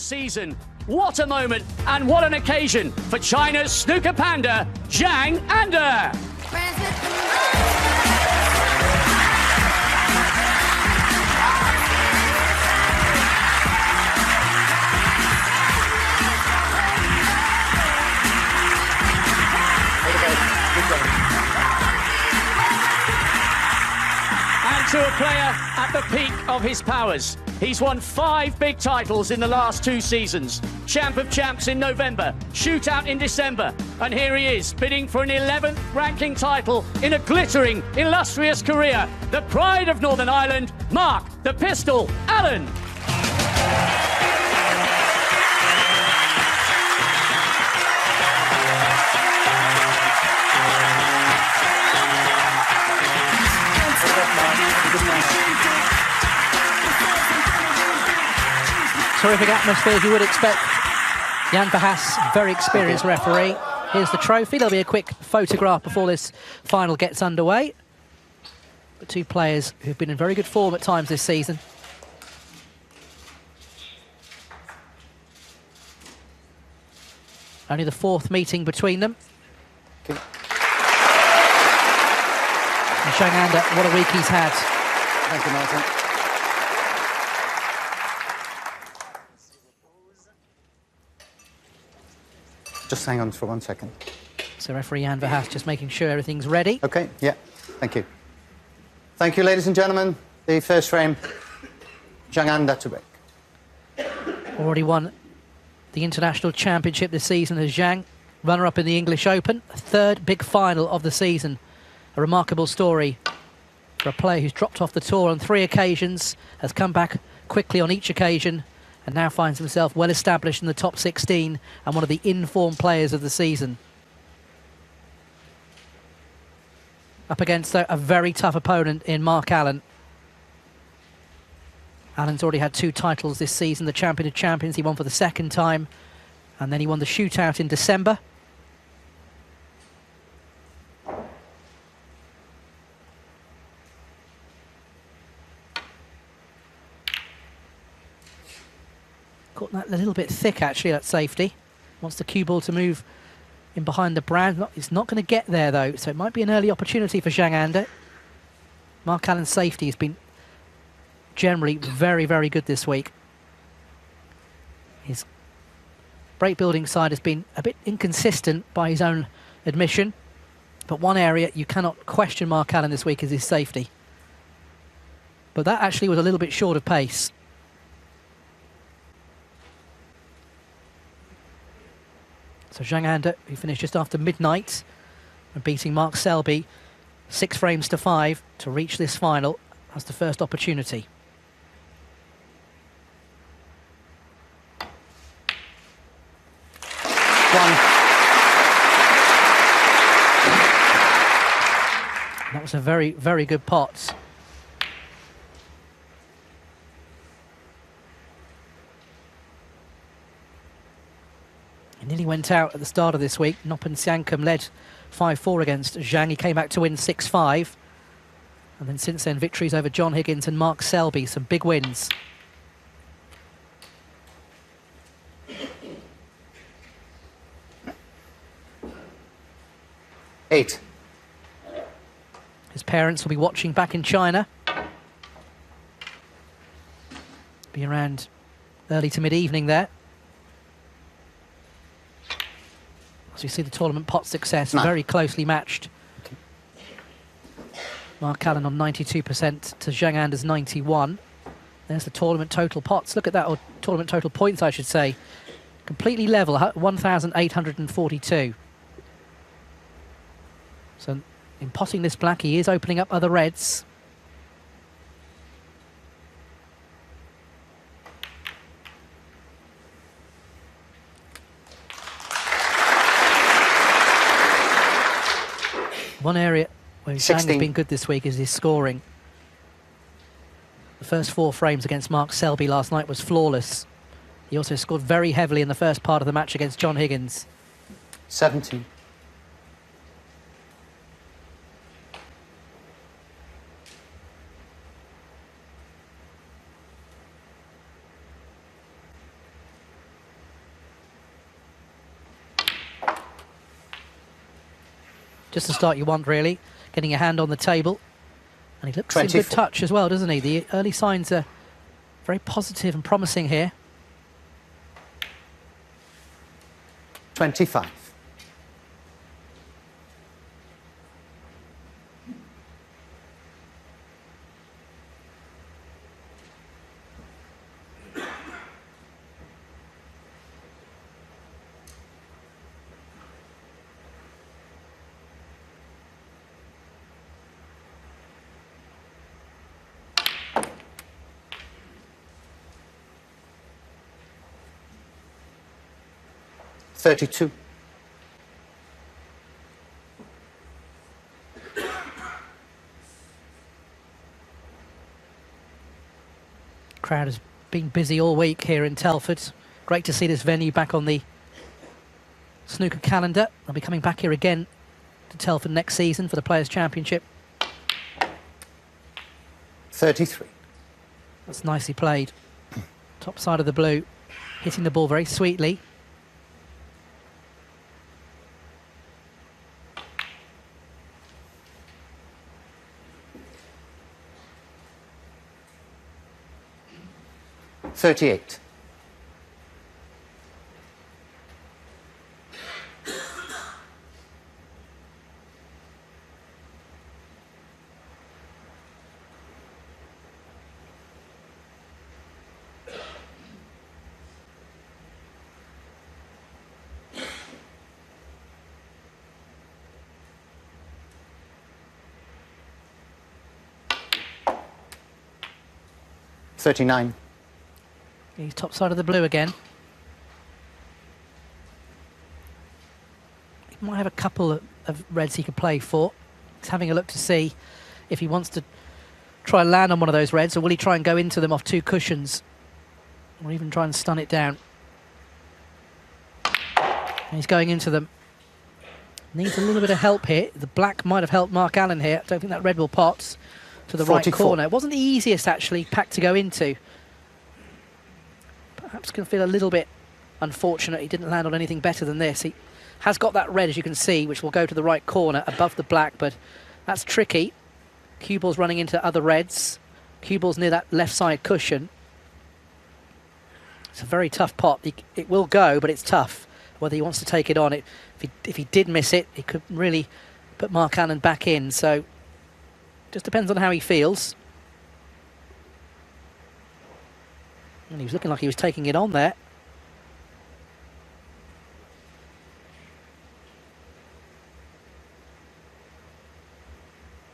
season. What a moment and what an occasion for China's snooker panda, Zhang. And to a player at the peak of his powers. He's won 5 big titles in the last 2 seasons. Champ of Champs in November, Shootout in December, and here he is, bidding for an 11th ranking title in a glittering, illustrious career. The pride of Northern Ireland, Mark the Pistol Allen. Terrific atmosphere, as you would expect. Jan Verhaas, very experienced referee. Here's the trophy. There'll be a quick photograph before this final gets underway. The 2 players who've been in very good form at times this season. Only the 4th meeting between them. Okay. And Zhang, what a week he's had. Thank you, Martin. Just hang on for 1 second. So referee Jan Verhaas just making sure everything's ready. Okay, yeah, thank you. Thank you, ladies and gentlemen. The first frame, Zhang to break. Already won the International Championship this season as Zhang, runner-up in the English Open, 3rd big final of the season. A remarkable story for a player who's dropped off the tour on 3 occasions, has come back quickly on each occasion, and now finds himself well established in the top 16 and one of the in-form players of the season. Up against a very tough opponent in Mark Allen. Allen's already had 2 titles this season, the Champion of Champions, he won for the 2nd time, and then he won the Shootout in December. Caught that a little bit thick, actually, that safety. Wants the cue ball to move in behind the brand. It's not going to get there, though, so it might be an early opportunity for Zhang. Mark Allen's safety has been generally very, very good this week. His break building side has been a bit inconsistent by his own admission, but one area you cannot question Mark Allen this week is his safety. But that actually was a little bit short of pace. So Zhang, who finished just after midnight and beating Mark Selby 6 frames to 5 to reach this final, has the first opportunity. That was a very, very good pot. He nearly went out at the start of this week. Noppen Siangkum led 5-4 against Zhang. He came back to win 6-5. And then since then, victories over John Higgins and Mark Selby, some big wins. Eight. His parents will be watching back in China. Be around early to mid-evening there. As you see the tournament pot success, very closely matched. Okay. Mark Allen on 92% to Zhang 91. There's the tournament total pots. Look at that, or tournament total points, I should say. Completely level, 1,842. So in potting this black, he is opening up other reds. One area where Zhang has been good this week is his scoring. The first 4 frames against Mark Selby last night was flawless. He also scored very heavily in the first part of the match against John Higgins. 17. Just the start you want, really. Getting a hand on the table. And he looks in 24. good touch as well, doesn't he? The early signs are very positive and promising here. 25. $32. Crowd has been busy all week here in Telford. Great to see this venue back on the snooker calendar. They'll be coming back here again to Telford next season for the Players' Championship. 33. That's nicely played. Top side of the blue, hitting the ball very sweetly. $38. $39. He's top side of the blue again. He might have a couple of reds he could play for. He's having a look to see if he wants to try and land on one of those reds, or will he try and go into them off two cushions, or even try and stun it down. And he's going into them. Needs a little bit of help here. The black might have helped Mark Allen here. I don't think that red will pot to the 44. right corner. It wasn't the easiest, actually, pack to go into. Perhaps can feel a little bit unfortunate he didn't land on anything better than this. He has got that red, as you can see, which will go to the right corner above the black, but that's tricky. Cue ball's running into other reds. Cue ball's near that left side cushion. It's a very tough pot. It will go, but it's tough whether he wants to take it on. If he did miss it, it could really put Mark Allen back in. So just depends on how he feels. And he was looking like he was taking it on there.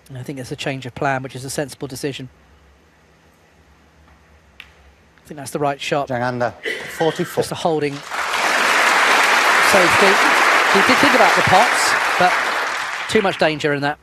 And I think it's a change of plan, which is a sensible decision. I think that's the right shot. Zhang under. 44. Just a holding safety. He did think about the pots, but too much danger in that.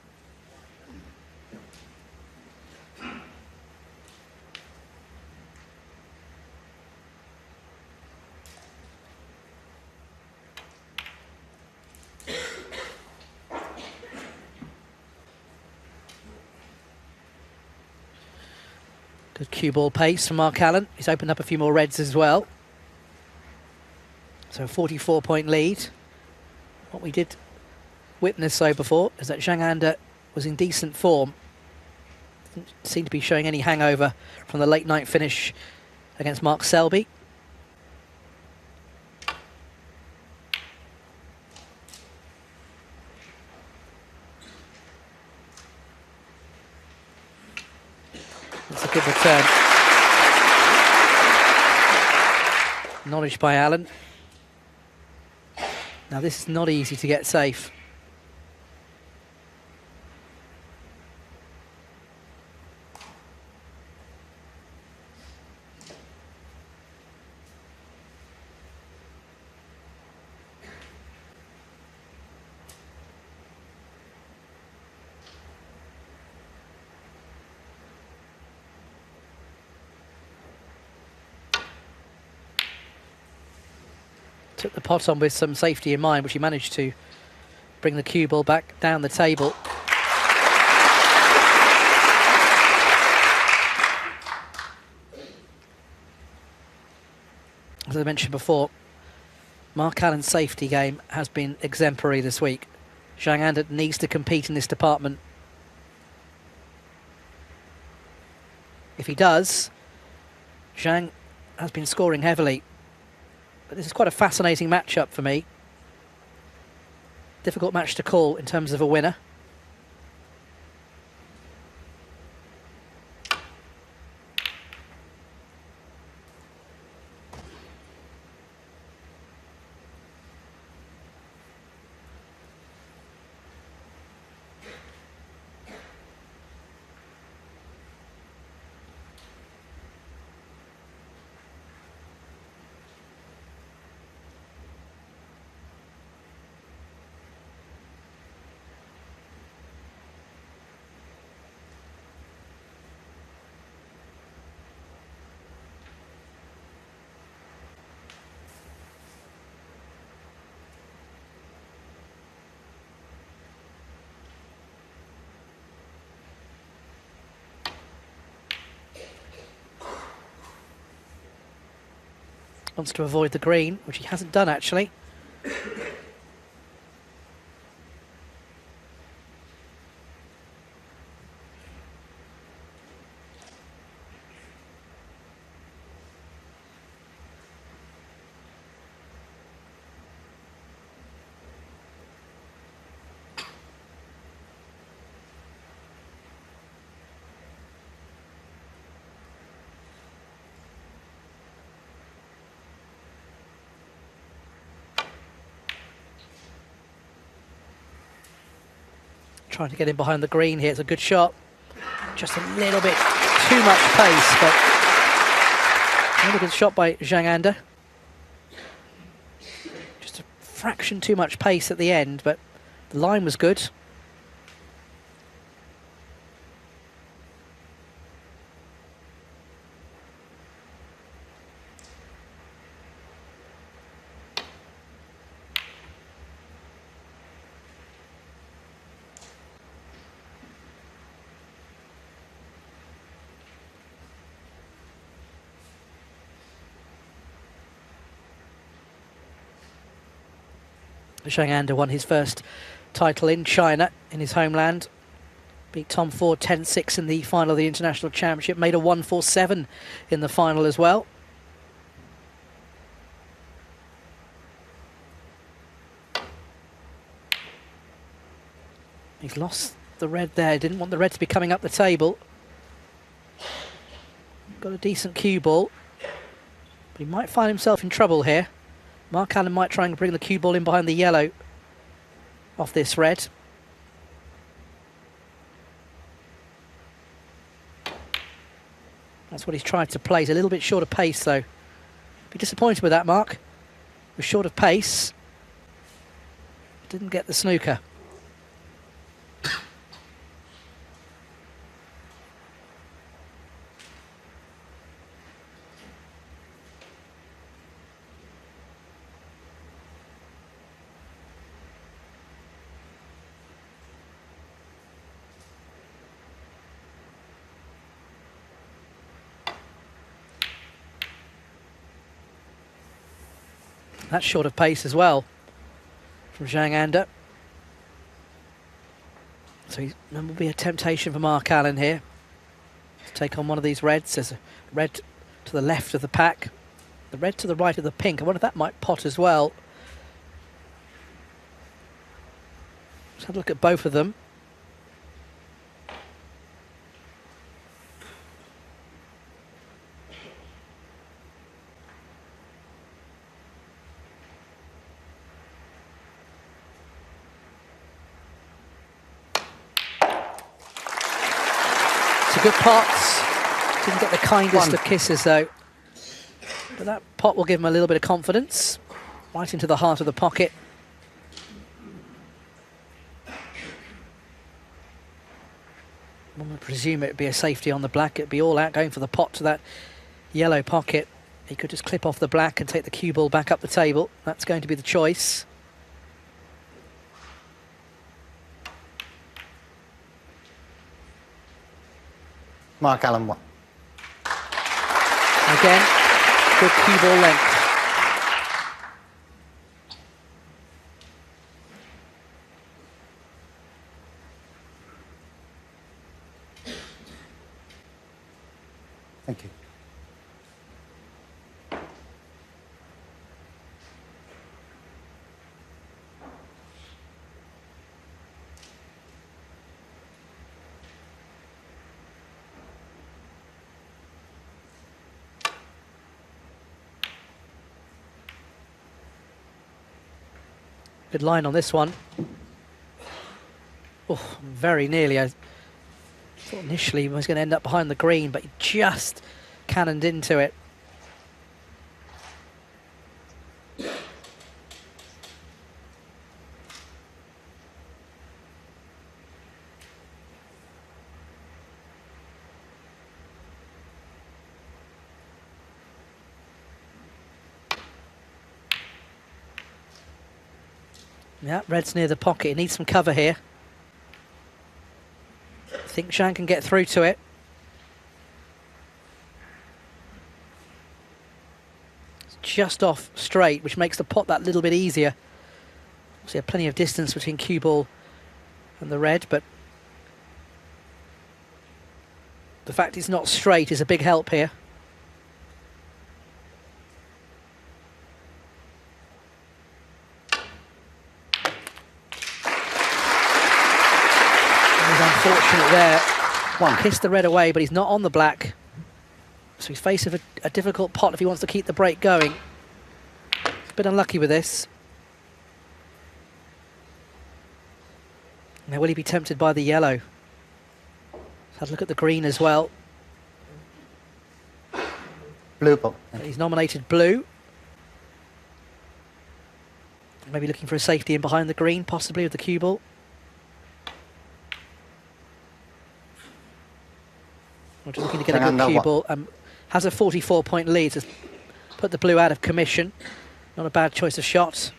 Good cue ball pace from Mark Allen. He's opened up a few more reds as well. So a 44-point lead. What we did witness so before is that Zhang Anda was in decent form. Didn't seem to be showing any hangover from the late night finish against Mark Selby. That's a good return. Knowledge by Allen. Now this is not easy to get safe. Took the pot on with some safety in mind, which he managed to bring the cue ball back down the table. As I mentioned before, Mark Allen's safety game has been exemplary this week. Zhang Anda needs to compete in this department. If he does, Zhang has been scoring heavily. But this is quite a fascinating matchup for me. Difficult match to call in terms of a winner. Wants to avoid the green, which he hasn't done actually. Trying to get in behind the green here. It's a good shot. Just a little bit too much pace, but another good shot by Zhang Anda. Just a fraction too much pace at the end, but the line was good. Zhang Anda won his first title in China, in his homeland. Beat Tom Ford 10-6 in the final of the International Championship. Made a 1-4-7 in the final as well. He's lost the red there. Didn't want the red to be coming up the table. Got a decent cue ball. But he might find himself in trouble here. Mark Allen might try and bring the cue ball in behind the yellow off this red. That's what he's tried to play. He's a little bit short of pace though. Be disappointed with that, Mark. Was short of pace. Didn't get the snooker. That's short of pace as well from Zhang Anda. So there will be a temptation for Mark Allen here to take on one of these reds. There's a red to the left of the pack, the red to the right of the pink. I wonder if that might pot as well. Let's have a look at both of them. Good pots. Didn't get the kindest of kisses though. But that pot will give him a little bit of confidence. Right into the heart of the pocket. One would presume it would be a safety on the black. It'd be all out going for the pot to that yellow pocket. He could just clip off the black and take the cue ball back up the table. That's going to be the choice. Mark Allen won. Again, good cue ball length. Thank you. Good line on this one. Oh, very nearly. I thought initially he was going to end up behind the green, but he just cannoned into it. Yeah, red's near the pocket. He needs some cover here. I think Zhang can get through to it. It's just off straight, which makes the pot that little bit easier. So plenty of distance between cue ball and the red, but the fact it's not straight is a big help here. Unfortunate there. Kissed the red away, but he's not on the black. So he's facing a difficult pot if he wants to keep the break going. He's a bit unlucky with this. Now, will he be tempted by the yellow? Let's have a look at the green as well. Blue ball. He's nominated blue. Maybe looking for a safety in behind the green, possibly with the cue ball. We're just looking to get a good cue ball. Has a 44-point lead to put the blue out of commission. Not a bad choice of shots.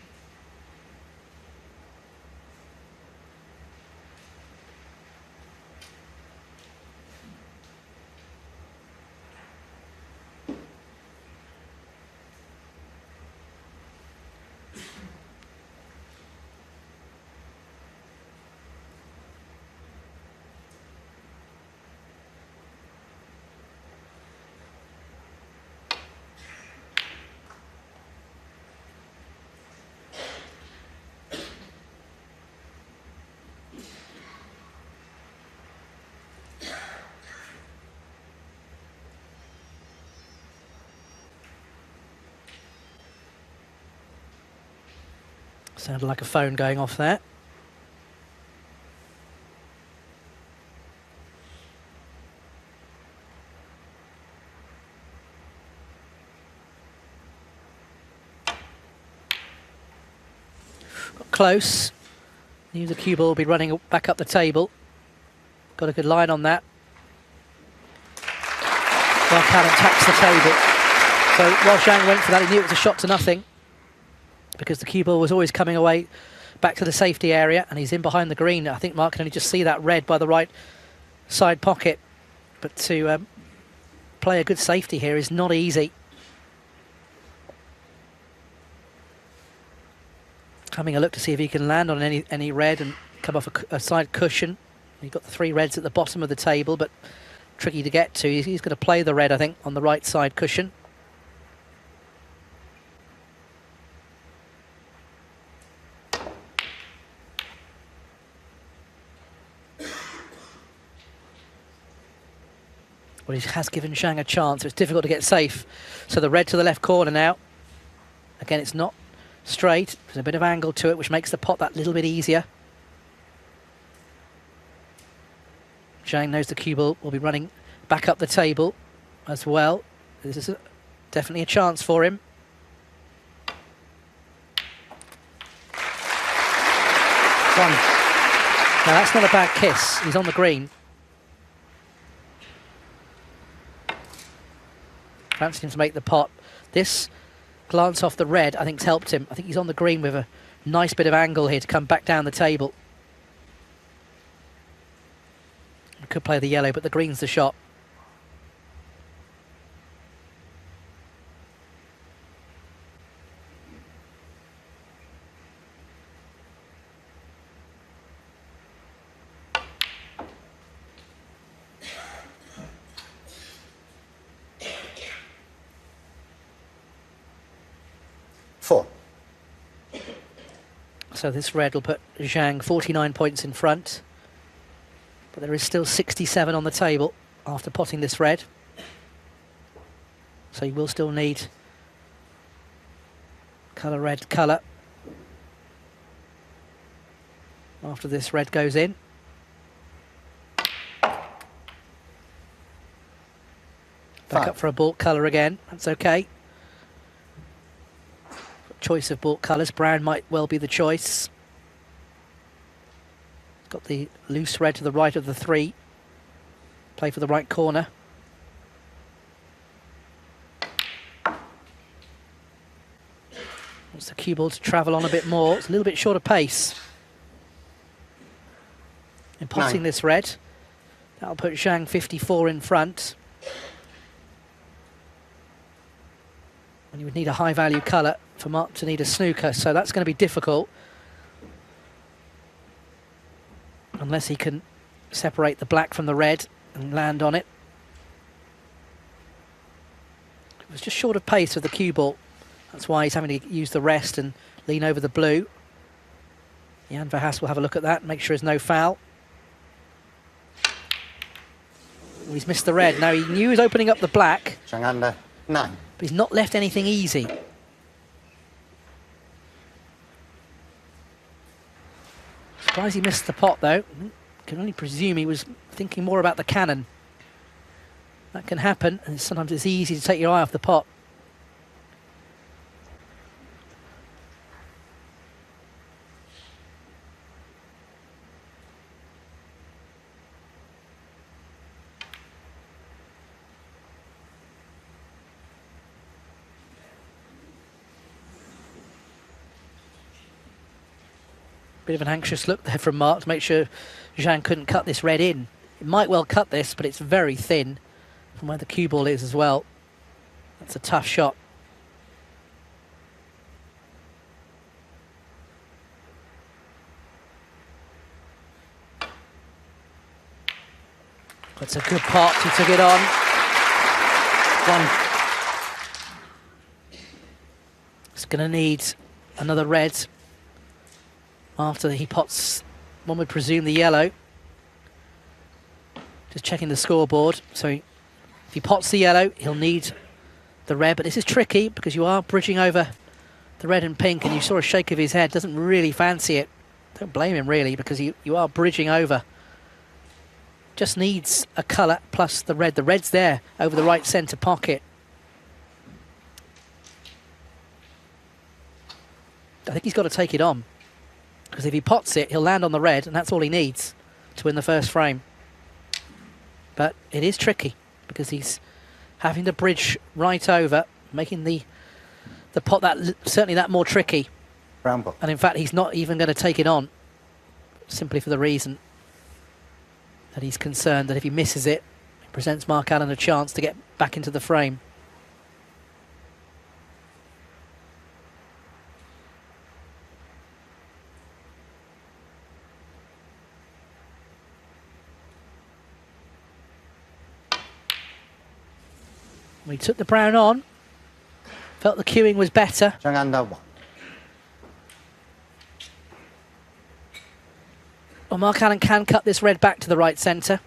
Sounded like a phone going off there. Got close. Knew the cue ball will be running back up the table. Got a good line on that. Well, Cannon taps the table. So while Zhang went for that, he knew it was a shot to nothing, because the cue ball was always coming away back to the safety area, and he's in behind the green. I think Mark can only just see that red by the right side pocket. But to play a good safety here is not easy. Having a look to see if he can land on any red and come off a side cushion. You've got the three reds at the bottom of the table, but tricky to get to. He's going to play the red, I think, on the right side cushion. Well, he has given Zhang a chance, so it's difficult to get safe. So the red to the left corner now. Again, it's not straight. There's a bit of angle to it, which makes the pot that little bit easier. Zhang knows the cue ball will be running back up the table as well. This is definitely a chance for him. One. Now, that's not a bad kiss. He's on the green. Fancy him to make the pot. This glance off the red, I think, has helped him. I think he's on the green with a nice bit of angle here to come back down the table. He could play the yellow, but the green's the shot. So this red will put Zhang 49 points in front. But there is still 67 on the table after potting this red. So you will still need colour red colour after this red goes in. Back up for a baulk colour again. That's okay. Choice of baulk colours. Brown might well be the choice. Got the loose red to the right of the 3. Play for the right corner. Wants the cue ball to travel on a bit more. It's a little bit short of pace. In potting this red, that'll put Zhang 54 in front. And you would need a high value colour for Mark to need a snooker, so that's going to be difficult. Unless he can separate the black from the red and land on it. It was just short of pace with the cue ball. That's why he's having to use the rest and lean over the blue. Jan Verhaas will have a look at that and make sure there's no foul. He's missed the red. Now, he knew he was opening up the black. Zhang under 9. But he's not left anything easy. Surprised he missed the pot, though. Can only presume he was thinking more about the cannon. That can happen, and sometimes it's easy to take your eye off the pot. Bit of an anxious look there from Mark to make sure Zhang couldn't cut this red in. It might well cut this, but it's very thin from where the cue ball is as well. That's a tough shot. That's a good pot. He took it on. 1. It's going to need another red after he pots, one would presume, the yellow. Just checking the scoreboard. So if he pots the yellow, he'll need the red. But this is tricky because you are bridging over the red and pink, and you saw a shake of his head. Doesn't really fancy it. Don't blame him, really, because you are bridging over. Just needs a colour plus the red. The red's there over the right centre pocket. I think he's got to take it on. Because if he pots it, he'll land on the red, and that's all he needs to win the first frame. But it is tricky, because he's having to bridge right over, making the pot certainly that more tricky. Brown ball. And in fact, he's not even going to take it on, simply for the reason that he's concerned that if he misses it, it presents Mark Allen a chance to get back into the frame. We took the brown on, felt the cueing was better. Zhang under 1. Well, Mark Allen can cut this red back to the right centre.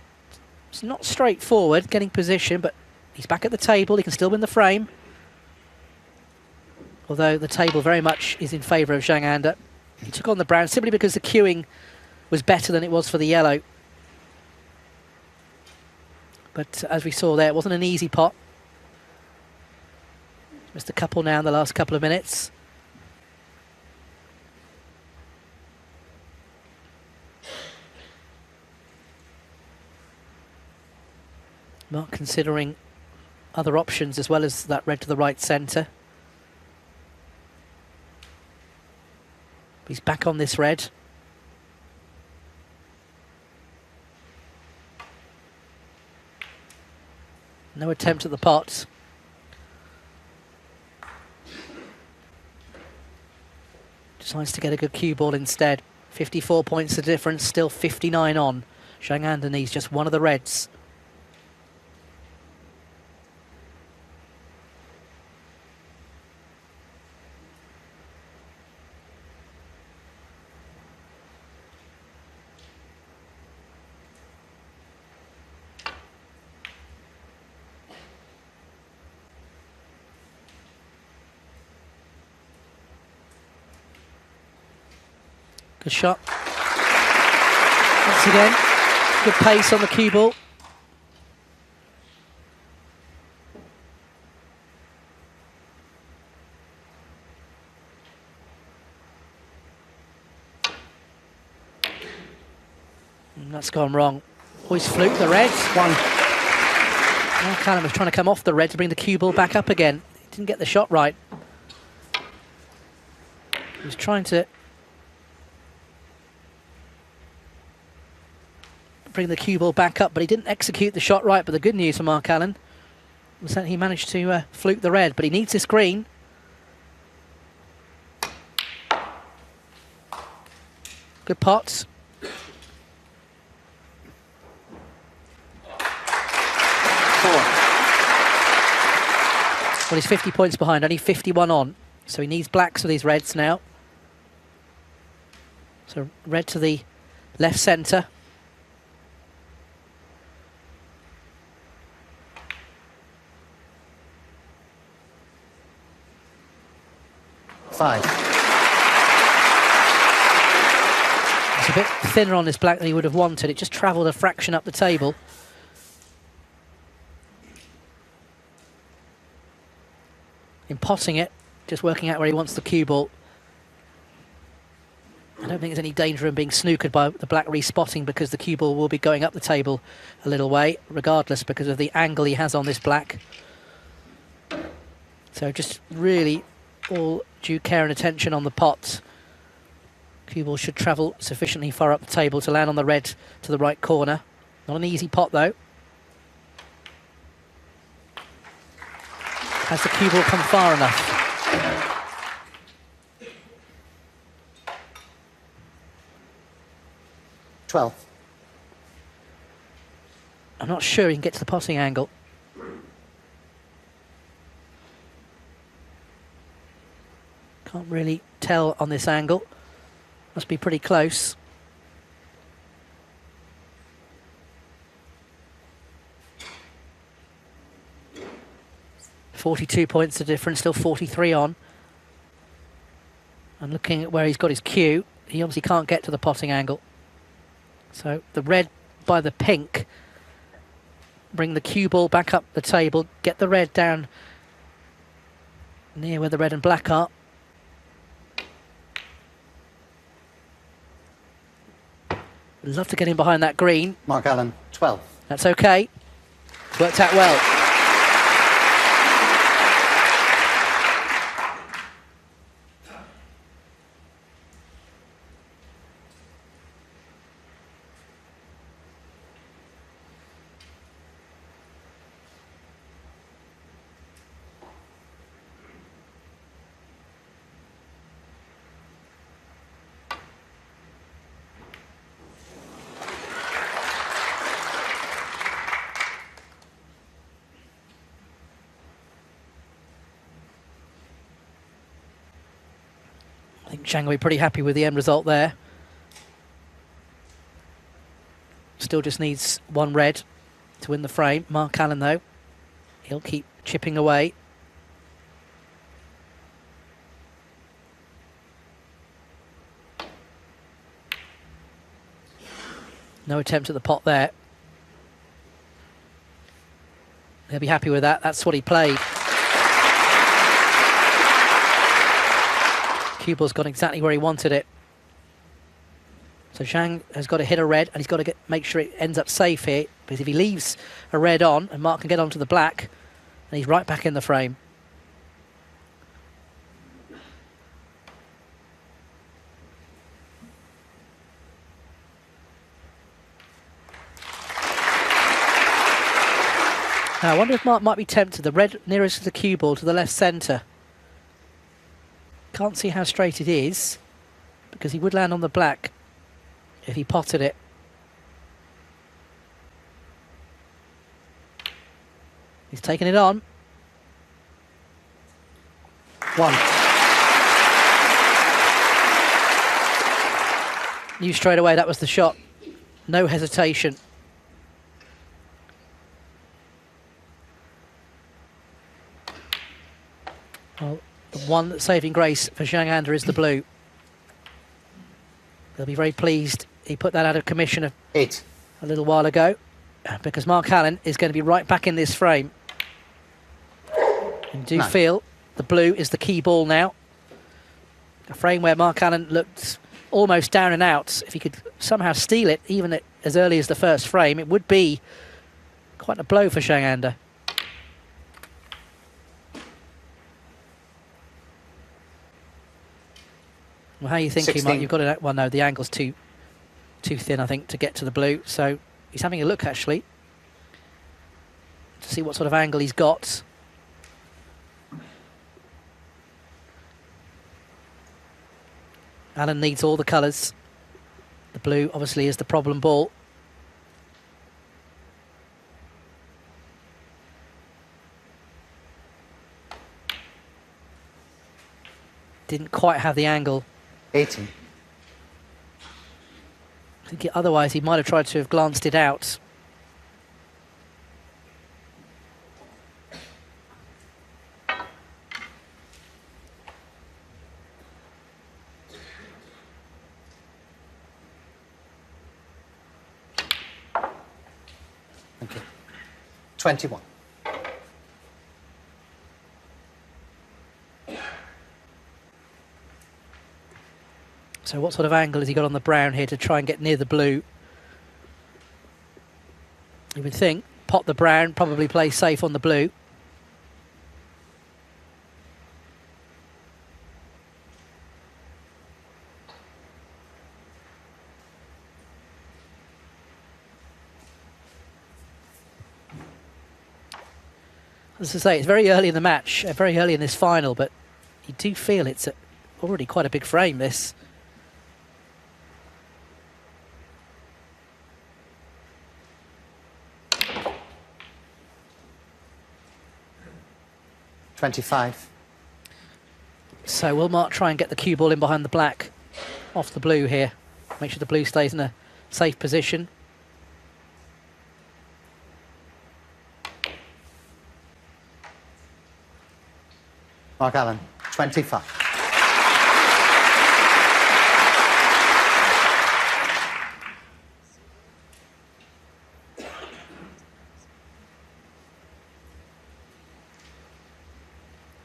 It's not straightforward, getting position, but he's back at the table. He can still win the frame. Although the table very much is in favour of Zhang Anda. He took on the brown simply because the cueing was better than it was for the yellow. But as we saw there, it wasn't an easy pot. Missed a couple now in the last couple of minutes. Mark considering other options as well as that red to the right centre. He's back on this red. No attempt at the pot. Decides to get a good cue ball instead. 54 points the difference, still 59 on. Zhang Anda needs just one of the reds. Good shot. Once again, good pace on the cue ball. And that's gone wrong. Always fluke the red. One. Now Callum was trying to come off the red to bring the cue ball back up again. He didn't get the shot right. He was trying to bring the cue ball back up, but he didn't execute the shot right. But the good news for Mark Allen was that he managed to fluke the red, but he needs this green. Good pots. Well, he's 50 points behind, only 51 on. So he needs blacks with his reds now. So red to the left centre. Five. It's a bit thinner on this black than he would have wanted. It just travelled a fraction up the table. In potting it, just working out where he wants the cue ball. I don't think there's any danger in being snookered by the black respotting, because the cue ball will be going up the table a little way, regardless, because of the angle he has on this black. So just really all due care and attention on the pots. Cue ball should travel sufficiently far up the table to land on the red to the right corner. Not an easy pot though. Has the cue ball come far enough? $12. I'm not sure he can get to the potting angle. Can't really tell on this angle. Must be pretty close. $42 points the difference, still 43 on. And looking at where he's got his cue, he obviously can't get to the potting angle. So the red by the pink, bring the cue ball back up the table, get the red down near where the red and black are. Would love to get in behind that green. Mark Allen, 12. That's okay. Worked out well. I think Zhang will be pretty happy with the end result there. Still just needs one red to win the frame. Mark Allen, though, he'll keep chipping away. No attempt at the pot there. He'll be happy with that. That's what he played. Cue ball's gone exactly where he wanted it. So Zhang has got to hit a red, and he's got to make sure it ends up safe here, because if he leaves a red on, and Mark can get onto the black, and he's right back in the frame. Now I wonder if Mark might be tempted. The red nearest to the cue ball to the left centre. Can't see how straight it is, because he would land on the black if he potted it. He's taken it on. One. Knew straight away that was the shot. No hesitation. Well, the one saving grace for Zhang is the blue. He'll be very pleased he put that out of commission a 8. little while ago, because Mark Allen is going to be right back in this frame. And do 9. feel the blue is the key ball now. A frame where Mark Allen looked almost down and out. If he could somehow steal it, even as early as the first frame, it would be quite a blow for Zhang Anda. Well, how are you thinking, 16. Mark? You've got it. Well, no, the angle's too thin, I think, to get to the blue. So he's having a look, actually, to see what sort of angle he's got. Allen needs all the colours. The blue, obviously, is the problem ball. Didn't quite have the angle. 18. I think otherwise he might have tried to have glanced it out. Thank you. 21. So what sort of angle has he got on the brown here to try and get near the blue? You would think pot the brown, probably play safe on the blue. As I say, it's very early in the match, very early in this final, but you do feel it's already quite a big frame, this. $25. So will Mark try and get the cue ball in behind the black off the blue here? Make sure the blue stays in a safe position. Mark Allen, 25.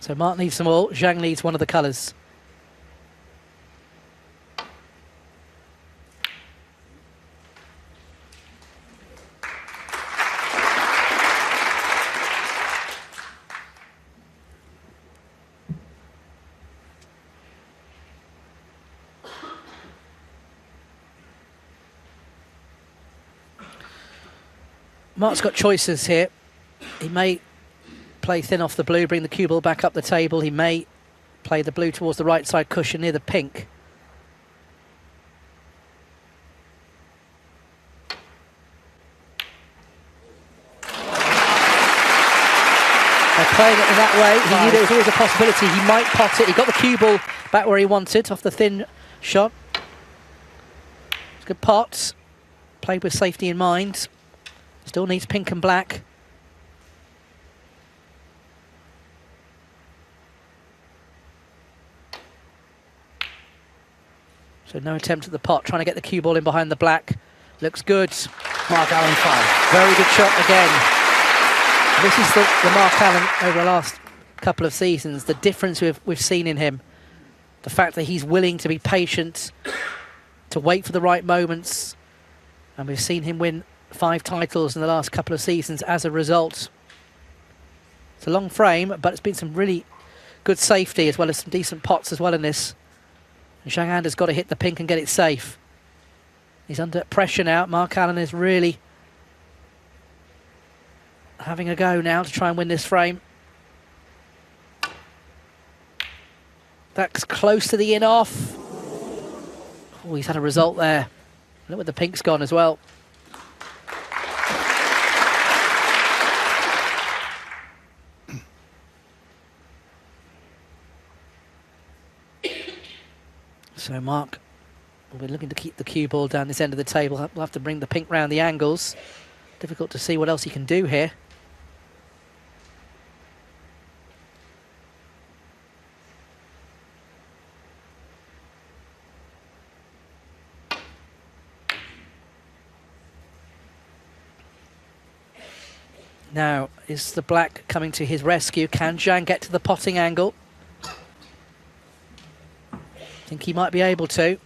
So Mark needs them all. Zhang needs one of the colours. Mark's got choices here. He may play thin off the blue, bring the cue ball back up the table. He may play the blue towards the right side cushion near the pink. By playing it in that way, he knew there was always a possibility he might pot it. He got the cue ball back where he wanted off the thin shot. It's a good pot. Played with safety in mind. Still needs pink and black. So no attempt at the pot, trying to get the cue ball in behind the black. Looks good. Mark Allen, 5. Very good shot again. This is the Mark Allen over the last couple of seasons, the difference we've seen in him. The fact that he's willing to be patient, to wait for the right moments. And we've seen him win 5 titles in the last couple of seasons as a result. It's a long frame, but it's been some really good safety as well as some decent pots as well in this. And Zhang Anda's got to hit the pink and get it safe. He's under pressure now. Mark Allen is really having a go now to try and win this frame. That's close to the in-off. Oh, he's had a result there. Look where the pink's gone as well. So Mark will be looking to keep the cue ball down this end of the table. We'll have to bring the pink round the angles. Difficult to see what else he can do here. Now, is the black coming to his rescue? Can Zhang get to the potting angle? I think he might be able to.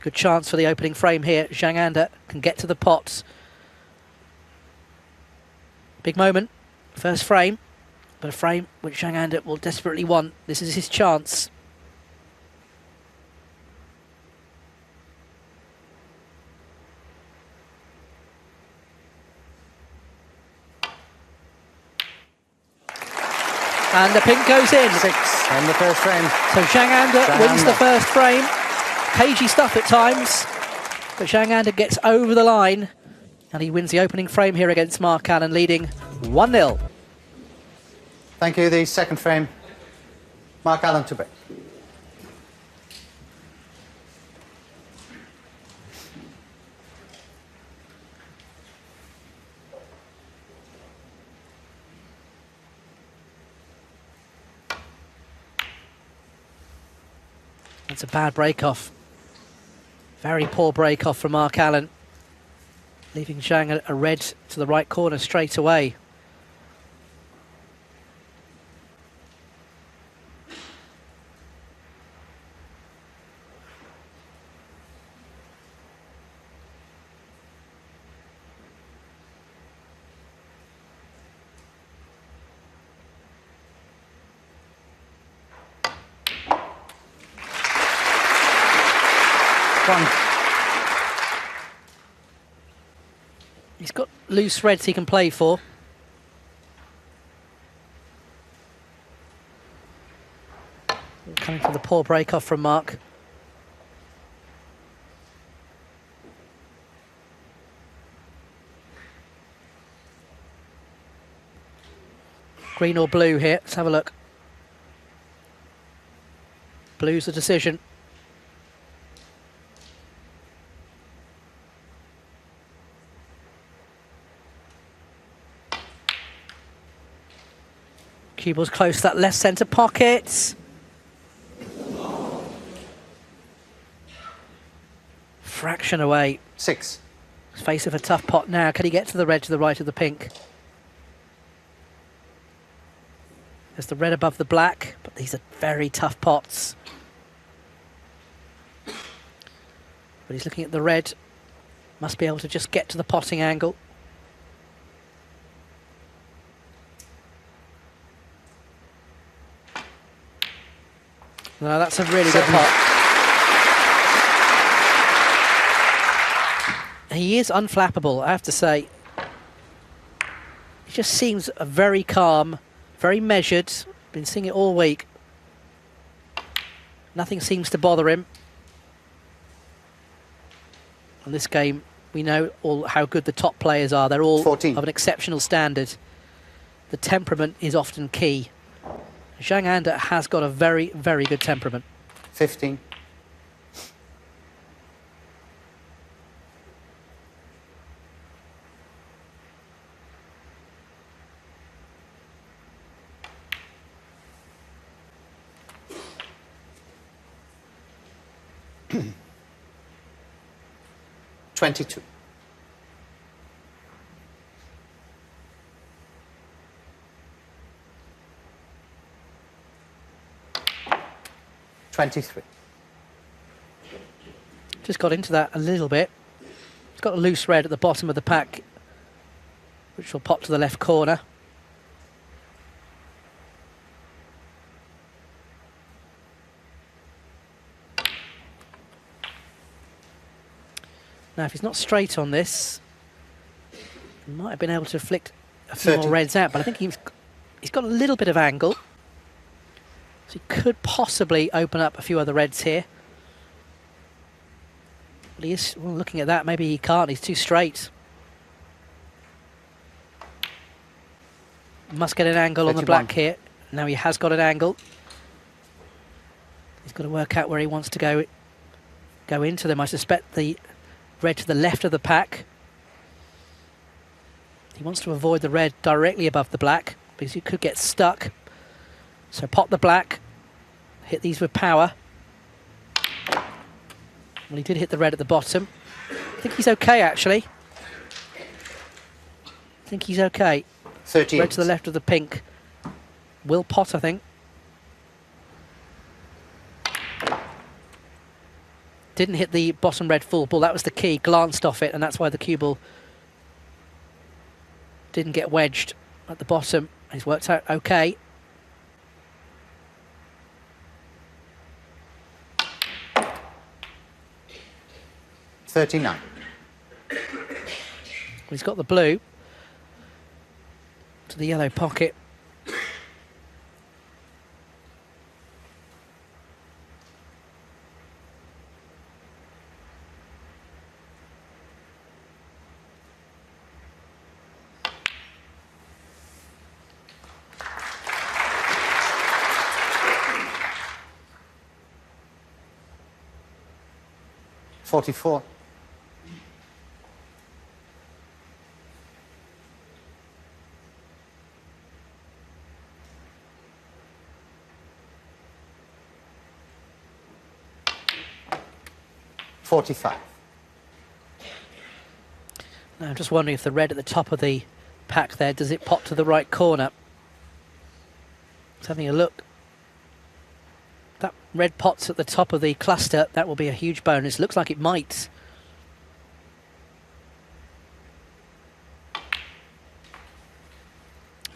Good chance for the opening frame here. Zhang Anda can get to the pots. Big moment. First frame. But a frame which Zhang Anda will desperately want. This is his chance. And the pink goes in. 6 on the first frame. So Zhang Anda wins the first frame. Cagey stuff at times, but Zhang Anda gets over the line and he wins the opening frame here against Mark Allen, leading 1-0. Thank you. The second frame, Mark Allen to break. That's a bad break-off. Very poor break-off from Mark Allen, leaving Zhang a red to the right corner straight away. He's got loose reds he can play for. Coming from the poor break-off from Mark. Green or blue here? Let's have a look. Blue's the decision. Cue ball's close to that left centre pocket. Fraction away. 6. Face of a tough pot now. Can he get to the red to the right of the pink? There's the red above the black, but these are very tough pots. But he's looking at the red. Must be able to just get to the potting angle. No, that's a really good pot. He is unflappable, I have to say. He just seems very calm, very measured. Been seeing it all week. Nothing seems to bother him. On this game, we know all how good the top players are. They're all 14. of an exceptional standard. The temperament is often key. Zhang Anda has got a very, very good temperament. 15. $22. 23. Just got into that a little bit. It's got a loose red at the bottom of the pack, which will pop to the left corner. Now, if he's not straight on this, he might have been able to flick a few 30. more reds out, but I think he's got a little bit of angle. So he could possibly open up a few other reds here. But he is, well, looking at that, maybe he can't, he's too straight. Must get an angle 31. on the black here. Now he has got an angle. He's got to work out where he wants to go into them. I suspect the red to the left of the pack. He wants to avoid the red directly above the black because he could get stuck. So pop the black, hit these with power. Well, he did hit the red at the bottom. I think he's okay, actually. I think he's okay. 38. Red to the left of the pink. Will pot, I think. Didn't hit the bottom red full ball. That was the key. Glanced off it, and that's why the cue ball didn't get wedged at the bottom. He's worked out okay. $39. He's got the blue to the yellow pocket. $44. $45. Now, I'm just wondering if the red at the top of the pack there, does it pop to the right corner? Just having a look. That red pot's at the top of the cluster. That will be a huge bonus. Looks like it might.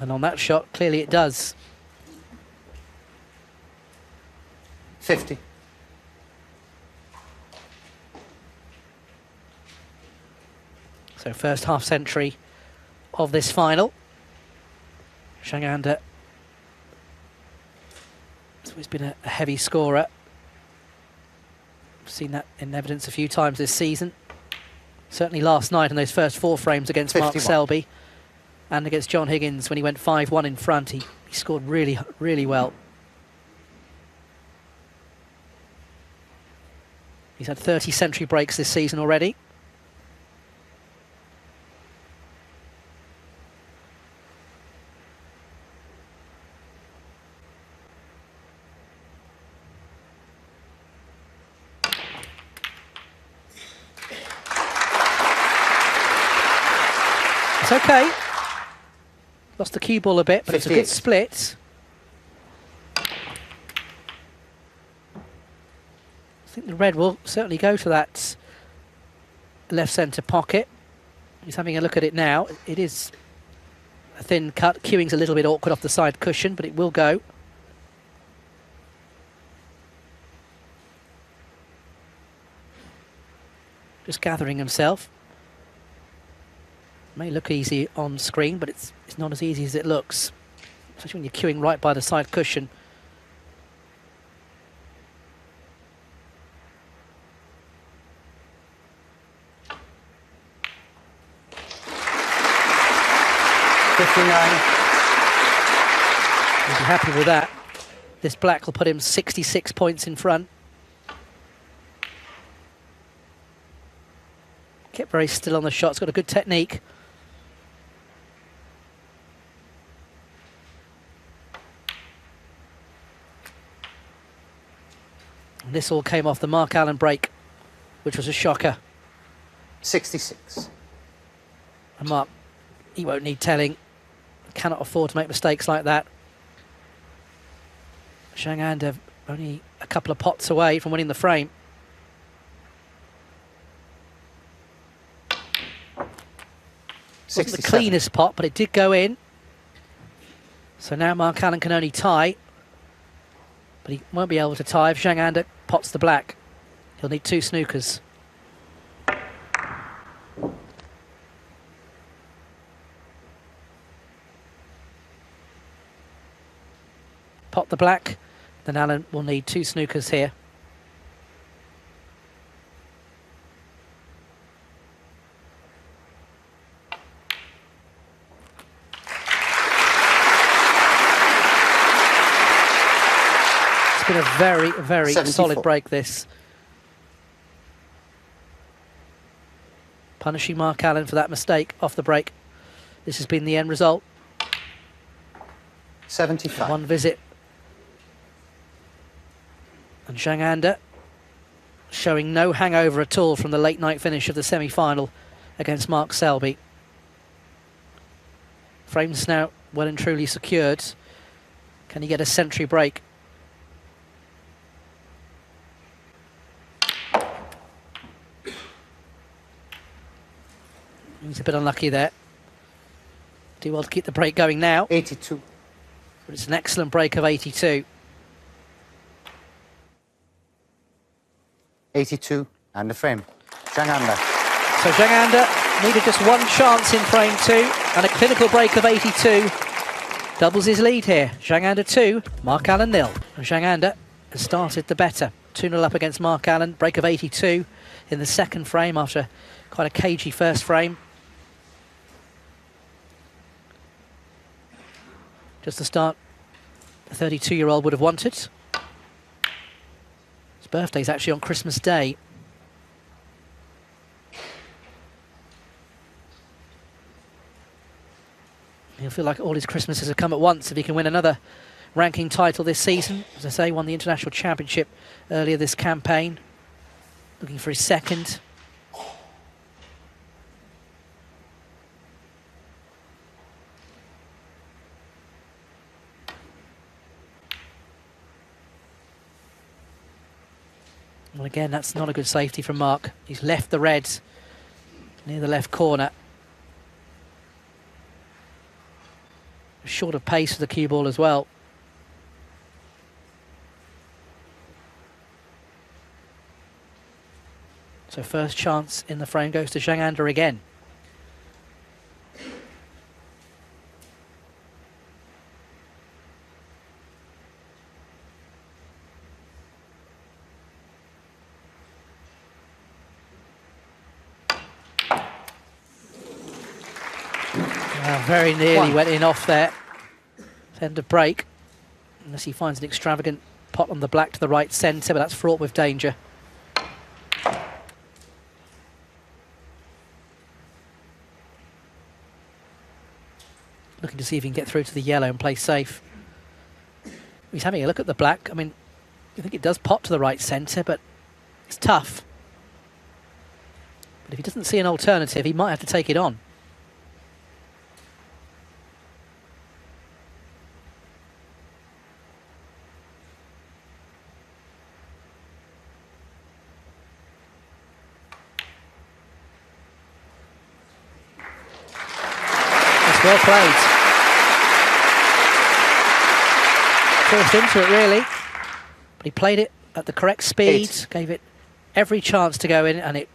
And on that shot, clearly it does. 50. So first half century of this final. Zhang Anda. So he's been a heavy scorer. We've seen that in evidence a few times this season. Certainly last night in those first 4 frames against 51. Mark Selby and against John Higgins when he went 5-1 in front. He scored really, really well. He's had 30 century breaks this season already. It's okay. Lost the cue ball a bit, but 58. It's a good split. I think the red will certainly go to that left centre pocket. He's having a look at it now. It is a thin cut. Cueing's a little bit awkward off the side cushion, but it will go. Just gathering himself. May look easy on screen, but it's not as easy as it looks, especially when you're queuing right by the side cushion. He'll be happy with that. This black will put him 66 points in front. Kept very still on the shot. It's got a good technique. And this all came off the Mark Allen break, which was a shocker. 66. And Mark, he won't need telling. Cannot afford to make mistakes like that. Zhang Anda only a couple of pots away from winning the frame. Wasn't the cleanest pot, but it did go in. So now Mark Allen can only tie. But he won't be able to tie if Zhang Anda pots the black. He'll need 2 snookers. Pot the black, then Allen will need 2 snookers here. Been a very, very 74. solid break, this. Punishing Mark Allen for that mistake off the break. This has been the end result. 75. 1 visit. And Zhang Anda showing no hangover at all from the late night finish of the semi-final against Mark Selby. Frame's now well and truly secured. Can he get a century break? He's a bit unlucky there. Do well to keep the break going now. 82. But it's an excellent break of 82. 82 and the frame. Zhang under. So Zhang under needed just one chance in frame 2, and a clinical break of 82 doubles his lead here. Zhang under 2, Mark Allen 0. And Zhang under has started the better. 2-0 up against Mark Allen. Break of 82 in the second frame after quite a cagey first frame. Just the start the 32-year-old would have wanted. His birthday's actually on Christmas Day. He'll feel like all his Christmases have come at once if he can win another ranking title this season. As I say, won the International Championship earlier this campaign. Looking for his second. Well, again, that's not a good safety from Mark. He's left the red near the left corner. Short of pace for the cue ball as well. So first chance in the frame goes to Zhang Anda again. Very nearly went in off there. End of break. Unless he finds an extravagant pot on the black to the right centre, but that's fraught with danger. Looking to see if he can get through to the yellow and play safe. He's having a look at the black. I mean, I think it does pot to the right centre, but it's tough. But if he doesn't see an alternative, he might have to take it on. Well played. Forced into it, really. But he played it at the correct speed, gave it every chance to go in, and it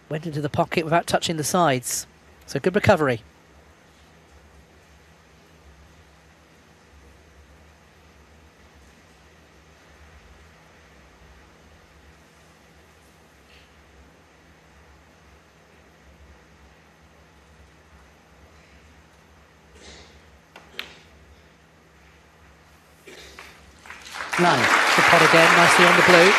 went into the pocket without touching the sides. So good recovery. Nine. The pot again, nicely on the blue.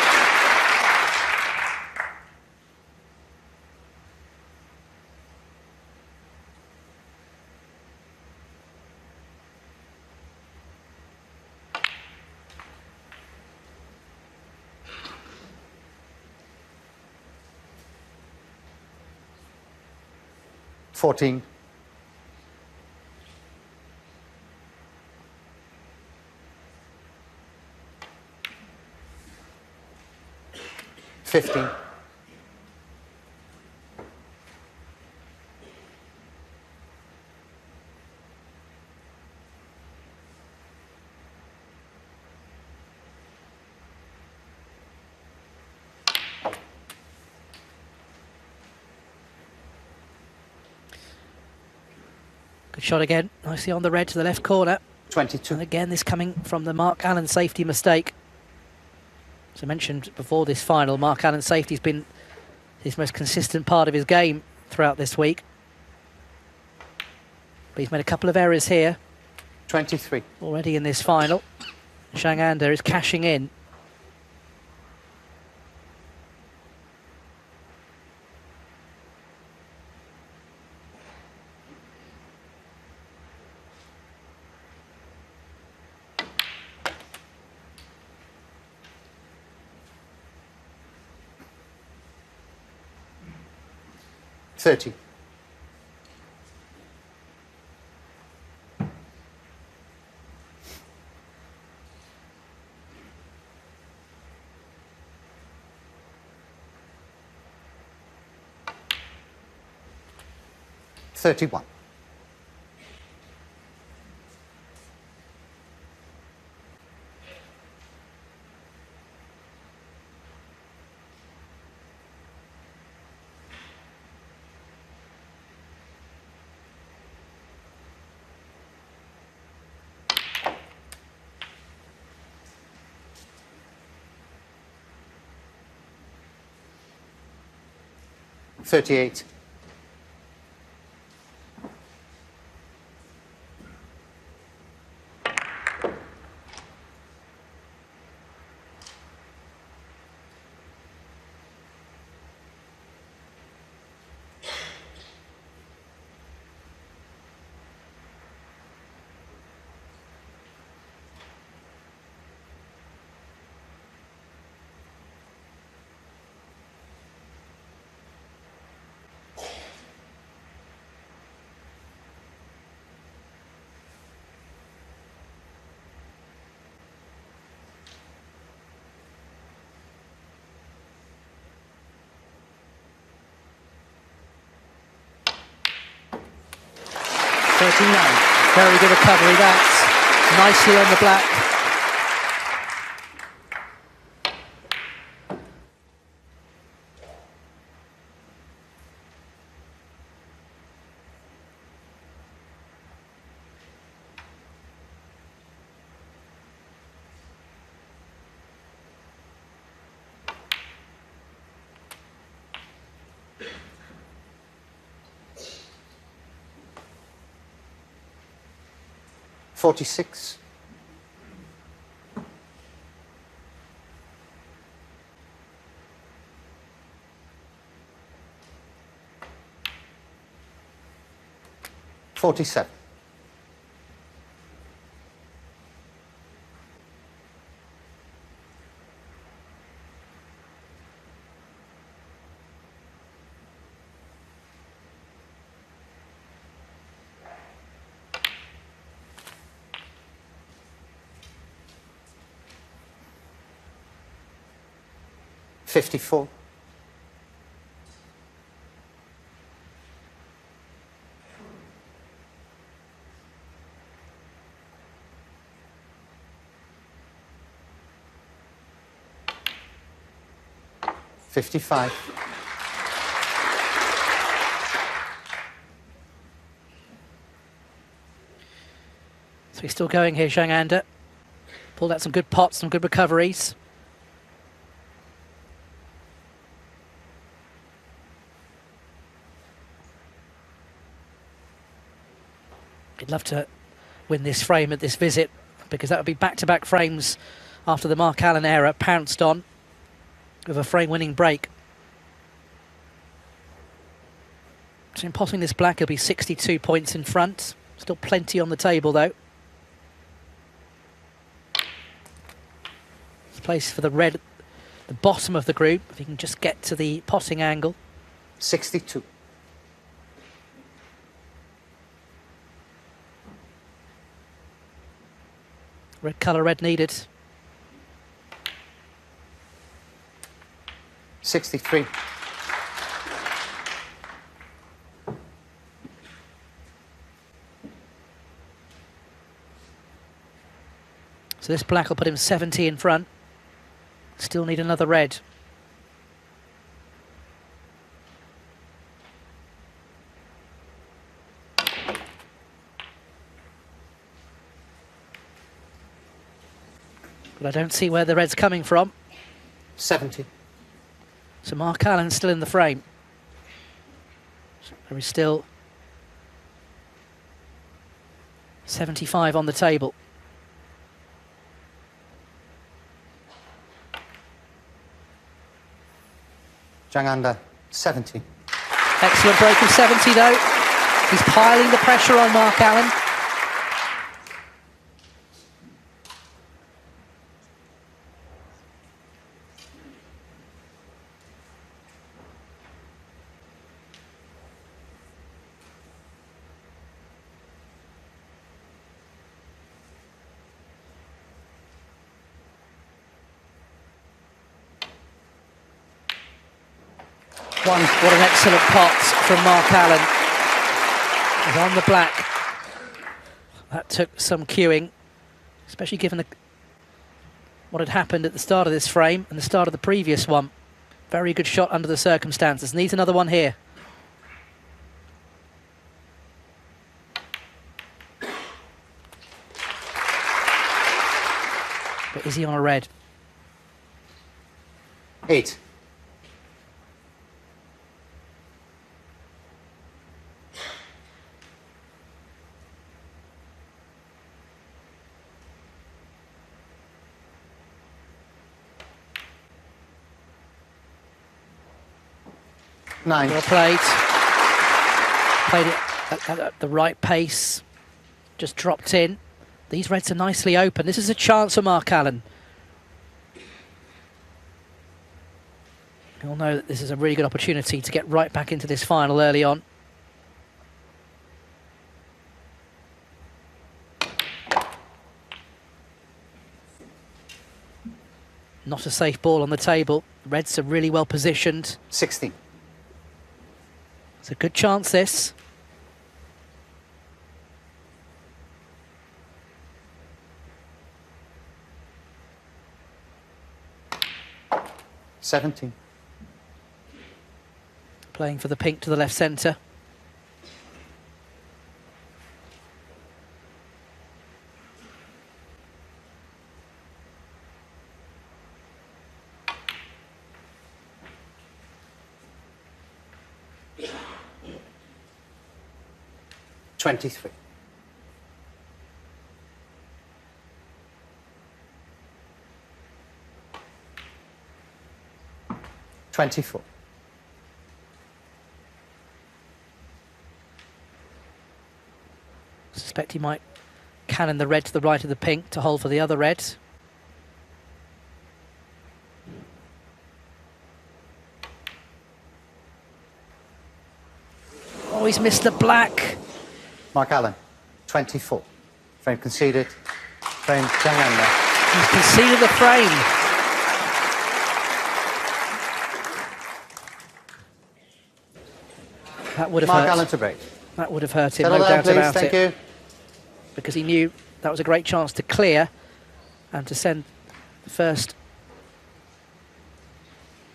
$14. 15. Good shot again, nicely on the red to the left corner. 22. And again, this coming from the Mark Allen safety mistake. As I mentioned before this final, Mark Allen's safety has been his most consistent part of his game throughout this week. But he's made a couple of errors here. 23. Already in this final. Zhang Anda is cashing in. 31. $38. Very good recovery, that's nicely on the black. $46. $47. $54. $55. So he's still going here, Zhang. Pulled out some good pots, some good recoveries. He'd love to win this frame at this visit, because that would be back-to-back frames after the Mark Allen era pounced on with a frame-winning break. So in potting this black, he'll be 62 points in front. Still plenty on the table, though. It's place for the red, the bottom of the group, if he can just get to the potting angle. 62. Red colour, red needed. 63. So this black will put him 70 in front. Still need another red. But I don't see where the red's coming from. 70. So Mark Allen's still in the frame. There is still 75 on the table. Zhang 70. Excellent break of 70 though. He's piling the pressure on Mark Allen. What an excellent pot from Mark Allen. is on the black. That took some cueing, especially given what had happened at the start of this frame and the start of the previous one. Very good shot under the circumstances. Needs another one here. But is he on a red? 8. Nine. Well played. Played it at the right pace. Just dropped in. These reds are nicely open. This is a chance for Mark Allen. You'll know that this is a really good opportunity to get right back into this final early on. Not a safe ball on the table. Reds are really well positioned. 16. It's a good chance, this. $17. Playing for the pink to the left centre. $23. $24. Suspect he might cannon the red to the right of the pink to hold for the other red. Oh, he's missed the black. Mark Allen, 24. Frame conceded. Frame Zhang. He's conceded the frame. That would have Mark hurt. Allen to break. That would have hurt him, Settle no down, doubt please. about Thank it. you. Because he knew that was a great chance to clear and to send the first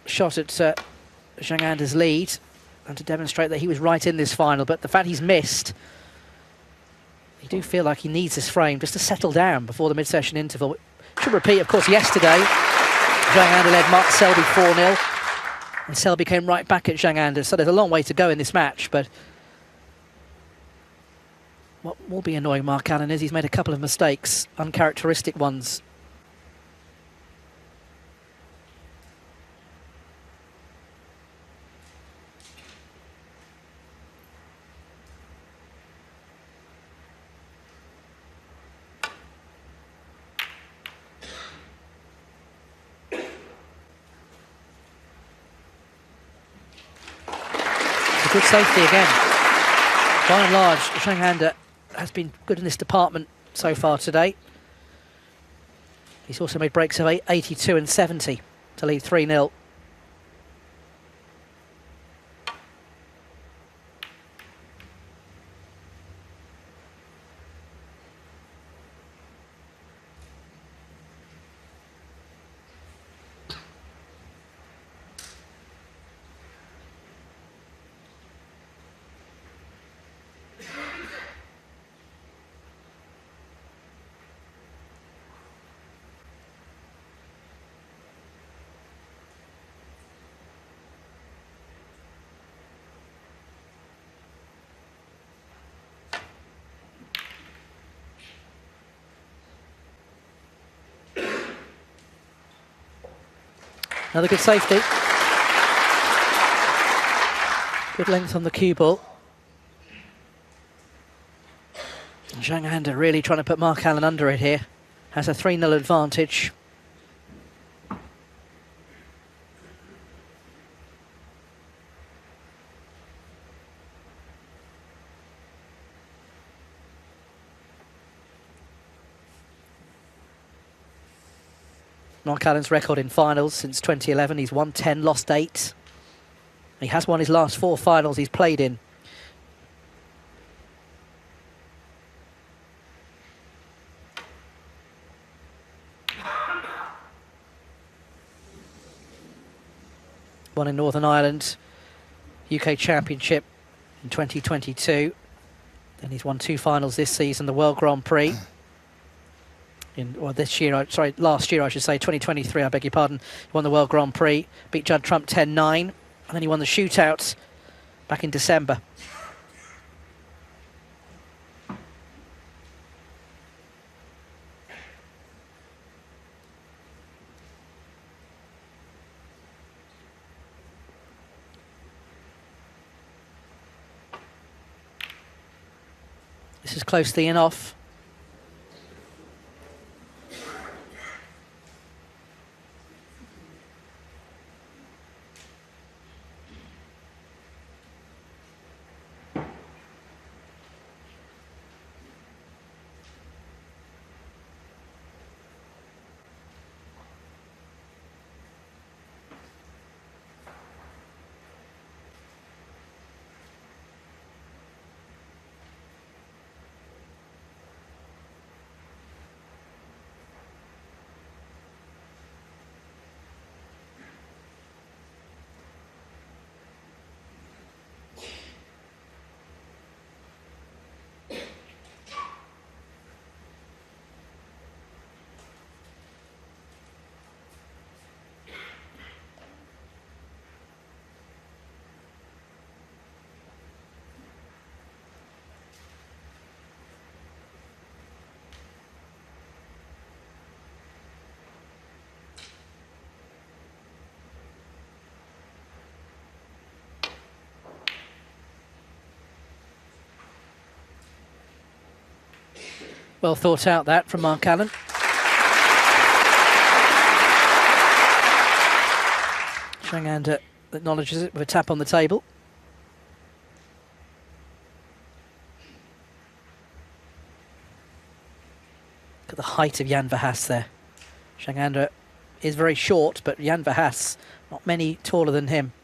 shot at Zhang Anda's lead and to demonstrate that he was right in this final. But the fact he's missed, you do feel like he needs this frame just to settle down before the mid-session interval. Should repeat, of course, yesterday, Zhang Anda led Mark Selby 4-0. And Selby came right back at Zhang Anda, so there's a long way to go in this match, but what will be annoying Mark Allen is he's made a couple of mistakes, uncharacteristic ones. Good safety again. By and large, Zhang Anda has been good in this department so far today. He's also made breaks of 82 and 70 to lead 3-0. Another good safety. Good length on the cue ball. And Zhang Anda really trying to put Mark Allen under it here. Has a 3-0 advantage. Mark Allen's record in finals since 2011, he's won 10, lost 8. He has won his last 4 finals he's played in. won in Northern Ireland, UK Championship in 2022. Then he's won 2 finals this season, the World Grand Prix. Last year I should say, 2023, I beg your pardon. He won the World Grand Prix, beat Judd Trump 10-9, and then he won the shootouts back in December. This is close to the in-off. Well thought out that from Mark Allen. Zhang acknowledges it with a tap on the table. Look at the height of Jan Verhaas there. Zhang is very short, but Jan Verhaas, not many taller than him.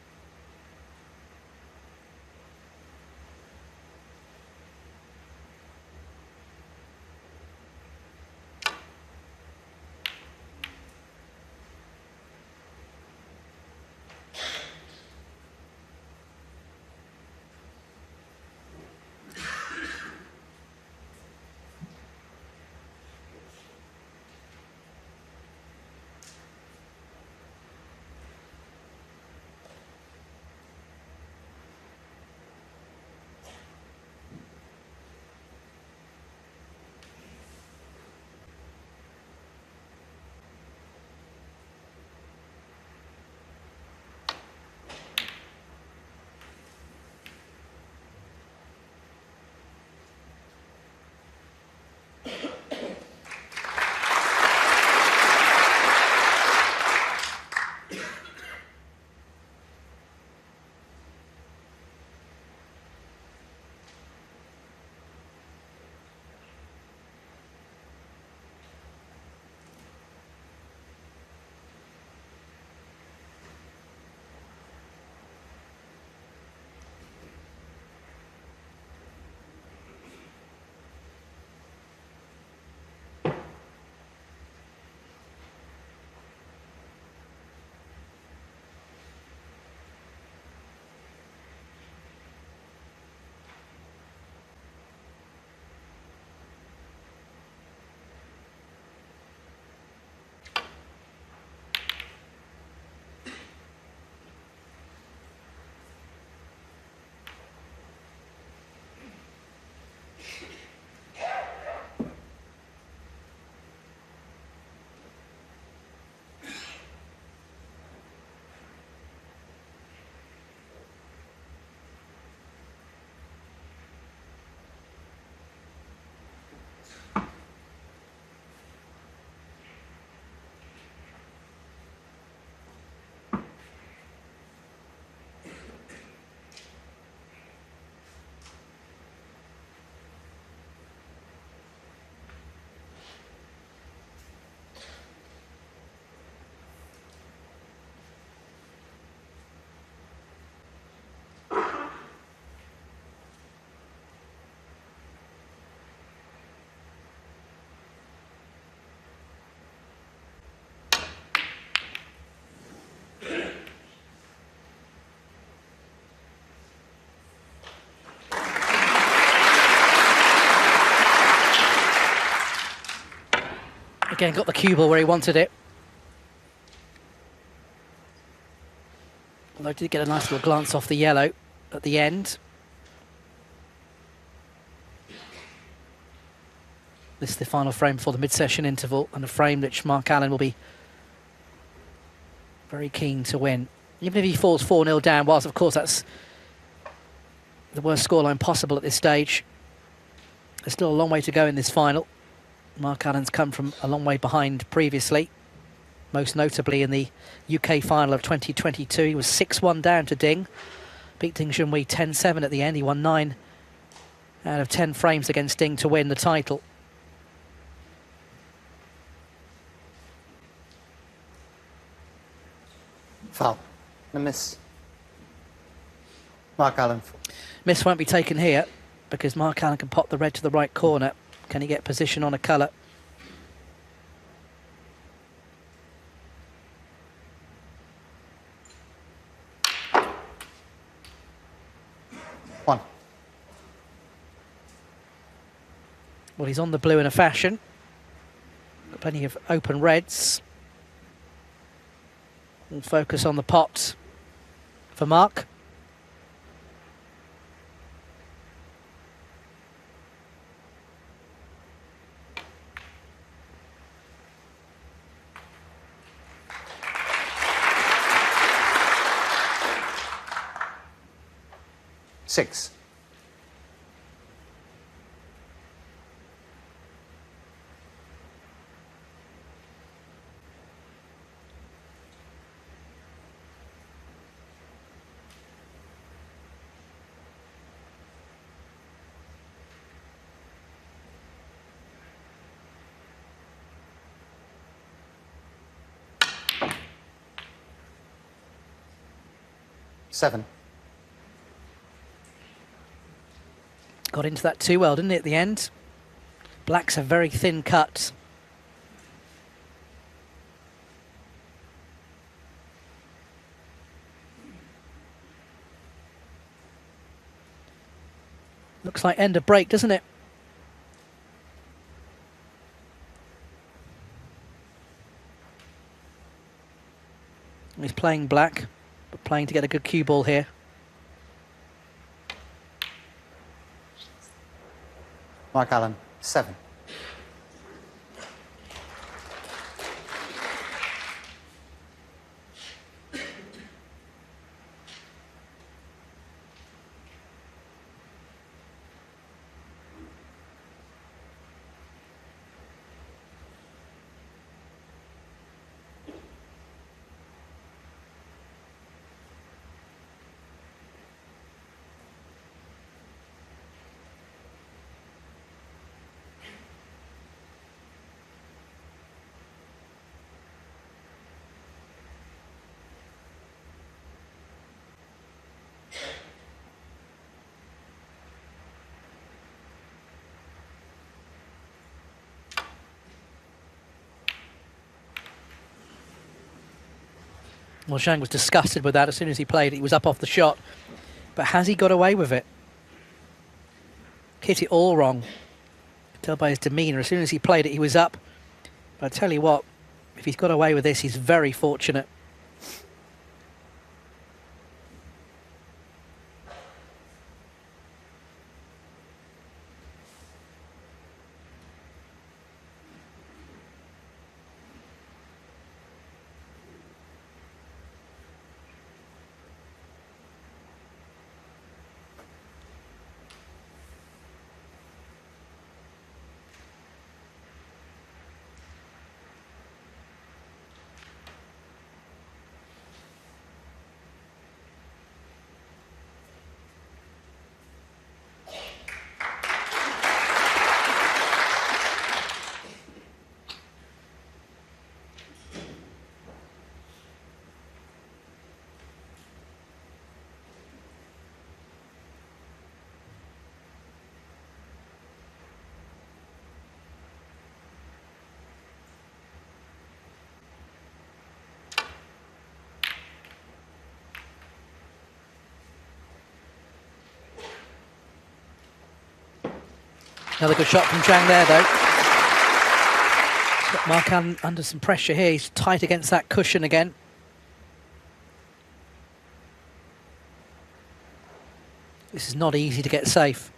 Again, got the cue ball where he wanted it. Although did get a nice little glance off the yellow at the end. This is the final frame before the mid-session interval, and a frame which Mark Allen will be very keen to win. Even if he falls 4-0 down, whilst of course that's the worst scoreline possible at this stage, there's still a long way to go in this final. Mark Allen's come from a long way behind previously, most notably in the UK final of 2022. He was 6-1 down to Ding, beat Ding Junhui 10-7 at the end. He won 9 out of 10 frames against Ding to win the title. Foul. A miss. Mark Allen. Miss won't be taken here because Mark Allen can pop the red to the right corner. Can he get position on a colour? One. Well, he's on the blue in a fashion. Got plenty of open reds. We'll focus on the pot for Mark. Six. Seven. Got into that too well, didn't he, at the end? Black's a very thin cut. Looks like end of break, doesn't it? He's playing black, but playing to get a good cue ball here. Mark Allen, 7. Well, Zhang was disgusted with that as soon as he played it. He was up off the shot. But has he got away with it? Hit it all wrong. You can tell by his demeanour. As soon as he played it, he was up. But I tell you what, if he's got away with this, he's very fortunate. Another good shot from Zhang there, though. Got Mark Allen under some pressure here. He's tight against that cushion again. This is not easy to get safe.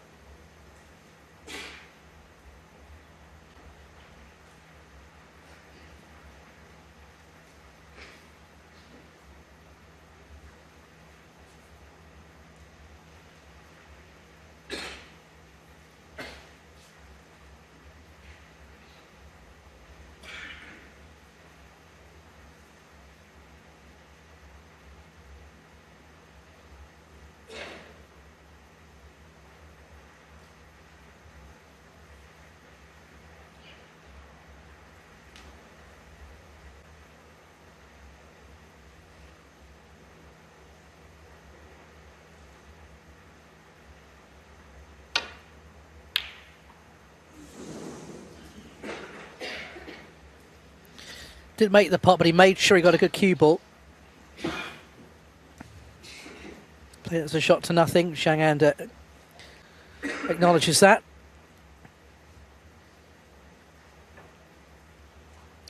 Didn't make the pot, but he made sure he got a good cue ball. Play as a shot to nothing. Zhang acknowledges that.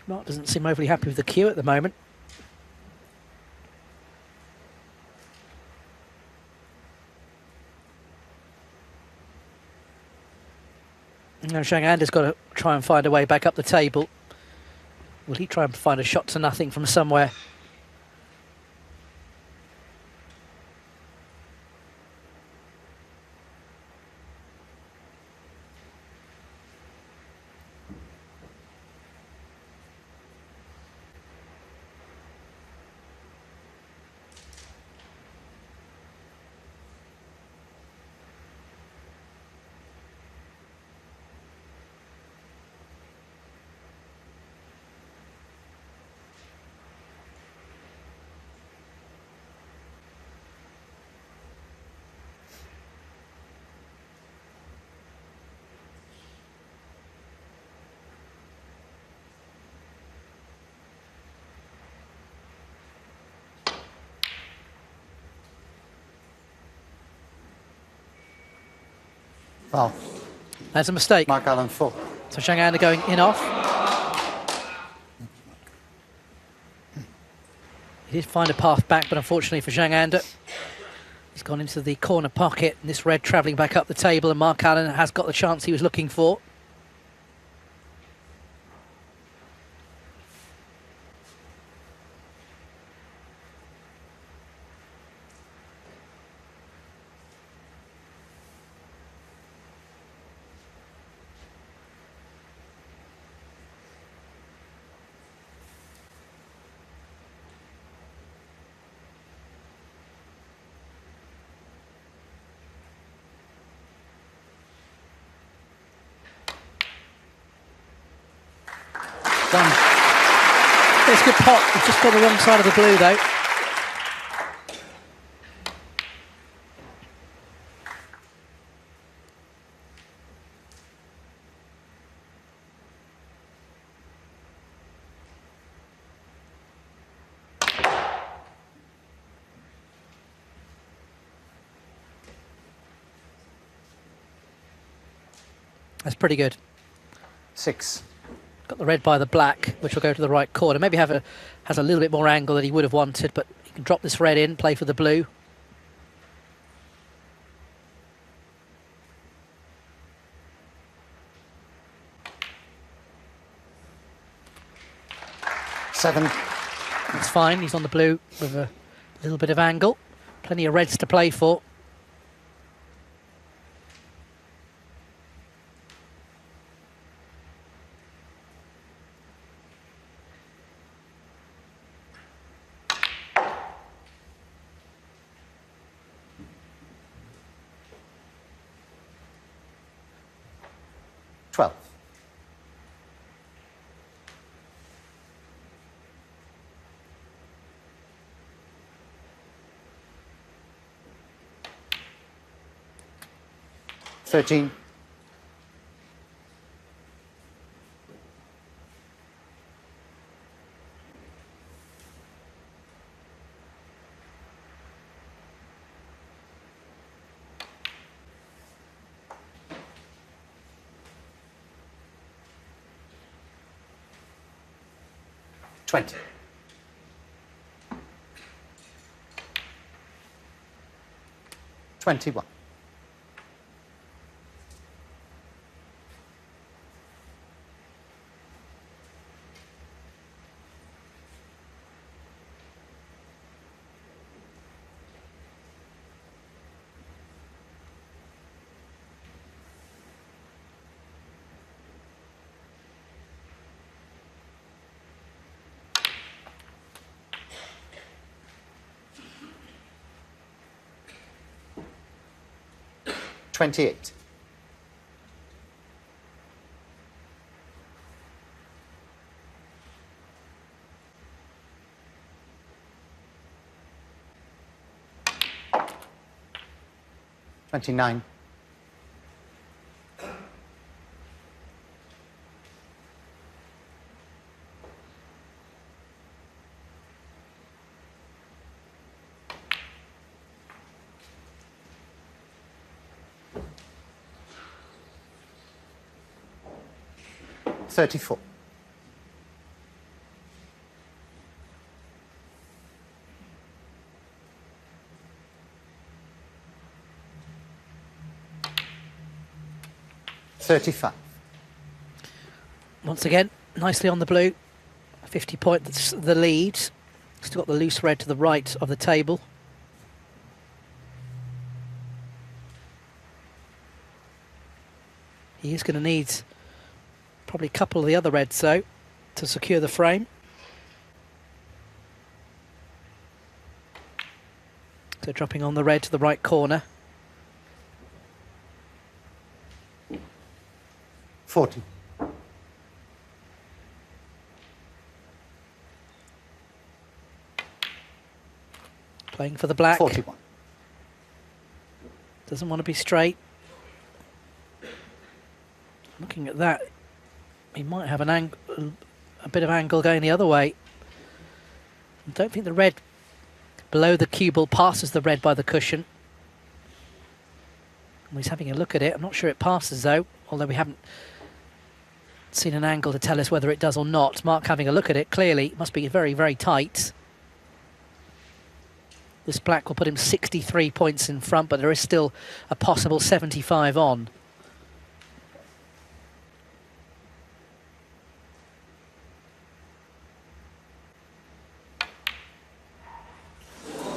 Mark doesn't seem overly happy with the cue at the moment. Now Zhang has got to try and find a way back up the table. Will he try and find a shot to nothing from somewhere? Well, that's a mistake. Mark Allen full. So Zhang going in off. He did find a path back, but unfortunately for Zhang, he's gone into the corner pocket, and this red travelling back up the table, and Mark Allen has got the chance he was looking for. Done. It's a good pot. It's just got the wrong side of the blue, though. That's pretty good. 6. Got the red by the black, which will go to the right corner. Maybe has a little bit more angle than he would have wanted, but he can drop this red in, play for the blue. Seven. That's fine. He's on the blue with a little bit of angle. Plenty of reds to play for. $13. 20. $21. $28. $29. $34. $35. Once again, nicely on the blue. 50 points the lead. Still got the loose red to the right of the table. He is going to need probably a couple of the other reds, though, to secure the frame. So dropping on the red to the right corner. 40. Playing for the black. 41. Doesn't want to be straight. Looking at that, he might have a bit of angle going the other way. I don't think the red below the cue ball passes the red by the cushion. He's having a look at it. I'm not sure it passes, though, although we haven't seen an angle to tell us whether it does or not. Mark having a look at it, clearly it must be very, very tight. This black will put him 63 points in front, but there is still a possible 75 on.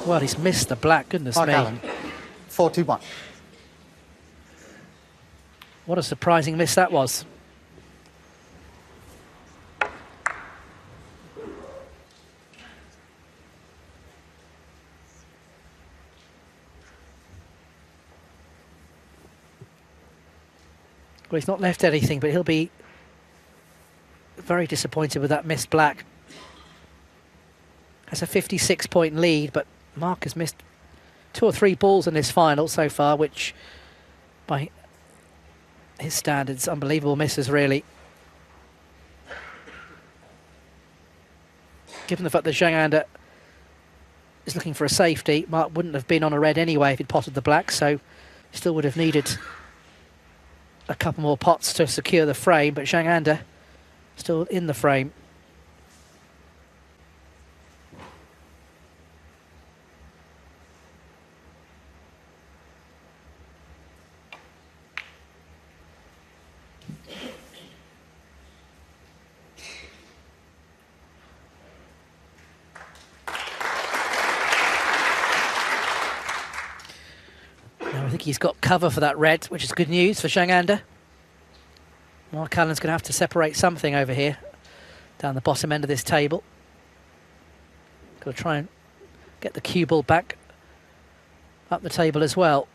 Well, he's missed the black, goodness Mark me. Allen, 41. What a surprising miss that was. Well, he's not left anything, but he'll be very disappointed with that missed black. Has a 56-point lead, but Mark has missed 2 or 3 balls in this final so far, which, by his standards, unbelievable misses, really. Given the fact that Zhang is looking for a safety, Mark wouldn't have been on a red anyway if he'd potted the black, so still would have needed a couple more pots to secure the frame, but Zhang still in the frame. I think he's got cover for that red, which is good news for Zhang. Mark Allen's going to have to separate something over here, down the bottom end of this table. Got to try and get the cue ball back up the table as well.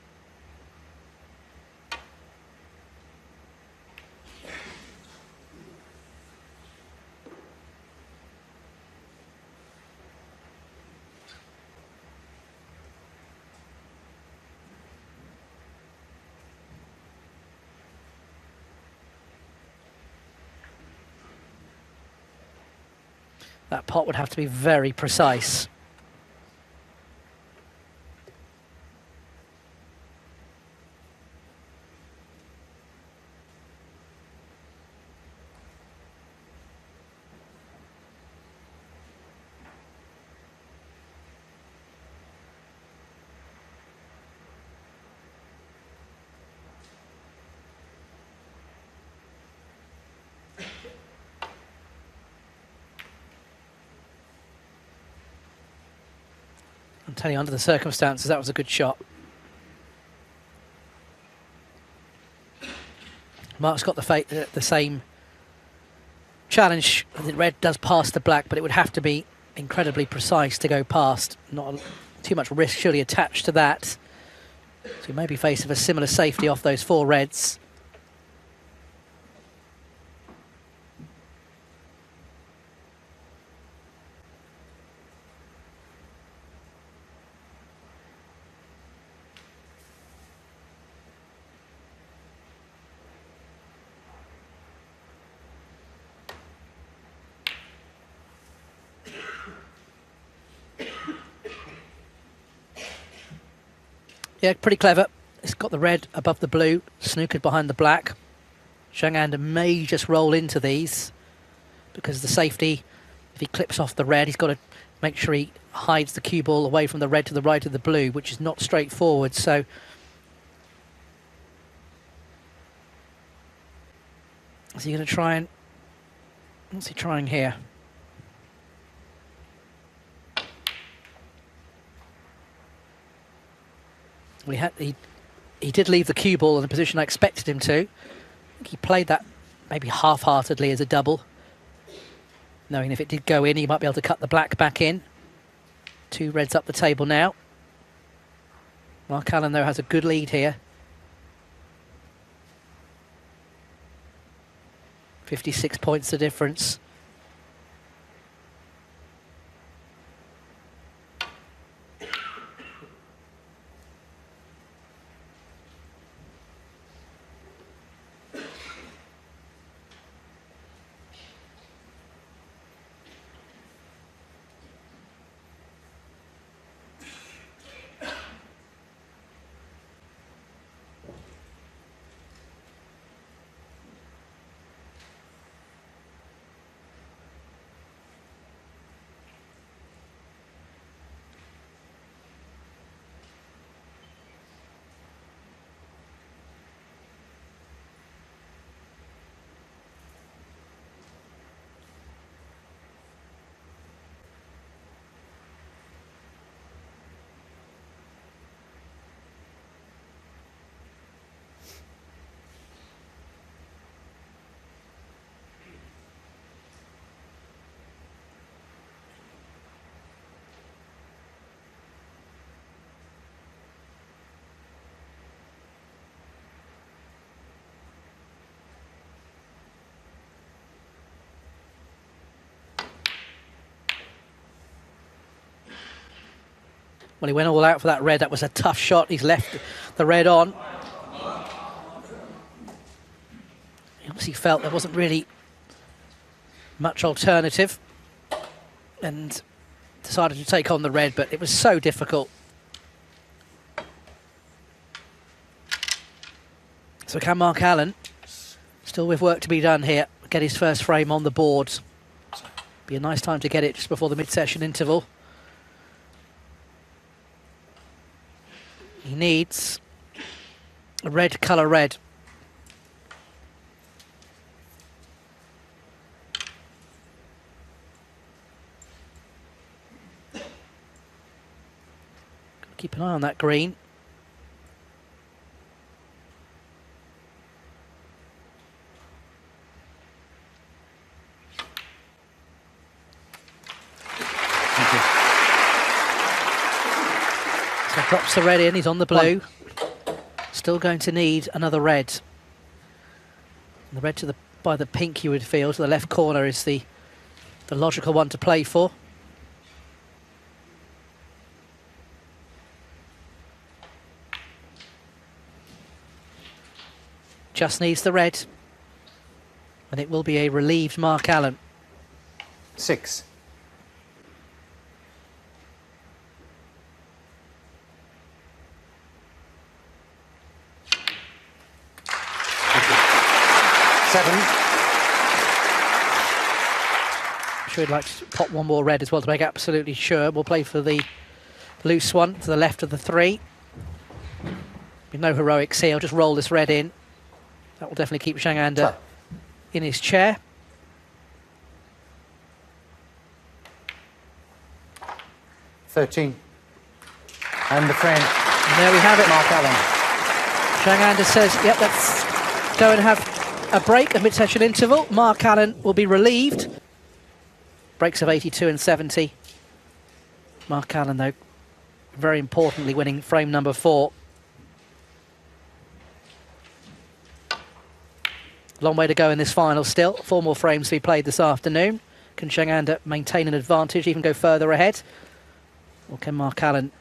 That pot would have to be very precise. tell you, under the circumstances, that was a good shot. Mark's got the same challenge. I think red does pass the black, but it would have to be incredibly precise to go past. Not too much risk surely attached to that. So he may be faced with a similar safety off those 4 reds. Yeah, pretty clever. It's got the red above the blue, snookered behind the black. Zhang may just roll into these because the safety, if he clips off the red, he's got to make sure he hides the cue ball away from the red to the right of the blue, which is not straightforward. So is he going to try and... What's he trying here? He did leave the cue ball in the position I expected him to. I think he played that maybe half-heartedly as a double, knowing if it did go in, he might be able to cut the black back in. 2 reds up the table now. Mark Allen, though, has a good lead here. 56 points the difference. Well, he went all out for that red. That was a tough shot. He's left the red on. He obviously felt there wasn't really much alternative and decided to take on the red, but it was so difficult. So can Mark Allen, still with work to be done here, get his first frame on the board? Be a nice time to get it just before the mid-session interval. He needs a red colour red. Keep an eye on that green. So drops the red in, he's on the blue. Still going to need another red. And the red to the by the pink, you would feel, to the left corner is the logical one to play for. Just needs the red. And it will be a relieved Mark Allen. 6. Seven. I'm sure he'd like to pop one more red as well to make absolutely sure. We'll play for the loose one to the left of the 3. With no heroics here, I'll just roll this red in. That will definitely keep Zhang in his chair. And the frame. And there we have it. Mark Allen. Zhang Anda says, yep, let's go and have a break, a mid-session interval. Mark Allen will be relieved. Breaks of 82 and 70. Mark Allen, though, very importantly winning frame number 4. Long way to go in this final still. 4 more frames to be played this afternoon. Can Zhang Anda maintain an advantage, even go further ahead? Or can Mark Allen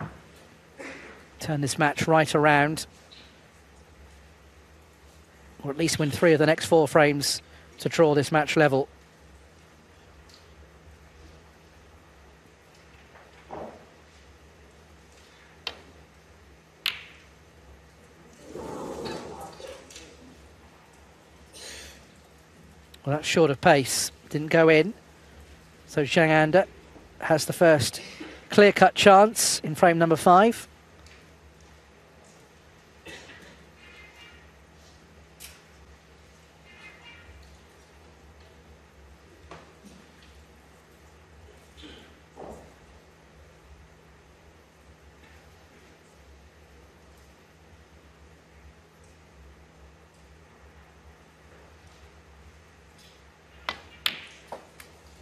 turn this match right around? Or at least win 3 of the next 4 frames to draw this match level. Well, that's short of pace. Didn't go in. So Zhang Anda has the first clear-cut chance in frame number 5.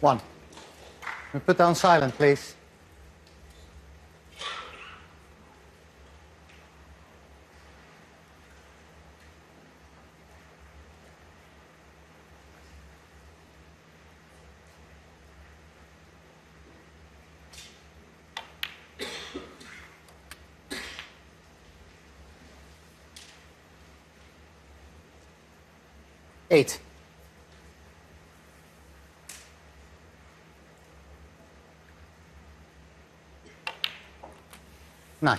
One. We put down silent, please. Eight. 9.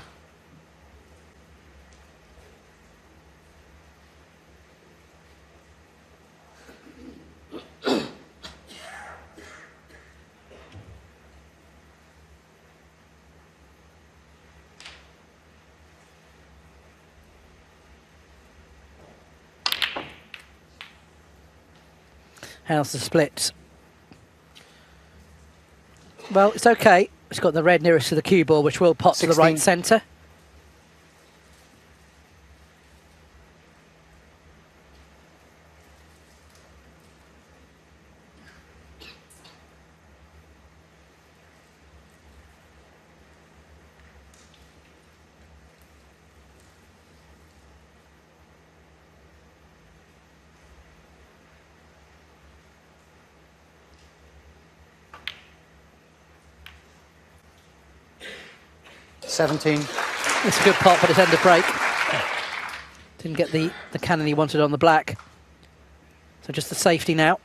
How's the split? Well, it's okay. It's got the red nearest to the cue ball, which will pot 16. to the right centre. Seventeen. It's a good pot, but it's end of break. Didn't get the cannon he wanted on the black. So just the safety now.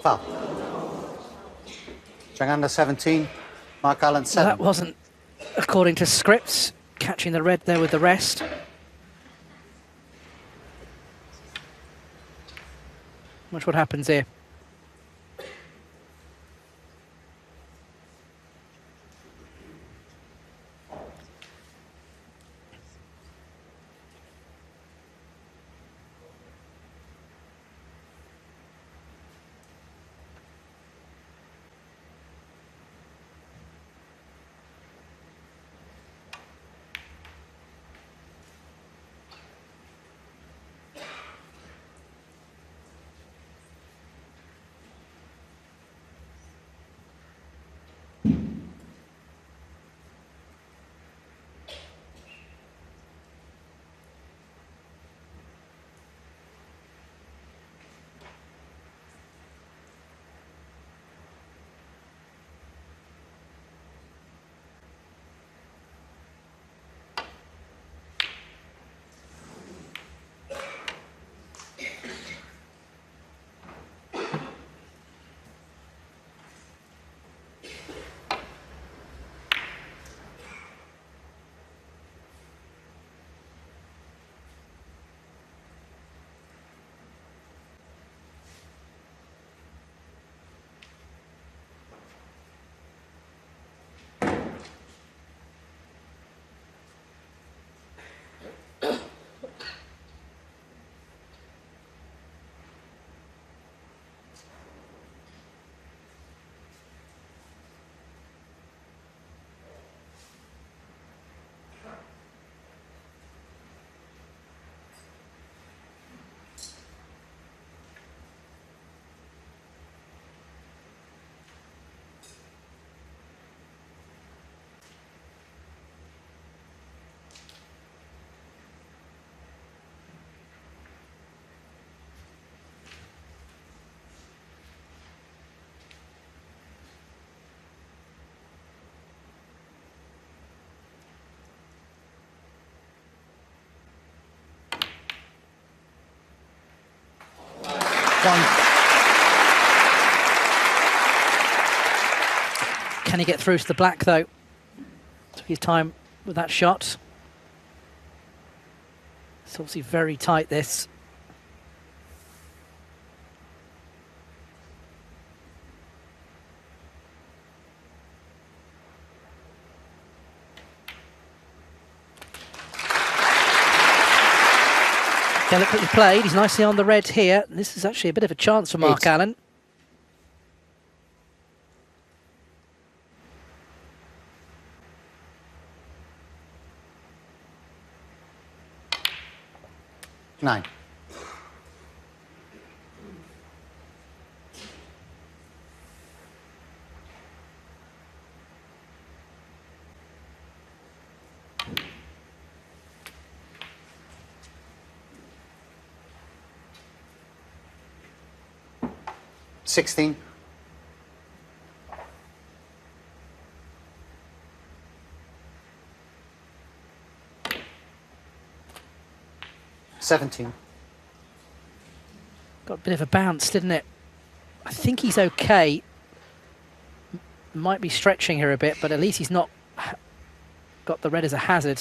Foul. Zhang Anda 17. Mark Allen 7. Well, that wasn't according to scripts. Catching the red there with the rest. Watch what happens here. one. Can he get through to the black, though? Took his time with that shot. It's obviously very tight, this. Delicately played. He's nicely on the red here. This is actually a bit of a chance for Mark Allen. Nine. Sixteen. 17. Got a bit of a bounce, didn't it? I think he's okay. Might be stretching here a bit, but at least he's not got the red as a hazard.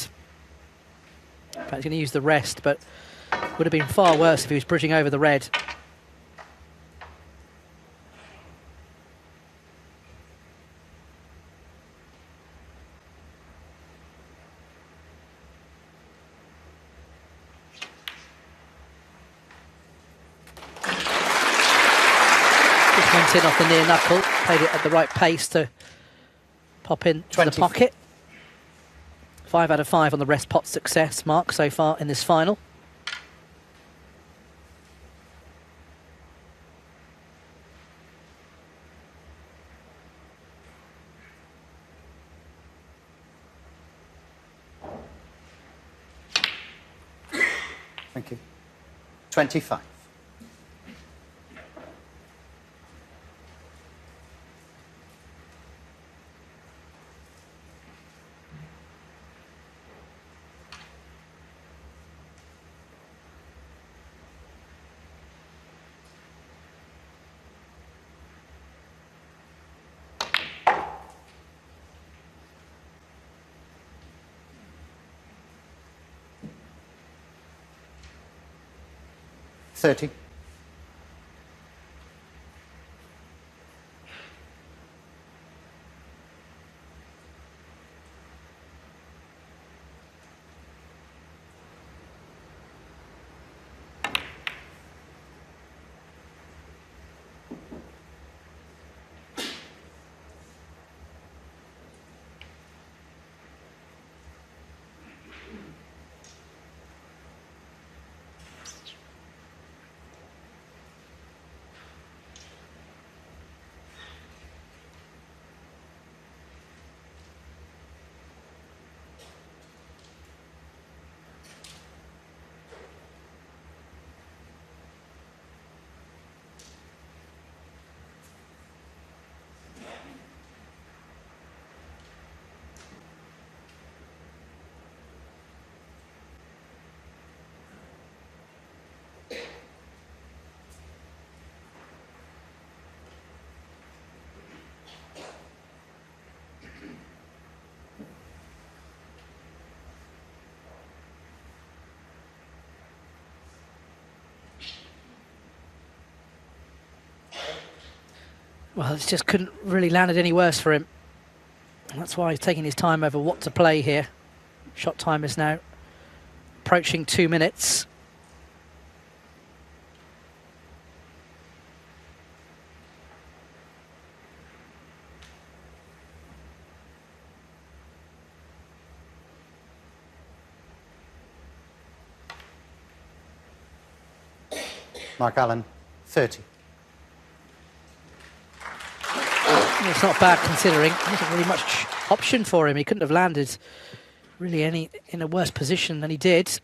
In fact, he's going to use the rest, but would have been far worse if he was bridging over the red. In off the near knuckle, played it at the right pace to pop in to the pocket. 5 out of 5 on the rest pot success mark so far in this final. Thank you. 25. $30. Well, it just couldn't really land it any worse for him. And that's why he's taking his time over what to play here. Shot time is now approaching 2 minutes. Mark Allen, 30. It's not bad considering. There wasn't really much option for him. He couldn't have landed really any in a worse position than he did.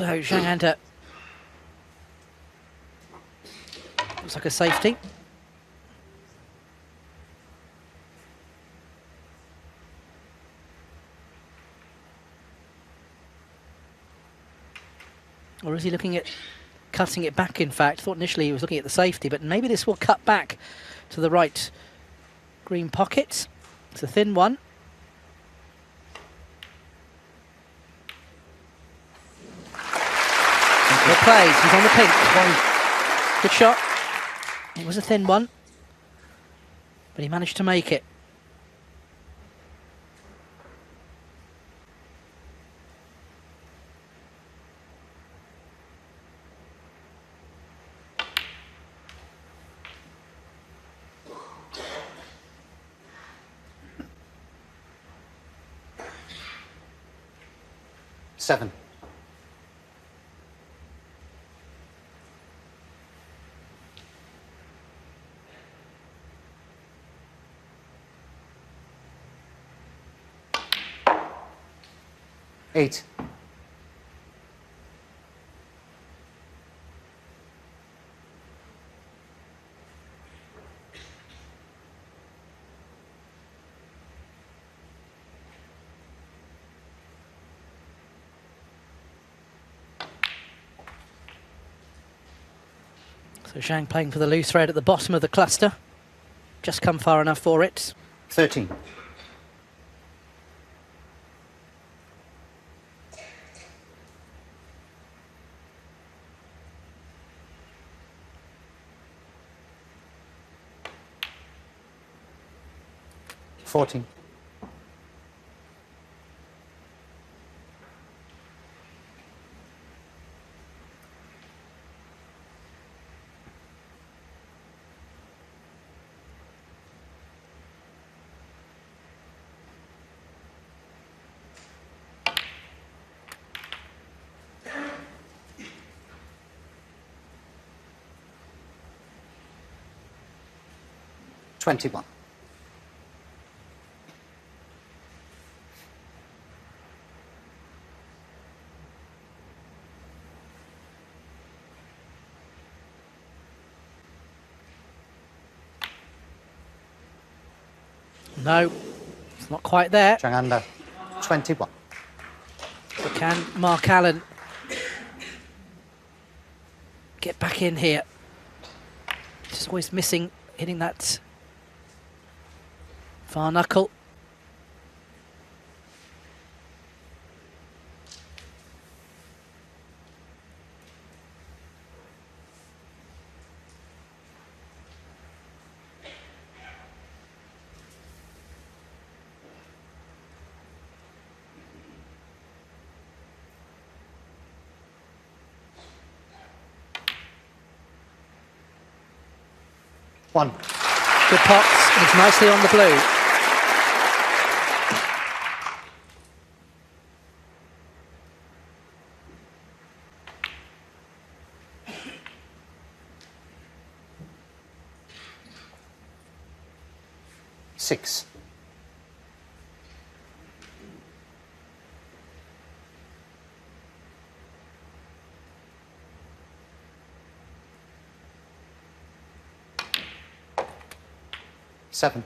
So Zhang Anda looks like a safety. Or is he looking at cutting it back, in fact? Thought initially he was looking at the safety, but maybe this will cut back to the right green pocket. It's a thin one. Well played, he's on the pink. Good shot. It was a thin one, but he managed to make it. Seven. Eight. So Zhang playing for the loose thread at the bottom of the cluster. Just come far enough for it. 13. Fourteen. $21. No, it's not quite there. Zhang Anda, 21. But can Mark Allen get back in here? Just always missing, hitting that far knuckle. One. Good pots, and it's nicely on the blue. Six. Seven.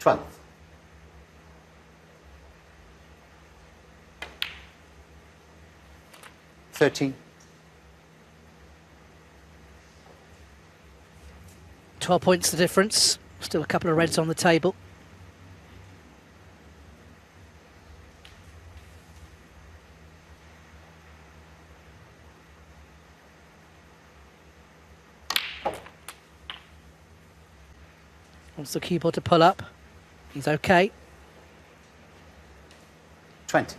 $12. $13. 12 points the difference. Still a couple of reds on the table. Wants the keyboard to pull up. He's okay. 20.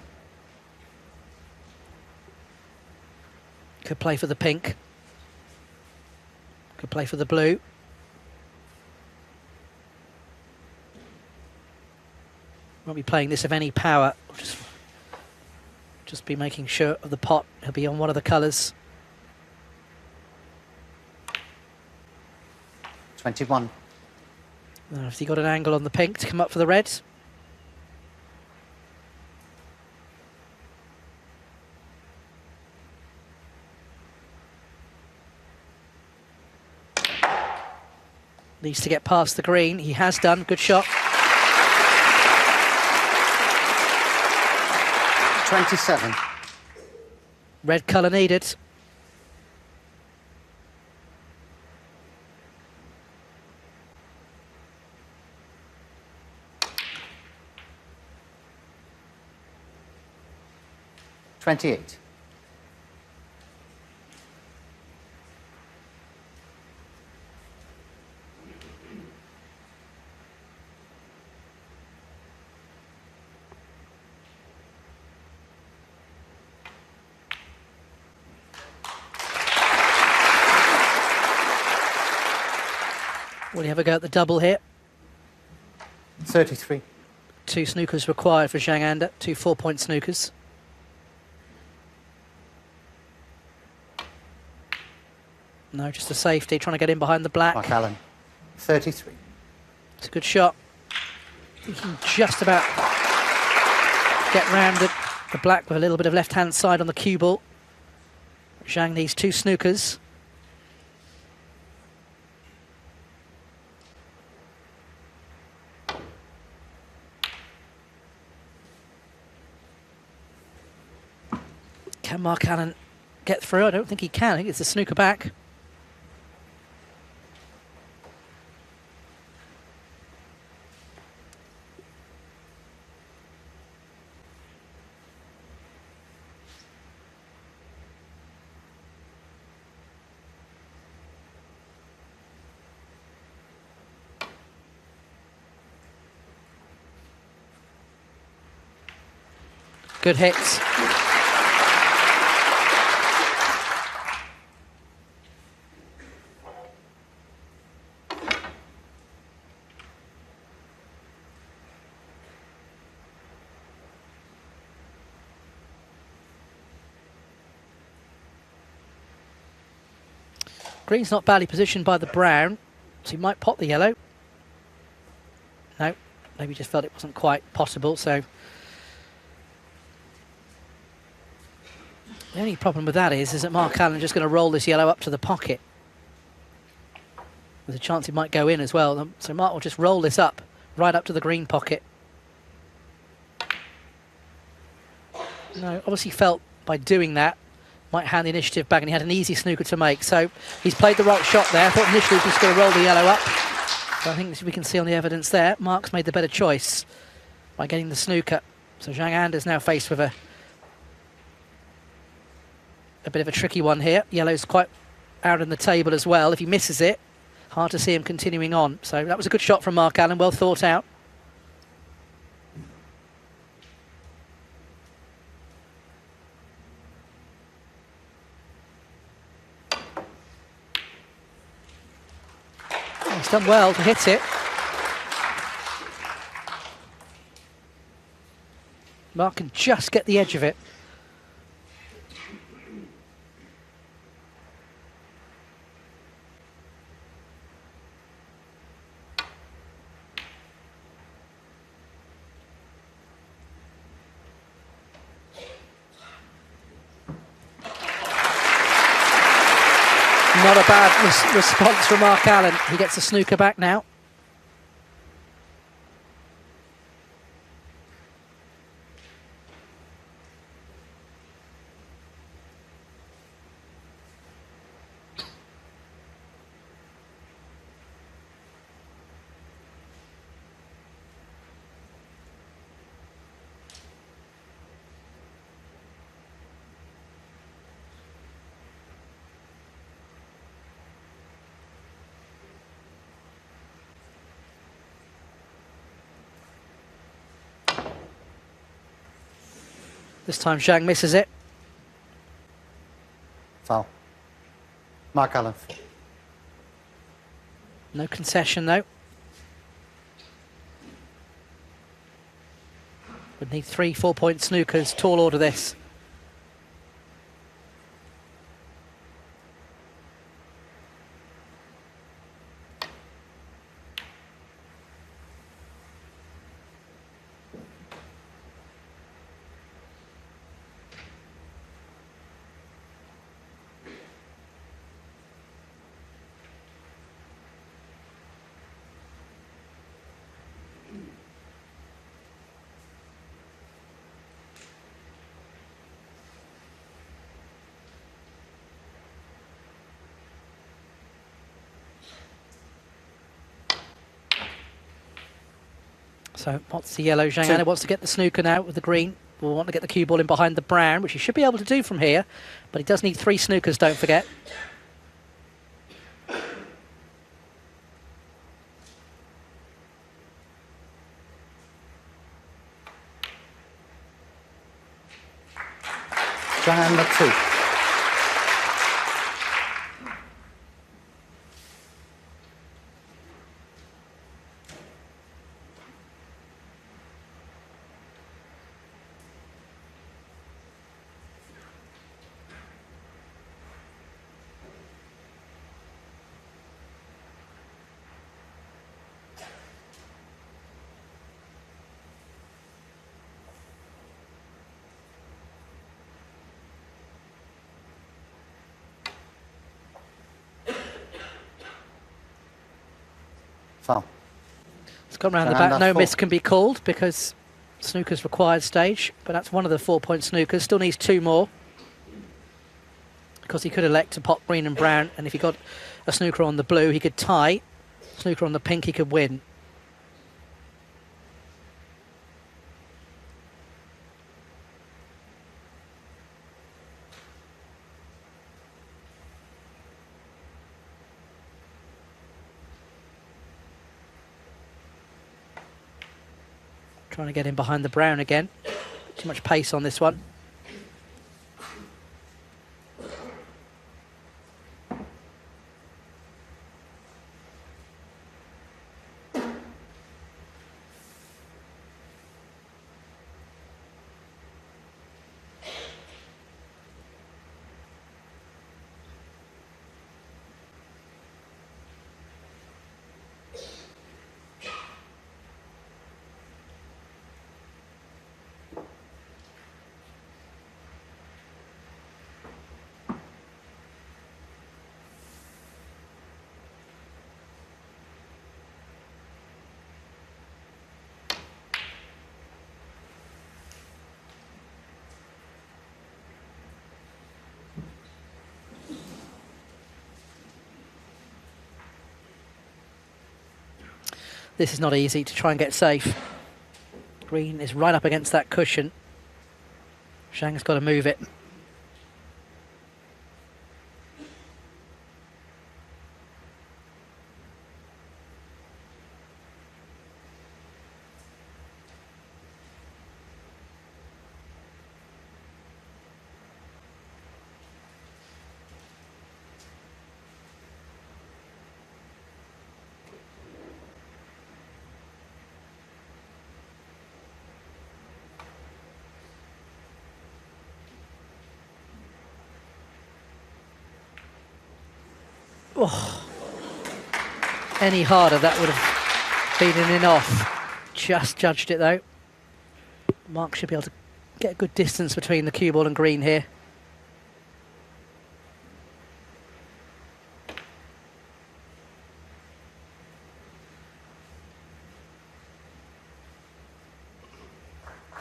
Could play for the pink. Could play for the blue. Won't be playing this of any power. Just be making sure of the pot. He'll be on one of the colours. 21. Now, has he got an angle on the pink to come up for the reds? Needs to get past the green. He has done. Good shot. 27. Red colour needed. $28. Will he have a go at the double here? 33. 2 snookers required for Zhang Anda, 2 4-point snookers. No, just a safety, trying to get in behind the black. Mark Allen, 33. It's a good shot. He can just about get round the black with a little bit of left-hand side on the cue ball. Zhang needs 2 snookers. Can Mark Allen get through? I don't think he can. I think it's a snooker back. Good hits. Green's not badly positioned by the brown, so he might pot the yellow. No, maybe just felt it wasn't quite possible, so... The only problem with that is that Mark Allen is just going to roll this yellow up to the pocket. There's a chance it might go in as well, so Mark will just roll this up, right up to the green pocket. No, obviously felt by doing that, might hand the initiative back, and he had an easy snooker to make. So he's played the right shot there. I thought initially he was just going to roll the yellow up. But I think as we can see on the evidence there, Mark's made the better choice by getting the snooker. So Zhang Anda's now faced with a bit of a tricky one here. Yellow's quite out on the table as well. If he misses it, hard to see him continuing on. So that was a good shot from Mark Allen, well thought out. He's done well to hit it. Mark can just get the edge of it. Not a bad response from Mark Allen. He gets the snooker back now. This time Zhang misses it. Foul. Mark Allen. No concession though. Would need 3 4-point snookers. Tall order this. So what's the yellow? Zhang wants to get the snooker now with the green. We'll want to get the cue ball in behind the brown, which he should be able to do from here. But he does need 3 snookers, don't forget. Zhang Anda 2. Foul. It's gone round the back. No miss can be called because snooker's required stage, but that's one of the 4-point snookers. Still needs 2 more because he could elect to pop green and brown, and if he got a snooker on the blue, he could tie. Snooker on the pink, he could win. Trying to get in behind the brown again. Too much pace on this one. This is not easy to try and get safe. Green is right up against that cushion. Zhang's got to move it. Oh. Any harder, that would have been an in-off. Just judged it though. Mark should be able to get a good distance between the cue ball and green here.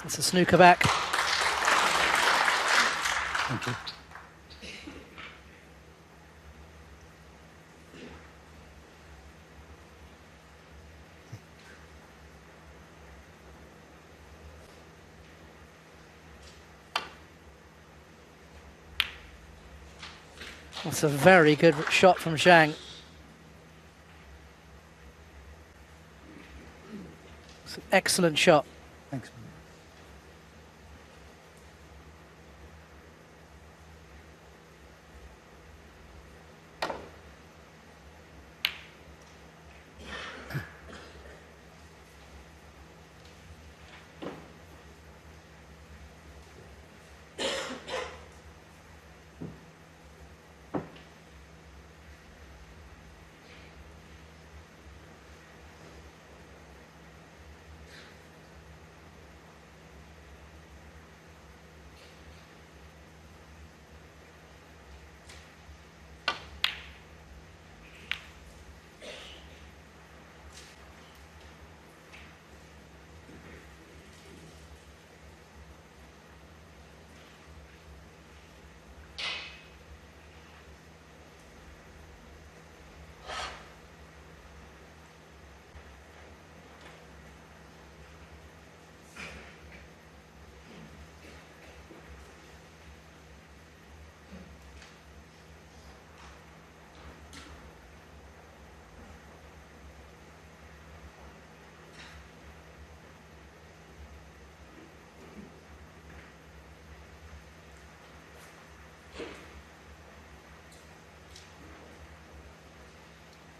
It's a snooker back. Thank you. That's a very good shot from Zhang. It's an excellent shot. Thanks.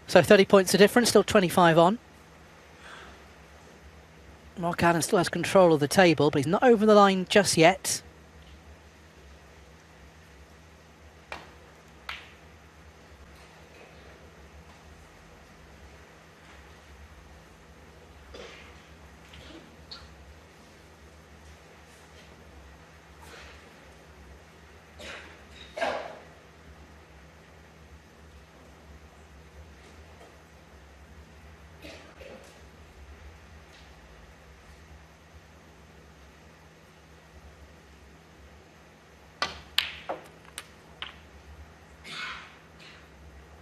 So 30 points of difference, still 25 on. Mark Allen still has control of the table, but he's not over the line just yet.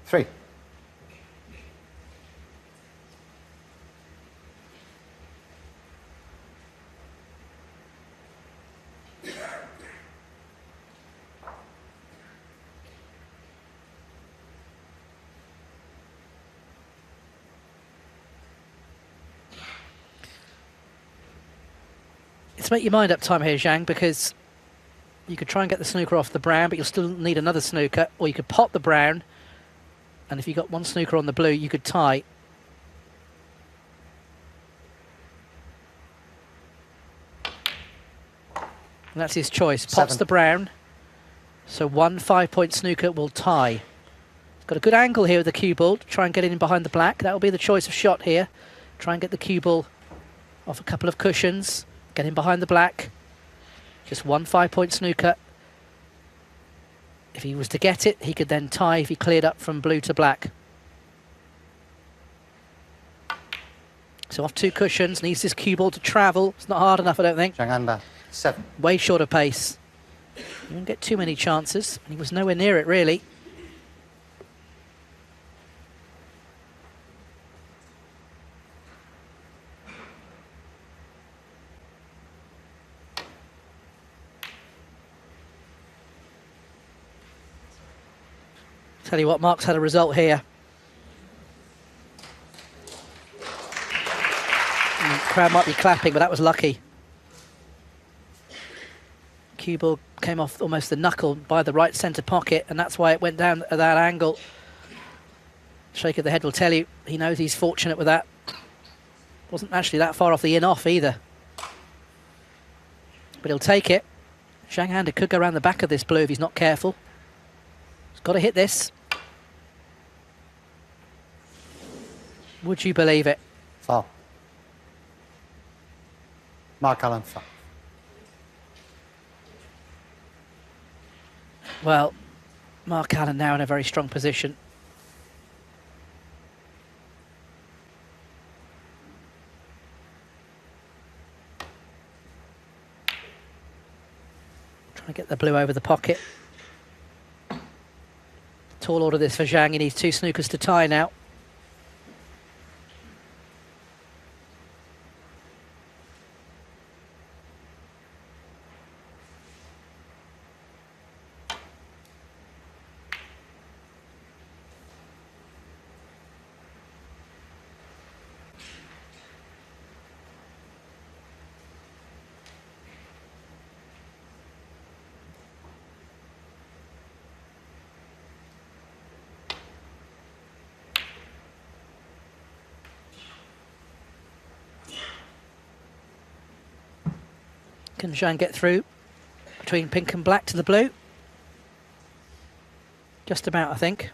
Three. It's make your mind up time here, Zhang, because you could try and get the snooker off the brown, but you'll still need another snooker, or you could pot the brown, and if you got one snooker on the blue, you could tie. And that's his choice. Pots 7. the brown, so one 5-point snooker will tie. He's got a good angle here with the cue ball to try and get it in behind the black. That will be the choice of shot here. Try and get the cue ball off a couple of cushions, get in behind the black. Just one 5-point snooker. If he was to get it, he could then tie if he cleared up from blue to black. So off 2 cushions, needs his cue ball to travel. It's not hard enough, I don't think. Zhang Anda, 7. Way shorter pace. He didn't get too many chances, and he was nowhere near it, really. Tell you what, Mark's had a result here. Crowd might be clapping, but that was lucky. Cue ball came off almost the knuckle by the right centre pocket, and that's why it went down at that angle. Shake of the head will tell you he knows he's fortunate with that. Wasn't actually that far off the in-off either. But he'll take it. Zhang Anda could go around the back of this blue if he's not careful. He's got to hit this. Would you believe it? Foul. Mark Allen, foul. Well, Mark Allen now in a very strong position. Trying to get the blue over the pocket. Tall order this for Zhang. He needs 2 snookers to tie now. Can Zhang get through between pink and black to the blue? Just about, I think.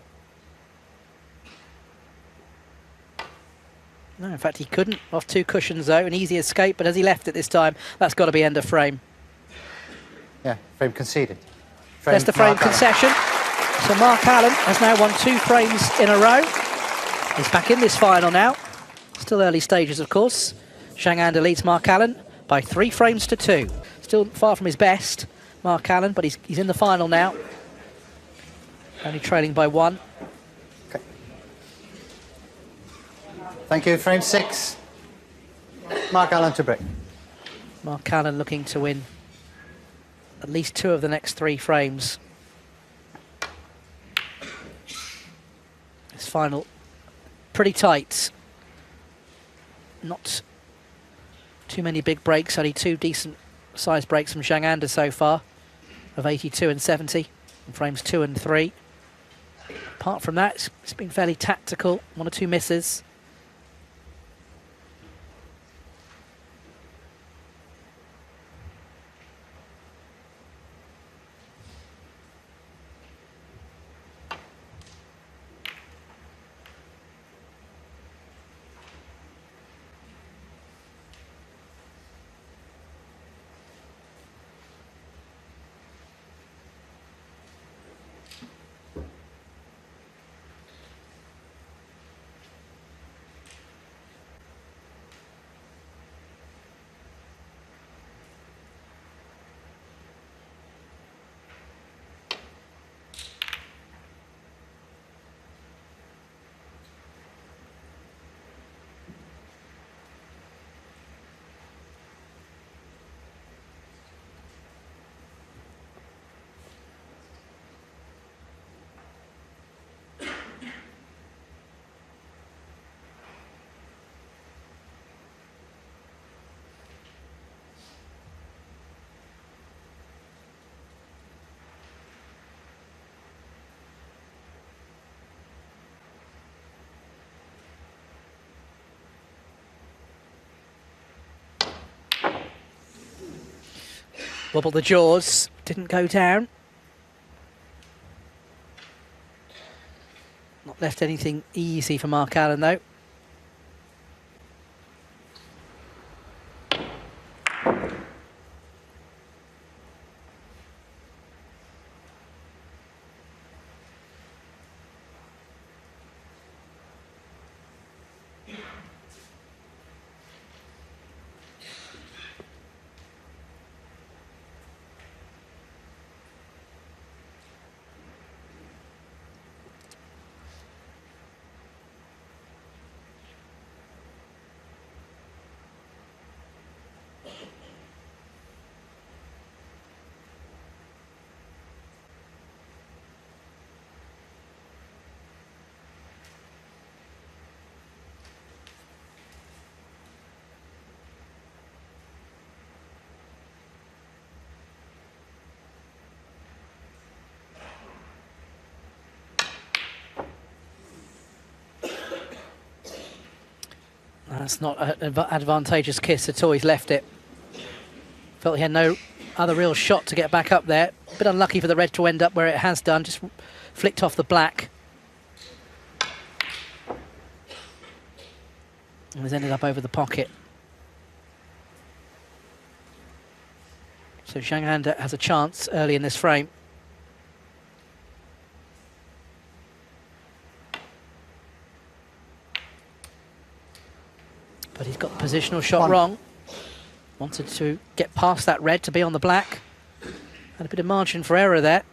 No, in fact, he couldn't. Off 2 cushions, though. An easy escape, but as he left it this time, that's got to be end of frame. Yeah, frame conceded. There's the frame concession. So Mark Allen has now won 2 frames in a row. He's back in this final now. Still early stages, of course. Zhang Anda leads Mark Allen by 3 frames to 2. Still far from his best, Mark Allen, but he's in the final now. Only trailing by 1. Okay. Thank you. Frame 6. Mark Allen to break. Mark Allen looking to win at least 2 of the next 3 frames. This final pretty tight. Not too many big breaks, only 2 decent sized breaks from Zhang Anda so far, of 82 and 70, in frames 2 and 3. Apart from that, it's been fairly tactical. 1 or 2 misses. Wobble the jaws, didn't go down. Not left anything easy for Mark Allen though. That's not an advantageous kiss at all. He's left it. Felt he had no other real shot to get back up there. A bit unlucky for the red to end up where it has done. Just flicked off the black. And has ended up over the pocket. So Zhang has a chance early in this frame. But he's got the positional shot wrong. Wanted to get past that red to be on the black. Had a bit of margin for error there.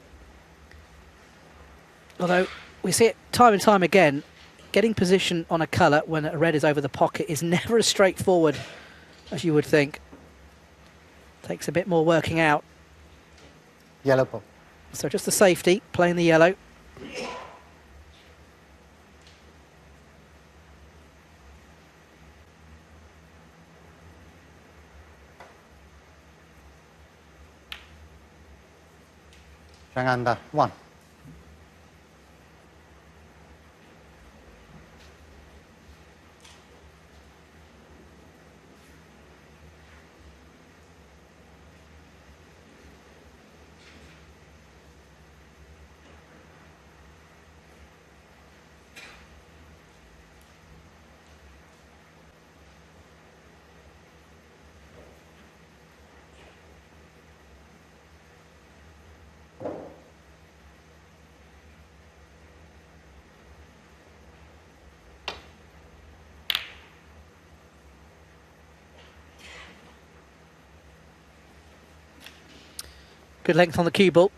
Although we see it time and time again, getting position on a colour when a red is over the pocket is never as straightforward as you would think. Takes a bit more working out. Yellow ball. So just the safety, playing the yellow. Zhang under 1. Good length on the cue ball.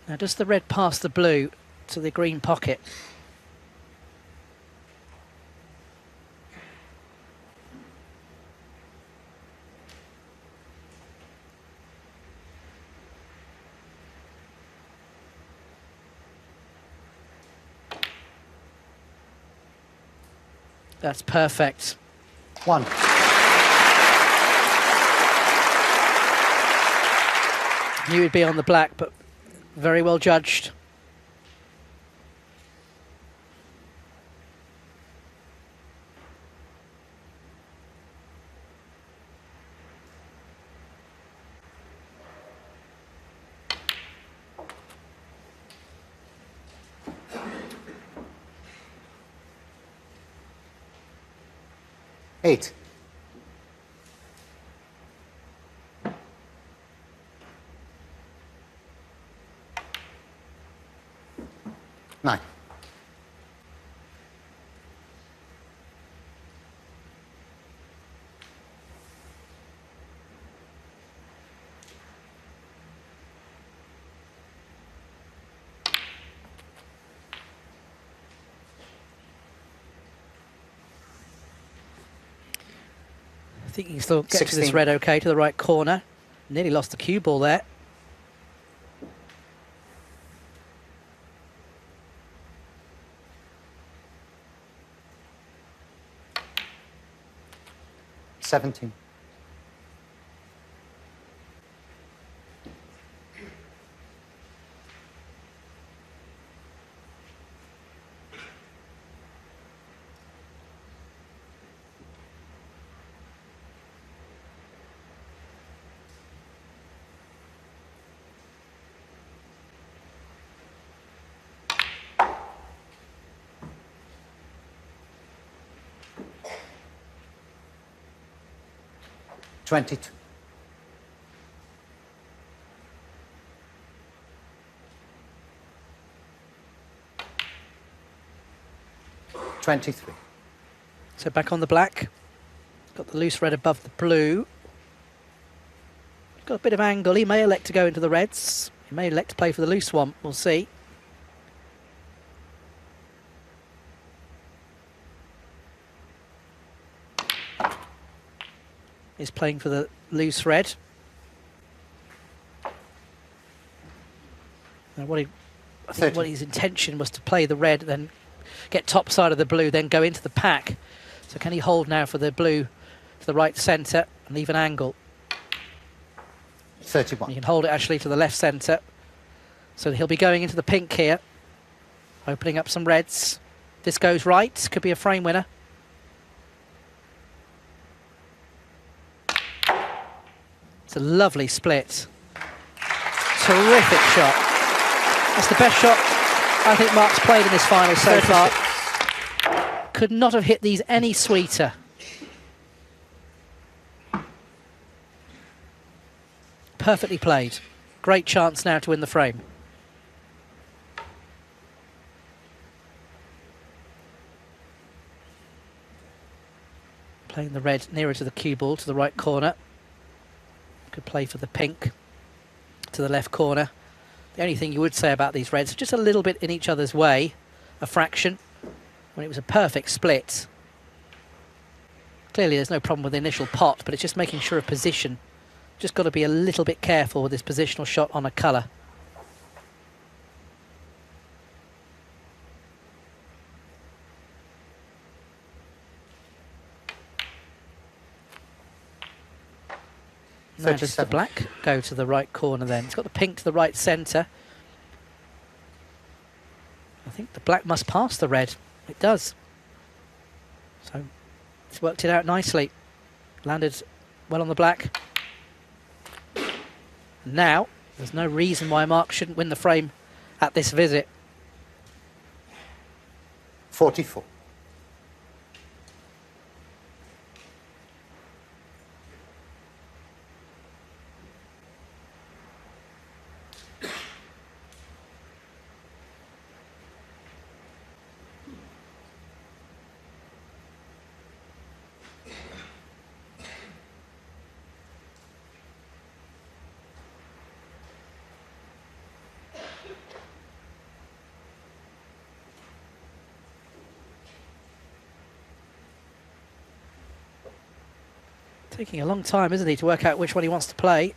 Now, does the red pass the blue to the green pocket? That's perfect. 1. Knew he'd be on the black, but very well judged. Eight. 9. I think you can still get to 16. this red okay to the right corner. Nearly lost the cue ball there. Seventeen. $22. 23. So back on the black. Got the loose red above the blue. Got a bit of angle. He may elect to go into the reds. He may elect to play for the loose one. We'll see. He's playing for the loose red. And I think what his intention was to play the red, then get top side of the blue, then go into the pack. So can he hold now for the blue to the right centre and leave an angle? 31. You can hold it actually to the left centre. So he'll be going into the pink here, opening up some reds. This goes right, could be a frame winner. It's a lovely split. Terrific shot. That's the best shot I think Mark's played in this final so far. Could not have hit these any sweeter. Perfectly played. Great chance now to win the frame. Playing the red nearer to the cue ball, to the right corner. Could play for the pink to the left corner. The only thing you would say about these reds, just a little bit in each other's way, a fraction, when it was a perfect split. Clearly there's no problem with the initial pot, but it's just making sure of position. Just got to be a little bit careful with this positional shot on a colour. Now does the black go to the right corner then? It's got the pink to the right centre. I think the black must pass the red. It does. So it's worked it out nicely. Landed well on the black. Now, there's no reason why Mark shouldn't win the frame at this visit. 44. Taking a long time, isn't he, to work out which one he wants to play.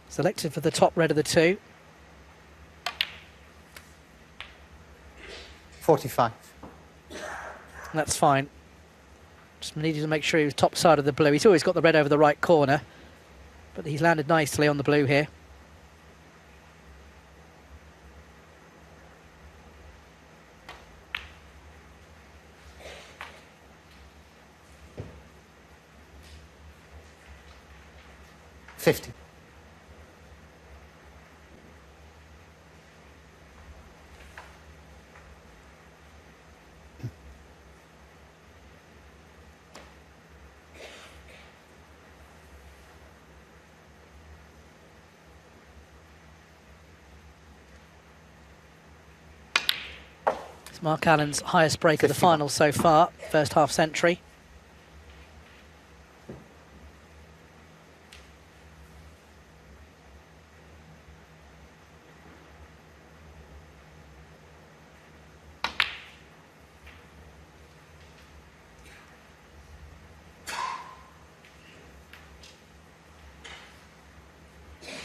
Selected for the top red of the two. 45. That's fine. Just needed to make sure he was top side of the blue. He's always got the red over the right corner, but he's landed nicely on the blue here. $50. It's Mark Allen's highest break of the final so far, first half century.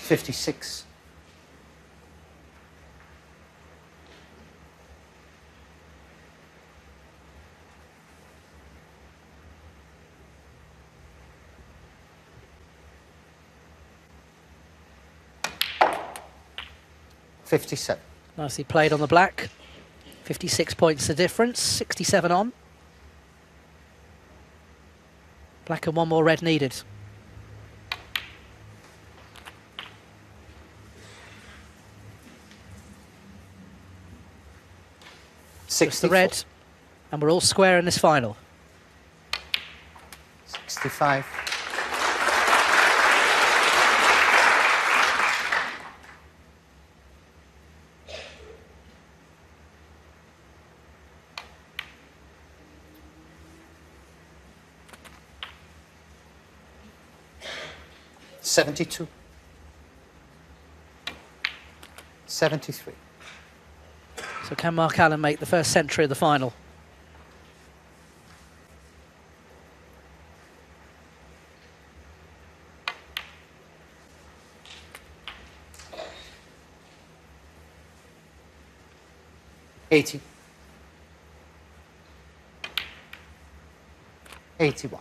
$56. $57. Nicely played on the black. 56 points the difference, 67 on. Black and one more red needed. It's the red, and we're all square in this final. 65. $72. 73. So can Mark Allen make the first century of the final? $80. 81.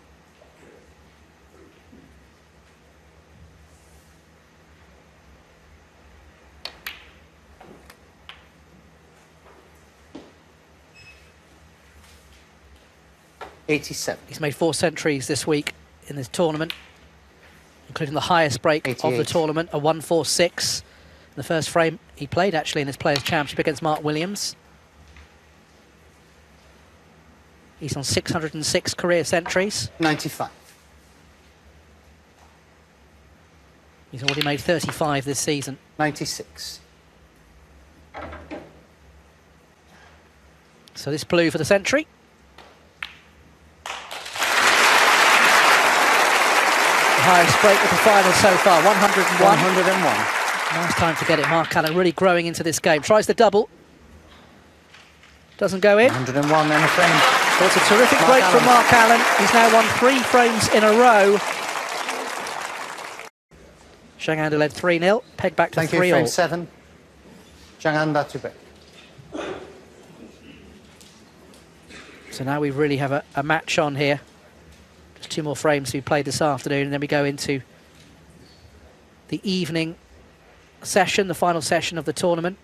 $87. He's made 4 centuries this week in this tournament, including the highest break 88. of the tournament, a 1-4-6. The first frame he played actually in his Players' Championship against Mark Williams. He's on 606 career centuries. 95. He's already made 35 this season. 96. So this blue for the century. The highest break of the final so far, 101. 101. Nice time to get it. Mark Allen really growing into this game. Tries the double. Doesn't go in. 101 then a frame. So it's a terrific break from Mark Allen. He's now won 3 frames in a row. Zhang led 3-0. Peg back to 3-all. Thank you, frame 7. Zhang to break. So now we really have a match on here. Just 2 more frames to be played this afternoon, and then we go into the evening session, the final session of the tournament.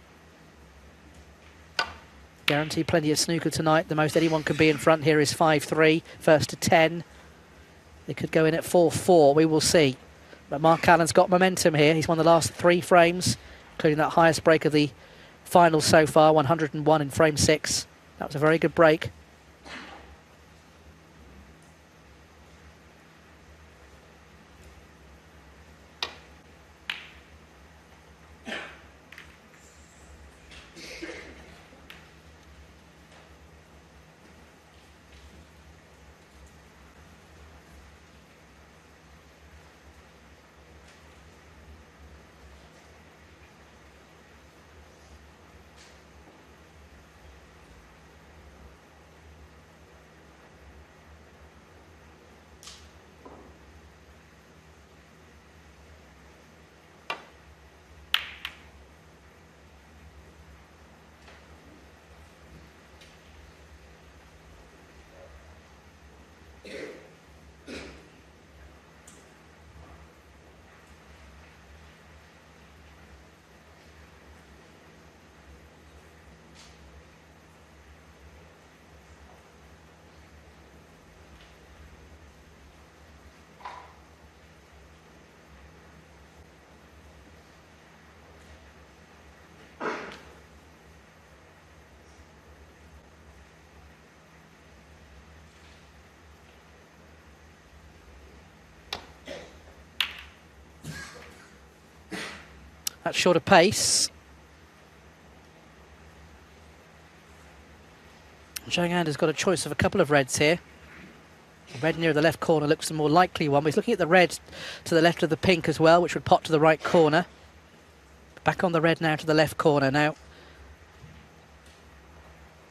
Guarantee plenty of snooker tonight. The most anyone can be in front here is 5-3, first to 10. They could go in at 4-4, we will see. But Mark Allen's got momentum here. He's won the last 3 frames, including that highest break of the final so far, 101 in frame 6. That was a very good break. That's short of pace. Zhang has got a choice of a couple of reds here. The red near the left corner looks the more likely one. But he's looking at the red to the left of the pink as well, which would pot to the right corner. Back on the red now to the left corner now.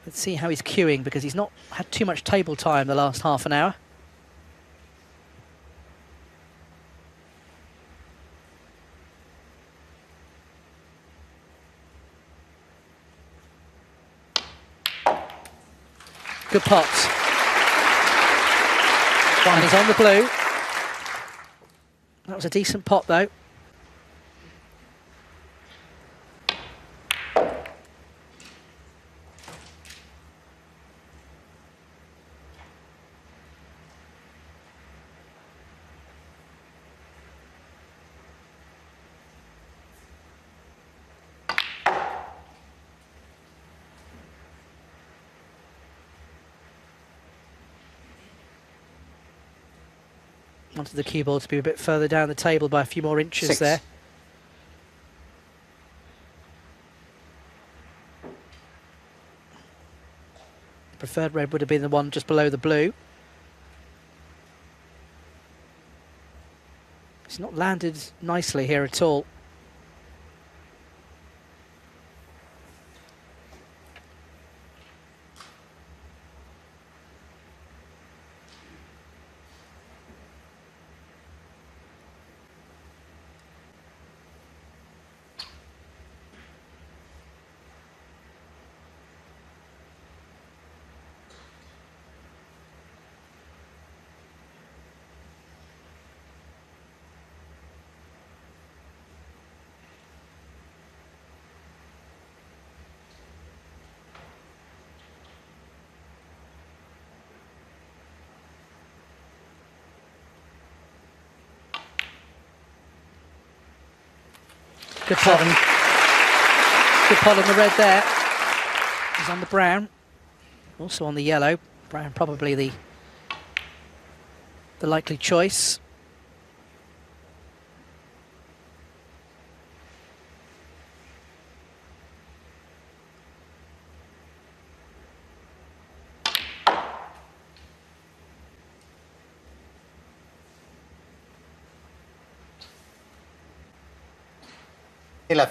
Let's see how he's queuing, because he's not had too much table time the last half an hour. Good pot. And he's on the blue. That was a decent pot though. Wanted the cue ball to be a bit further down the table by a few more inches 6. there. The preferred red would have been the one just below the blue. It's not landed nicely here at all. Good pot. Good pot on the red there. He's on the brown. Also on the yellow. Brown probably the likely choice. $11.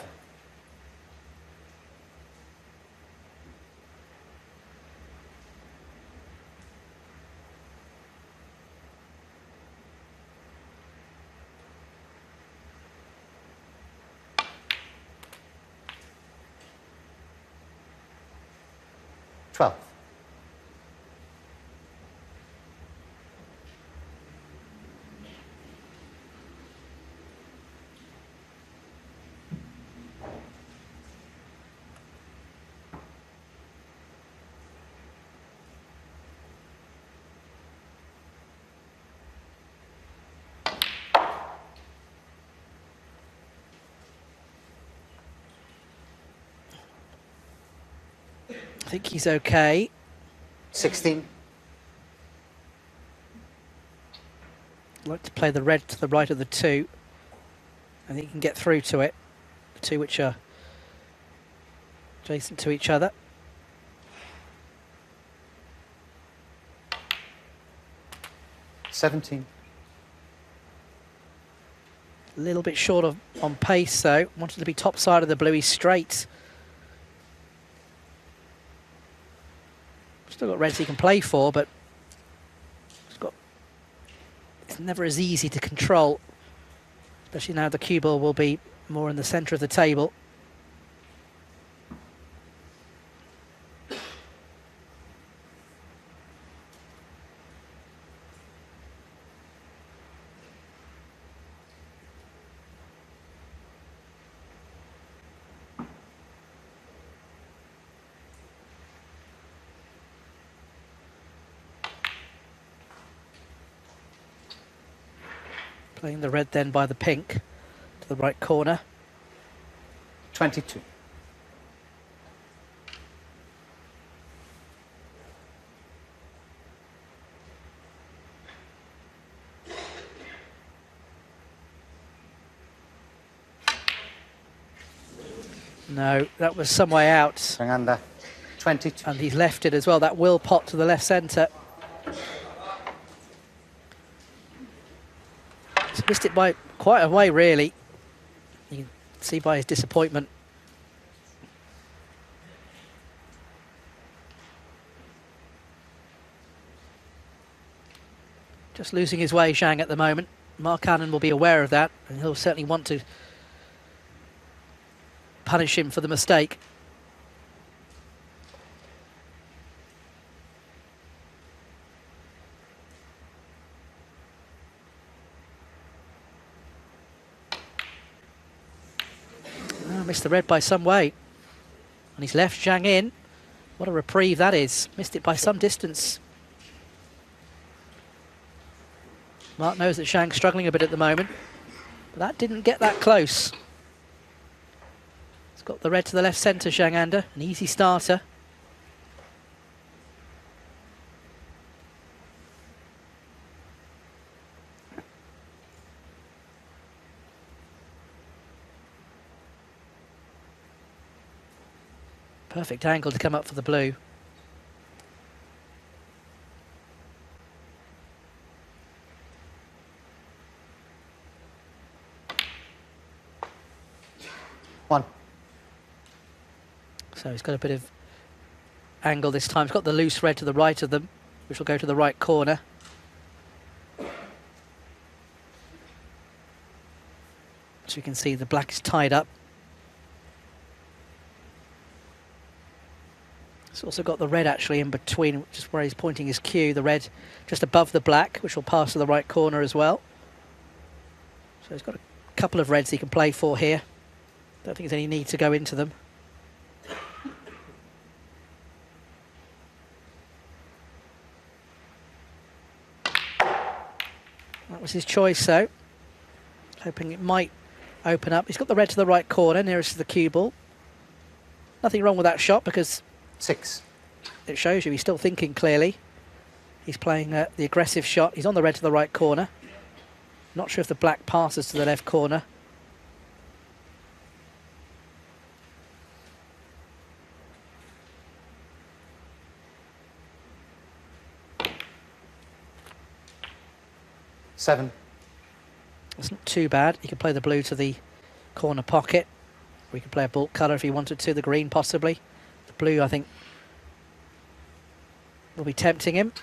$12. I think he's okay. 16. I'd like to play the red to the right of the two. I think he can get through to it. The two which are adjacent to each other. $17. A little bit short of on pace though. Wanted to be top side of the blue. He's straight. Still got reds he can play for, but it's never as easy to control, especially now the cue ball will be more in the centre of the table. Playing the red then by the pink to the right corner. 22. No, that was some way out. Zhang under 22. And he's left it as well. That will pot to the left centre. He's missed it by quite a way, really. You can see by his disappointment. Just losing his way, Zhang, at the moment. Mark Allen will be aware of that, and he'll certainly want to punish him for the mistake. Oh, missed the red by some way. And he's left Zhang in. What a reprieve that is. Missed it by some distance. Mark knows that Zhang's struggling a bit at the moment, but that didn't get that close. He's got the red to the left centre, Zhang Anda, an easy starter. Perfect angle to come up for the blue. One. So he's got a bit of angle this time. He's got the loose red to the right of them, which will go to the right corner. So you can see the black is tied up. He's also got the red actually in between, which is where he's pointing his cue. The red just above the black, which will pass to the right corner as well. So he's got a couple of reds he can play for here. Don't think there's any need to go into them. That was his choice, though. Hoping it might open up. He's got the red to the right corner, nearest to the cue ball. Nothing wrong with that shot because 6. it shows you he's still thinking clearly. He's playing the aggressive shot. He's on the red to the right corner. Not sure if the black passes to the left corner. Seven. It's not too bad. He could play the blue to the corner pocket. Or he could play a bulk colour if he wanted to, the green possibly. The blue, I think, will be tempting him.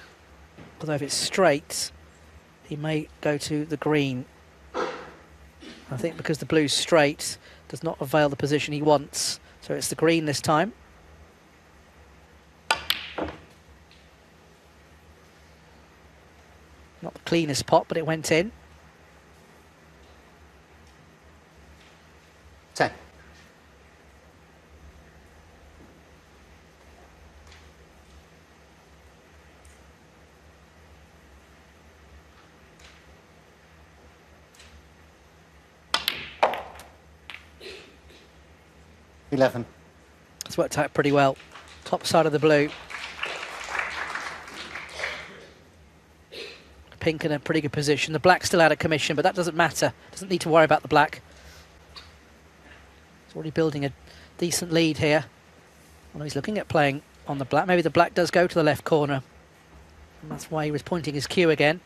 Although if it's straight, he may go to the green. I think because the blue's straight, does not avail the position he wants. So it's the green this time. Not the cleanest pot, but it went in. 10. $11. It's worked out pretty well. Top side of the blue. Pink in a pretty good position. The black's still out of commission, but that doesn't matter. Doesn't need to worry about the black. He's already building a decent lead here. Well, he's looking at playing on the black. Maybe the black does go to the left corner. And that's why he was pointing his cue again.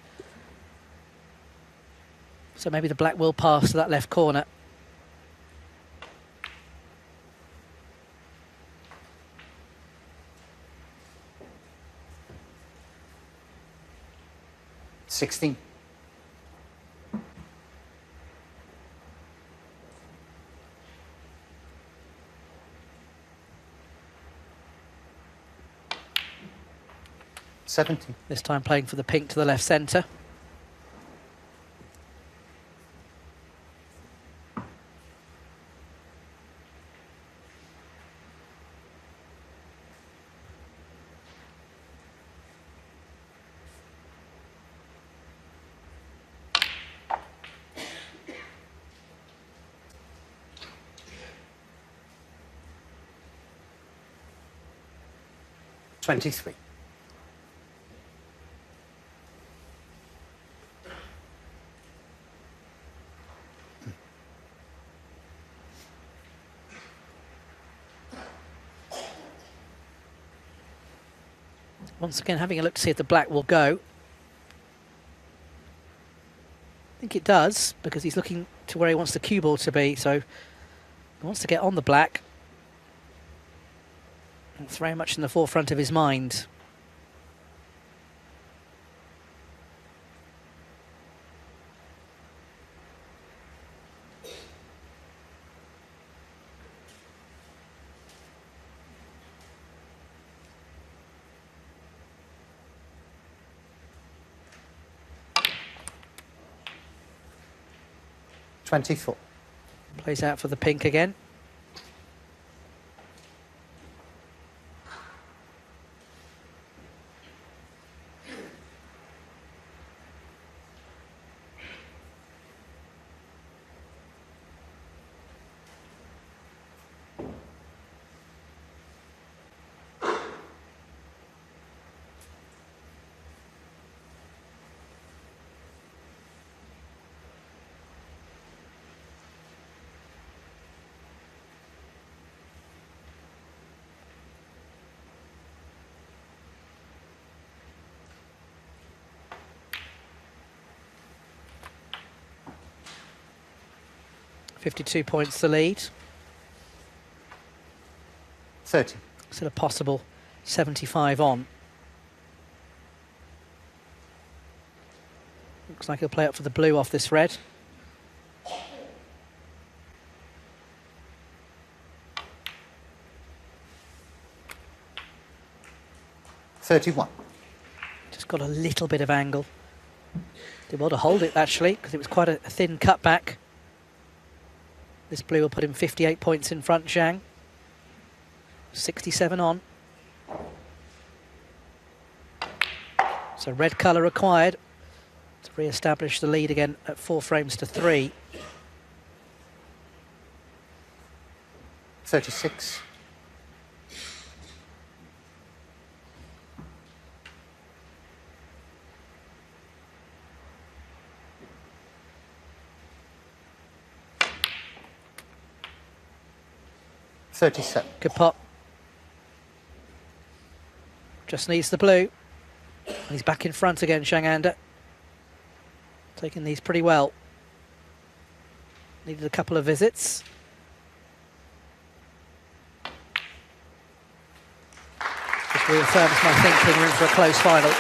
So maybe the black will pass to that left corner. $16. $17. This time playing for the pink to the left centre. $23. Once again, having a look to see if the black will go. I think it does, because he's looking to where he wants the cue ball to be, so he wants to get on the black. It's very much in the forefront of his mind. $24. Plays out for the pink again. £52 to lead. 30. Still a possible 75 on. Looks like he'll play up for the blue off this red. $31. Just got a little bit of angle. Did well to hold it, actually, because it was quite a thin cutback. This blue will put him 58 points in front, Zhang. 67 on. So red colour required to re-establish the lead again at 4 frames to 3. 36. $37. Good pot. Just needs the blue. And he's back in front again, Zhang. Taking these pretty well. Needed a couple of visits. Just reaffirms my thinking, we're in for a close final.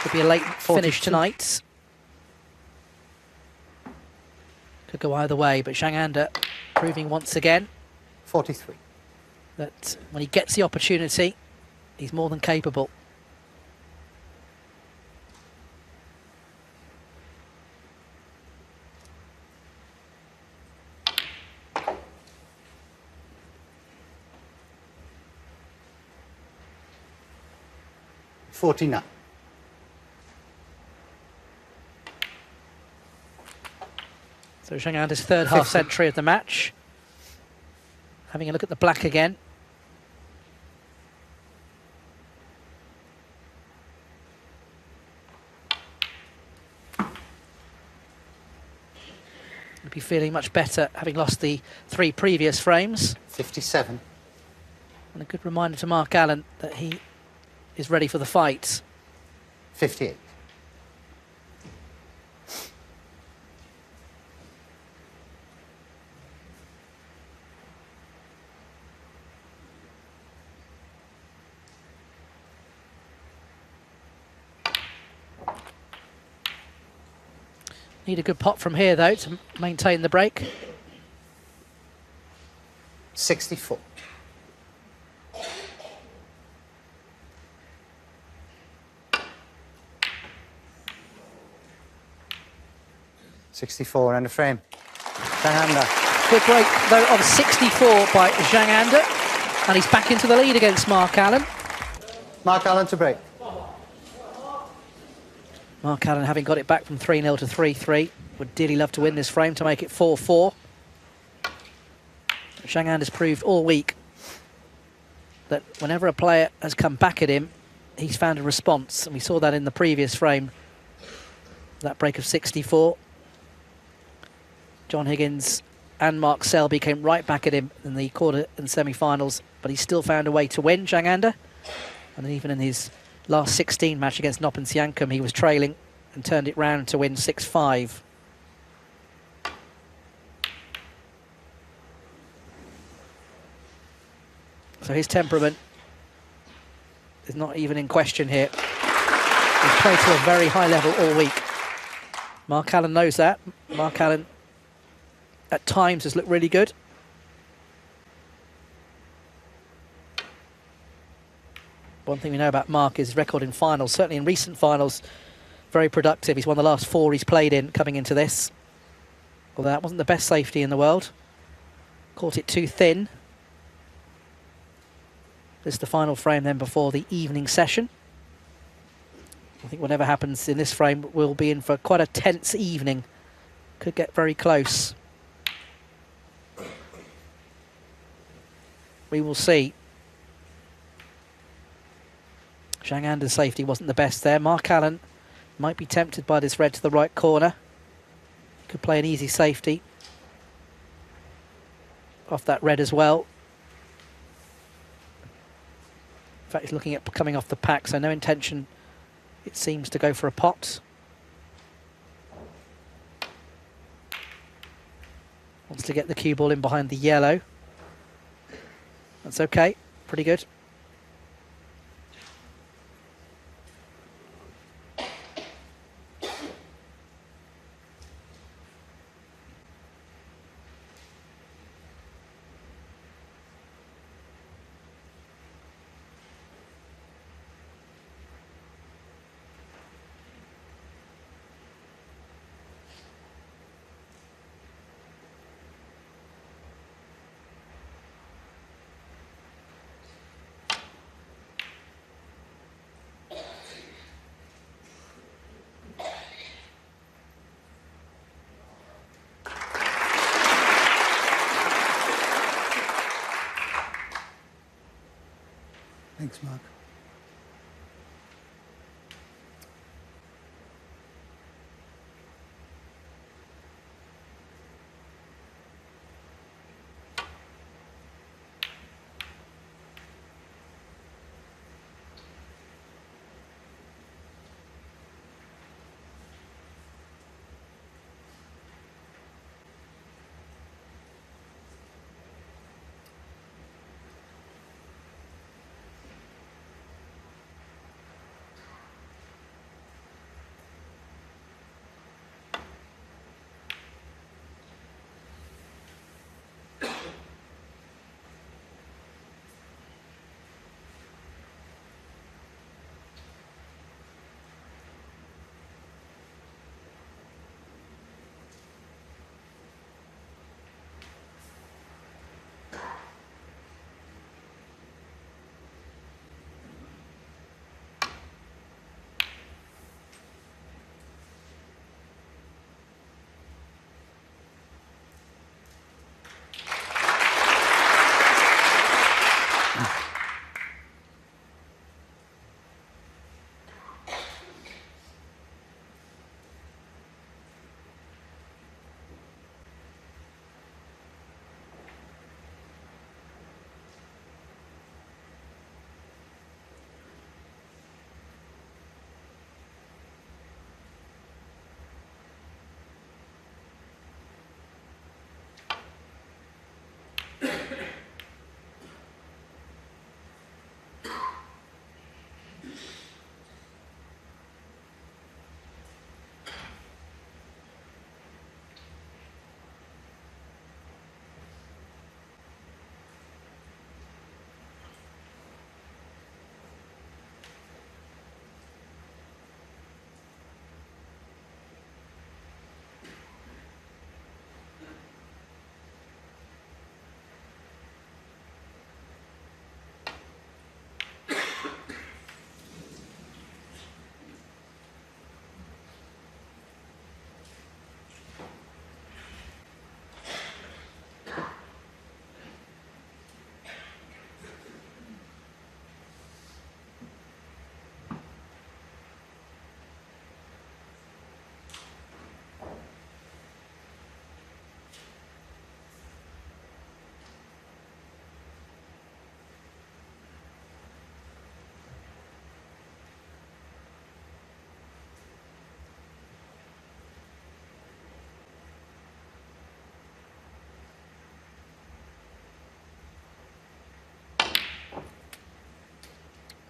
Could be a late 42. finish tonight. Could go either way, but Zhang proving once again 43. that when he gets the opportunity, he's more than capable. $49. So Zhang third half century of the match. Having a look at the black again. He'll be feeling much better, having lost the 3 previous frames. 57. And a good reminder to Mark Allen that he is ready for the fight. 58. Need a good pot from here, though, to maintain the break. 64. $64 and a frame. Zhang. Good break, though, of 64 by Zhang, and he's back into the lead against Mark Allen. Mark Allen to break. Mark Allen, having got it back from 3-0 to 3-3, would dearly love to win this frame to make it 4-4. Zhang has proved all week that whenever a player has come back at him, he's found a response, and we saw that in the previous frame. That break of 64. John Higgins and Mark Selby came right back at him in the quarter and semi-finals, but he still found a way to win, Zhang. And then even in his last 16 match against Noppen he was trailing and turned it round to win 6-5. So his temperament is not even in question here. He's played to a very high level all week. Mark Allen knows that. Mark Allen at times has looked really good. One thing we know about Mark is his record in finals, certainly in recent finals, very productive. He's won the last 4 he's played in coming into this. Although that wasn't the best safety in the world. Caught it too thin. This is the final frame then before the evening session. I think whatever happens in this frame, we'll be in for quite a tense evening. Could get very close. We will see. Zhang Anda's safety wasn't the best there. Mark Allen might be tempted by this red to the right corner. He could play an easy safety off that red as well. In fact, he's looking at coming off the pack, so no intention, it seems, to go for a pot. Wants to get the cue ball in behind the yellow. That's okay, pretty good. Thanks, Mark.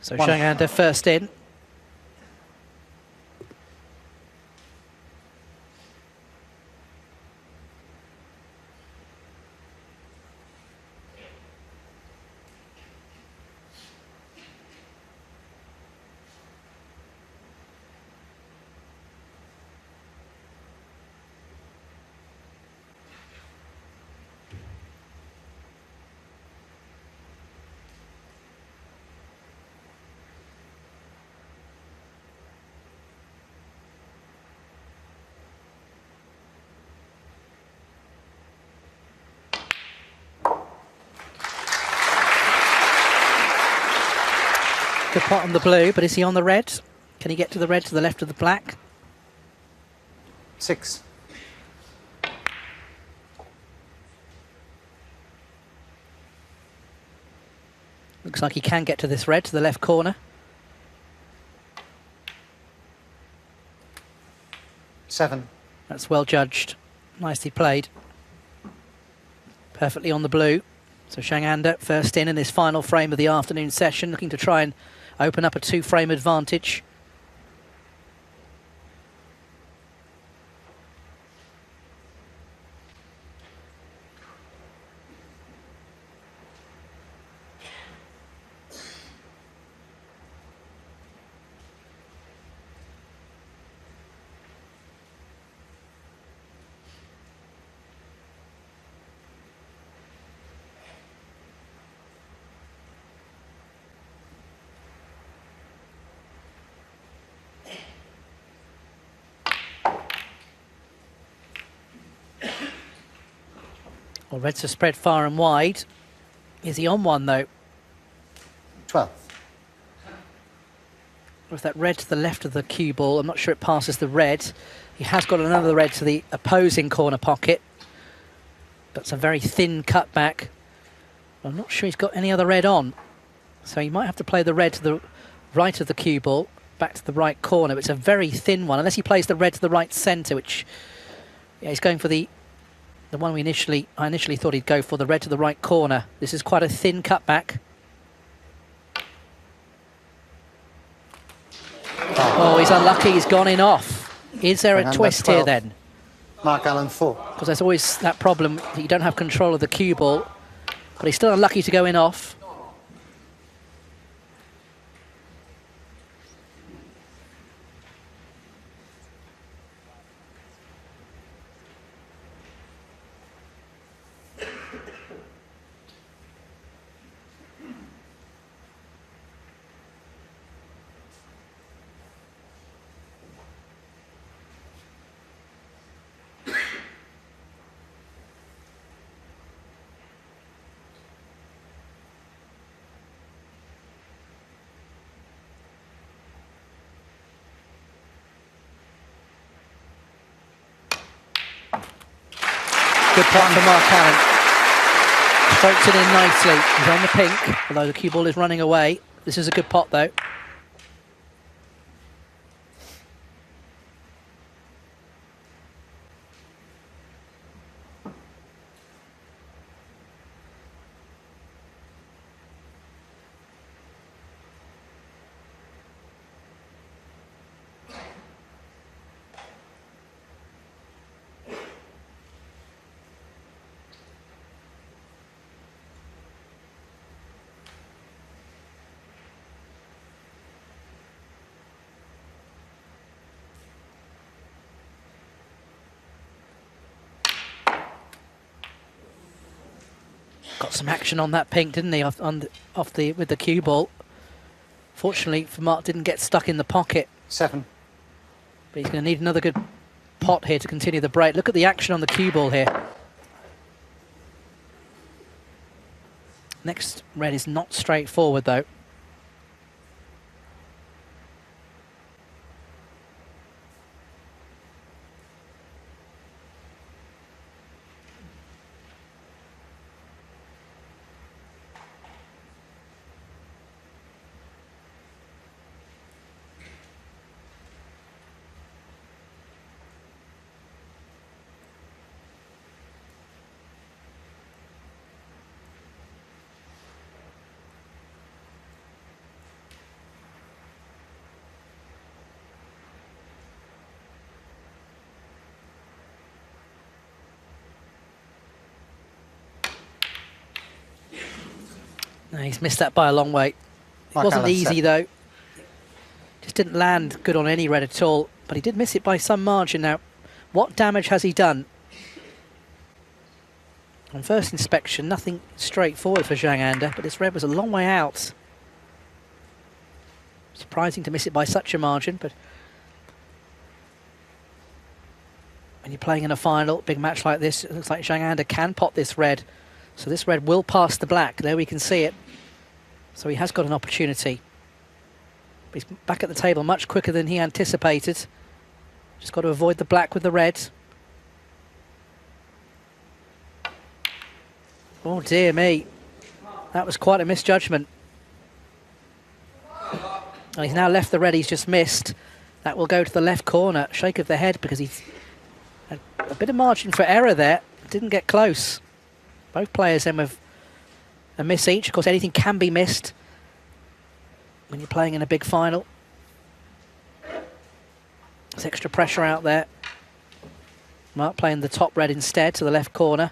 So Zhang Anda first in. Good pot on the blue, but is he on the red? Can he get to the red to the left of the black? 6. Looks like he can get to this red to the left corner. 7. That's well judged. Nicely played. Perfectly on the blue. So Zhang Anda first in his final frame of the afternoon session, looking to try and open up a 2-frame advantage. Well, reds are spread far and wide. Is he on one, though? 12. With that red to the left of the cue ball, I'm not sure it passes the red. He has got another red to the opposing corner pocket. But it's a very thin cutback. I'm not sure he's got any other red on. So he might have to play the red to the right of the cue ball, back to the right corner. But it's a very thin one, unless he plays the red to the right centre, which... yeah, he's going for the one I initially thought he'd go for, the red to the right corner. This is quite a thin cutback. Oh, he's unlucky. He's gone in off. Is there a twist here then? Mark Allen 4. Because there's always that problem that you don't have control of the cue ball. But he's still unlucky to go in off. Good pot for Mark Allen. Strokes it in nicely. He's on the pink, although the cue ball is running away. This is a good pot, though. Got some action on that pink, didn't he, with the cue ball. Fortunately for Mark, didn't get stuck in the pocket. 7. But he's going to need another good pot here to continue the break. Look at the action on the cue ball here. Next red is not straightforward, though. No, he's missed that by a long way. It Mark wasn't Allen easy set. though. Just didn't land good on any red at all, but he did miss it by some margin. Now, what damage has he done? On first inspection, nothing straightforward for Zhang Anda, but this red was a long way out. Surprising to miss it by such a margin, but when you're playing in a final, big match like this, it looks like Zhang Anda can pot this red. So this red will pass the black. There we can see it. So he has got an opportunity. But he's back at the table much quicker than he anticipated. Just got to avoid the black with the red. Oh dear me. That was quite a misjudgment. And he's now left the red he's just missed. That will go to the left corner. Shake of the head because he's had a bit of margin for error there. Didn't get close. Both players then with a miss each. Of course, anything can be missed when you're playing in a big final. There's extra pressure out there. Mark playing the top red instead to the left corner.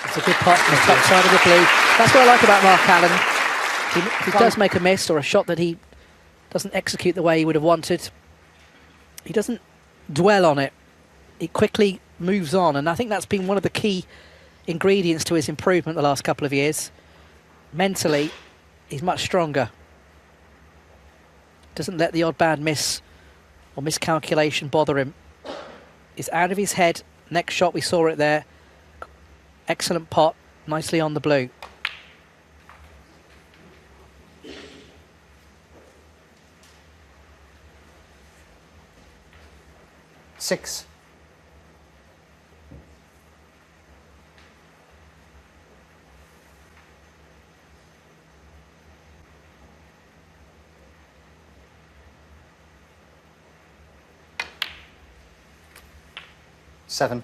It's a good pot from the top side of the blue. That's what I like about Mark Allen. If he does make a miss or a shot that he doesn't execute the way he would have wanted, he doesn't dwell on it. He quickly moves on, and I think that's been one of the key ingredients to his improvement the last couple of years. Mentally, he's much stronger. Doesn't let the odd bad miss or miscalculation bother him. He's out of his head. Next shot, we saw it there. Excellent pot, nicely on the blue. Six. Seven.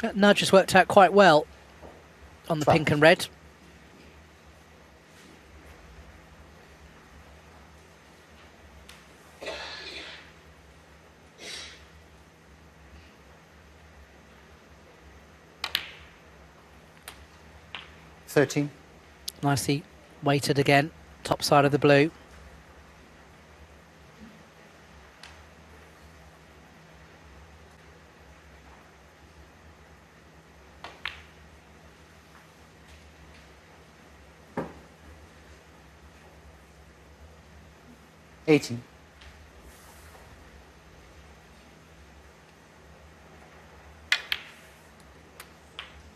That nudge has worked out quite well on the pink and red. $13. Nicely weighted again, top side of the blue. $18.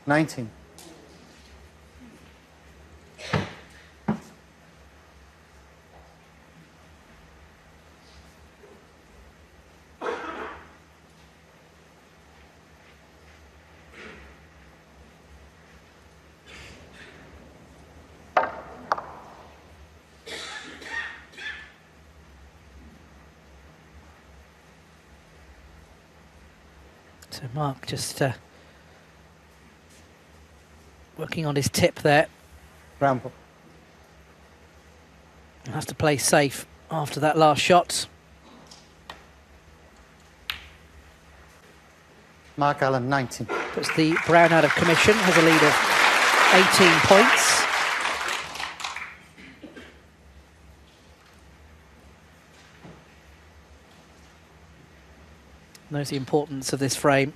$19. So Mark just working on his tip there. Brown ball. Has to play safe after that last shot. Mark Allen, 19. Puts the brown out of commission, has a lead of 18 points. Knows the importance of this frame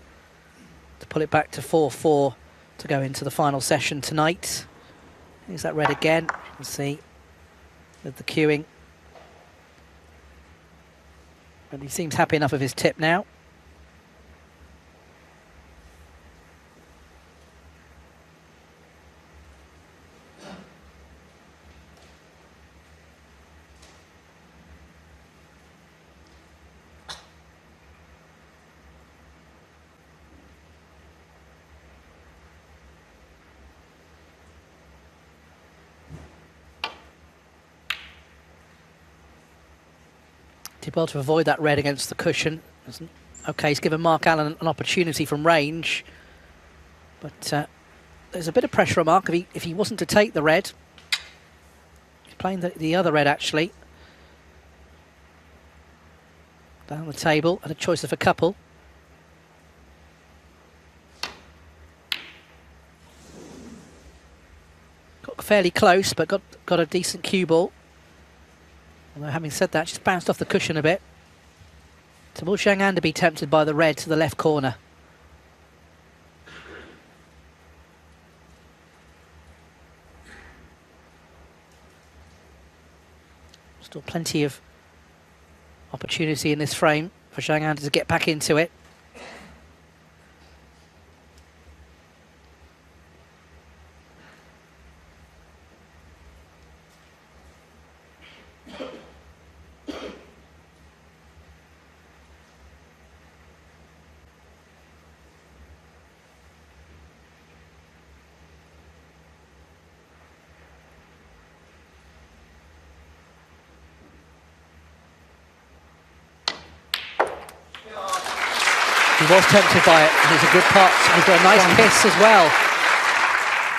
to pull it back to 4-4 to go into the final session tonight. Here's that red again. You can see with the queuing. But he seems happy enough with his tip now. Did well to avoid that red against the cushion. Okay, he's given Mark Allen an opportunity from range. But there's a bit of pressure on Mark if he wasn't to take the red. He's playing the other red, actually. Down the table, and a choice of a couple. Got fairly close, but got a decent cue ball. Although having said that, just bounced off the cushion a bit. So will Zhang be tempted by the red to the left corner? Still plenty of opportunity in this frame for Zhang to get back into it. He was tempted by it, and it's a good pot. And he's got a nice kiss as well.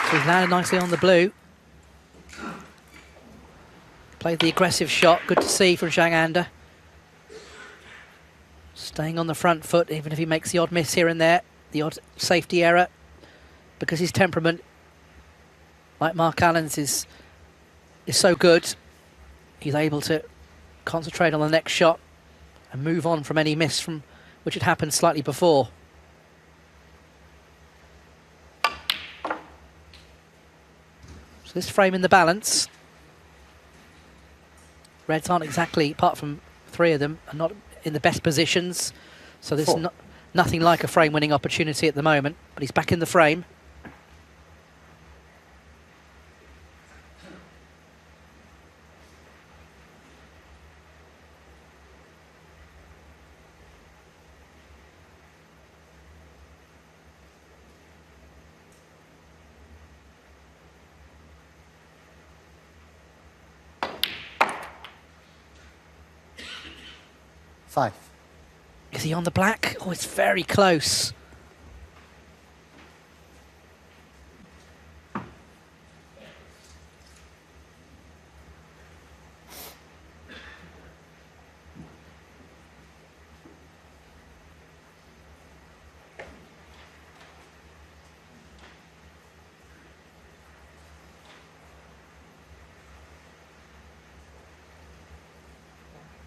So he's landed nicely on the blue. Played the aggressive shot. Good to see from Zhang. Staying on the front foot, even if he makes the odd miss here and there, the odd safety error, because his temperament, like Mark Allen's, is so good. He's able to concentrate on the next shot and move on from any miss from which had happened slightly before. So this frame in the balance. Reds aren't exactly, apart from three of them, are not in the best positions. So there's nothing like a frame-winning opportunity at the moment. But he's back in the frame. Five. Is he on the black? Oh, it's very close.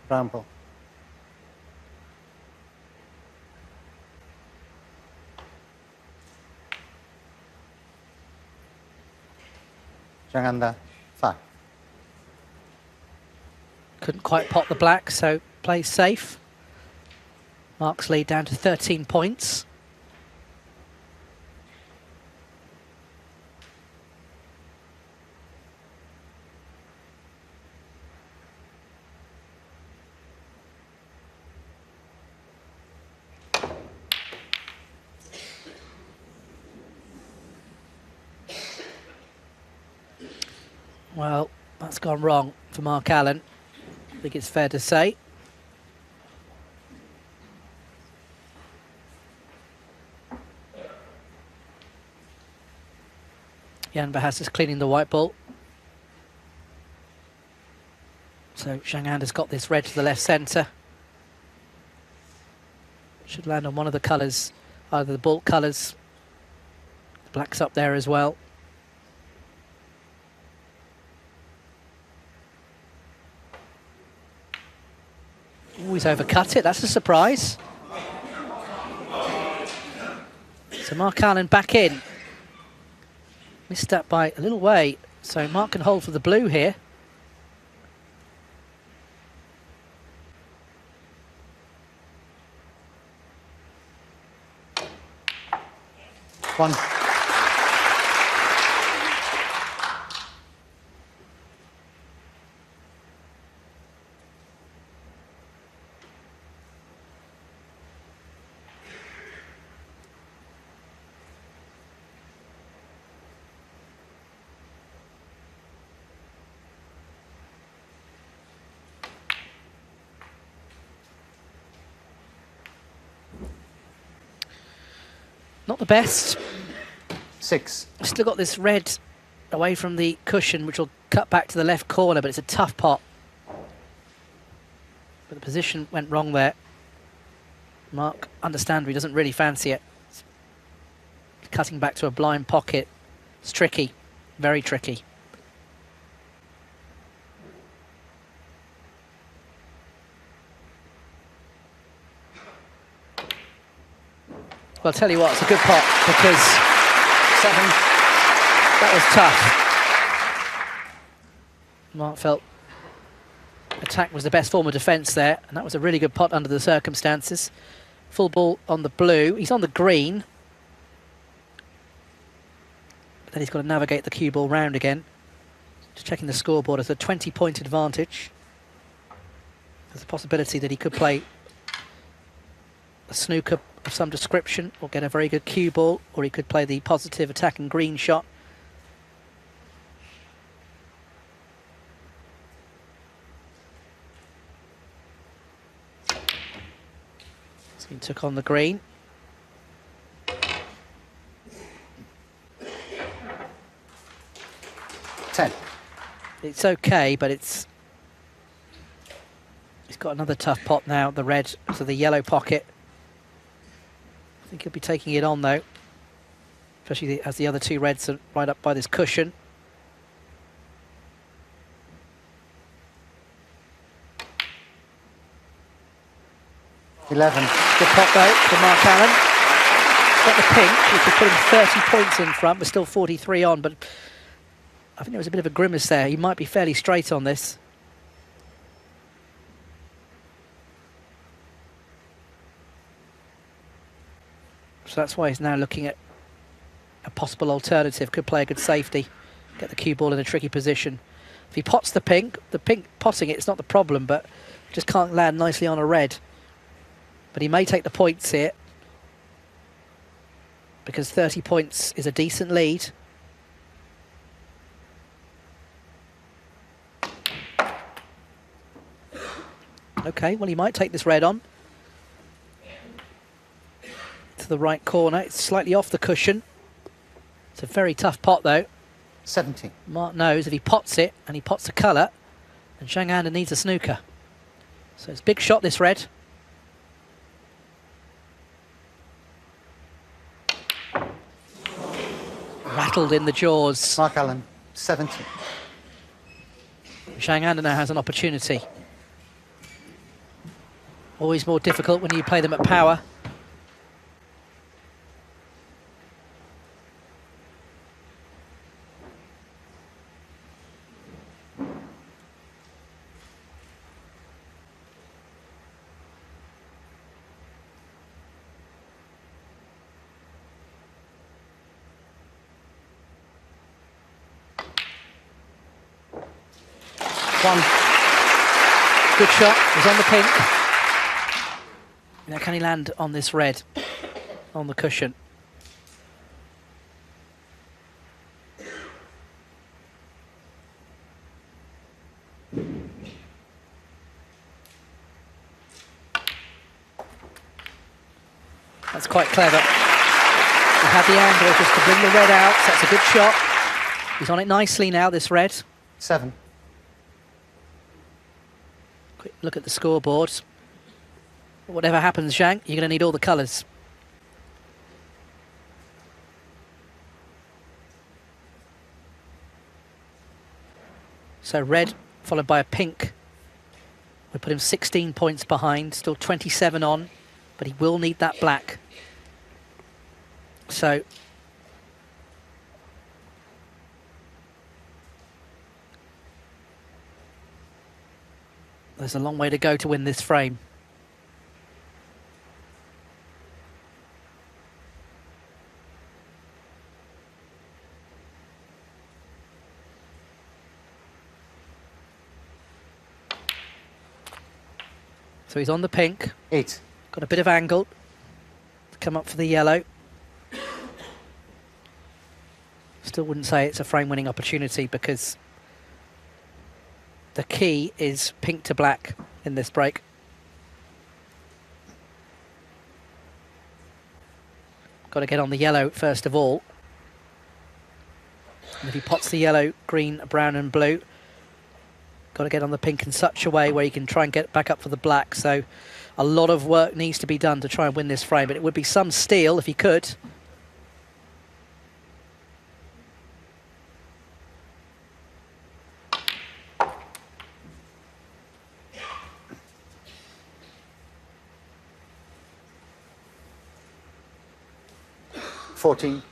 Brown ball. Zhang 5. Couldn't quite pot the black, so plays safe. Mark's lead down to 13 points. Well, that's gone wrong for Mark Allen. I think it's fair to say. Jan Bahas is cleaning the white ball. So Zhang has got this red to the left centre. Should land on one of the colours, either the baulk colours. The black's up there as well. He's overcut it, that's a surprise. So Mark Allen back in. Missed that by a little way, so Mark can hold for the blue here. One. Not the best. 6. Still got this red away from the cushion, which will cut back to the left corner, but it's a tough pot. But the position went wrong there. Mark, understandably, doesn't really fancy it. Cutting back to a blind pocket. It's tricky, very tricky. Well, I'll tell you what, it's a good pot because 7. that was tough. Mark felt attack was the best form of defence there, and that was a really good pot under the circumstances. Full ball on the blue. He's on the green. But then he's got to navigate the cue ball round again. Just checking the scoreboard. It's a 20-point advantage. There's a possibility that he could play a snooker of some description or get a very good cue ball, or he could play the positive attacking green shot. So he took on the green. It's okay, but he's got another tough pot now, the red, so the yellow pocket. I think he'll be taking it on though, especially as the other two reds are right up by this cushion. $11. Good pot though for Mark Allen. Got the pink, which will put him 30 points in front. We're still 43 on, but I think there was a bit of a grimace there. He might be fairly straight on this. So that's why he's now looking at a possible alternative. Could play a good safety, get the cue ball in a tricky position. If he pots the pink potting it's not the problem, but just can't land nicely on a red. But he may take the points here, because 30 points is a decent lead. Okay, well, he might take this red on. To the right corner. It's slightly off the cushion. It's a very tough pot, though. 70. Mark knows if he pots it, and he pots the colour, then Zhang needs a snooker. So it's a big shot, this red. Rattled in the jaws. Mark Allen, 70. Zhang now has an opportunity. Always more difficult when you play them at power. Good shot, he's on the pink. Now can he land on this red, on the cushion? That's quite clever. He had the angle just to bring the red out, so that's a good shot. He's on it nicely now, this red. 7. Quick look at the scoreboard. Whatever happens, Zhang, you're going to need all the colours. So red followed by a pink. We put him 16 points behind, still 27 on, but he will need that black. So there's a long way to go to win this frame. So he's on the pink. 8. Got a bit of angle to come up for the yellow. Still wouldn't say it's a frame-winning opportunity because the key is pink to black in this break. Got to get on the yellow first of all. And if he pots the yellow, green, brown and blue, got to get on the pink in such a way where he can try and get back up for the black. So a lot of work needs to be done to try and win this frame, but it would be some steal if he could. $14.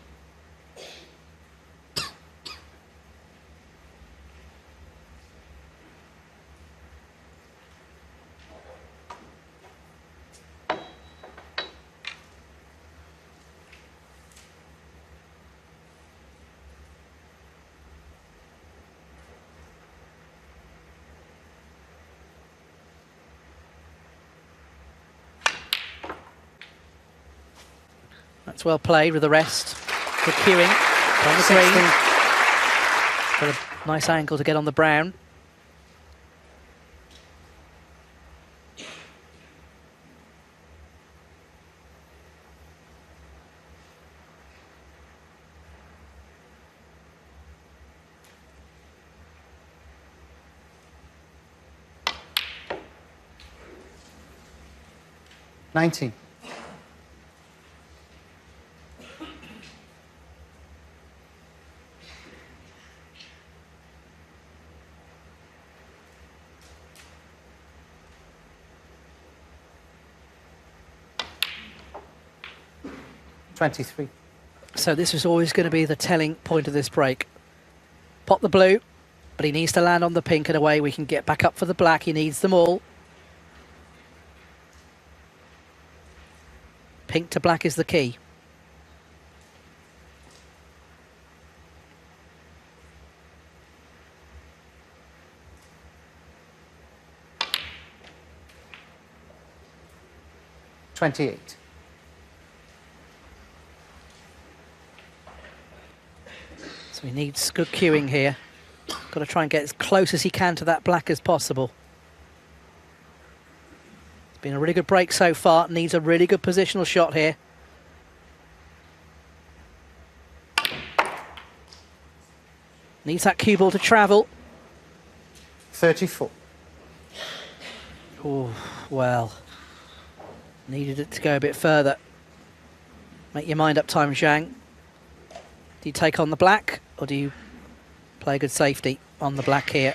That's well played with the rest. Good cueing on the green. Got a nice angle to get on the brown. $19. $23. So this is always going to be the telling point of this break. Pot the blue, but he needs to land on the pink in a way we can get back up for the black. He needs them all. Pink to black is the key. $28. So he needs good cueing here. Got to try and get as close as he can to that black as possible. It's been a really good break so far. Needs a really good positional shot here. Needs that cue ball to travel. 34. Oh, well. Needed it to go a bit further. Make your mind up time, Zhang. Do you take on the black, or do you play good safety on the black here?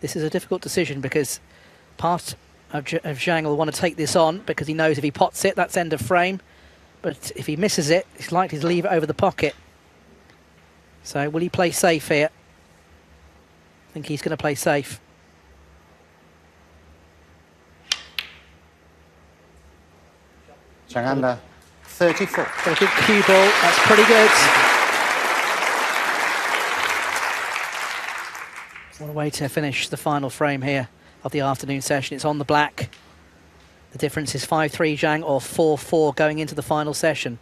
This is a difficult decision because part of Zhang will want to take this on because he knows if he pots it, that's end of frame. But if he misses it, it's likely to leave it over the pocket. So will he play safe here? I think he's going to play safe. Zhang under 34. Got a good cue ball, that's pretty good. What a way to finish the final frame here of the afternoon session. It's on the black. The difference is 5-3 Zhang or 4-4 going into the final session.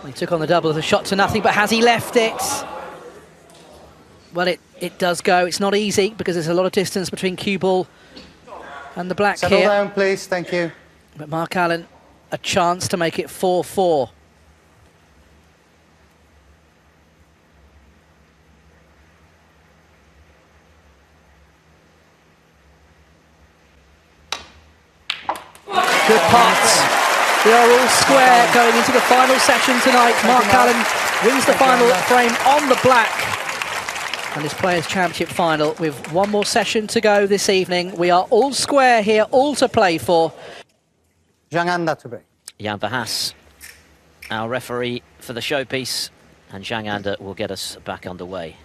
He took on the double as a shot to nothing, but has he left it? Well, it does go. It's not easy because there's a lot of distance between cue ball and the black Settle here. down, please. Thank you. But Mark Allen, a chance to make it 4-4. Good pot. We are all square going into the final session tonight. Mark Allen wins the final frame on the black. And his Players' Championship final with one more session to go this evening. We are all square here, all to play for. Zhang Anda to break. Jan Verhaas, our referee for the showpiece, and Zhang Anda will get us back underway.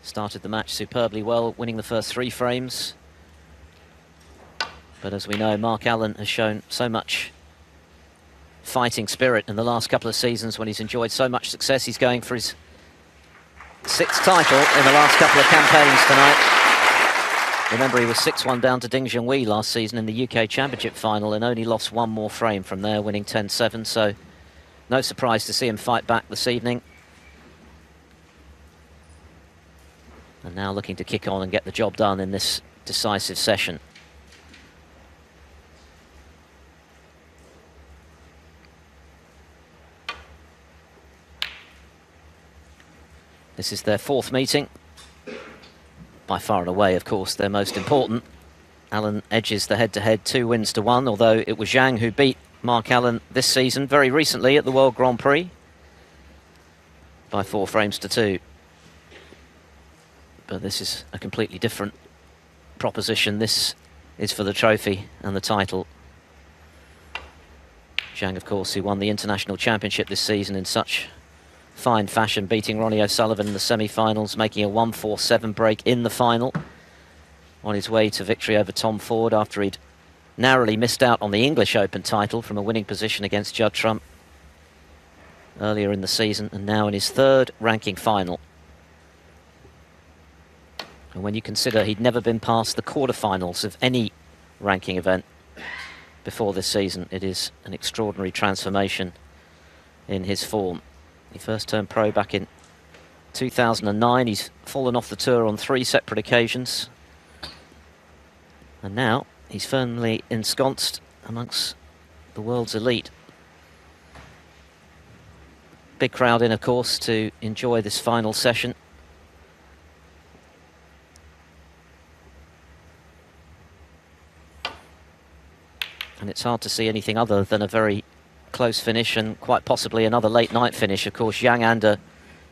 Started the match superbly well, winning the first 3 frames. But as we know, Mark Allen has shown so much fighting spirit in the last couple of seasons when he's enjoyed so much success. He's going for his 6th title in the last couple of campaigns tonight. Remember, he was 6-1 down to Ding Junhui last season in the UK Championship final and only lost 1 more frame from there, winning 10-7. So no surprise to see him fight back this evening. And now looking to kick on and get the job done in this decisive session. This is their 4th meeting. By far and away, of course, their most important. Allen edges the head-to-head 2 wins to 1, although it was Zhang who beat Mark Allen this season very recently at the World Grand Prix by 4 frames to 2. But this is a completely different proposition. This is for the trophy and the title. Zhang, of course, who won the International Championship this season in such fine fashion, beating Ronnie O'Sullivan in the semi-finals, making a 1-4-7 break in the final, on his way to victory over Tom Ford after he'd narrowly missed out on the English Open title from a winning position against Judd Trump earlier in the season, and now in his 3rd ranking final. And when you consider he'd never been past the quarterfinals of any ranking event before this season, it is an extraordinary transformation in his form. He first turned pro back in 2009. He's fallen off the tour on 3 separate occasions. And now he's firmly ensconced amongst the world's elite. Big crowd in, of course, to enjoy this final session. And it's hard to see anything other than a very close finish and quite possibly another late night finish. Of course, Zhang Anda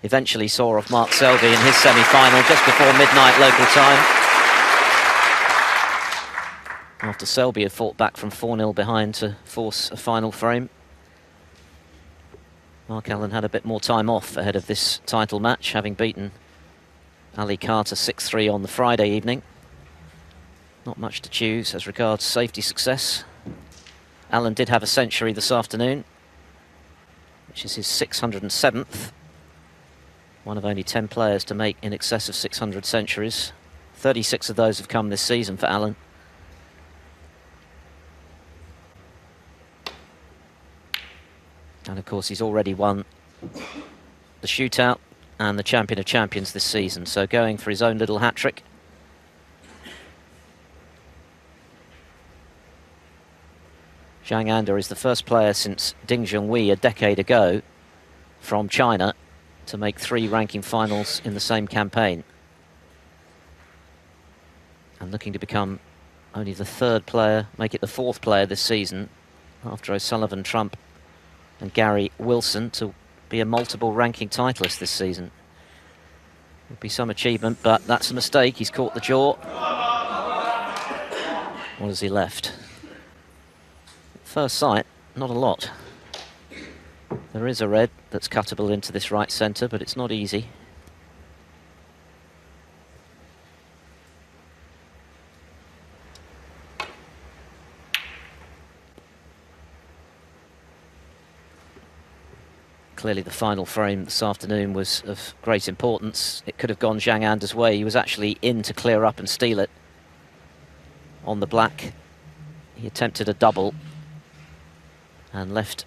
eventually saw off Mark Selby in his semi-final just before midnight local time, after Selby had fought back from 4-0 behind to force a final frame. Mark Allen had a bit more time off ahead of this title match, having beaten Ali Carter 6-3 on the Friday evening. Not much to choose as regards safety success. Allen did have a century this afternoon, which is his 607th. One of only 10 players to make in excess of 600 centuries. 36 of those have come this season for Allen. And of course, he's already won the shootout and the Champion of Champions this season, so going for his own little hat-trick. Zhang Anda is the first player since Ding Junhui a decade ago from China to make 3 ranking finals in the same campaign. And looking to become only the 3rd player, make it the 4th player this season, after O'Sullivan, Trump and Gary Wilson, to be a multiple ranking titleist this season. Would be some achievement, but that's a mistake. He's caught the jaw. What has he left? First sight, not a lot. There is a red that's cuttable into this right centre, but it's not easy. Clearly the final frame this afternoon was of great importance. It could have gone Zhang Anda's way. He was actually in to clear up and steal it on the black. He attempted a double and left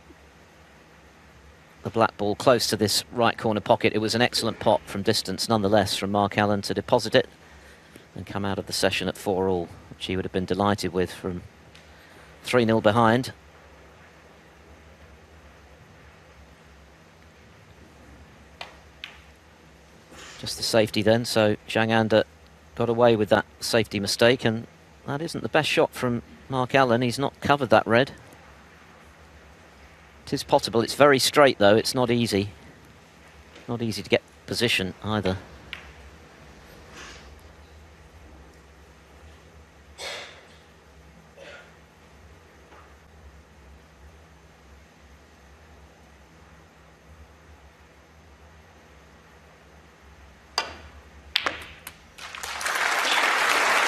the black ball close to this right corner pocket. It was an excellent pot from distance nonetheless from Mark Allen to deposit it and come out of the session at 4-all, which he would have been delighted with from 3-0 behind. Just the safety then, so Zhang Anda got away with that safety mistake, and that isn't the best shot from Mark Allen. He's not covered that red. It is potable. It's very straight though. It's not easy. Not easy to get position either.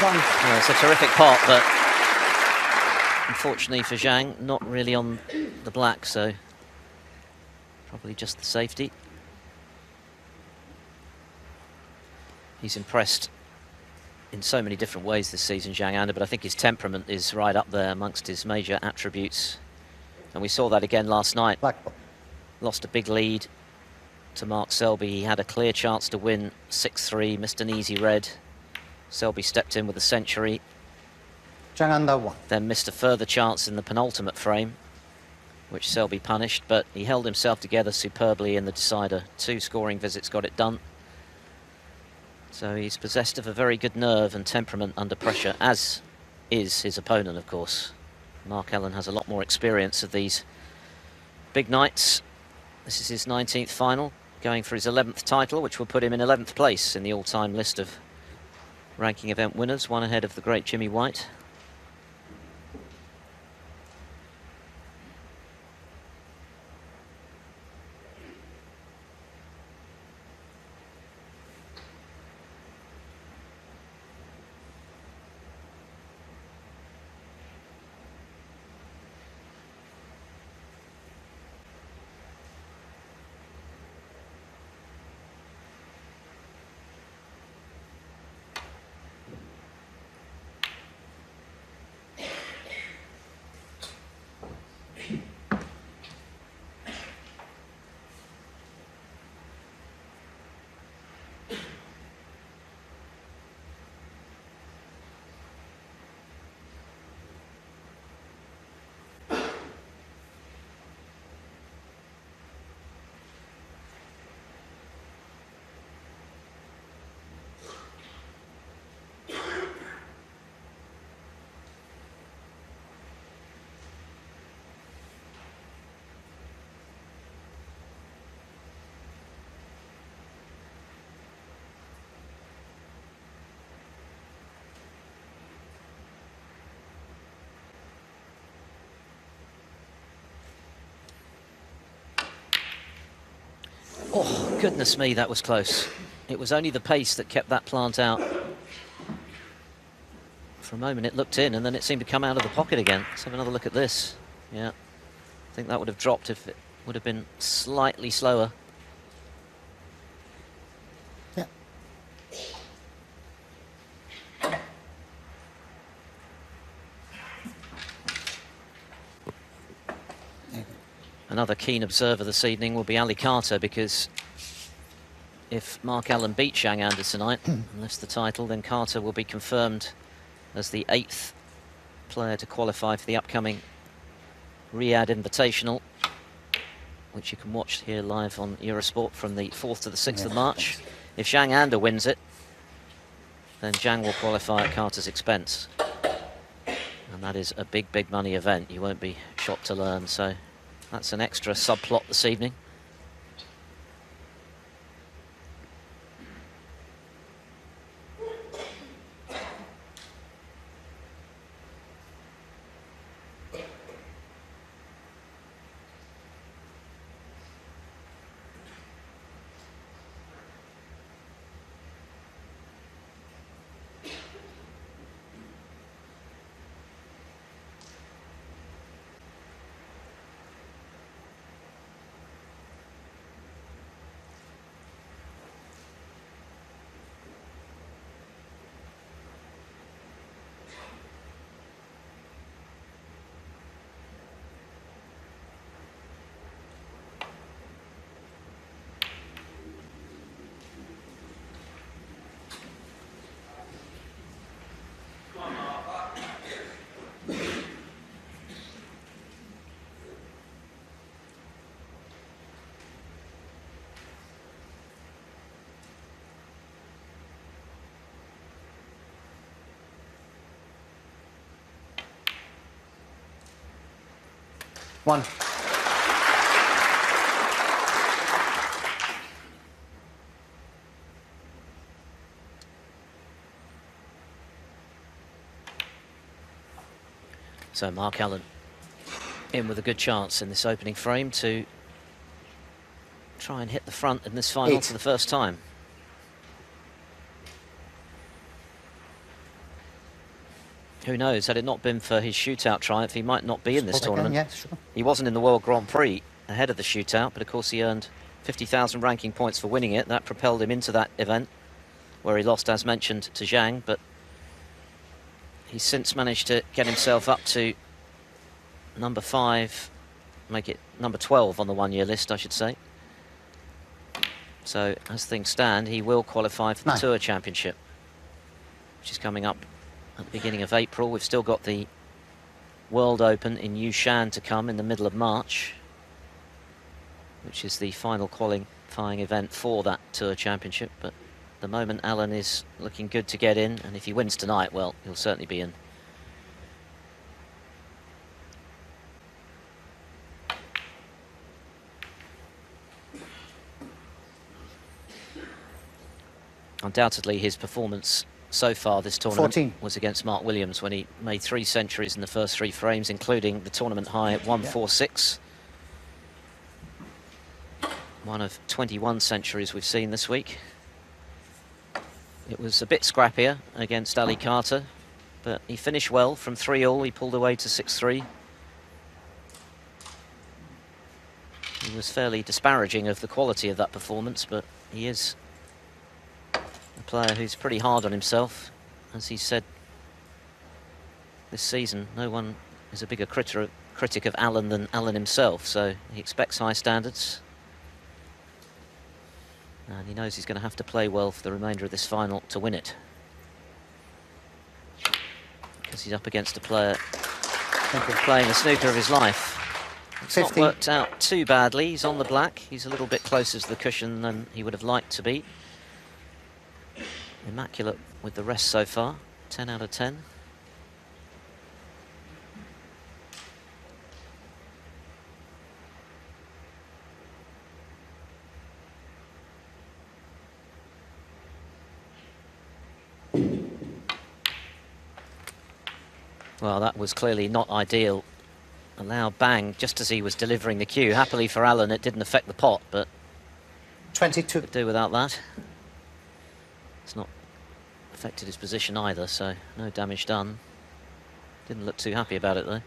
Yeah, it's a terrific pot, but unfortunately for Zhang, not really on the black, so probably just the safety. He's impressed in so many different ways this season, Zhang Anda, but I think his temperament is right up there amongst his major attributes. And we saw that again last night. Lost a big lead to Mark Selby. He had a clear chance to win 6-3, missed an easy red. Selby stepped in with a century. Zhang Anda 1. Then missed a further chance in the penultimate frame, which Selby punished, but he held himself together superbly in the decider. 2 scoring visits got it done. So he's possessed of a very good nerve and temperament under pressure, as is his opponent, of course. Mark Allen has a lot more experience of these big nights. This is his 19th final, going for his 11th title, which will put him in 11th place in the all-time list of ranking event winners, one ahead of the great Jimmy White. Oh, goodness me, that was close. It was only the pace that kept that plant out. For a moment it looked in and then it seemed to come out of the pocket again. Let's have another look at this. Yeah, I think that would have dropped if it would have been slightly slower. Yeah. Another keen observer this evening will be Ali Carter, because if Mark Allen beats Zhang Anda tonight and lifts the title, then Carter will be confirmed as the 8th player to qualify for the upcoming Riyadh Invitational, which you can watch here live on Eurosport from the 4th to the 6th of March. If Zhang Anda wins it, then Zhang will qualify at Carter's expense. And that is a big, big money event. You won't be shocked to learn. So that's an extra subplot this evening. One. So Mark Allen in with a good chance in this opening frame to try and hit the front in this final for the first time. who knows, had it not been for his shootout triumph, he might not be in this tournament. Yeah, sure. He wasn't in the World Grand Prix ahead of the shootout, but of course he earned 50,000 ranking points for winning it. That propelled him into that event, where he lost, as mentioned, to Zhang, but he's since managed to get himself up to number 5, make it number 12 on the one-year list, I should say. So, as things stand, he will qualify for the Tour Championship, which is coming up at the beginning of April. We've still got the World Open in Yushan to come in the middle of March, which is the final qualifying event for that Tour Championship. But at the moment, Alan is looking good to get in, and if he wins tonight, well, he'll certainly be in. Undoubtedly, his performance so far this tournament was against Mark Williams, when he made 3 centuries in the first 3 frames, including the tournament high at 146. One of 21 centuries we've seen this week. It was a bit scrappier against Ali Carter, but he finished well from 3-all. He pulled away to 6-3. He was fairly disparaging of the quality of that performance, but he is a player who's pretty hard on himself. As he said this season, no one is a bigger critic of Alan than Alan himself, so he expects high standards. And he knows he's going to have to play well for the remainder of this final to win it, because he's up against a player playing the snooker of his life. It's not worked out too badly. He's on the black. He's a little bit closer to the cushion than he would have liked to be. Immaculate with the rest so far. 10 out of 10. Well, that was clearly not ideal. A loud bang just as he was delivering the cue. Happily for Alan, it didn't affect the pot, but 22. Could do without that. It's not affected his position either, so no damage done. Didn't look too happy about it, though.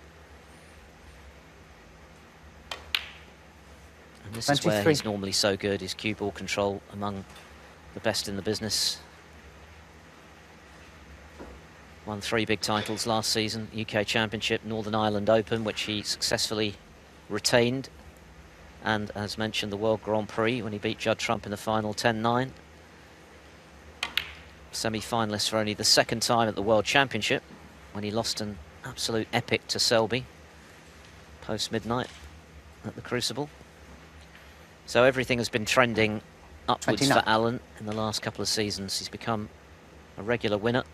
And this 23. Is where he's normally so good, his cue ball control among the best in the business. Won 3 big titles last season, UK Championship, Northern Ireland Open, which he successfully retained. And as mentioned, the World Grand Prix when he beat Judd Trump in the final 10-9. Semi-finalist for only the 2nd time at the World Championship, when he lost an absolute epic to Selby post-midnight at the Crucible. So everything has been trending upwards 29. For Alan in the last couple of seasons. He's become a regular winner.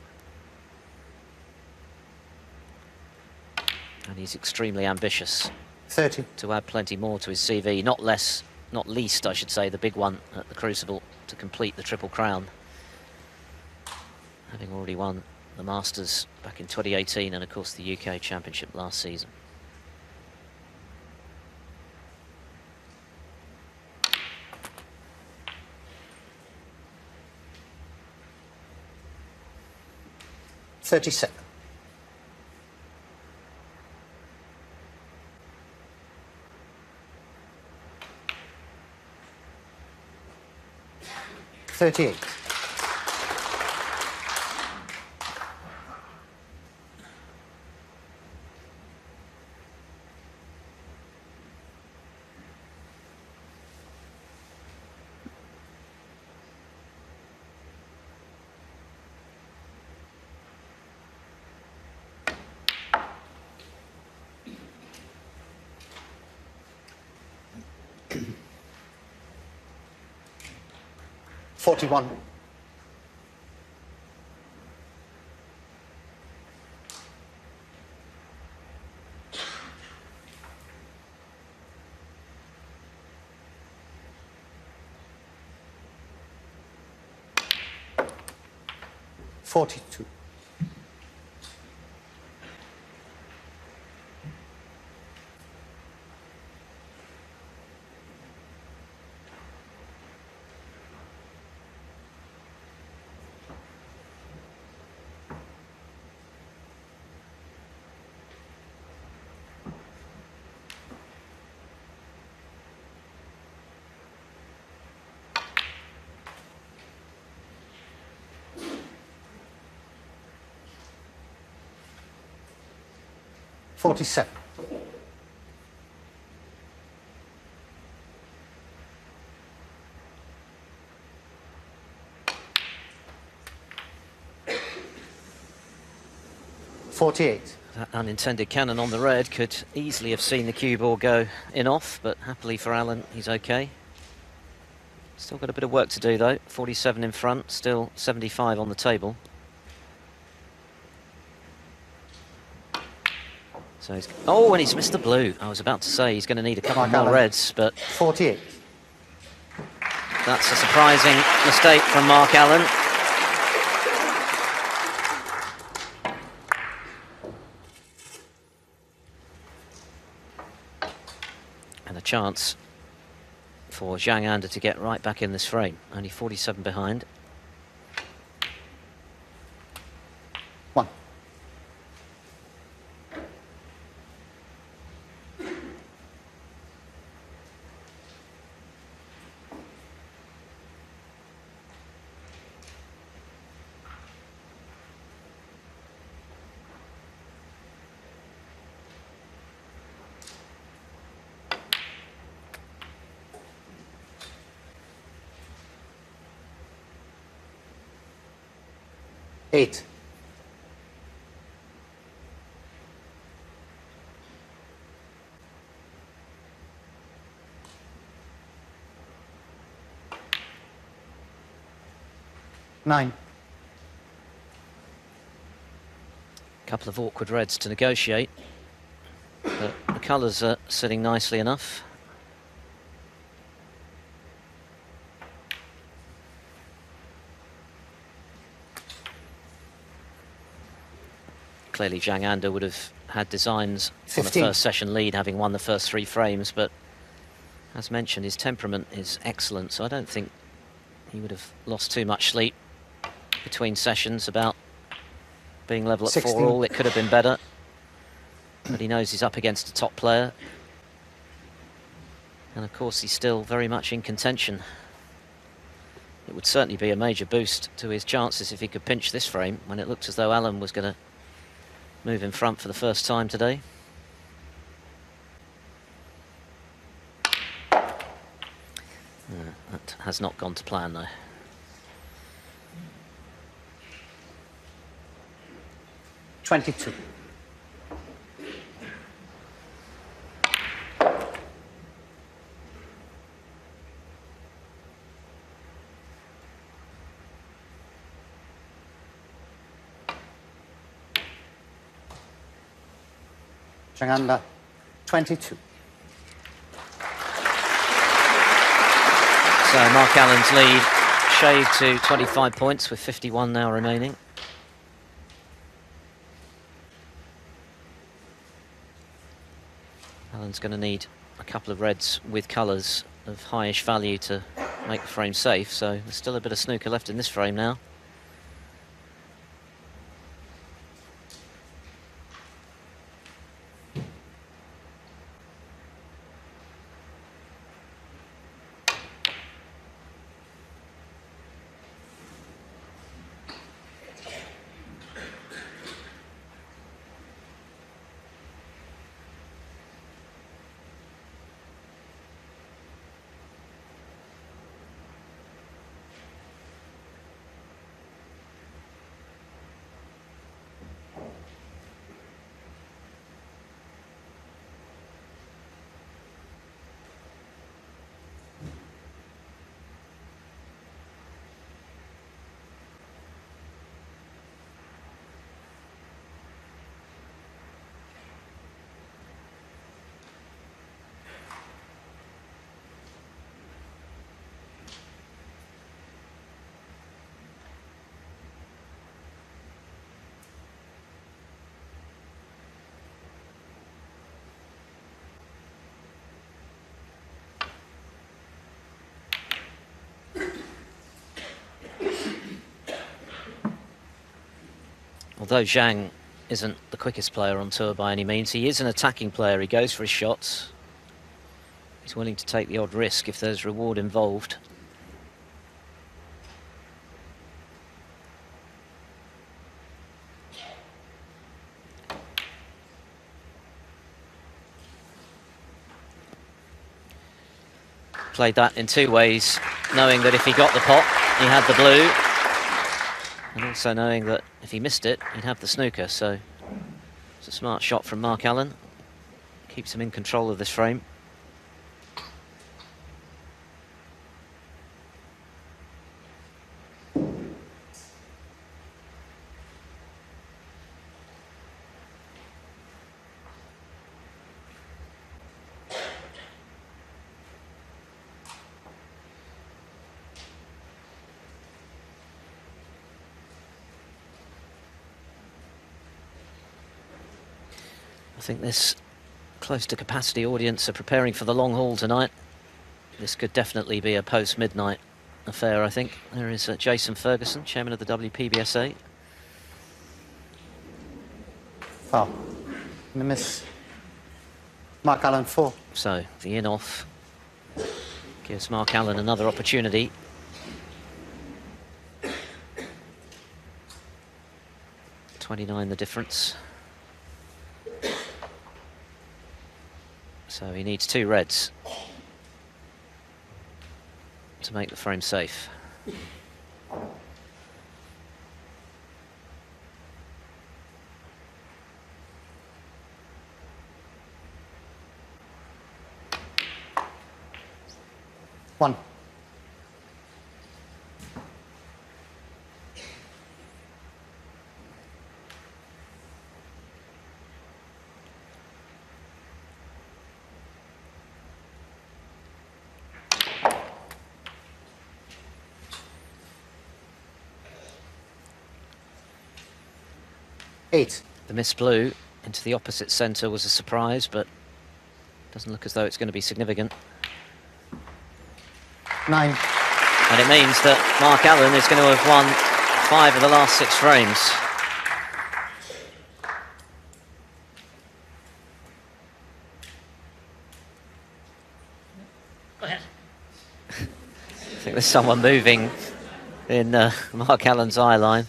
And he's extremely ambitious 30. To add plenty more to his CV, not least, I should say, the big one at the Crucible to complete the Triple Crown. Having already won the Masters back in 2018 and, of course, the UK Championship last season. $37. 38. $41. 42. 47. .48. That unintended cannon on the red could easily have seen the cue ball go in off, but happily for Alan, he's okay. Still got a bit of work to do though. 47 in front, still 75 on the table. So he's, oh, and he's missed the blue. I was about to say he's going to need a couple more reds, but 48. That's a surprising mistake from Mark Allen. And a chance for Zhang Anda to get right back in this frame. Only 47 behind. 1. Eight. Nine. Couple of awkward reds to negotiate, but the colours are sitting nicely enough. Clearly Zhang Anda would have had designs 15. on the first session lead, having won the first 3 frames, but as mentioned, his temperament is excellent, so I don't think he would have lost too much sleep between sessions about being level at 16. 4-all. It could have been better, but he knows he's up against a top player, and of course he's still very much in contention. It would certainly be a major boost to his chances if he could pinch this frame, when it looked as though Alan was going to move in front for the first time today. That has not gone to plan though. .22. Zhang Anda, 22. So Mark Allen's lead shaved to 25 points with 51 now remaining. Allen's going to need a couple of reds with colours of highish value to make the frame safe, so there's still a bit of snooker left in this frame now. Although Zhang isn't the quickest player on tour by any means, he is an attacking player. He goes for his shots. He's willing to take the odd risk if there's reward involved. played that in two ways, knowing that if he got the pot, he had the blue, and also knowing that if he missed it, he'd have the snooker. So it's a smart shot from Mark Allen. Keeps him in control of this frame. I think this close to capacity audience are preparing for the long haul tonight. This could definitely be a post-midnight affair, I think. There is Jason Ferguson, chairman of the WPBSA. Foul. Gonna miss. Mark Allen 4. So the in-off gives Mark Allen another opportunity. $29 the difference. So he needs 2 reds to make the frame safe. One. Eight. The miss blue into the opposite centre was a surprise, but doesn't look as though it's going to be significant. 9. And it means that Mark Allen is going to have won 5 of the last 6 frames. I think there's someone moving in Mark Allen's eye line.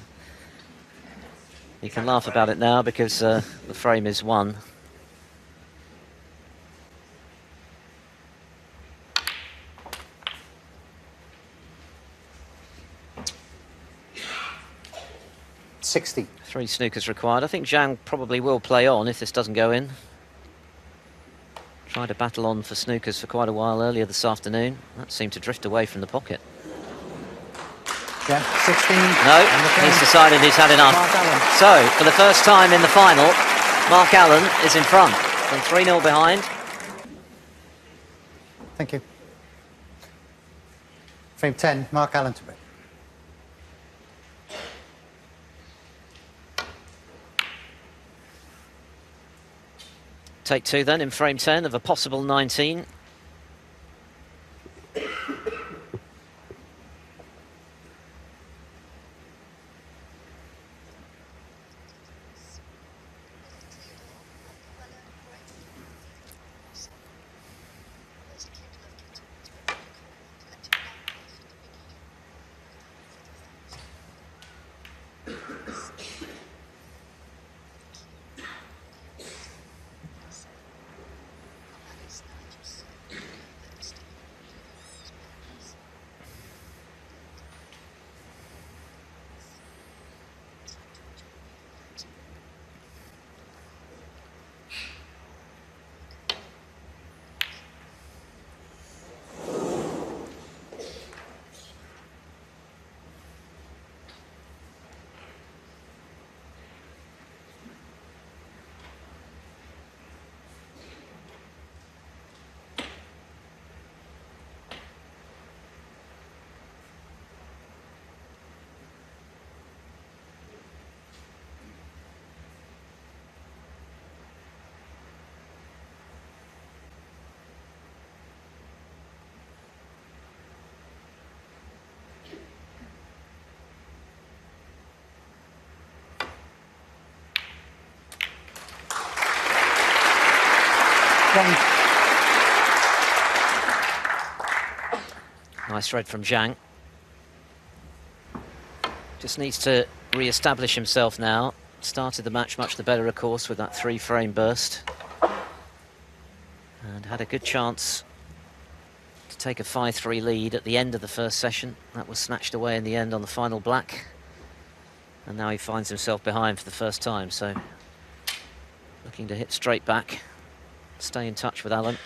You can laugh about it now because the frame is won. $60. 3 snookers required. I think Zhang probably will play on if this doesn't go in. Tried to battle on for snookers for quite a while earlier this afternoon. That seemed to drift away from the pocket. Yeah, 16. No, he's decided he's had enough. So, for the first time in the final, Mark Allen is in front from 3-0 behind. Thank you. Frame 10, Mark Allen to break. Take 2 then in frame 10 of a possible 19. Nice red from Zhang. Just needs to re-establish himself now. Started the match much the better, of course, with that 3-frame burst. And had a good chance to take a 5-3 lead at the end of the first session. That was snatched away in the end on the final black. And now he finds himself behind for the first time, so looking to hit straight back, stay in touch with Alan.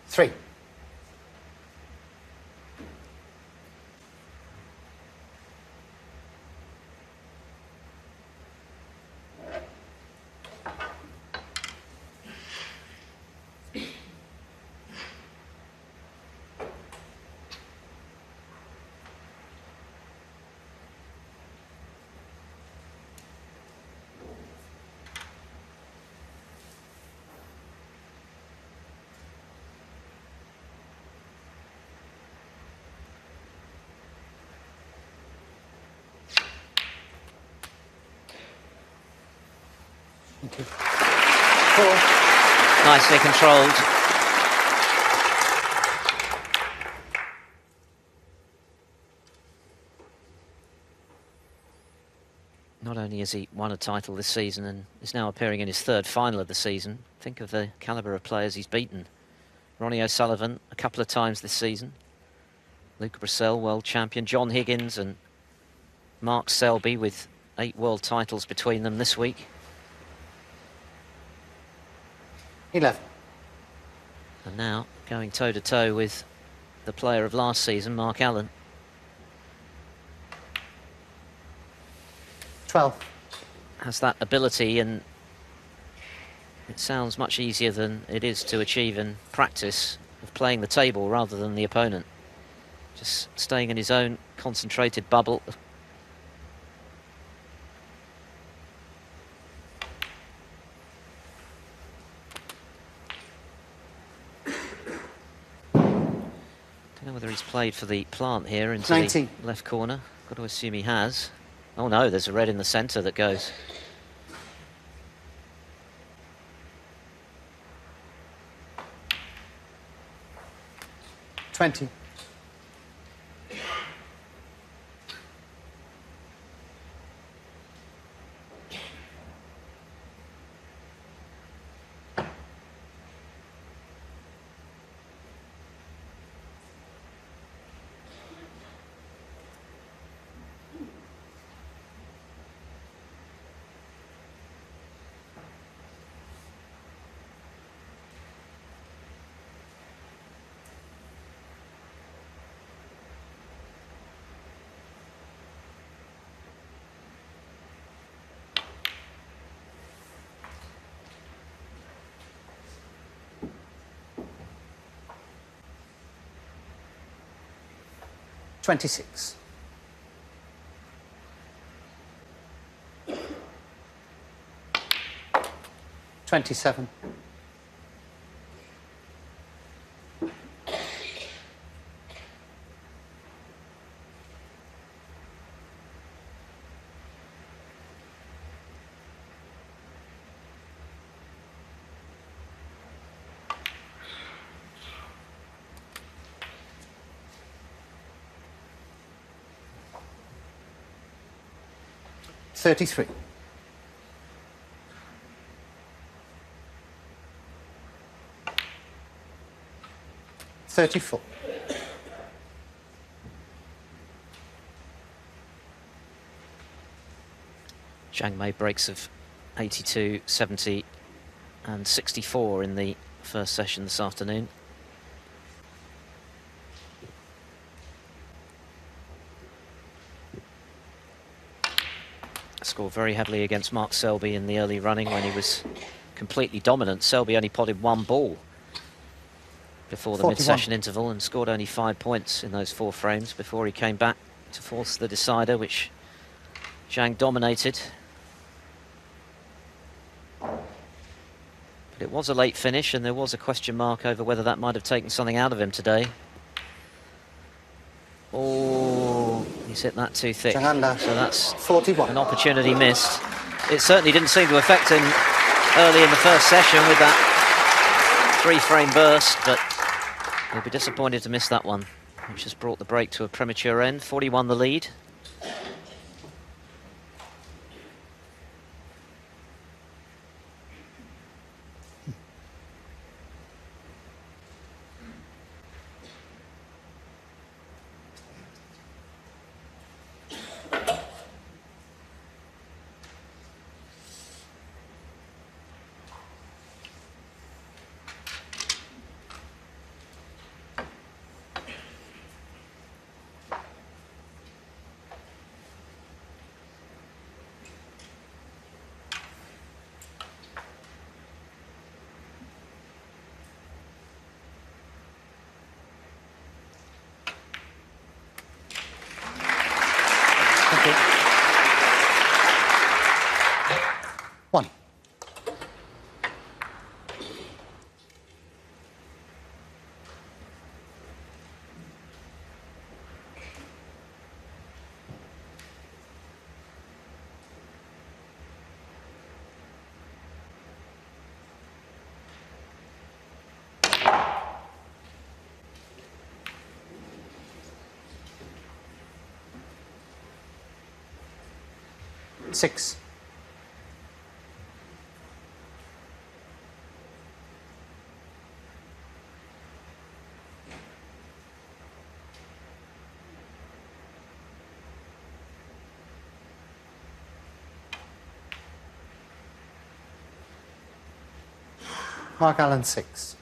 Three. Thank you. Four. Nicely controlled. Not only has he won a title this season and is now appearing in his third final of the season, think of the calibre of players he's beaten. RonnieO'Sullivan a couple of times this season. Luca Brissell, world champion. John Higgins and Mark Selby with 8 world titles between them this week. 11. And now going toe-to-toe with the player of last season, Mark Allen. 12. Has that ability, and it sounds much easier than it is to achieve in practice, of playing the table rather than the opponent. Just staying in his own concentrated bubble. Don't know whether he's played for the plant here into 19. the left corner. Got to assume he has. Oh no, there's a red in the centre that goes. $20. $26. $27. $33. $34. Zhang made breaks of 82, 70 and 64 in the first session this afternoon. Scored very heavily against Mark Selby in the early running when he was completely dominant. Selby only potted 1 ball before the 41. mid-session interval and scored only 5 points in those 4 frames before he came back to force the decider, which Zhang dominated. But it was a late finish, and there was a question mark over whether that might have taken something out of him today. Oh, he's hit that too thick. Zhang Anda, So that's 41. an opportunity missed. It certainly didn't seem to affect him early in the first session with that 3-frame burst, but he'll be disappointed to miss that one, which has brought the break to a premature end. 41 the lead. One. Six. Mark Allen, 6.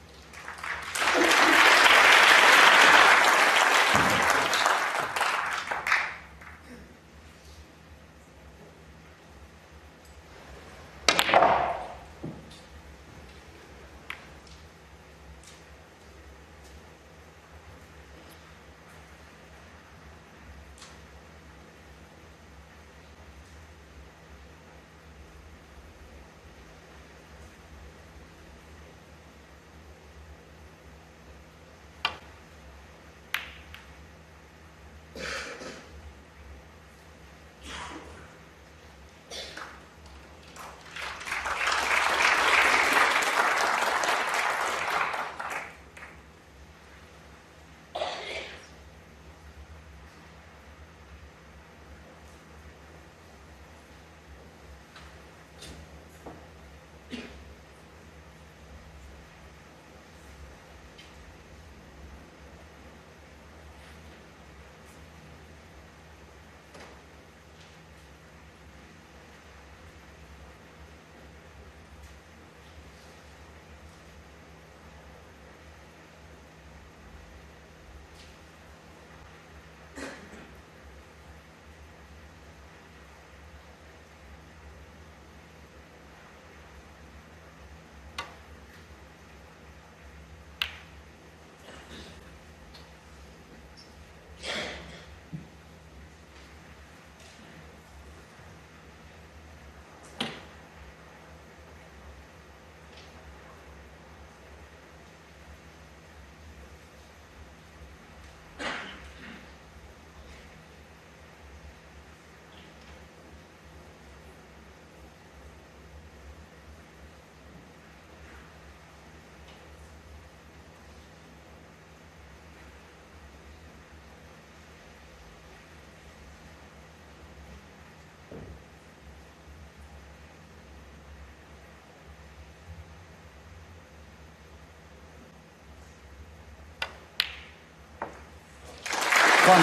One.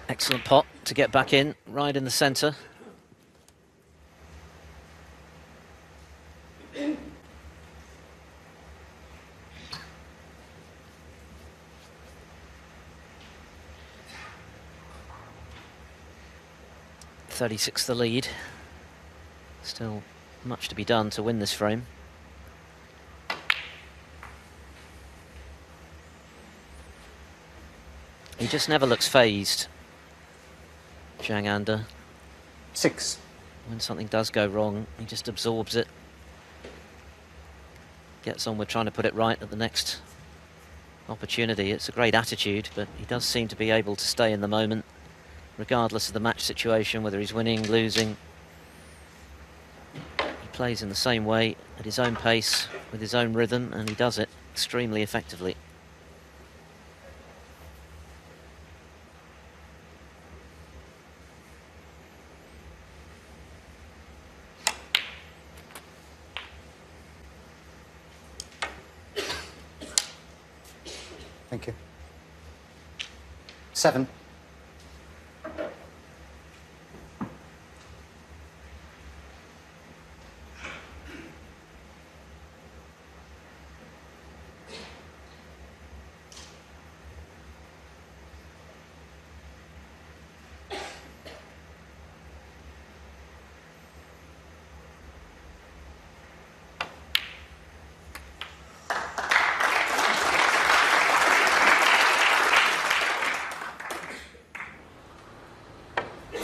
Excellent pot to get back in, right in the centre. .36 the lead. Still much to be done to win this frame. He just never looks phased, Zhang Anda. 6. When something does go wrong, he just absorbs it. gets on with trying to put it right at the next opportunity. It's a great attitude, but he does seem to be able to stay in the moment, regardless of the match situation, whether he's winning, losing. He plays in the same way, at his own pace, with his own rhythm, and he does it extremely effectively. Thank you. 7.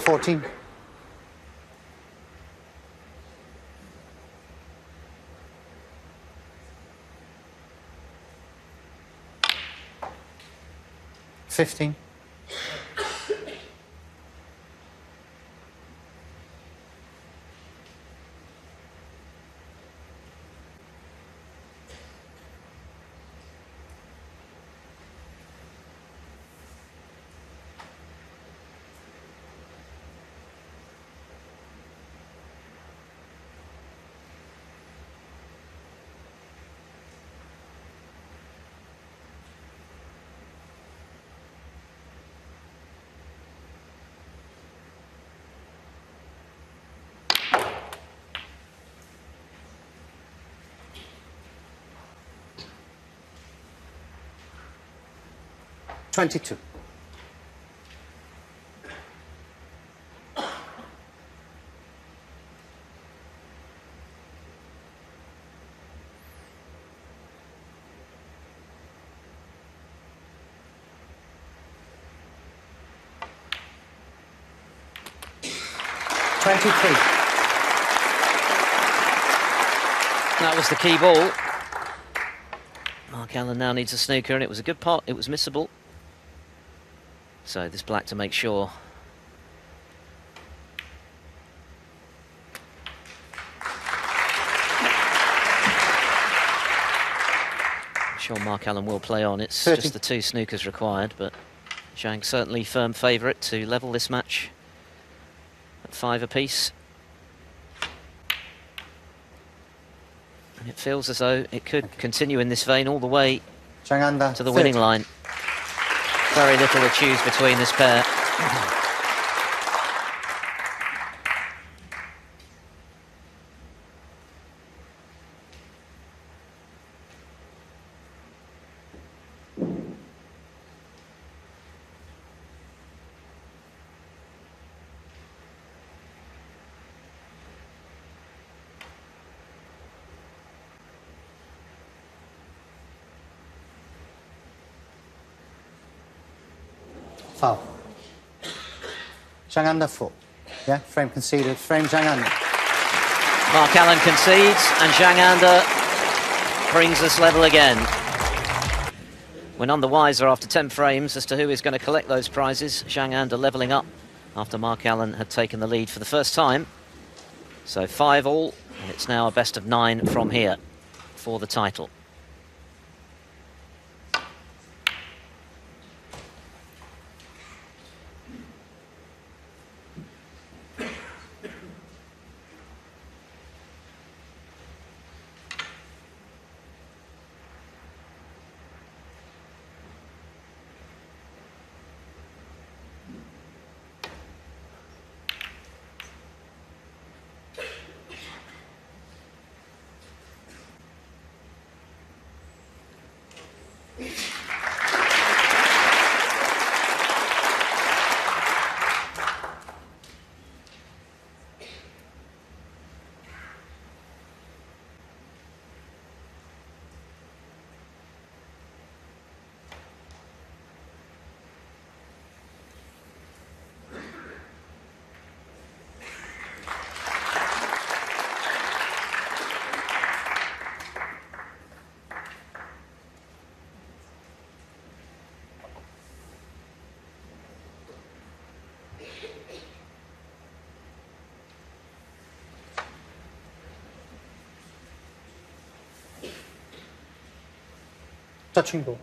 $14. $15. $22. That was the key ball. Mark Allen now needs a snooker, and it was a good pot. It was missable. So this black to make sure. I'm sure Mark Allen will play on. It's 30. just the 2 snookers required, but Zhang certainly firm favourite to level this match at 5 apiece. And it feels as though it could continue in this vein all the way Zhang under to the 30. winning line. Very little to choose between this pair. Foul. Zhang under 4. Yeah, frame conceded. Frame Zhang under. Mark Allen concedes, and Zhang Anda brings us level again. We're none the wiser after 10 frames as to who is going to collect those prizes. Zhang Anda levelling up after Mark Allen had taken the lead for the first time. So 5 all, and it's now a best of 9 from here for the title. Touching ball.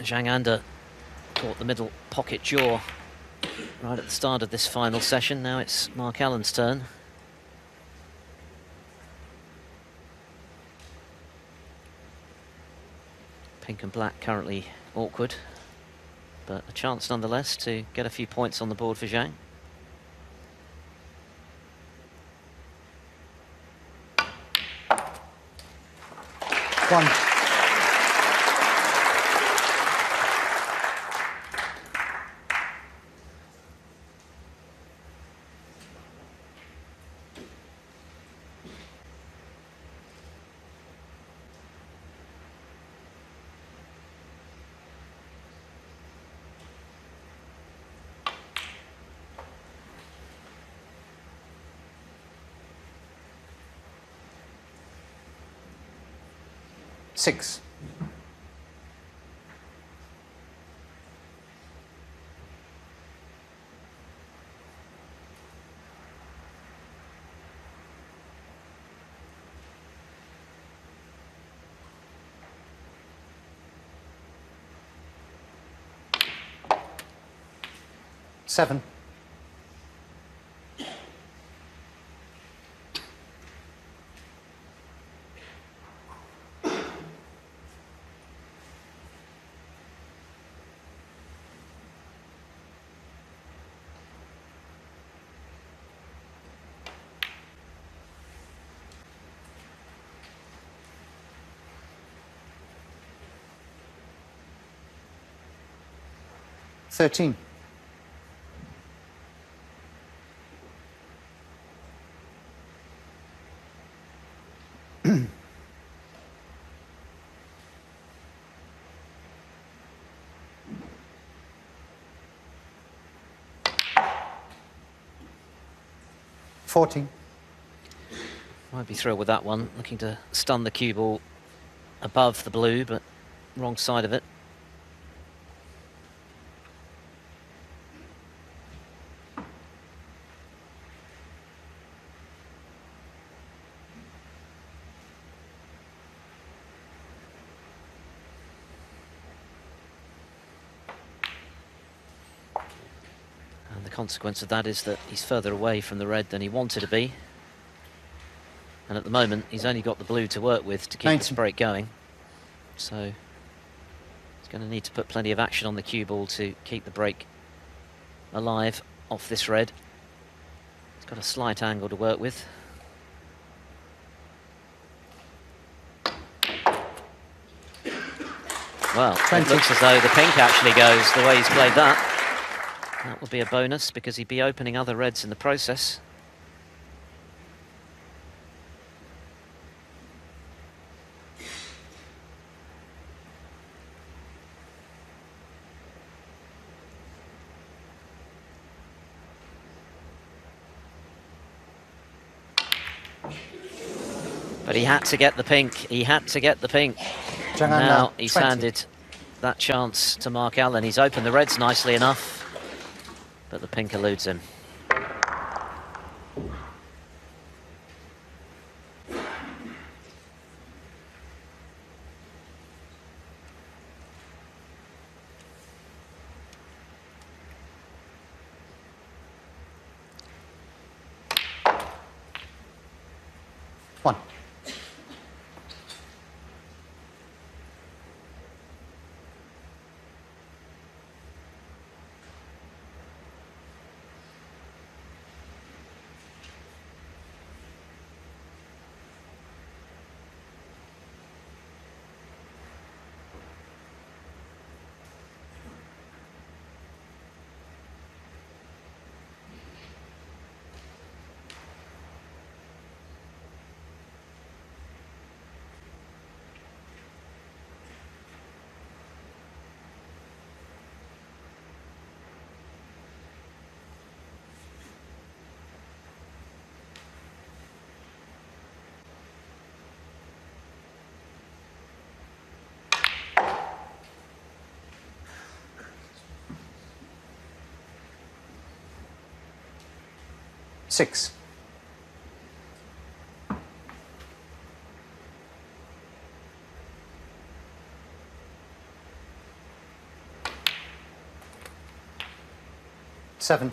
Zhang Anda caught the middle pocket jaw right at the start of this final session. Now it's Mark Allen's turn. Pink and black currently awkward, but a chance nonetheless to get a few points on the board for Zhang. One. Six. Seven. $13. $14. Might be thrilled with that one, looking to stun the cue ball above the blue, but wrong side of it. And the consequence of that is that he's further away from the red than he wanted to be. And at the moment, he's only got the blue to work with to keep this break going. So he's going to need to put plenty of action on the cue ball to keep the break alive off this red. He's got a slight angle to work with. Well, it looks as though the pink actually goes the way he's played that. That would be a bonus because he'd be opening other reds in the process. But he had to get the pink. He had to get the pink. Zhang Now Anda, he's 20. handed that chance to Mark Allen. He's opened the reds nicely enough, but the pink eludes him. One. Six. Seven.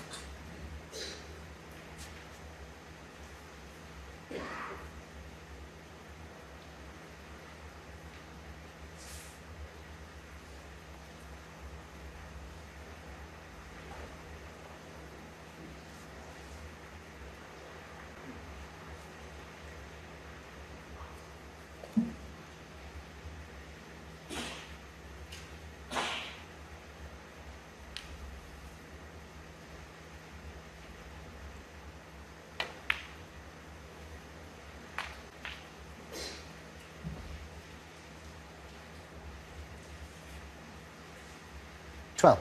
Twelve.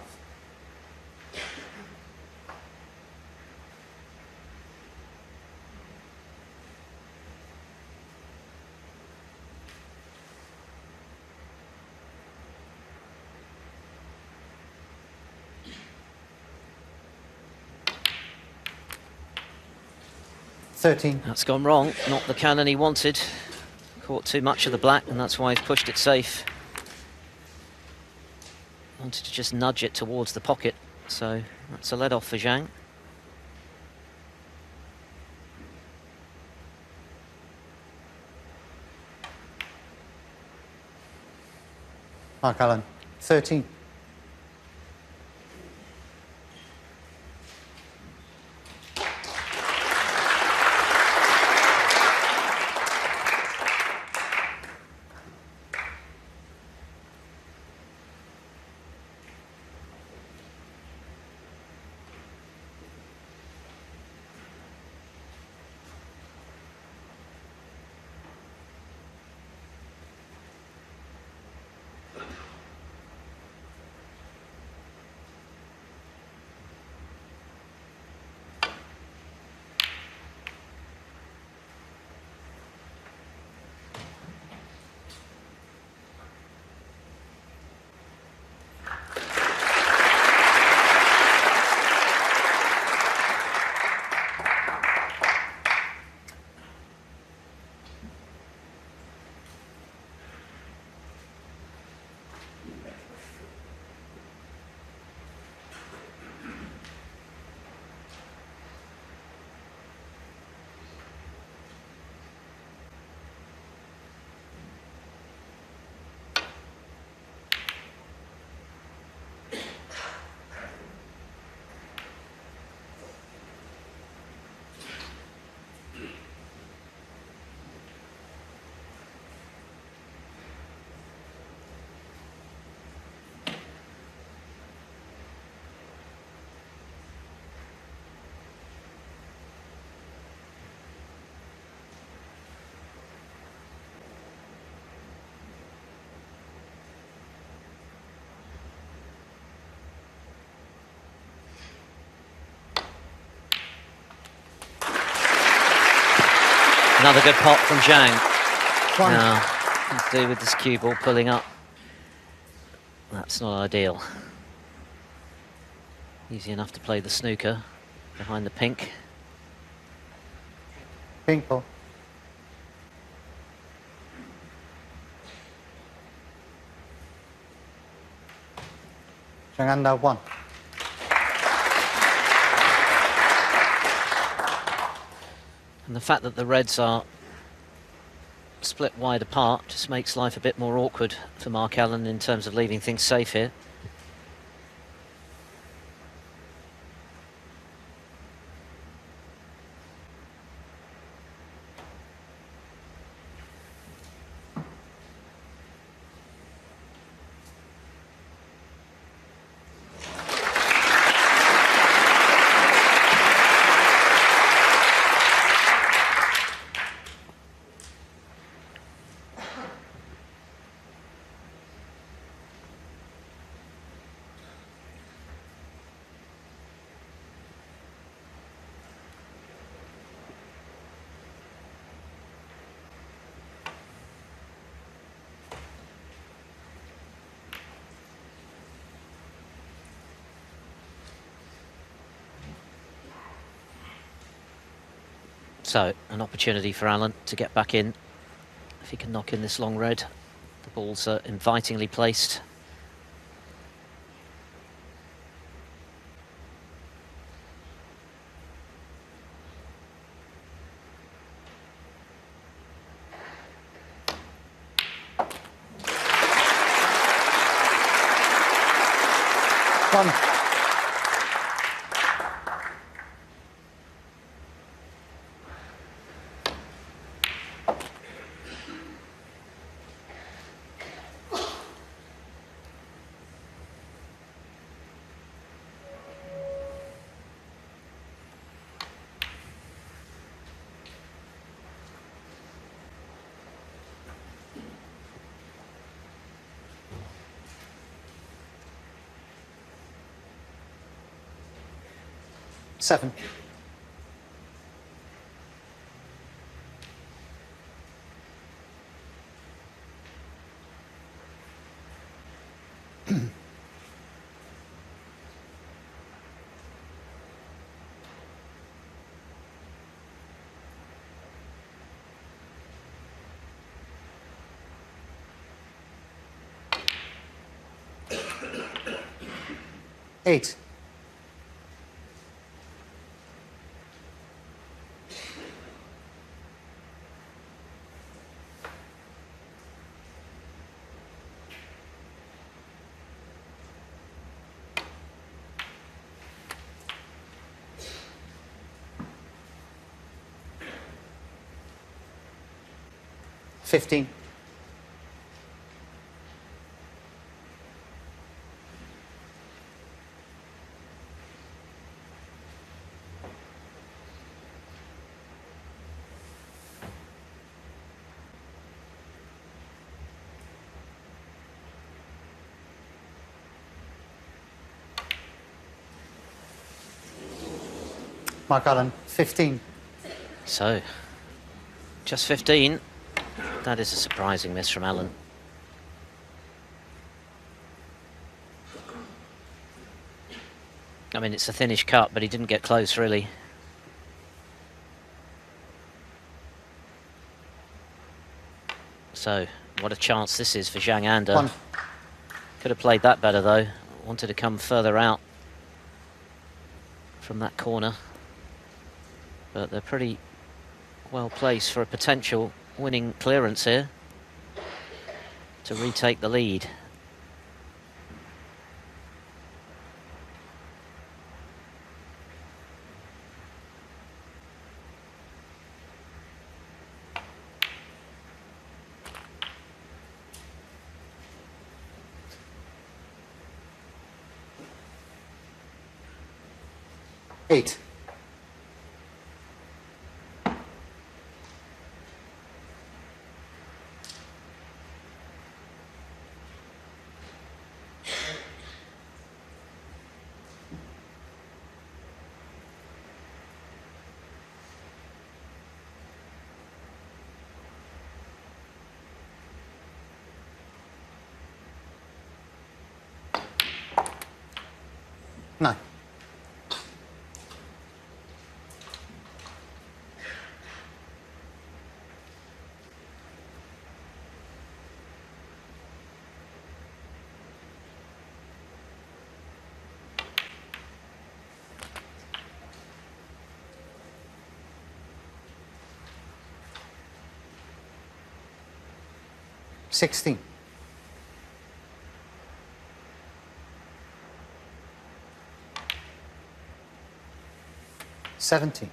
That's gone wrong. Not the cannon he wanted. Caught too much of the black, and that's why he's pushed it safe. Wanted to just nudge it towards the pocket, so that's a lead off for Zhang. Mark Allen, 13. Another good pot from Zhang. One. Now, to do with this cue ball pulling up, that's not ideal. Easy enough to play the snooker behind the pink. Pink ball. Zhang Anda, 1. And the fact that the reds are split wide apart just makes life a bit more awkward for Mark Allen in terms of leaving things safe here. So, an opportunity for Allen to get back in. If he can knock in this long red, the balls are invitingly placed. One. Seven. Eight. $15. Mark Allen, 15. So, just 15. That is a surprising miss from Allen. I mean, it's a thinnish cut, but he didn't get close, really. So, what a chance this is for Zhang Anda. One. Could have played that better, though. Wanted to come further out from that corner. But they're pretty well placed for a potential winning clearance here to retake the lead. Eight. 9. $16. 17.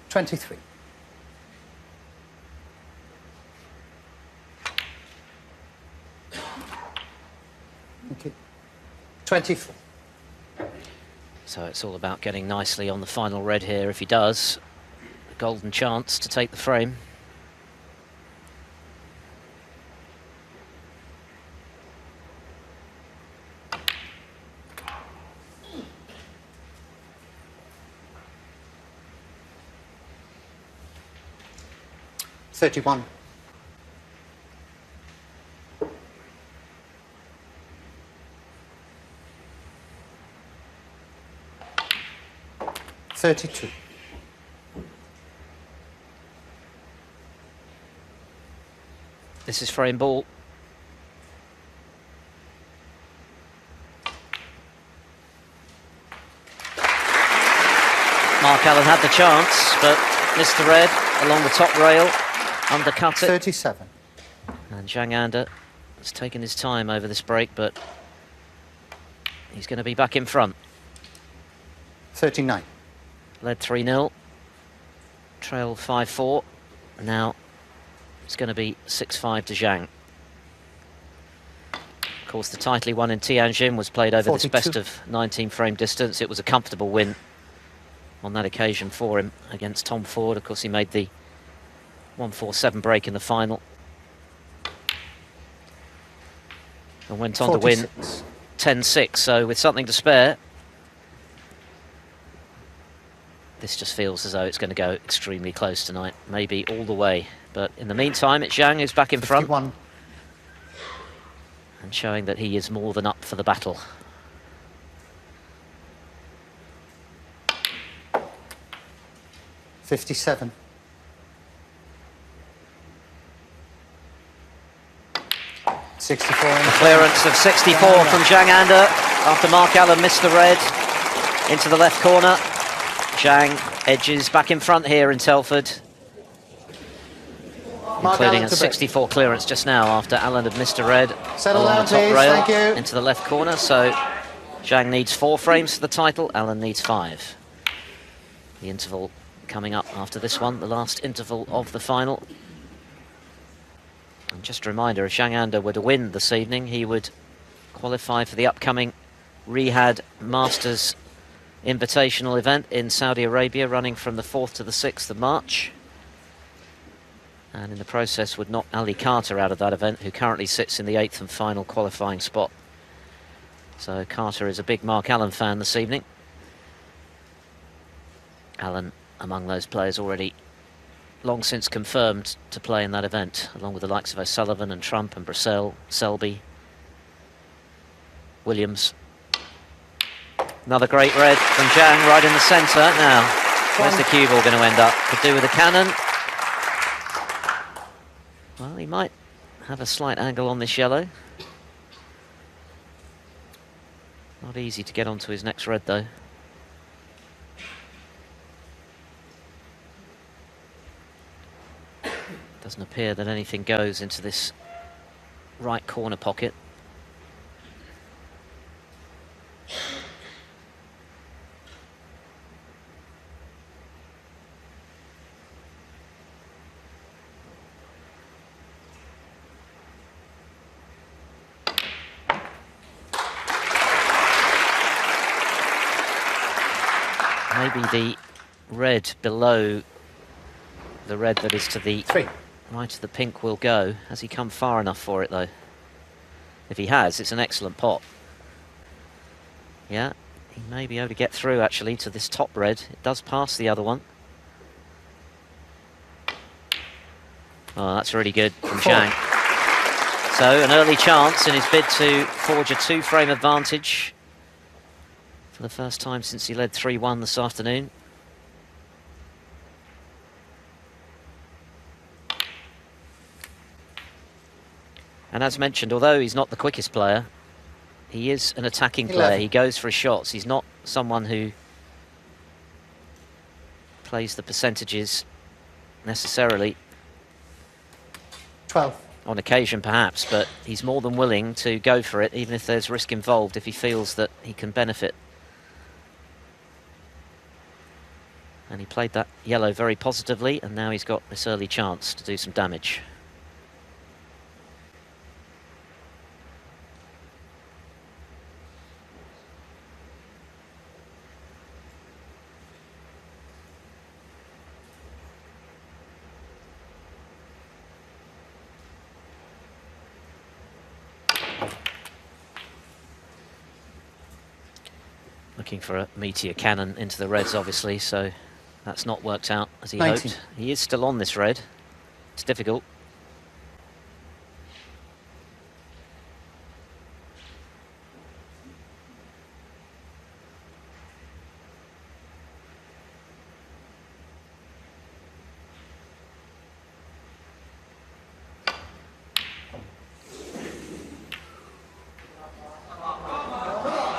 23. Okay. 24. So it's all about getting nicely on the final red here. If he does, a golden chance to take the frame. $31. 32. This is frame ball. Mark Allen had the chance, but missed the red along the top rail, undercut it. 37. And Zhang Anda has taken his time over this break, but he's going to be back in front. 39. Led 3-0, trailed 5-4. Now it's going to be 6-5 to Zhang. Of course, the title he won in Tianjin was played over 42. this best of 19 frame distance. It was a comfortable win on that occasion for him against Tom Ford. Of course, he made the 147 break in the final and went on 46. to win 10-6. So with something to spare, this just feels as though it's going to go extremely close tonight, maybe all the way. But in the meantime, it's Zhang who's back in 51. front and showing that he is more than up for the battle. $57. 64. A clearance of 64 from Zhang Anda after Mark Allen missed the red into the left corner. Zhang edges back in front here in Telford, including a 64 clearance just now after Allen had missed a red along the top rail into the left corner. So Zhang needs 4 frames for the title, Allen needs 5. The interval coming up after this one, the last interval of the final. And just a reminder, if Zhang Anda were to win this evening, he would qualify for the upcoming Riyadh Masters Invitational event in Saudi Arabia, running from the 4th to the 6th of March. And in the process would knock Ali Carter out of that event, who currently sits in the 8th and final qualifying spot. So Carter is a big Mark Allen fan this evening. Allen among those players already long since confirmed to play in that event, along with the likes of O'Sullivan and Trump and Brissell, Selby, Williams. Another great red from Zhang right in the centre. Now, where's the cue ball going to end up? Could do with a cannon. Well, he might have a slight angle on this yellow. Not easy to get onto his next red, though. Doesn't appear that anything goes into this right corner pocket. Maybe the red below the red that is to the right of the pink will go. Has he come far enough for it, though? If he has, it's an excellent pot. Yeah, he may be able to get through, actually, to this top red. It does pass the other one. Oh, that's really good from Zhang. So, an early chance in his bid to forge a 2-frame advantage for the first time since he led 3-1 this afternoon. And as mentioned, although he's not the quickest player, he is an attacking player. He goes for his shots. He's not someone who plays the percentages necessarily. 12. On occasion, perhaps, but he's more than willing to go for it, even if there's risk involved, if he feels that he can benefit. And he played that yellow very positively, and now he's got this early chance to do some damage. Looking for a meteor cannon into the reds, obviously, so that's not worked out as he hoped. He is still on this red. It's difficult.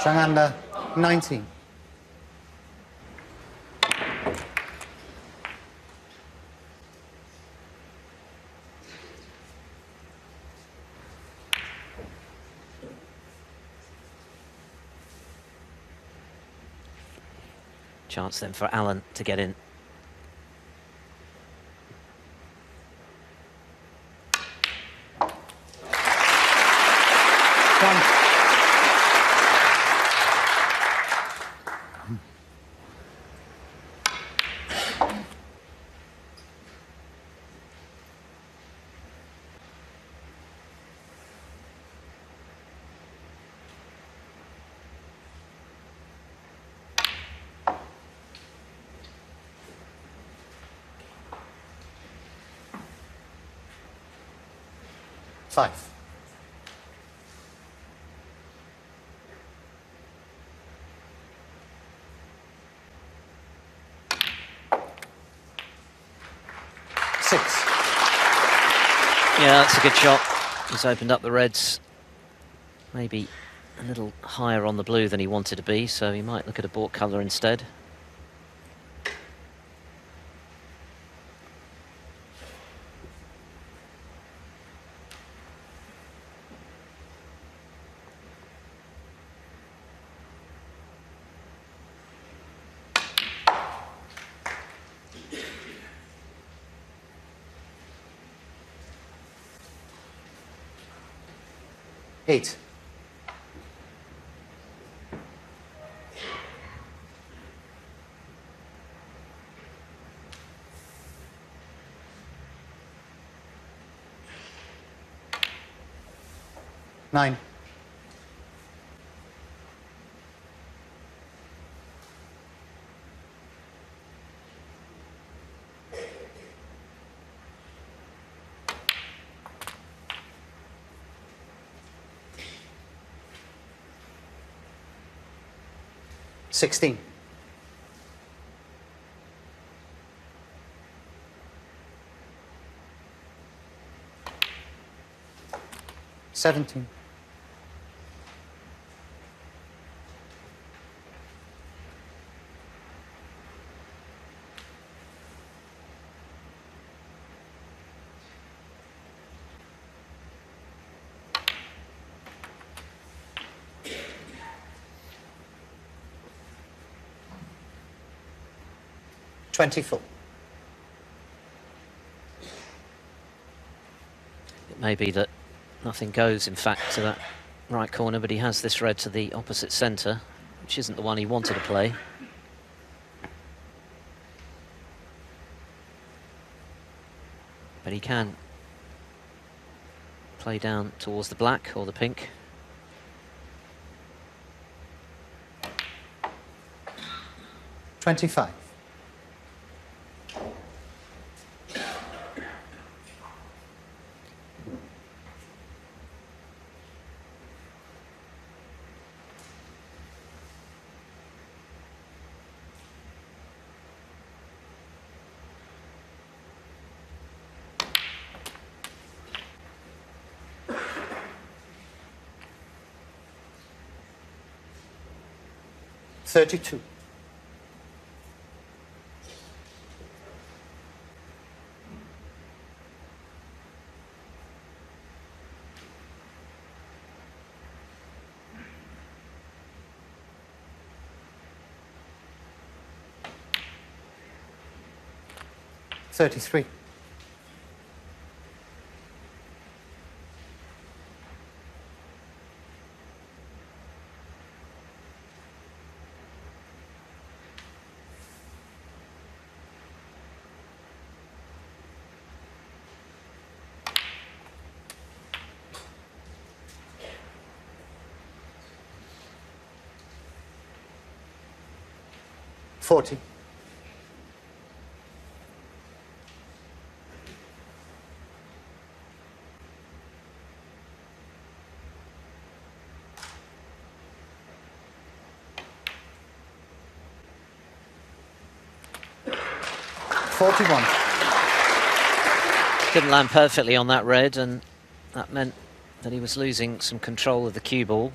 Zhang under 19. Chance then for Alan to get in. Five. Six. Yeah, that's a good shot. He's opened up the reds. Maybe a little higher on the blue than he wanted to be, so he might look at a bought colour instead. Eight. Nine. 16. Seventeen. 24. It may be that nothing goes, in fact, to that right corner, but he has this red to the opposite centre, which isn't the one he wanted to play. But he can play down towards the black or the pink. $25. $32. $33. $40. $41. Couldn't land perfectly on that red, and that meant that he was losing some control of the cue ball.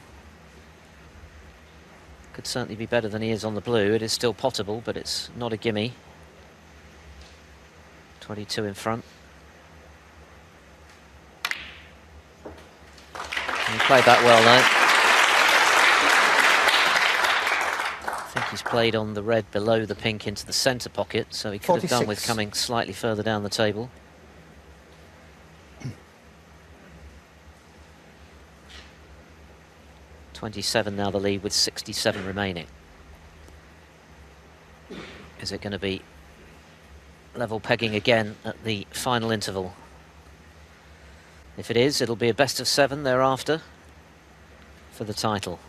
Could certainly be better than he is on the blue. It is still potable, but it's not a gimme. 22 in front. He played that well, though. I think he's played on the red below the pink into the centre pocket, so he could have done with coming slightly further down the table. $27 now the lead with 67 remaining. Is it going to be level pegging again at the final interval? If it is, it'll be a best of 7 thereafter for the title.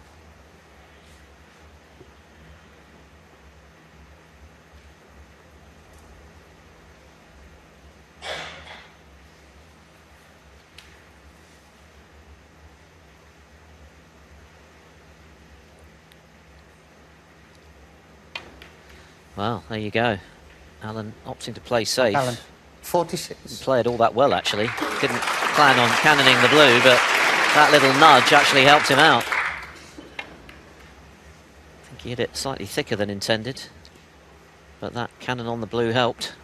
Well, there you go. Alan opting to play safe. Alan, 46. Didn't play it all that well, actually. Didn't plan on cannoning the blue, but that little nudge actually helped him out. I think he hit it slightly thicker than intended, but that cannon on the blue helped.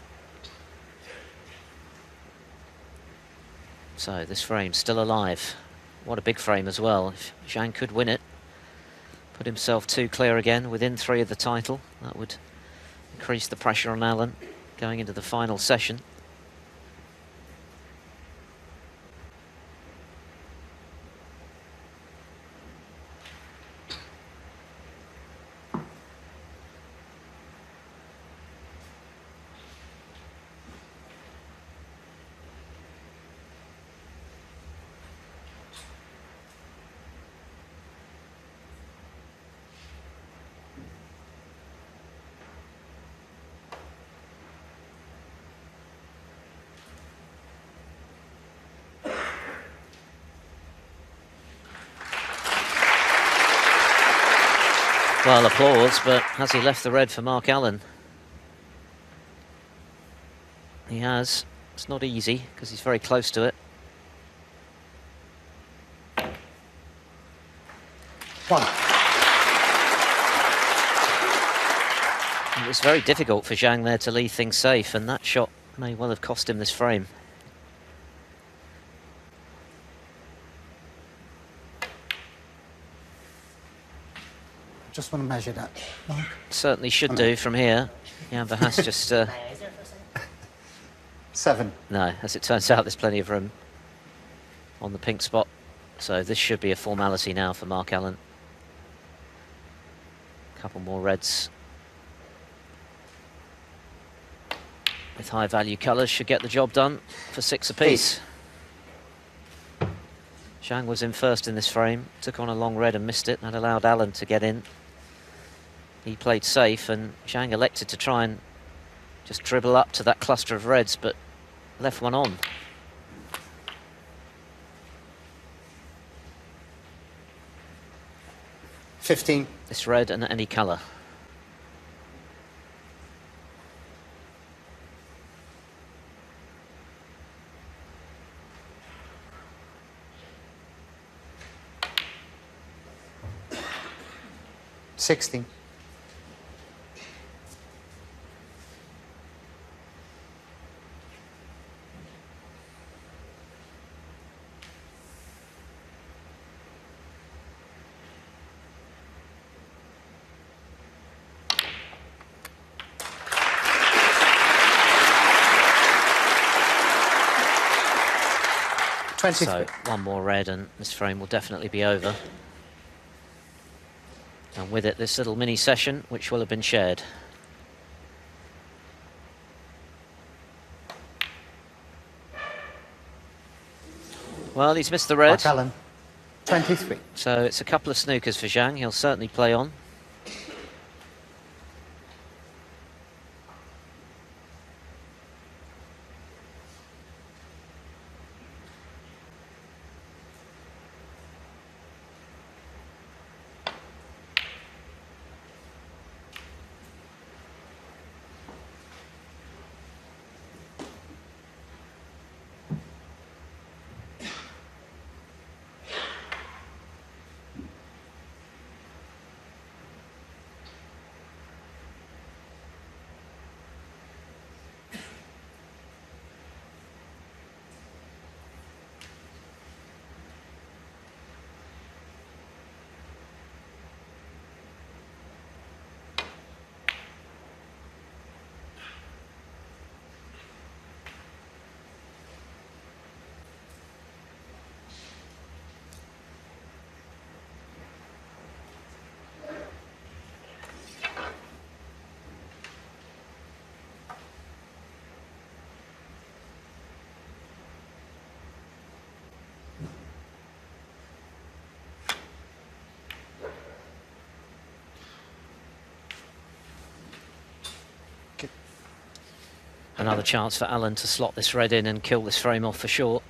So this frame's still alive. What a big frame as well. If Zhang could win it, put himself 2 clear again, within 3 of the title, that would increase the pressure on Alan going into the final session. Well, applause, but has he left the red for Mark Allen? He has. It's not easy, because he's very close to it. 1. It was very difficult for Zhang there to leave things safe, and that shot may well have cost him this frame. Just want to measure that, Mark. Certainly should do from here. Amber has just... 7. No, as it turns out, there's plenty of room on the pink spot. So this should be a formality now for Mark Allen. A couple more reds with high value colours should get the job done for 6 apiece. Zhang was in first in this frame, took on a long red and missed it. That allowed Allen to get in. He played safe, and Zhang elected to try and just dribble up to that cluster of reds, but left one on. $15. This red and any colour. $16. So one more red and this frame will definitely be over. And with it, this little mini session, which will have been shared. Well, he's missed the red. Mark Allen, 23. So it's a couple of snookers for Zhang. He'll certainly play on. Another chance for Allen to slot this red in and kill this frame off for short.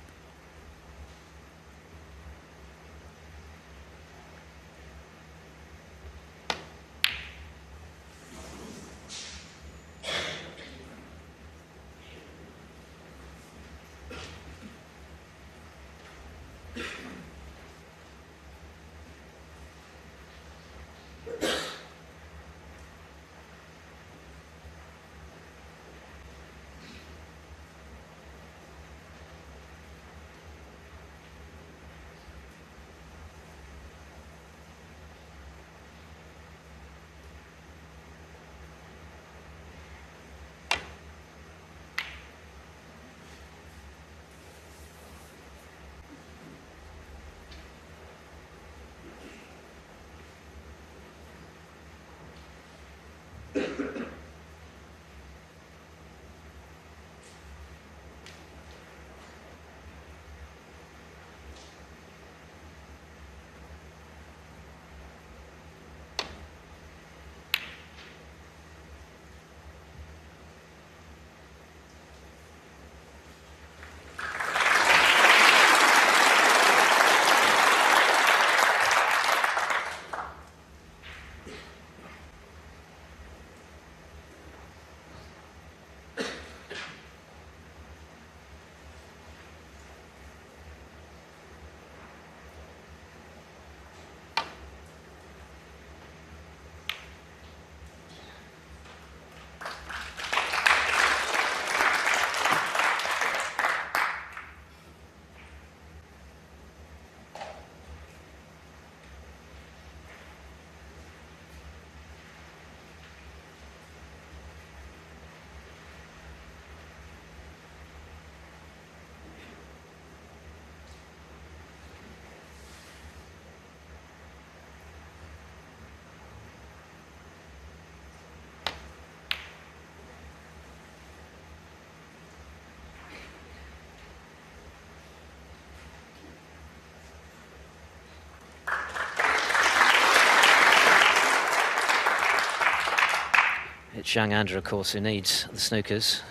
It's Zhang Anda, of course, who needs the snookers.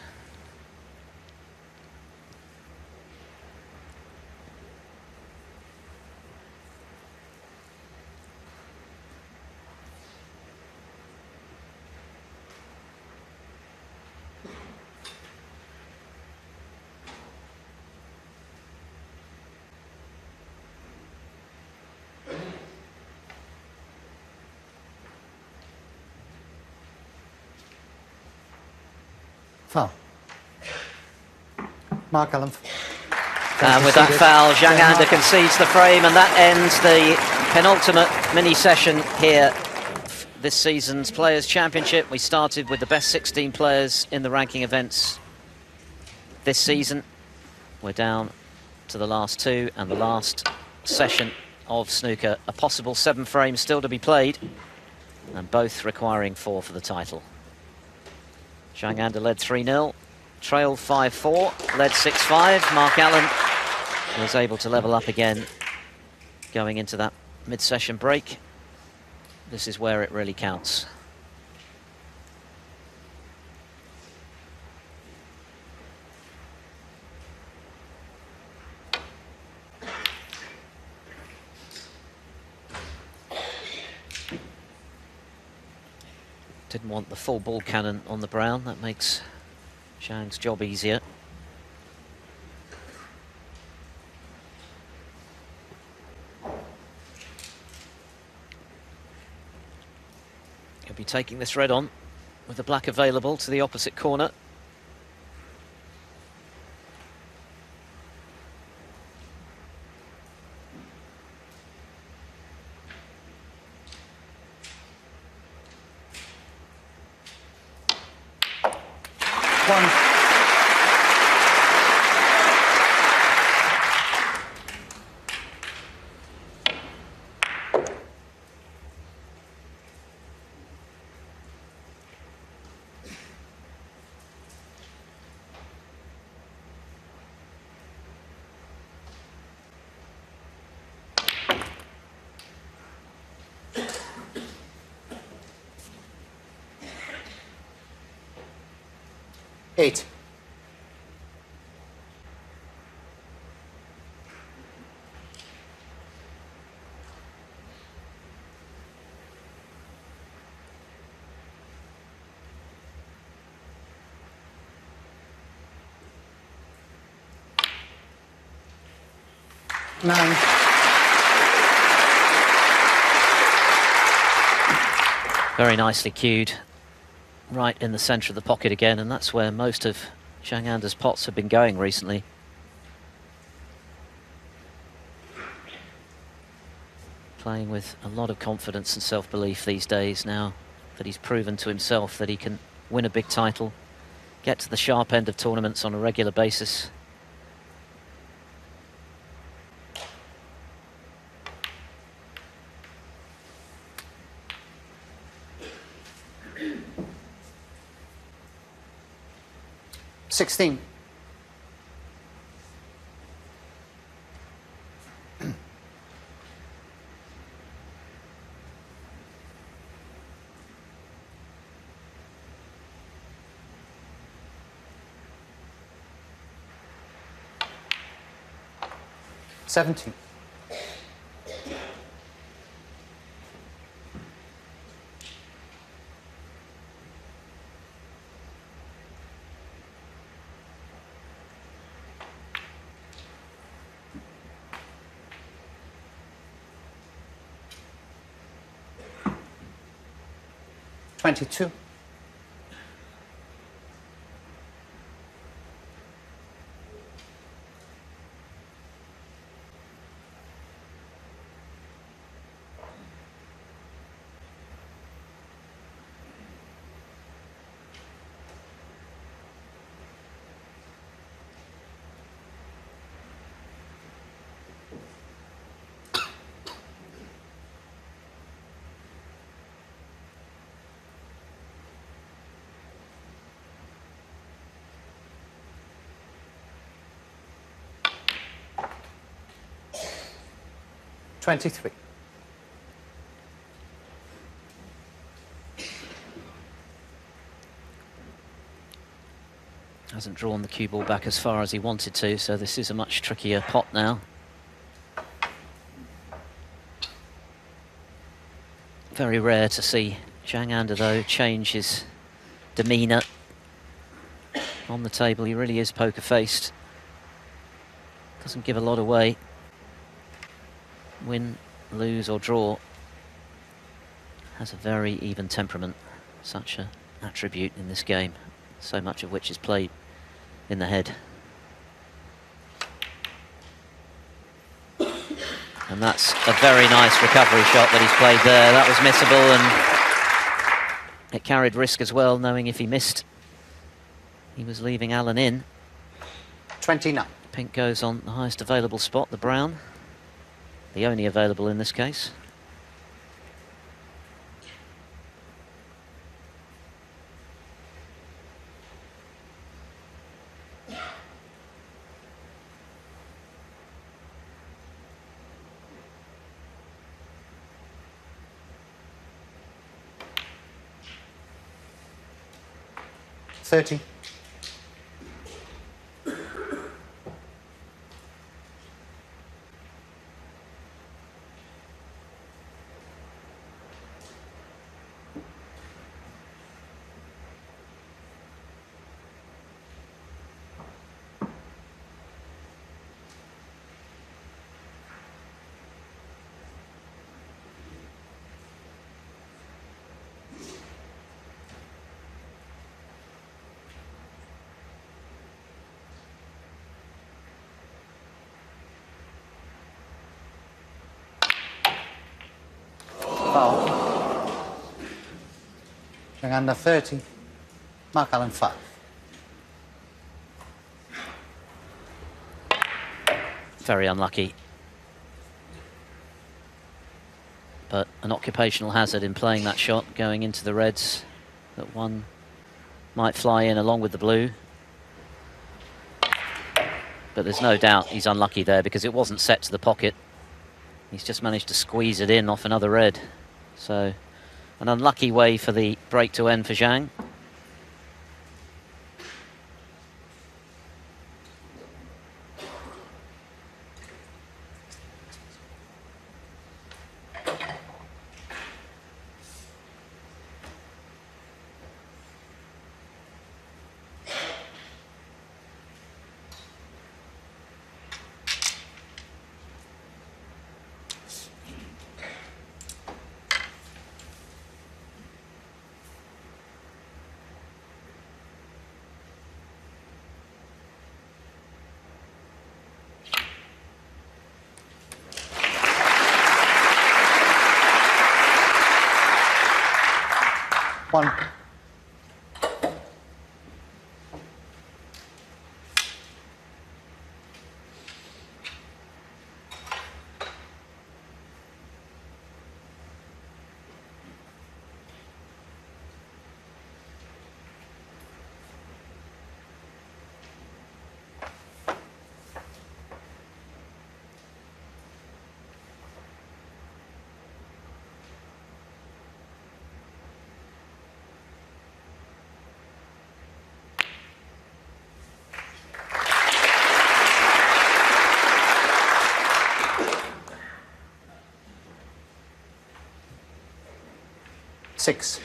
Foul. Mark Allen. And with that foul, Zhang Anda concedes the frame, and that ends the penultimate mini-session here this season's Players' Championship. We started with the best 16 players in the ranking events this season. We're down to the last two and the last session of snooker. A possible 7 frames still to be played, and both requiring 4 for the title. Zhang Anda led 3-0, trailed 5-4, led 6-5. Mark Allen was able to level up again going into that mid-session break. This is where it really counts. Didn't want the full ball cannon on the brown. That makes Zhang's job easier. He'll be taking this red on with the black available to the opposite corner. Eight. Nine. Very nicely cued. Right in the centre of the pocket again, and that's where most of Zhang Anda's pots have been going recently. Playing with a lot of confidence and self-belief these days now that he's proven to himself that he can win a big title, get to the sharp end of tournaments on a regular basis. Sixteen. Seventeen. 22. $23. Hasn't drawn the cue ball back as far as he wanted to, so this is a much trickier pot now. Very rare to see Zhang Anda, though, change his demeanour on the table. He really is poker-faced. Doesn't give a lot away. Win, lose or draw. Has a very even temperament. Such an attribute in this game, so much of which is played in the head. And that's a very nice recovery shot that he's played there. That was missable, and it carried risk as well, knowing if he missed, he was leaving Allen in. 29. Pink goes on the highest available spot, the brown. The only available in this case. $30. Zhang Anda 30. Mark Allen 5. Very unlucky. But an occupational hazard in playing that shot, going into the reds, that one might fly in along with the blue. But there's no doubt he's unlucky there because it wasn't set to the pocket. He's just managed to squeeze it in off another red. So an unlucky way for the break to end for Zhang. One. Six.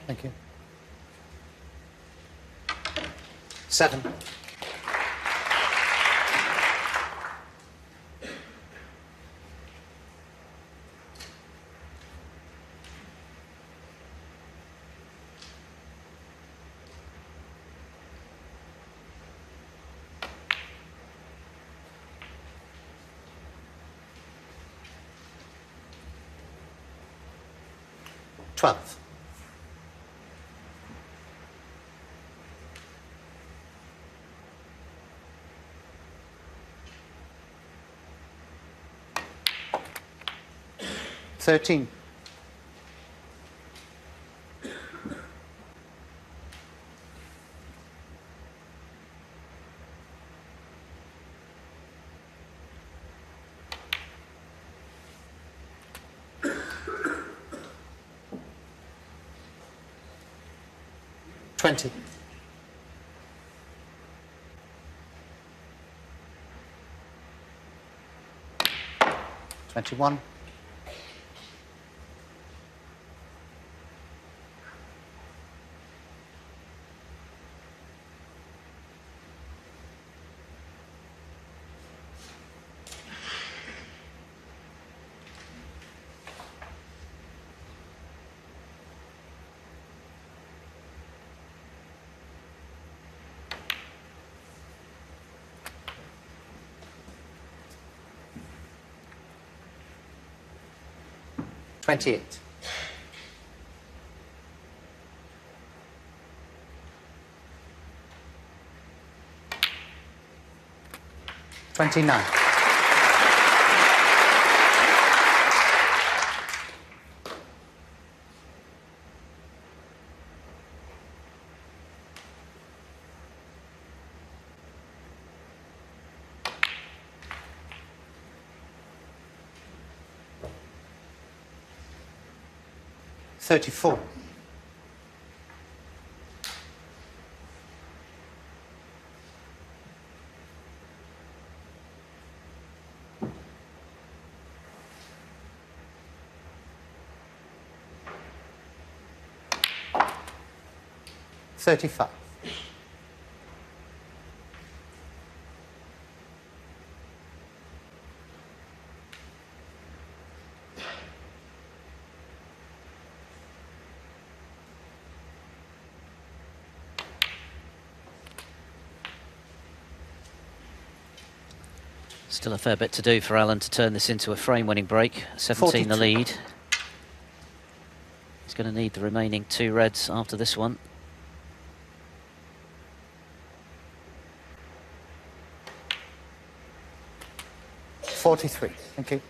Thank you. 7. $12. $13. 20. 21. 28. 29. 34. 35. 'Still a fair bit to do for Alan to turn this into a frame-winning break. 17 the 42. lead. He's going to need the remaining 2 reds after this one. $43. Thank you.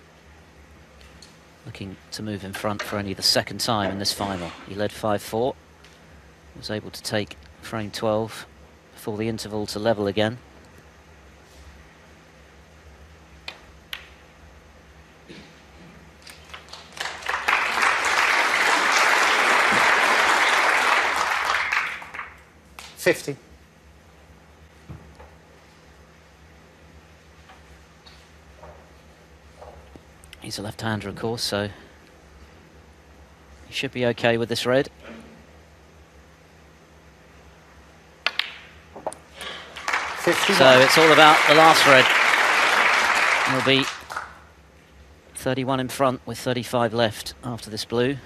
Looking to move in front for only the 2nd time in this final. He led 5-4. Was able to take frame 12 before the interval to level again. $50. He's a left-hander, of course, so he should be okay with this red. So it's all about the last red. He'll be 31 in front with 35 left after this blue.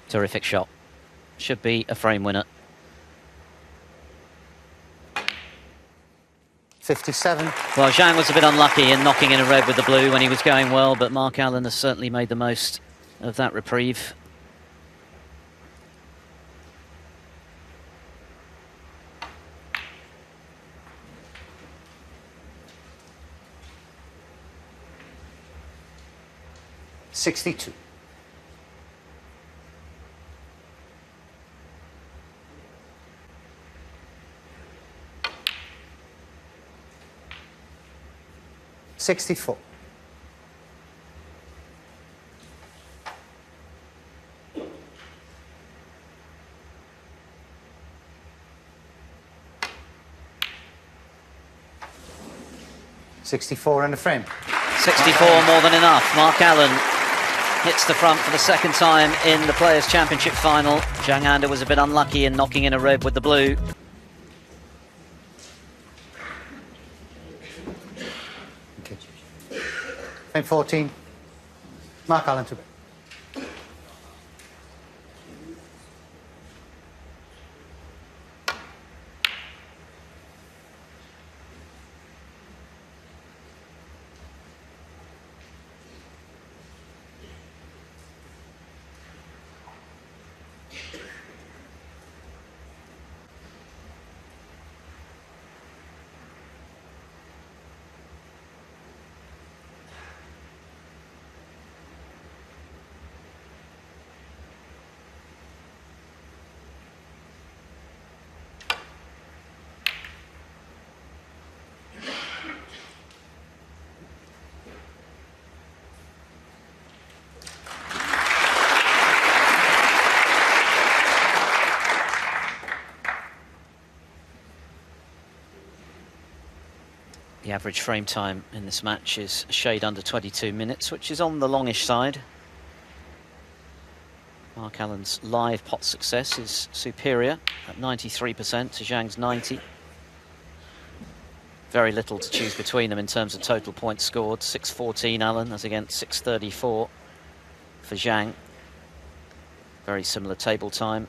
Terrific shot. Should be a frame winner. 57. Well, Zhang was a bit unlucky in knocking in a red with the blue when he was going well, but Mark Allen has certainly made the most of that reprieve. $62. 64. 64 in the frame. 64 more than enough. Mark Allen hits the front for the 2nd time in the Players' Championship final. Zhang Anda was a bit unlucky in knocking in a red with the blue. Okay. Frame 14. Mark Allen to red. average frame time in this match is a shade under 22 minutes, which is on the longish side. Mark Allen's live pot success is superior at 93% to Zhang's 90%. Very little to choose between them in terms of total points scored. 614 Allen as against 634 for Zhang. Very similar table time.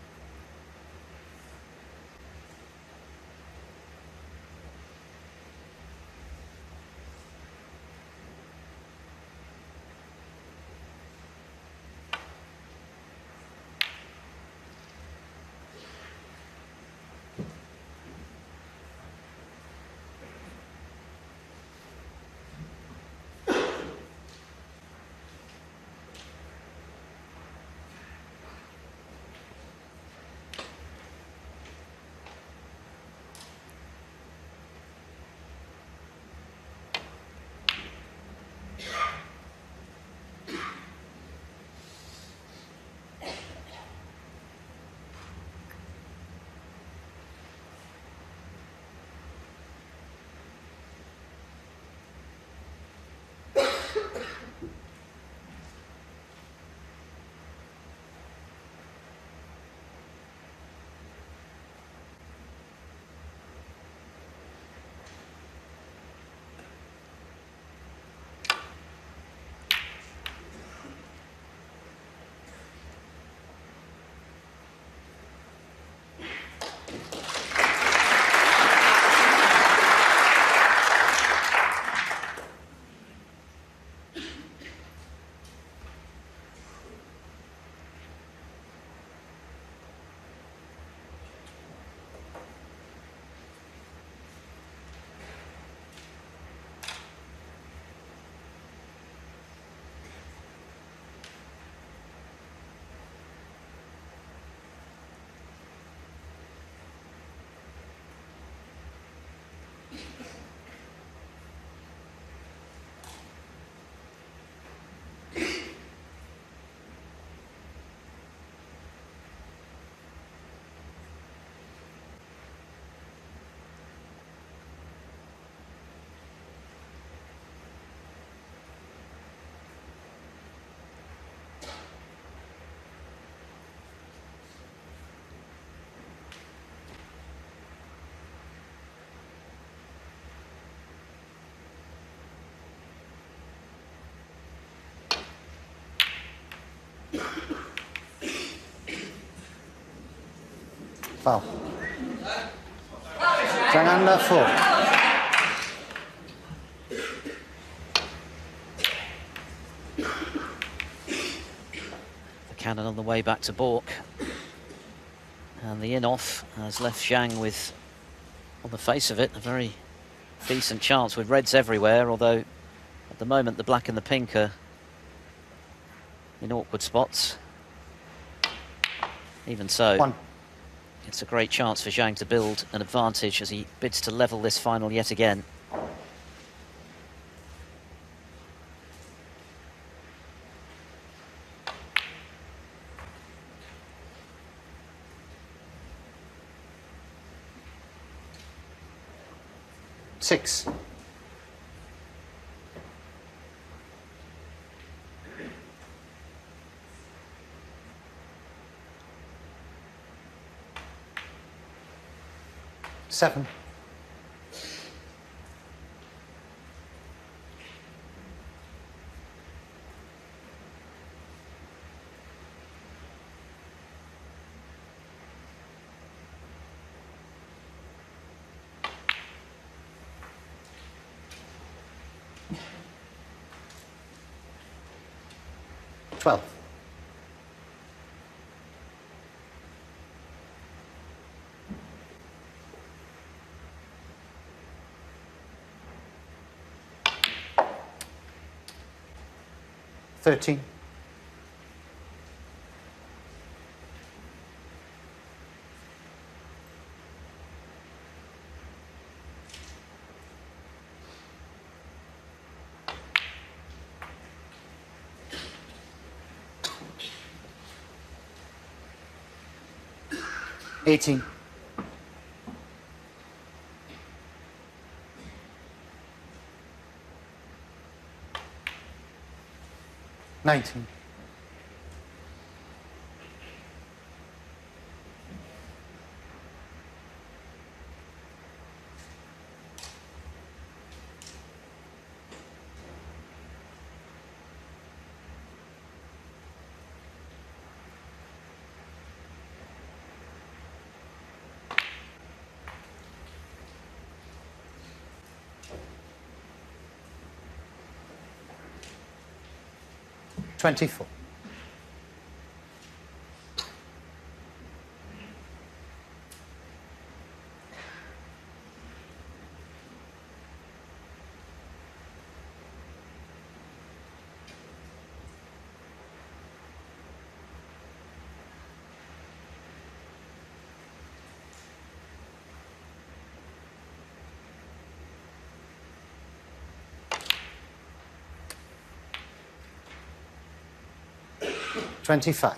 Foul. Zhang under 4. The cannon on the way back to Bork. And the in-off has left Zhang with, on the face of it, a very decent chance with reds everywhere, although at the moment the black and the pink are in awkward spots. Even so, 1. It's a great chance for Zhang to build an advantage as he bids to level this final yet again. Six. Seven. Twelve. 13. Eighteen. 19. $24. $25.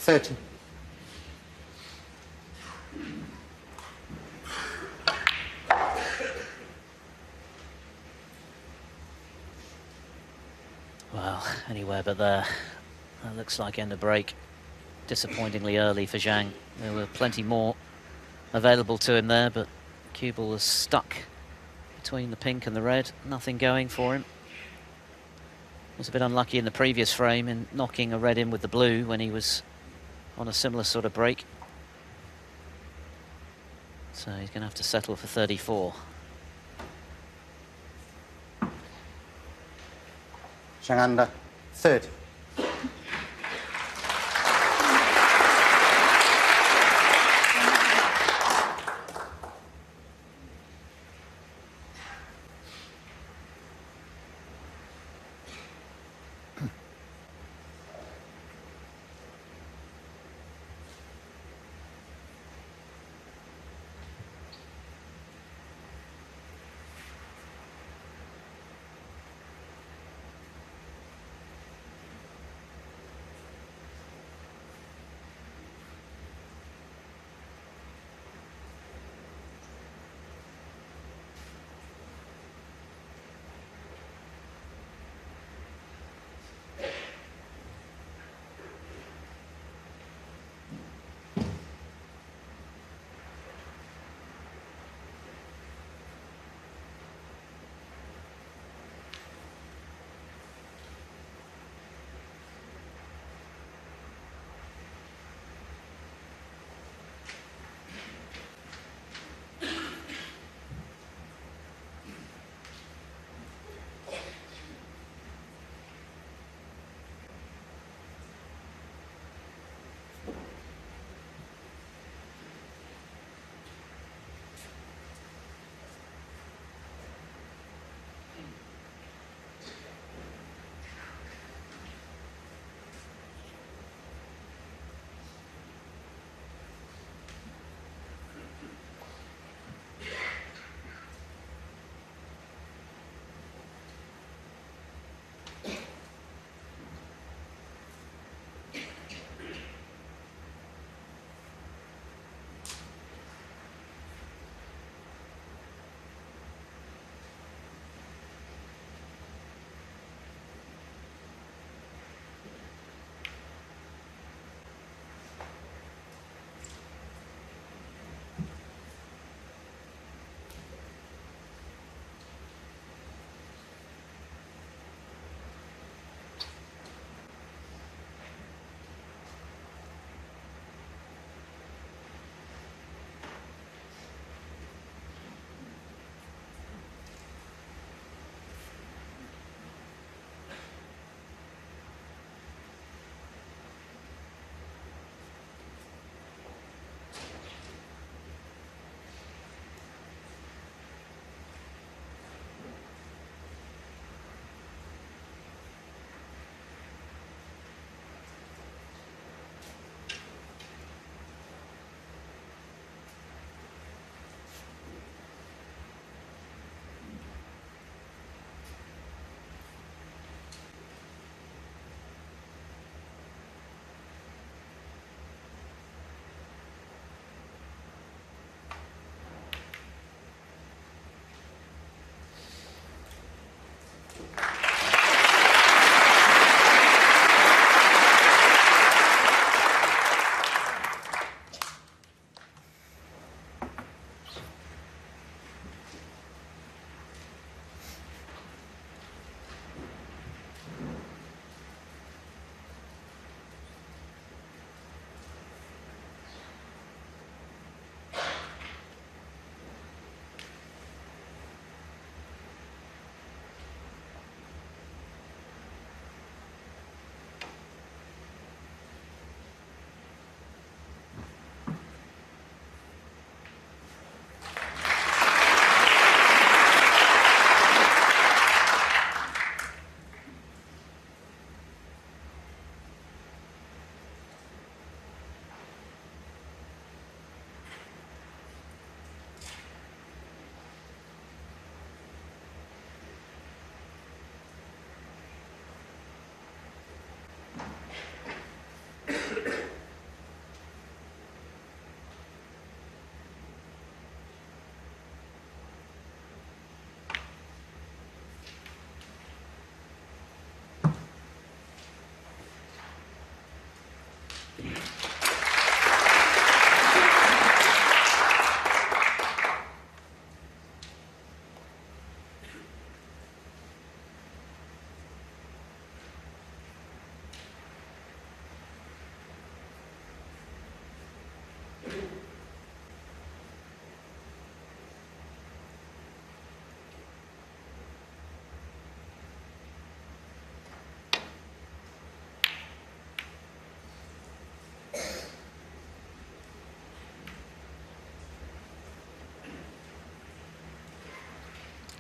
$30. Well, anywhere but there. That looks like end of break. Disappointingly early for Zhang. There were plenty more available to him there, but cue ball was stuck between the pink and the red. Nothing going for him. Was a bit unlucky in the previous frame in knocking a red in with the blue when he was on a similar sort of break. So he's going to have to settle for 34. Zhang under 30.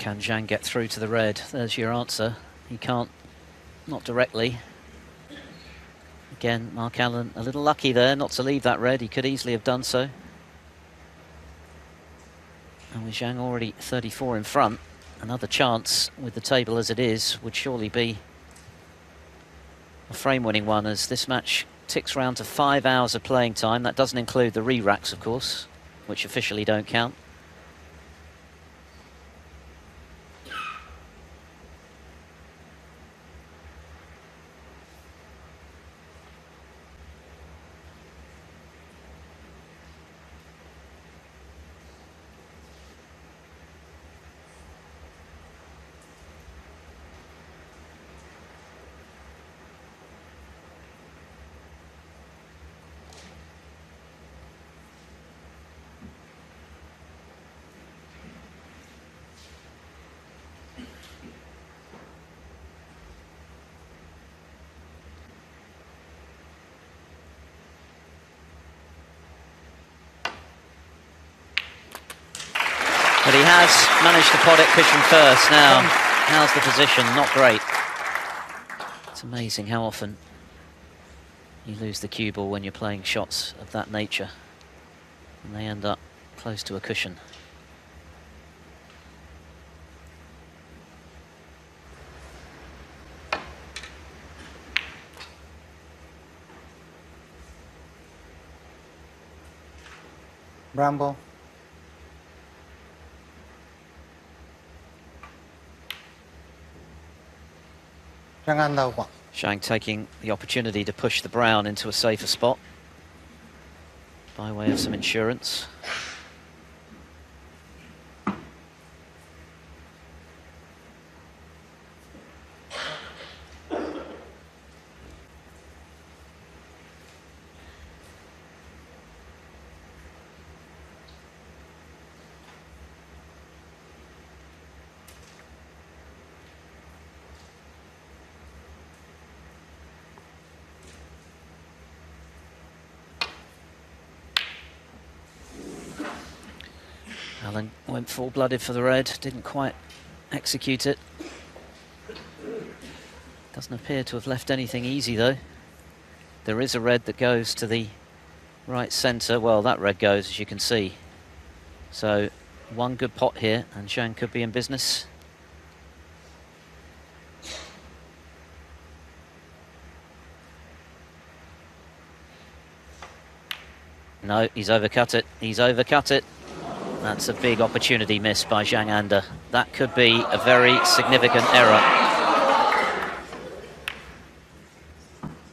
Can Zhang get through to the red? There's your answer. He can't, not directly. Again, Mark Allen a little lucky there not to leave that red. He could easily have done so. And with Zhang already 34 in front, another chance with the table as it is would surely be a frame-winning one, as this match ticks round to 5 hours of playing time. That doesn't include the re-racks, of course, which officially don't count. But he has managed to pot it cushion first. Now, how's the position? Not great. It's amazing how often you lose the cue ball when you're playing shots of that nature, and they end up close to a cushion. Bramble. Zhang taking the opportunity to push the brown into a safer spot by way of some insurance. Allen went full-blooded for the red, didn't quite execute it. Doesn't appear to have left anything easy though. There is a red that goes to the right centre. Well, that red goes, as you can see. So one good pot here and Zhang could be in business. No, he's overcut it. He's overcut it. That's a big opportunity missed by Zhang Anda. That could be a very significant error.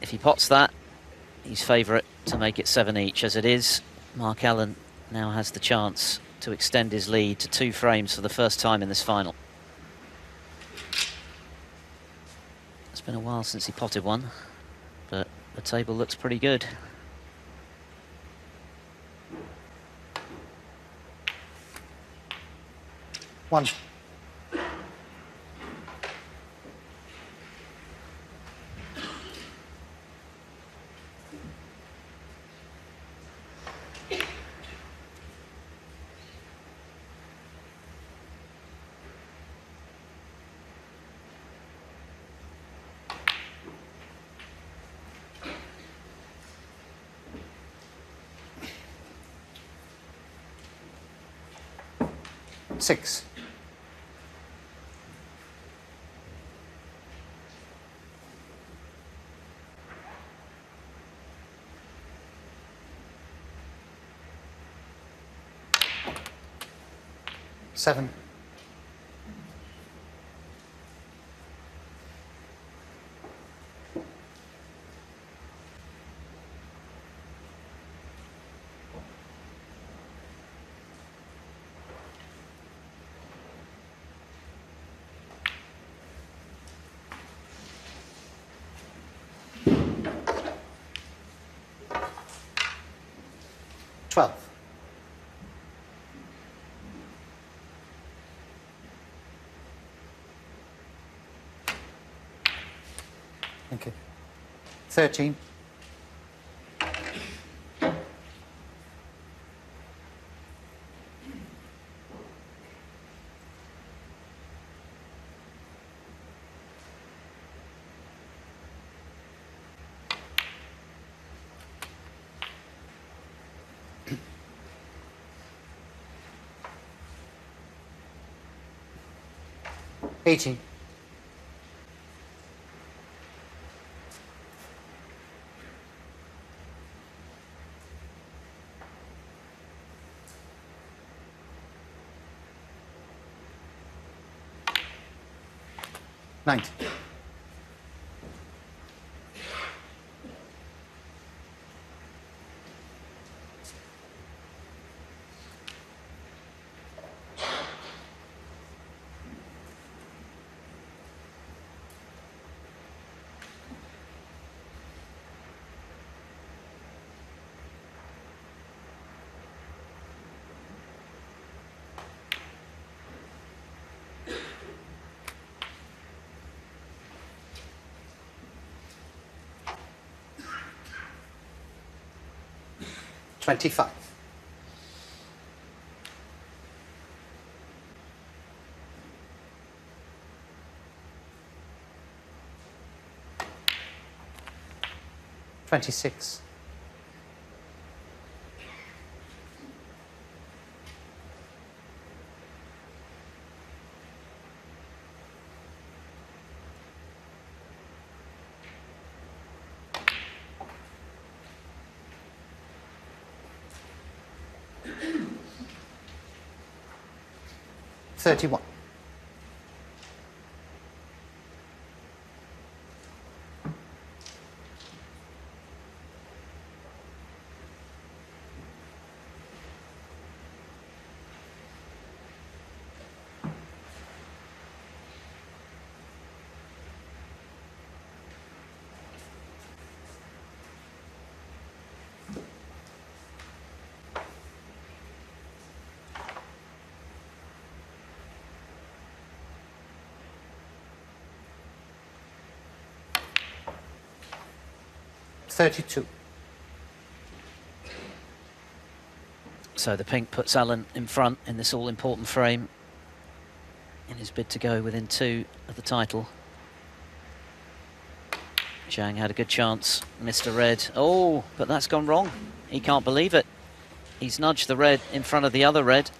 If he pots that, he's favourite to make it 7 each. As it is, Mark Allen now has the chance to extend his lead to 2 frames for the first time in this final. It's been a while since he potted one, but the table looks pretty good. One. Six. Seven. Twelve. Thank you. 13. 18. Ninety. $25. $26. $31. $32. So the pink puts Allen in front in this all-important frame in his bid to go within 2 of the title. Zhang had a good chance, missed a red. Oh, but that's gone wrong. He can't believe it. He's nudged the red in front of the other red.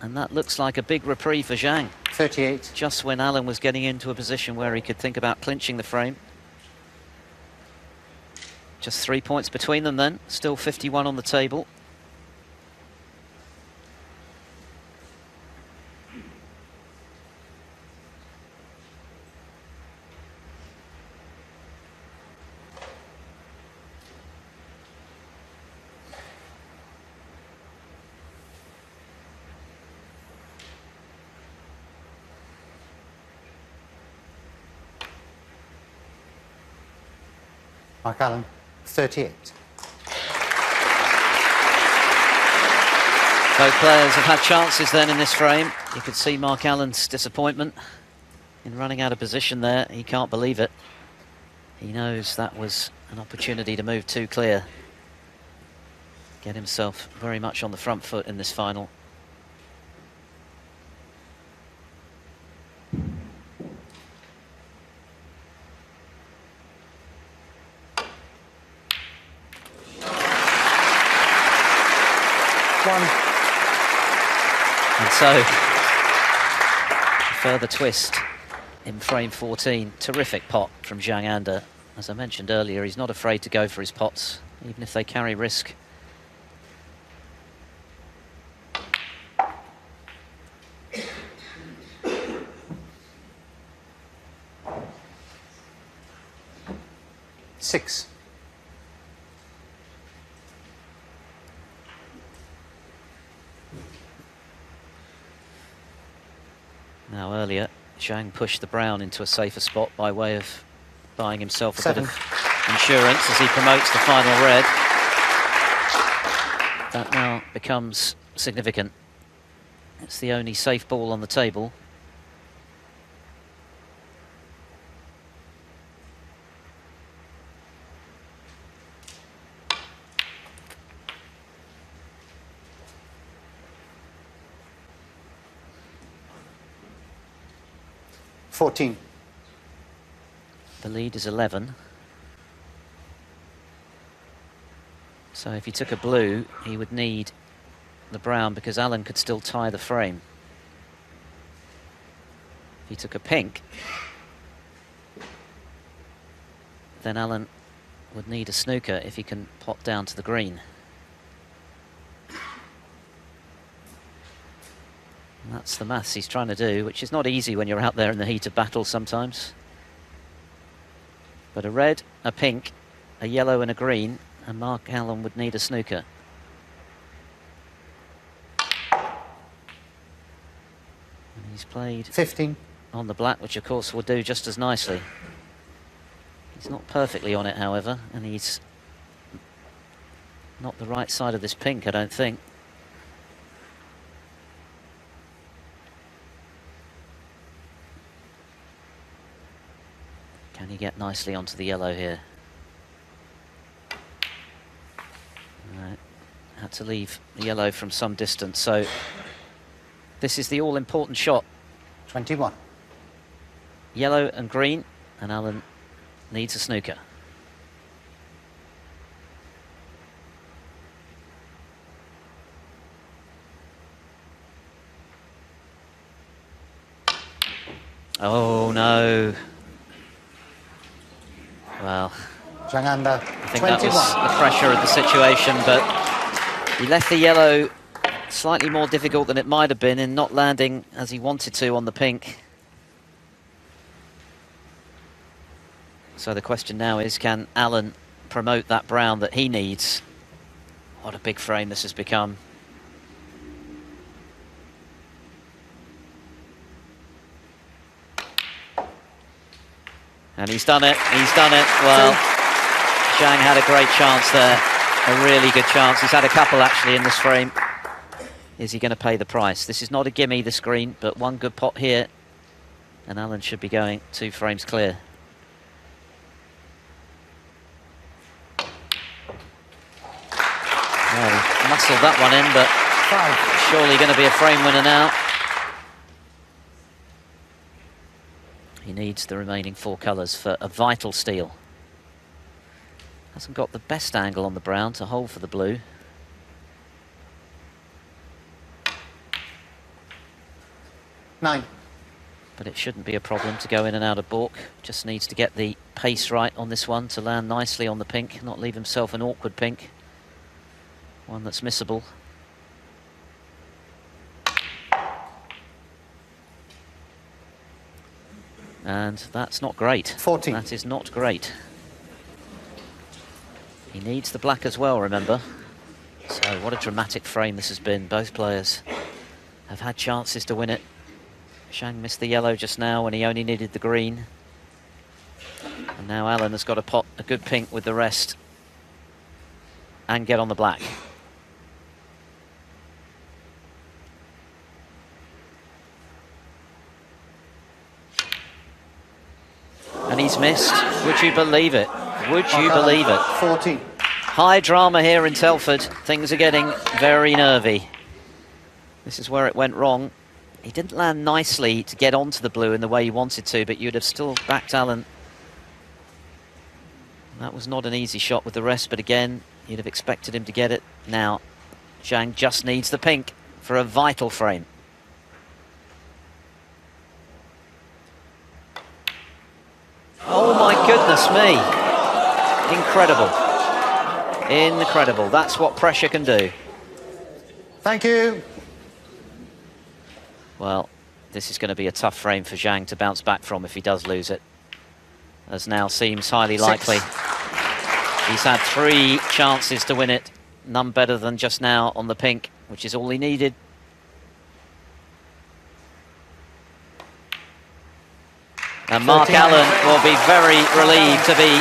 And that looks like a big reprieve for Zhang. 38. Just when Allen was getting into a position where he could think about clinching the frame. Just 3 points between them then, still 51 on the table. Mark Allen, 38. Both players have had chances then in this frame. You could see Mark Allen's disappointment in running out of position there. He can't believe it. He knows that was an opportunity to move too clear. Get himself very much on the front foot in this final. And so, further twist in frame 14. Terrific pot from Zhang Anda. As I mentioned earlier, he's not afraid to go for his pots, even if they carry risk. Six. Now earlier, Zhang pushed the brown into a safer spot by way of buying himself a bit of insurance as he promotes the final red. That now becomes significant. It's the only safe ball on the table. $14. The lead is 11. So if he took a blue, he would need the brown because Allen could still tie the frame. If he took a pink, then Allen would need a snooker if he can pot down to the green. And that's the maths he's trying to do, which is not easy when you're out there in the heat of battle sometimes. But a red, a pink, a yellow and a green, and Mark Allen would need a snooker. And he's played 15. On the black, which of course will do just as nicely. He's not perfectly on it, however, and he's not the right side of this pink, I don't think. Can he get nicely onto the yellow here? Right. Had to leave the yellow from some distance, so this is the all-important shot. 21. Yellow and green, and Allen needs a snooker. Oh no. Well, Zhang under. I think 21. That was the pressure of the situation, but he left the yellow slightly more difficult than it might have been in not landing as he wanted to on the pink. So the question now is, can Allen promote that brown that he needs? What a big frame this has become. And he's done it, he's done it. Well, Zhang had a great chance there, a really good chance. He's had a couple actually in this frame. Is he going to pay the price? This is not a gimme, this green, but one good pot here, and Allen should be going 2 frames clear. Well, he muscled that one in, but surely going to be a frame winner now. He needs the remaining 4 colours for a vital steal. Hasn't got the best angle on the brown to hold for the blue. Nine. But it shouldn't be a problem to go in and out of baulk. Just needs to get the pace right on this one to land nicely on the pink, not leave himself an awkward pink. One that's missable. And that's not great. 14. That is not great. He needs the black as well, remember. So what a dramatic frame this has been. Both players have had chances to win it. Zhang missed the yellow just now when he only needed the green. And now Allen has got to pot a good pink with the rest and get on the black. And he's missed. Would you believe it? Would you believe it? 14. High drama here in Telford. Things are getting very nervy. This is where it went wrong. He didn't land nicely to get onto the blue in the way he wanted to, but you'd have still backed Allen. That was not an easy shot with the rest, but again, you'd have expected him to get it. Now, Zhang just needs the pink for a vital frame. Oh my goodness me. Incredible. Incredible. That's what pressure can do. Thank you. Well, this is going to be a tough frame for Zhang to bounce back from if he does lose it, as now seems highly likely. He's had 3 chances to win it, none better than just now on the pink, which is all he needed. And Mark Allen will be very relieved to be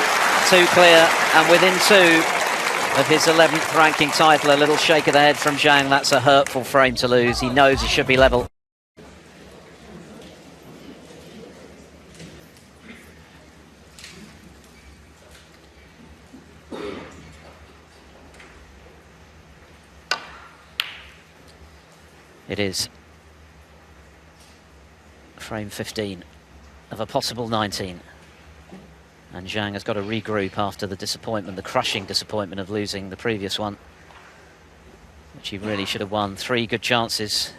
2 clear and within 2 of his 11th ranking title. A little shake of the head from Zhang. That's a hurtful frame to lose. He knows he should be level. It is frame 15 of a possible 19. And Zhang has got to regroup after the disappointment, the crushing disappointment of losing the previous one, which he really should have won. 3 good chances.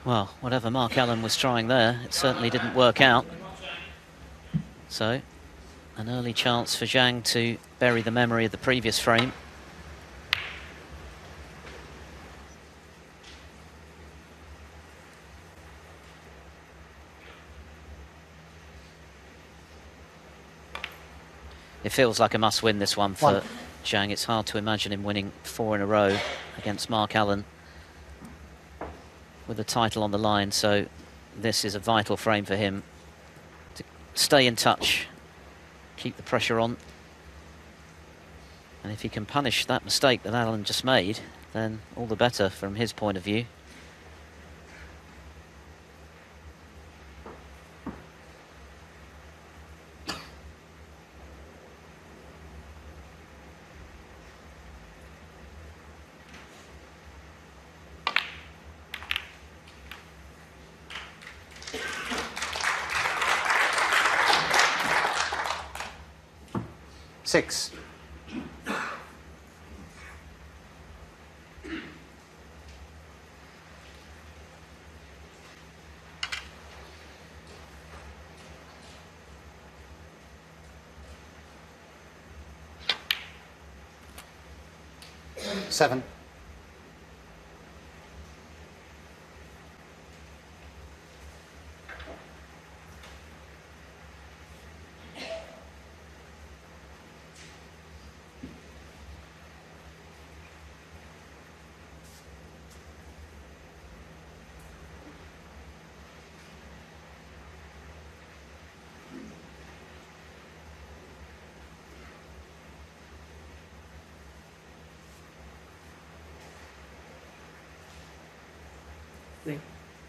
Well, whatever Mark Allen was trying there, it certainly didn't work out. So, an early chance for Zhang to bury the memory of the previous frame. It feels like a must-win, this one, for Zhang. It's hard to imagine him winning 4 in a row against Mark Allen with the title on the line, so this is a vital frame for him to stay in touch, keep the pressure on, and if he can punish that mistake that Allen just made, then all the better from his point of view. Six. Seven.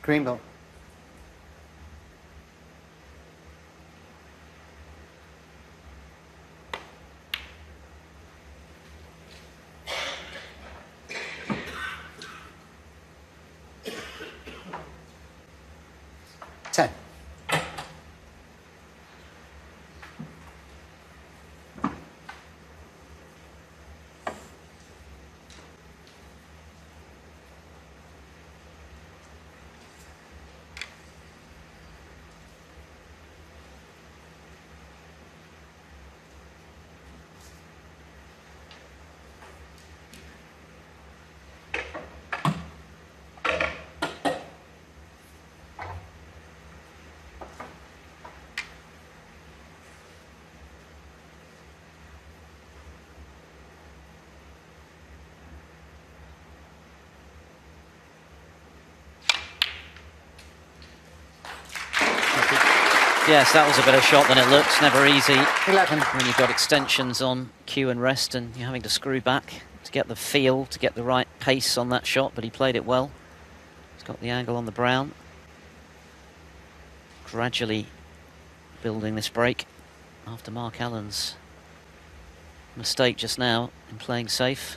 Green ball. Ten. Yes, that was a better shot than it looks. Never easy 11. when you've got extensions on cue and rest and you're having to screw back to get the feel, to get the right pace on that shot, but he played it well. He's got the angle on the brown. Gradually building this break after Mark Allen's mistake just now in playing safe.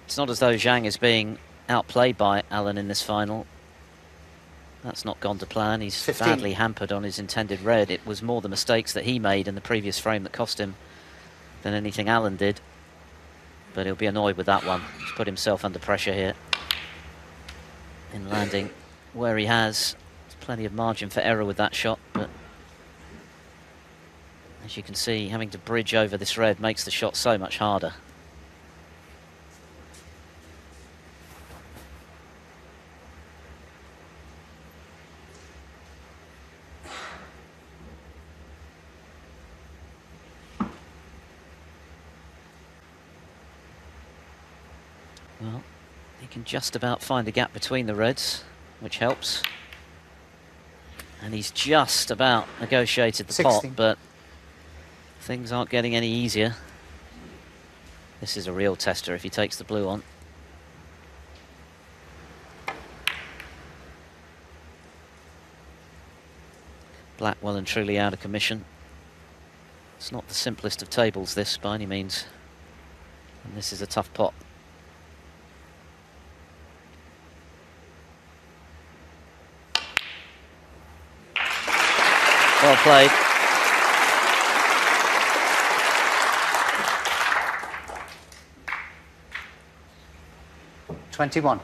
It's not as though Zhang is being outplayed by Allen in this final. That's not gone to plan. He's 15. badly hampered on his intended red. It was more the mistakes that he made in the previous frame that cost him than anything Allen did. But he'll be annoyed with that one. He's put himself under pressure here in landing where he has. There's plenty of margin for error with that shot, but as you can see, having to bridge over this red makes the shot so much harder. Well, he can just about find a gap between the reds, which helps. And he's just about negotiated the 16. pot, but things aren't getting any easier. This is a real tester if he takes the blue on. Black well and truly out of commission. It's not the simplest of tables, this, by any means. And this is a tough pot. Well played. 21.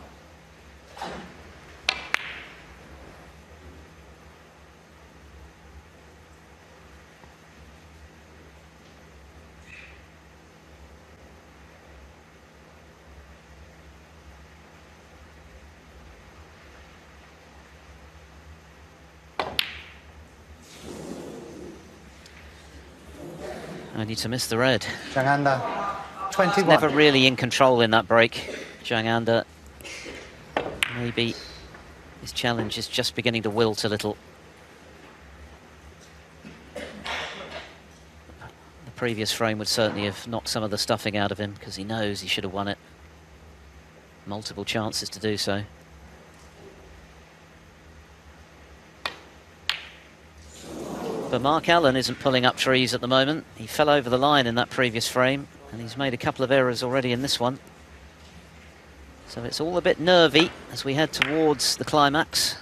Only to miss the red. Zhang Anda, 21. Never really in control in that break. Zhang Anda, maybe his challenge is just beginning to wilt a little. The previous frame would certainly have knocked some of the stuffing out of him because he knows he should have won it. Multiple chances to do so. But Mark Allen isn't pulling up trees at the moment. He fell over the line in that previous frame, and he's made a couple of errors already in this one. So it's all a bit nervy as we head towards the climax.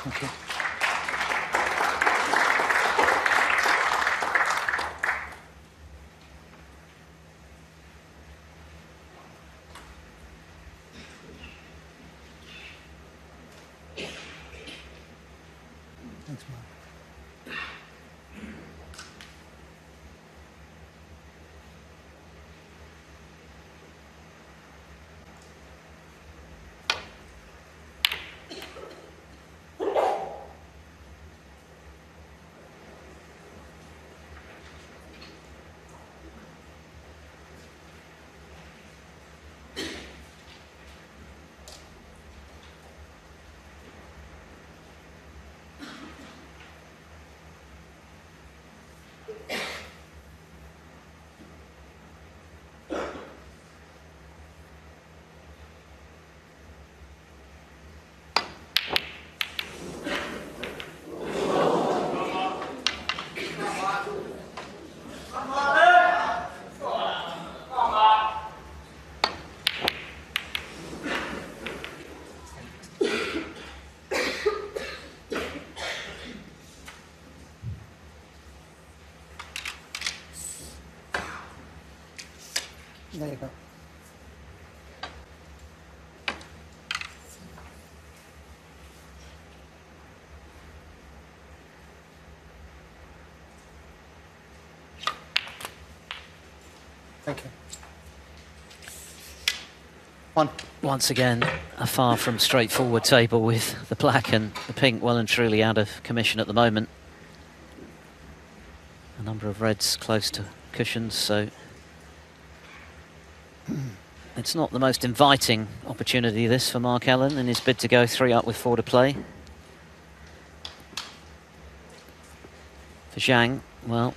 Thank you. Thanks, Mark. There you go. Thank you. One. Once again, a far from straightforward table with the black and the pink well and truly out of commission at the moment. A number of reds close to cushions, so it's not the most inviting opportunity, this, for Mark Allen in his bid to go 3 up with 4 to play. For Zhang, well,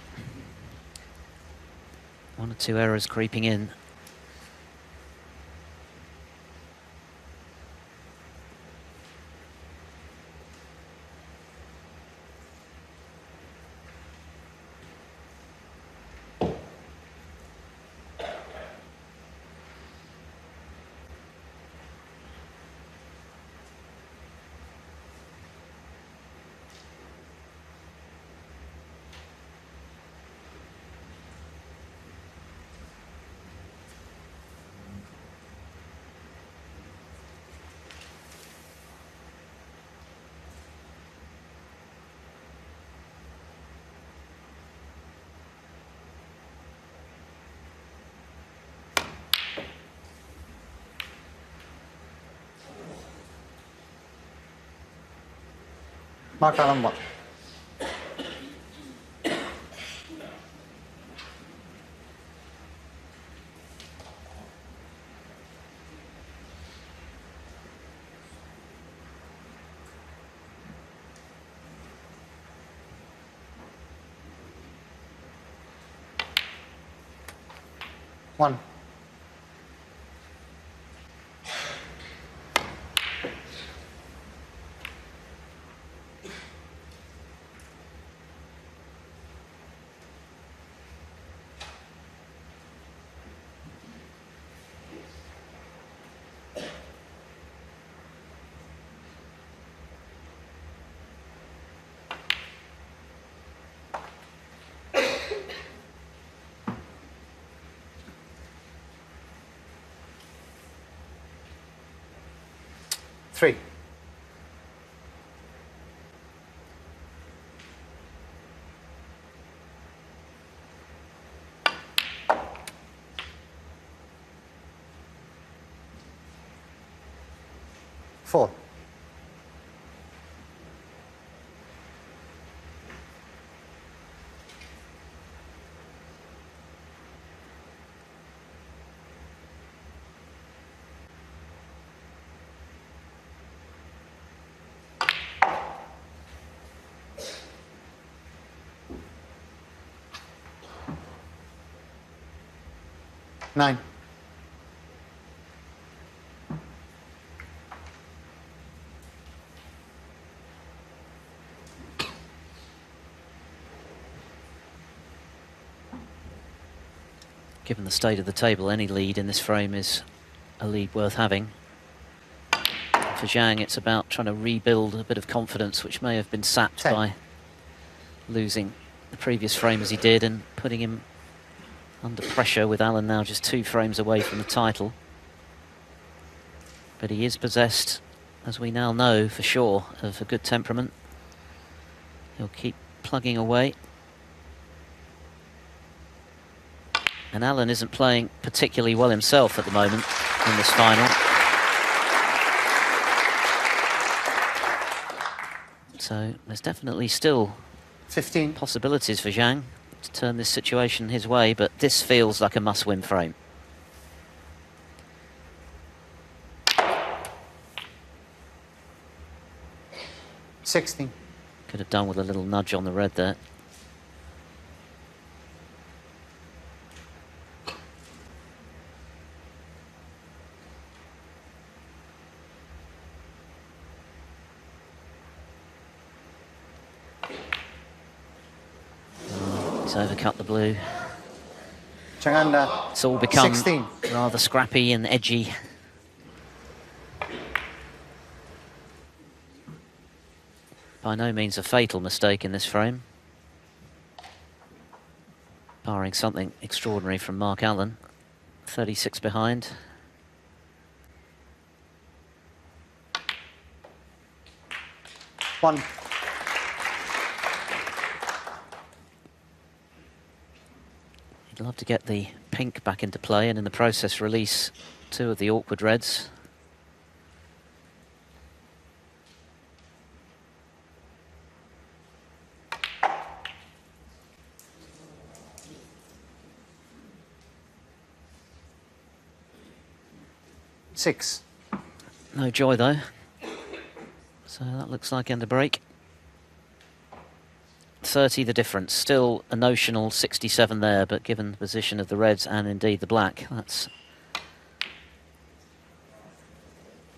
1 or 2 errors creeping in. Mark Allen, 1. 1. Three. Four. Nine. Given the state of the table, any lead in this frame is a lead worth having. For Zhang, it's about trying to rebuild a bit of confidence, which may have been sapped 10. by losing the previous frame as he did and putting him under pressure, with Allen now just 2 frames away from the title. But he is possessed, as we now know for sure, of a good temperament. He'll keep plugging away. And Allen isn't playing particularly well himself at the moment in this final. So there's definitely still 15. possibilities for Zhang to turn this situation his way, but this feels like a must-win frame. $16. Could have done with a little nudge on the red there. He's overcut the blue. Zhang under. It's all become 16. rather scrappy and edgy. By no means a fatal mistake in this frame, barring something extraordinary from Mark Allen. 36 behind. One. He'd love to get the pink back into play and in the process release 2 of the awkward reds. Six. No joy though. So that looks like end of break. 30 the difference. Still a notional 67 there, but given the position of the reds and indeed the black, that's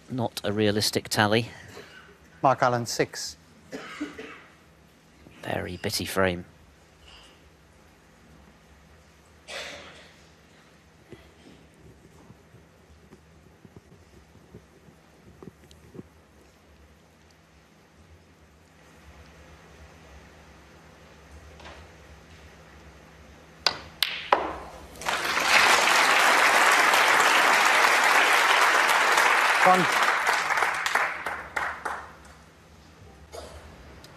not a realistic tally. Mark Allen, 6. Very bitty frame. One.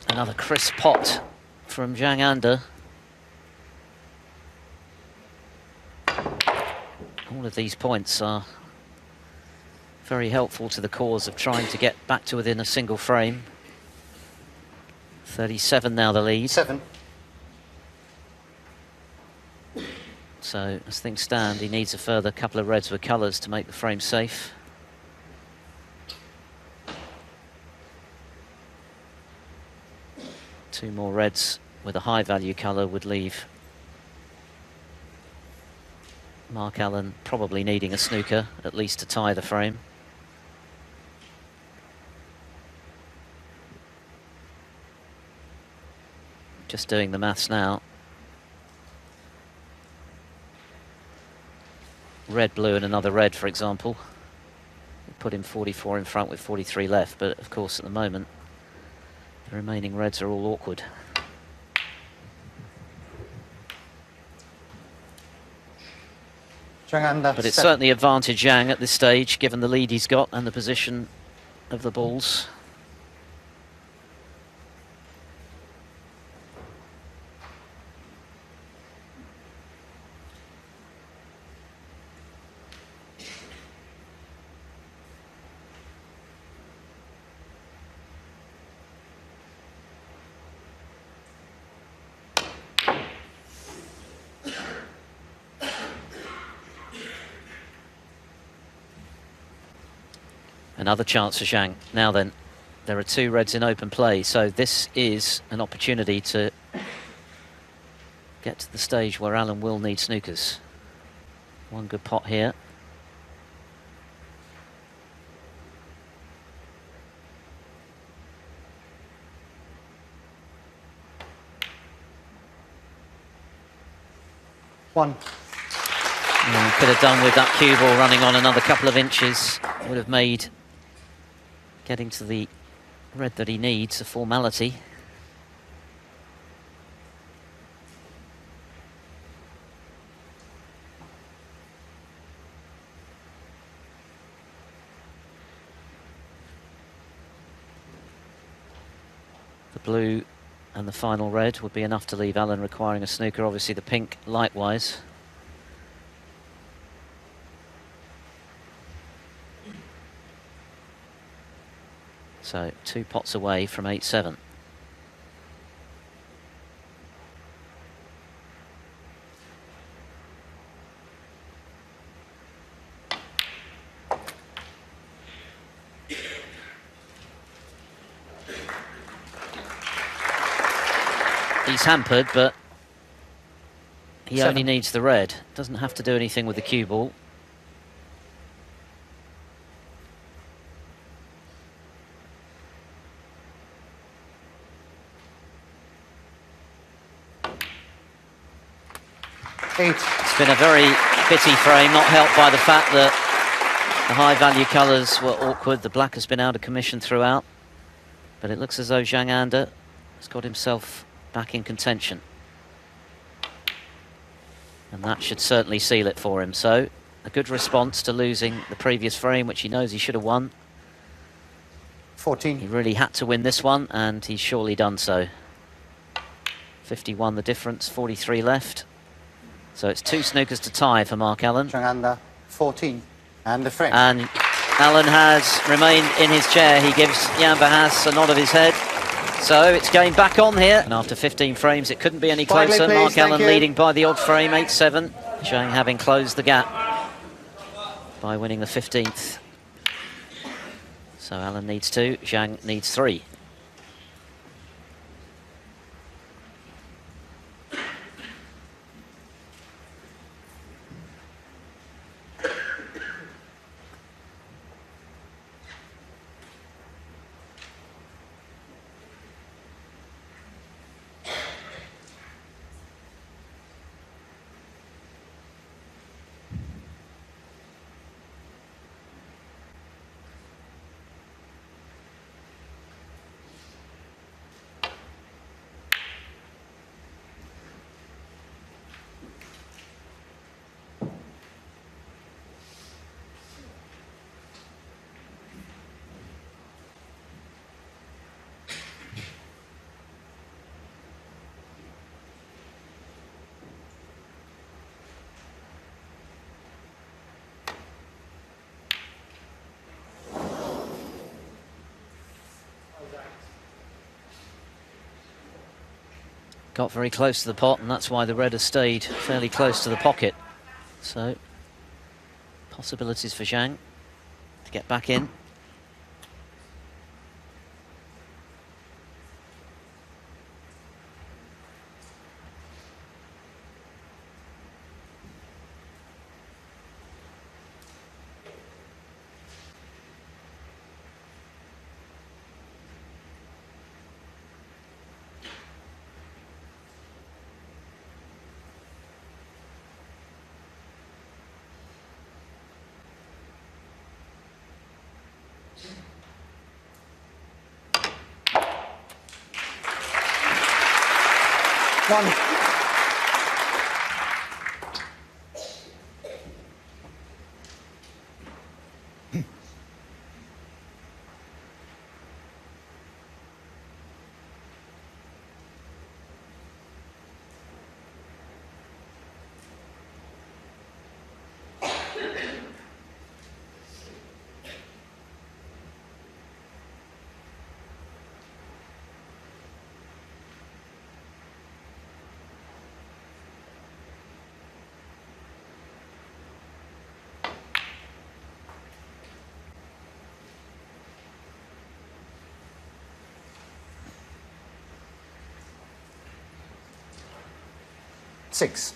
Another crisp pot from Zhang Anda. All of these points are very helpful to the cause of trying to get back to within a single frame. 37 now the lead. 7. So as things stand, he needs a further couple of reds with colours to make the frame safe. Two more reds with a high value colour would leave Mark Allen probably needing a snooker, at least to tie the frame. Just doing the maths now. Red, blue and another red, for example. Put him 44 in front with 43 left, but of course at the moment the remaining reds are all awkward. But it's certainly advantage Zhang at this stage, given the lead he's got and the position of the balls. Another chance for Zhang. Now then, there are 2 reds in open play, so this is an opportunity to get to the stage where Allen will need snookers. One good pot here. One. Yeah, could have done with that cue ball running on another couple of inches. Would have made getting to the red that he needs a formality. The blue and the final red would be enough to leave Allen requiring a snooker. Obviously the pink likewise. So 2 pots away from 8-7. He's hampered, but he only needs the red. Doesn't have to do anything with the cue ball. It's been a very bitty frame, not helped by the fact that the high value colours were awkward. The black has been out of commission throughout, but it looks as though Zhang Anda has got himself back in contention, and that should certainly seal it for him. So a good response to losing the previous frame, which he knows he should have won. 14. He really had to win this one, and he's surely done so. 51 the difference, 43 left. So it's 2 snookers to tie for Mark Allen. Zhang Anda, 14, and the frame. And Allen has remained in his chair. He gives Jan Verhaas a nod of his head. So it's game back on here. And after 15 frames, it couldn't be any closer. Mark Allen leading by the odd frame, 8-7. Zhang having closed the gap by winning the 15th. So Allen needs 2, Zhang needs 3. Got very close to the pot, and that's why the red has stayed fairly close to the pocket. So, possibilities for Zhang to get back in. One. Six.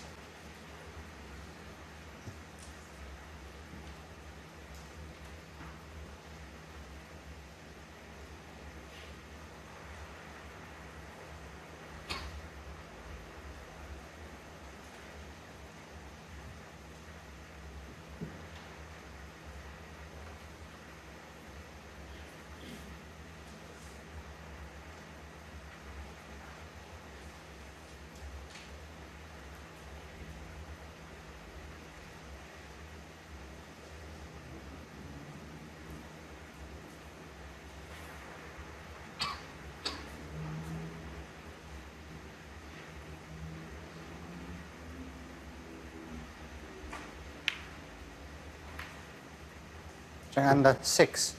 Zhang under 6.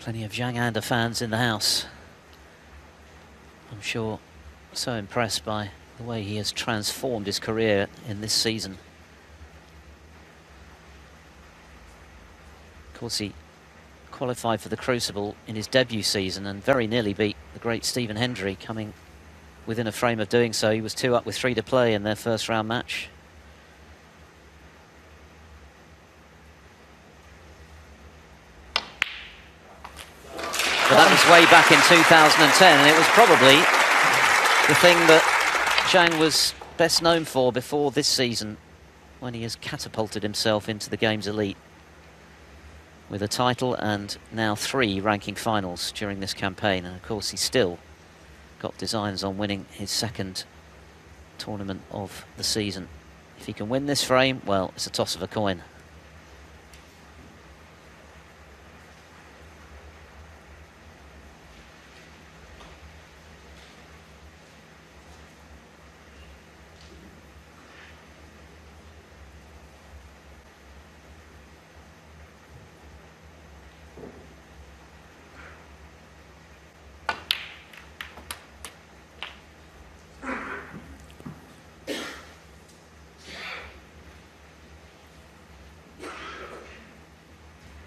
Plenty of Zhang Anda fans in the house. I'm sure so impressed by the way he has transformed his career in this season. Of course, he qualified for the Crucible in his debut season and very nearly beat the great Stephen Hendry, coming within a frame of doing so. He was 2 up with 3 to play in their first round match. But that was way back in 2010, and it was probably the thing that Zhang was best known for before this season, when he has catapulted himself into the game's elite with a title and now 3 ranking finals during this campaign. And of course, he's still got designs on winning his 2nd tournament of the season. If he can win this frame, well, it's a toss of a coin.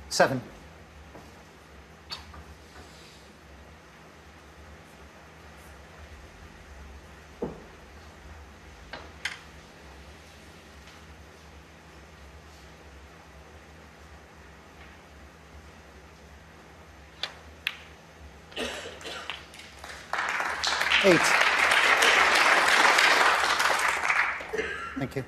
Seven. 8. Thank you.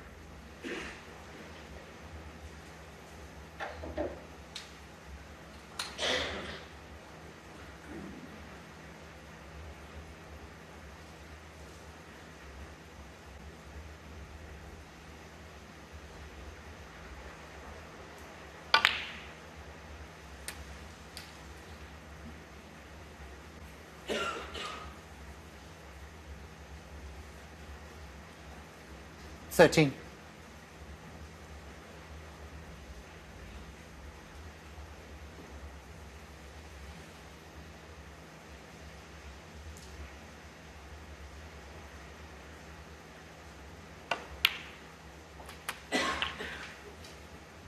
$13.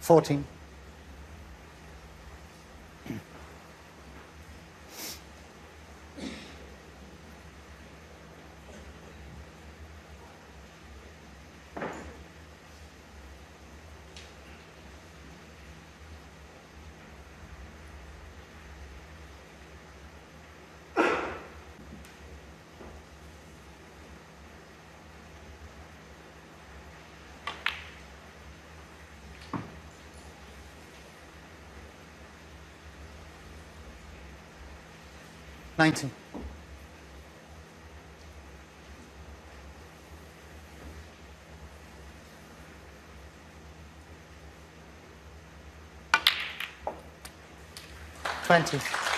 $14. $19. $20.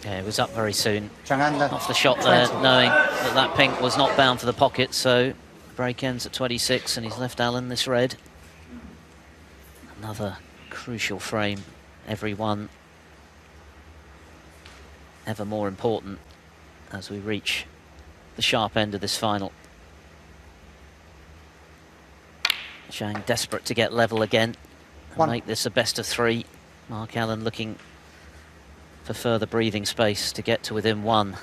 Yeah, it was up very soon. Zhang under. Off the shot there, knowing that that pink was not bound for the pocket, so break ends at 26, and he's left Allen this red. Another crucial frame, every one ever more important as we reach the sharp end of this final. Zhang desperate to get level again and make this a best of 3. Mark Allen looking for further breathing space to get to within 1. And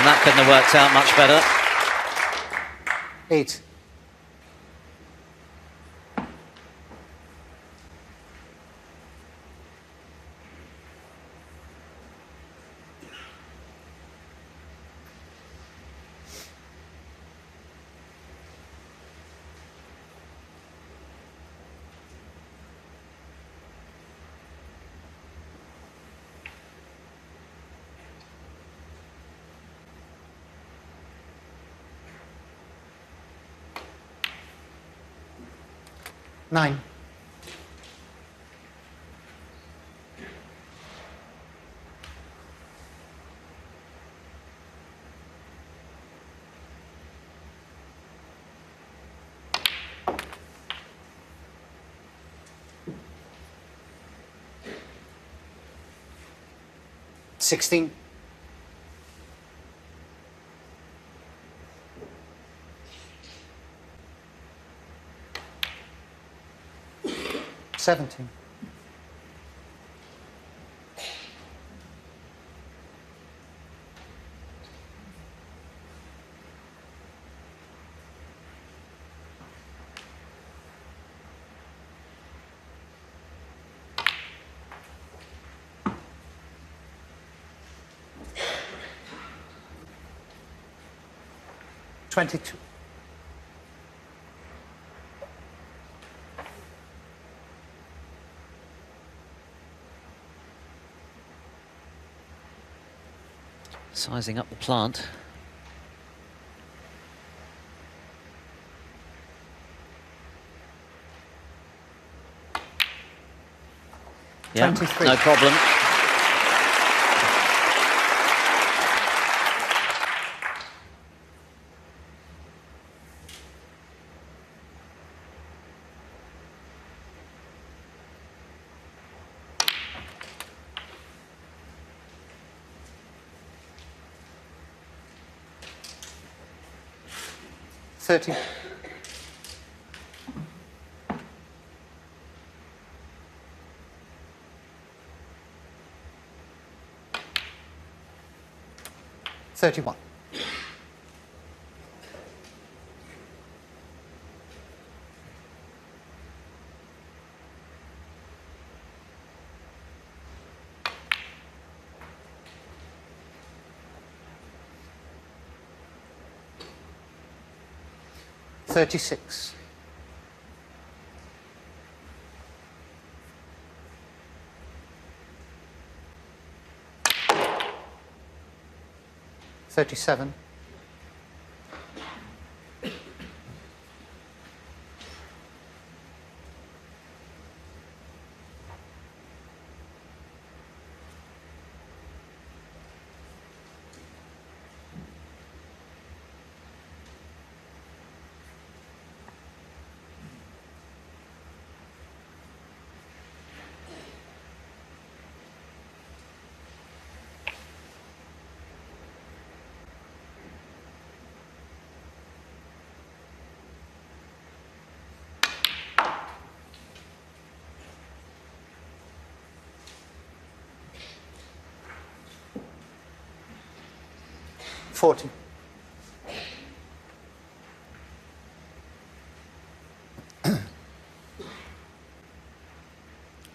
that couldn't have worked out much better. 8. $9. $16. $17. $22. Sizing up the plant. Yeah, 23. no problem. 30. $31. $36. $37. $40.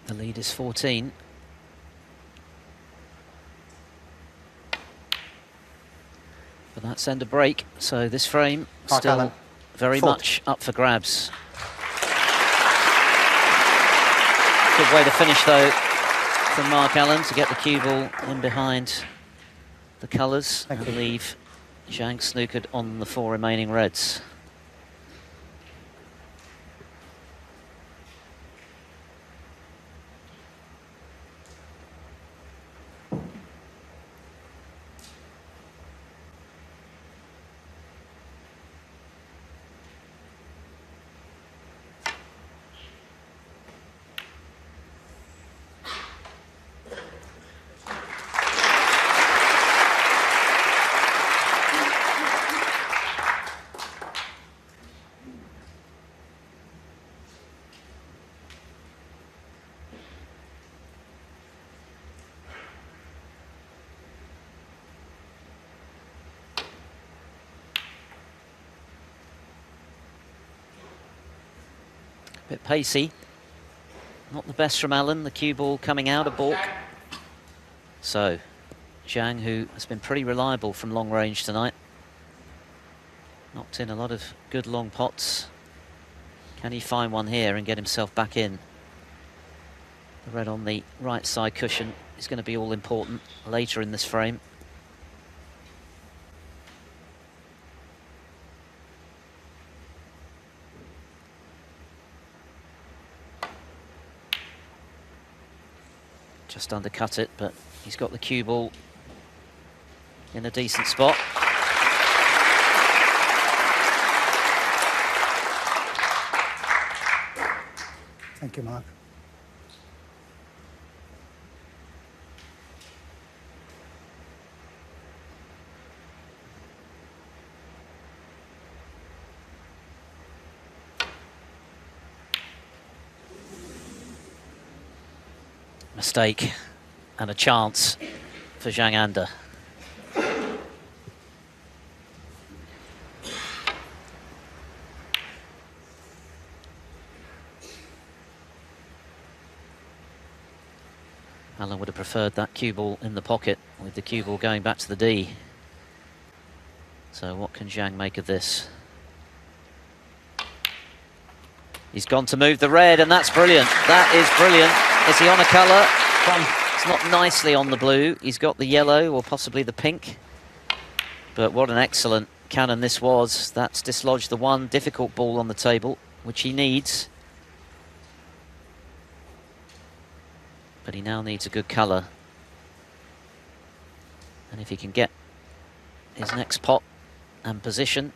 The lead is 14. But that's end of break, so this frame Mark still Allen, very 40. much up for grabs. Good way to finish though from Mark Allen to get the cue ball in behind the colours and leave Zhang snookered on the 4 remaining reds. Bit pacey. Not the best from Allen, the cue ball coming out of balk. So, Zhang, who has been pretty reliable from long range tonight. Knocked in a lot of good long pots. Can he find one here and get himself back in? The red on the right side cushion is going to be all important later in this frame. Just undercut it, but he's got the cue ball in a decent spot. Thank you, Mark. Mistake and a chance for Zhang Anda. Allen would have preferred that cue ball in the pocket with the cue ball going back to the D. So what can Zhang make of this? He's gone to move the red, and that's brilliant. That is brilliant. Is he on a colour? It's not nicely on the blue. He's got the yellow or possibly the pink. But what an excellent cannon this was. That's dislodged the one difficult ball on the table, which he needs. But he now needs a good colour. And if he can get his next pot and position,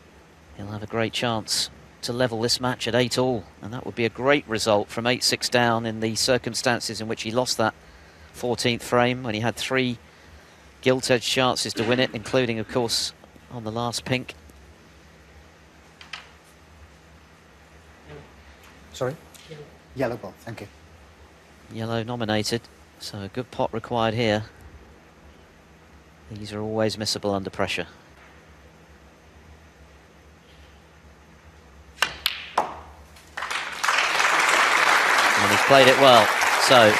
he'll have a great chance to level this match at 8-all, and that would be a great result from 8-6 down in the circumstances in which he lost that 14th frame when he had 3 gilt-edged chances to win it, including, of course, on the last pink. Sorry? Yellow ball, thank you. Yellow nominated, so a good pot required here. These are always missable under pressure. And he's played it well, so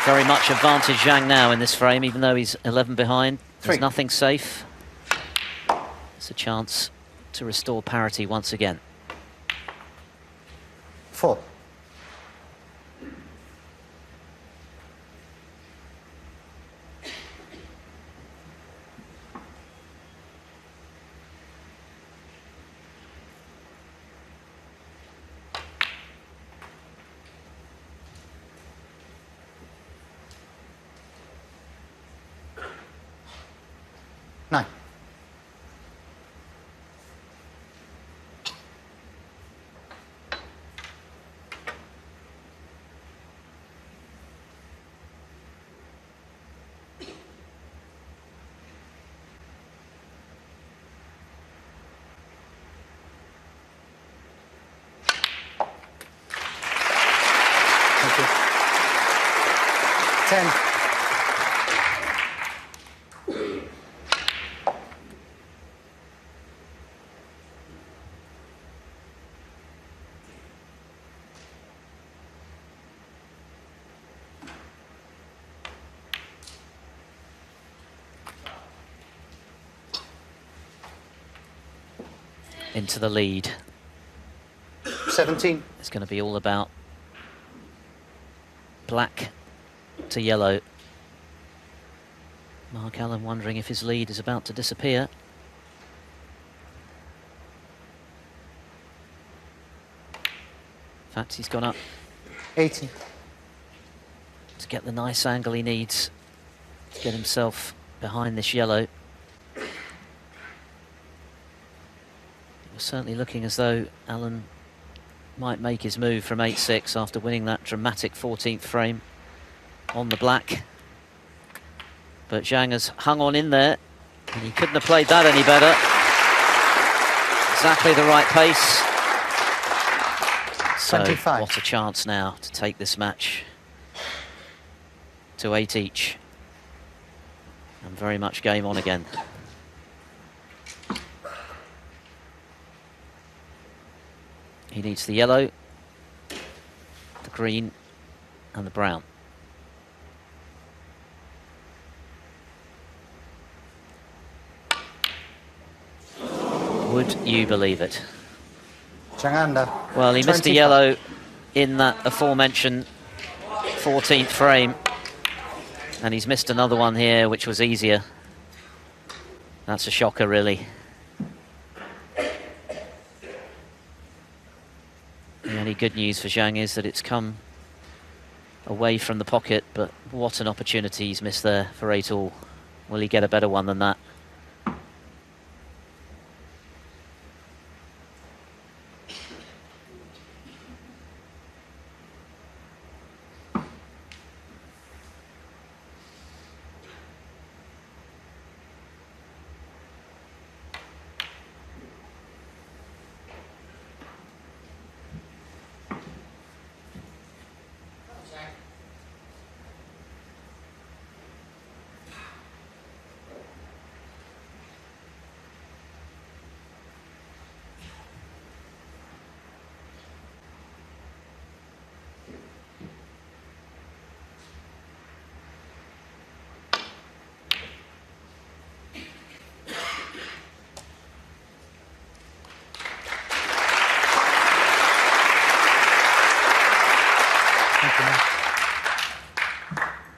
very much advantage Zhang now in this frame, even though he's 11 behind. There's nothing safe. It's a chance to restore parity once again. 4. Nine. Thank you. 10. Into the lead. 17. It's going to be all about black to yellow. Mark Allen wondering if his lead is about to disappear. In fact, he's gone up 18. to get the nice angle he needs to get himself behind this yellow. It was certainly looking as though Allen might make his move from 8-6 after winning that dramatic 14th frame on the black. But Zhang has hung on in there, and he couldn't have played that any better. Exactly the right pace. So 25. what a chance now to take this match to 8 each. And very much game on again. He needs the yellow, the green, and the brown. Would you believe it? Zhang. Well, he missed a yellow in that aforementioned 14th frame, and he's missed another one here, which was easier. That's a shocker, really. The only good news for Zhang is that it's come away from the pocket, but what an opportunity he's missed there for 8-all. Will he get a better one than that?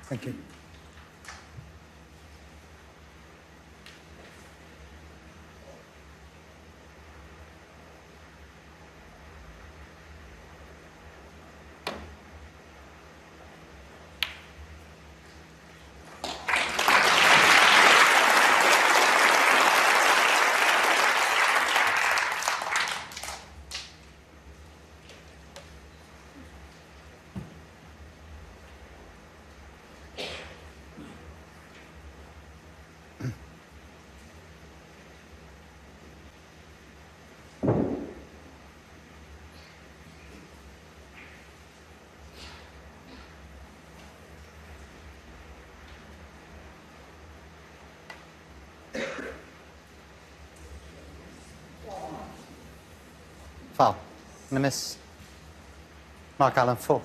Thank you. Foul. And a miss. Mark Allen, 4.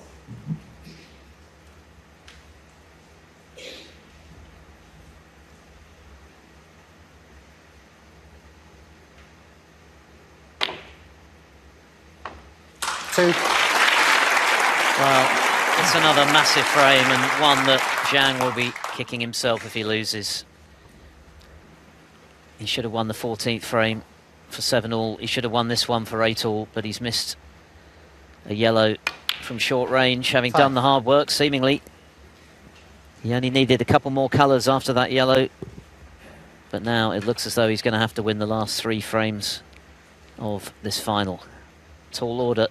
Two. Well, it's another massive frame, and one that Zhang will be kicking himself if he loses. He should have won the 14th frame for 7-all. He should have won this one for 8-all, but he's missed a yellow from short range, having done the hard work, seemingly. He only needed a couple more colours after that yellow, but now it looks as though he's going to have to win the last 3 frames of this final. Tall order.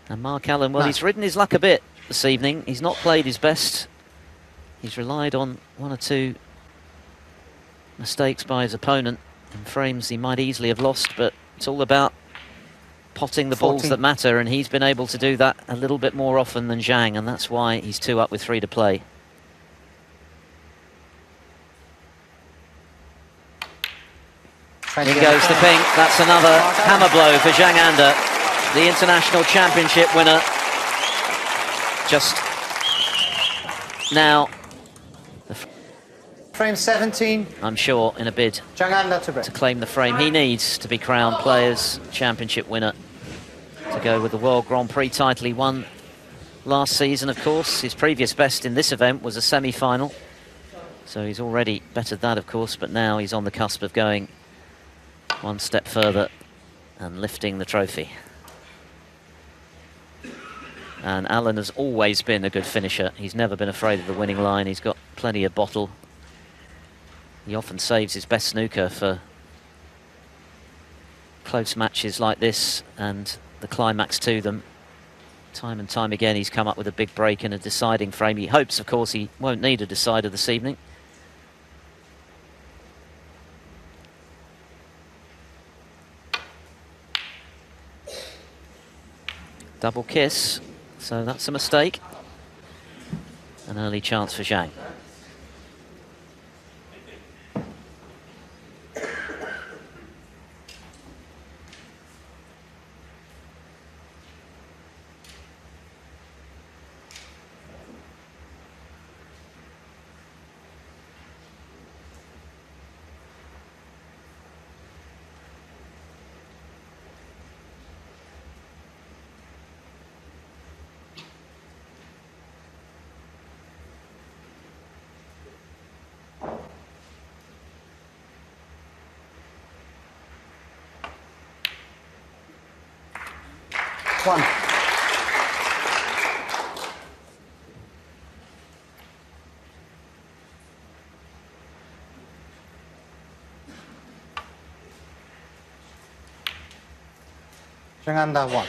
And Mark Allen, well, he's ridden his luck a bit this evening. He's not played his best. He's relied on 1 or 2 mistakes by his opponent and frames he might easily have lost, but it's all about potting the balls that matter, and he's been able to do that a little bit more often than Zhang, and that's why he's 2 up with 3 to play. In goes the pink. That's another hammer blow for Zhang Anda, the international championship winner. Just now, Frame 17. I'm sure, in a bid Zhang Anda to break. to claim the frame he needs to be crowned Players' Championship winner, to go with the World Grand Prix title he won last season, of course. His previous best in this event was a semi-final, so he's already bettered that, of course, but now he's on the cusp of going 1 step further and lifting the trophy. And Allen has always been a good finisher. He's never been afraid of the winning line. He's got plenty of bottle. He often saves his best snooker for close matches like this and the climax to them. Time and time again he's come up with a big break in a deciding frame. He hopes, of course, he won't need a decider this evening. Double kiss, so that's a mistake. An early chance for Zhang. One. Zhang Anda, 1.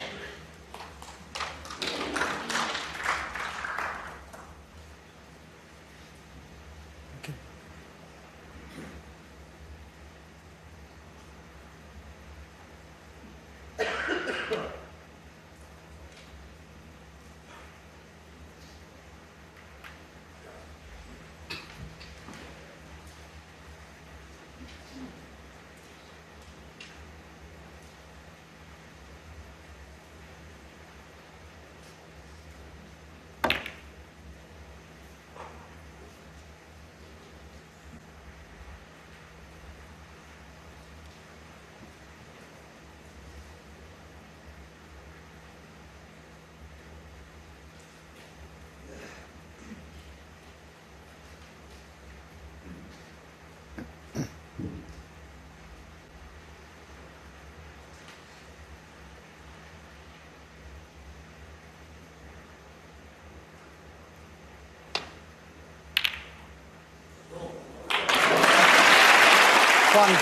One.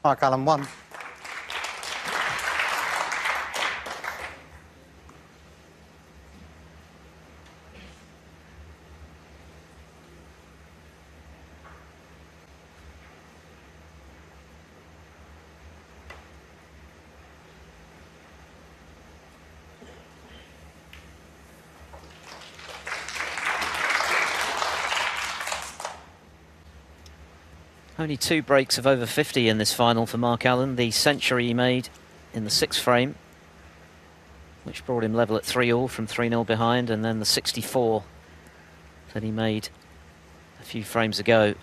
Mark Allen, 1. Only 2 breaks of over 50 in this final for Mark Allen. The century he made in the 6th frame, which brought him level at 3-all from 3-0 behind, and then the 64 that he made a few frames ago,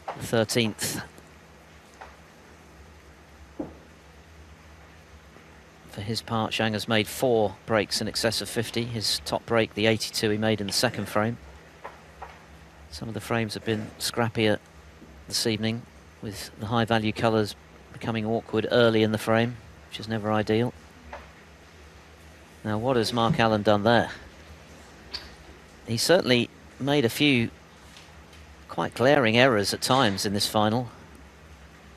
the 13th. For his part, Zhang has made 4 breaks in excess of 50. His top break, the 82 he made in the 2nd frame. Some of the frames have been scrappier this evening, with the high value colours becoming awkward early in the frame, which is never ideal. Now, what has Mark Allen done there? He certainly made a few quite glaring errors at times in this final,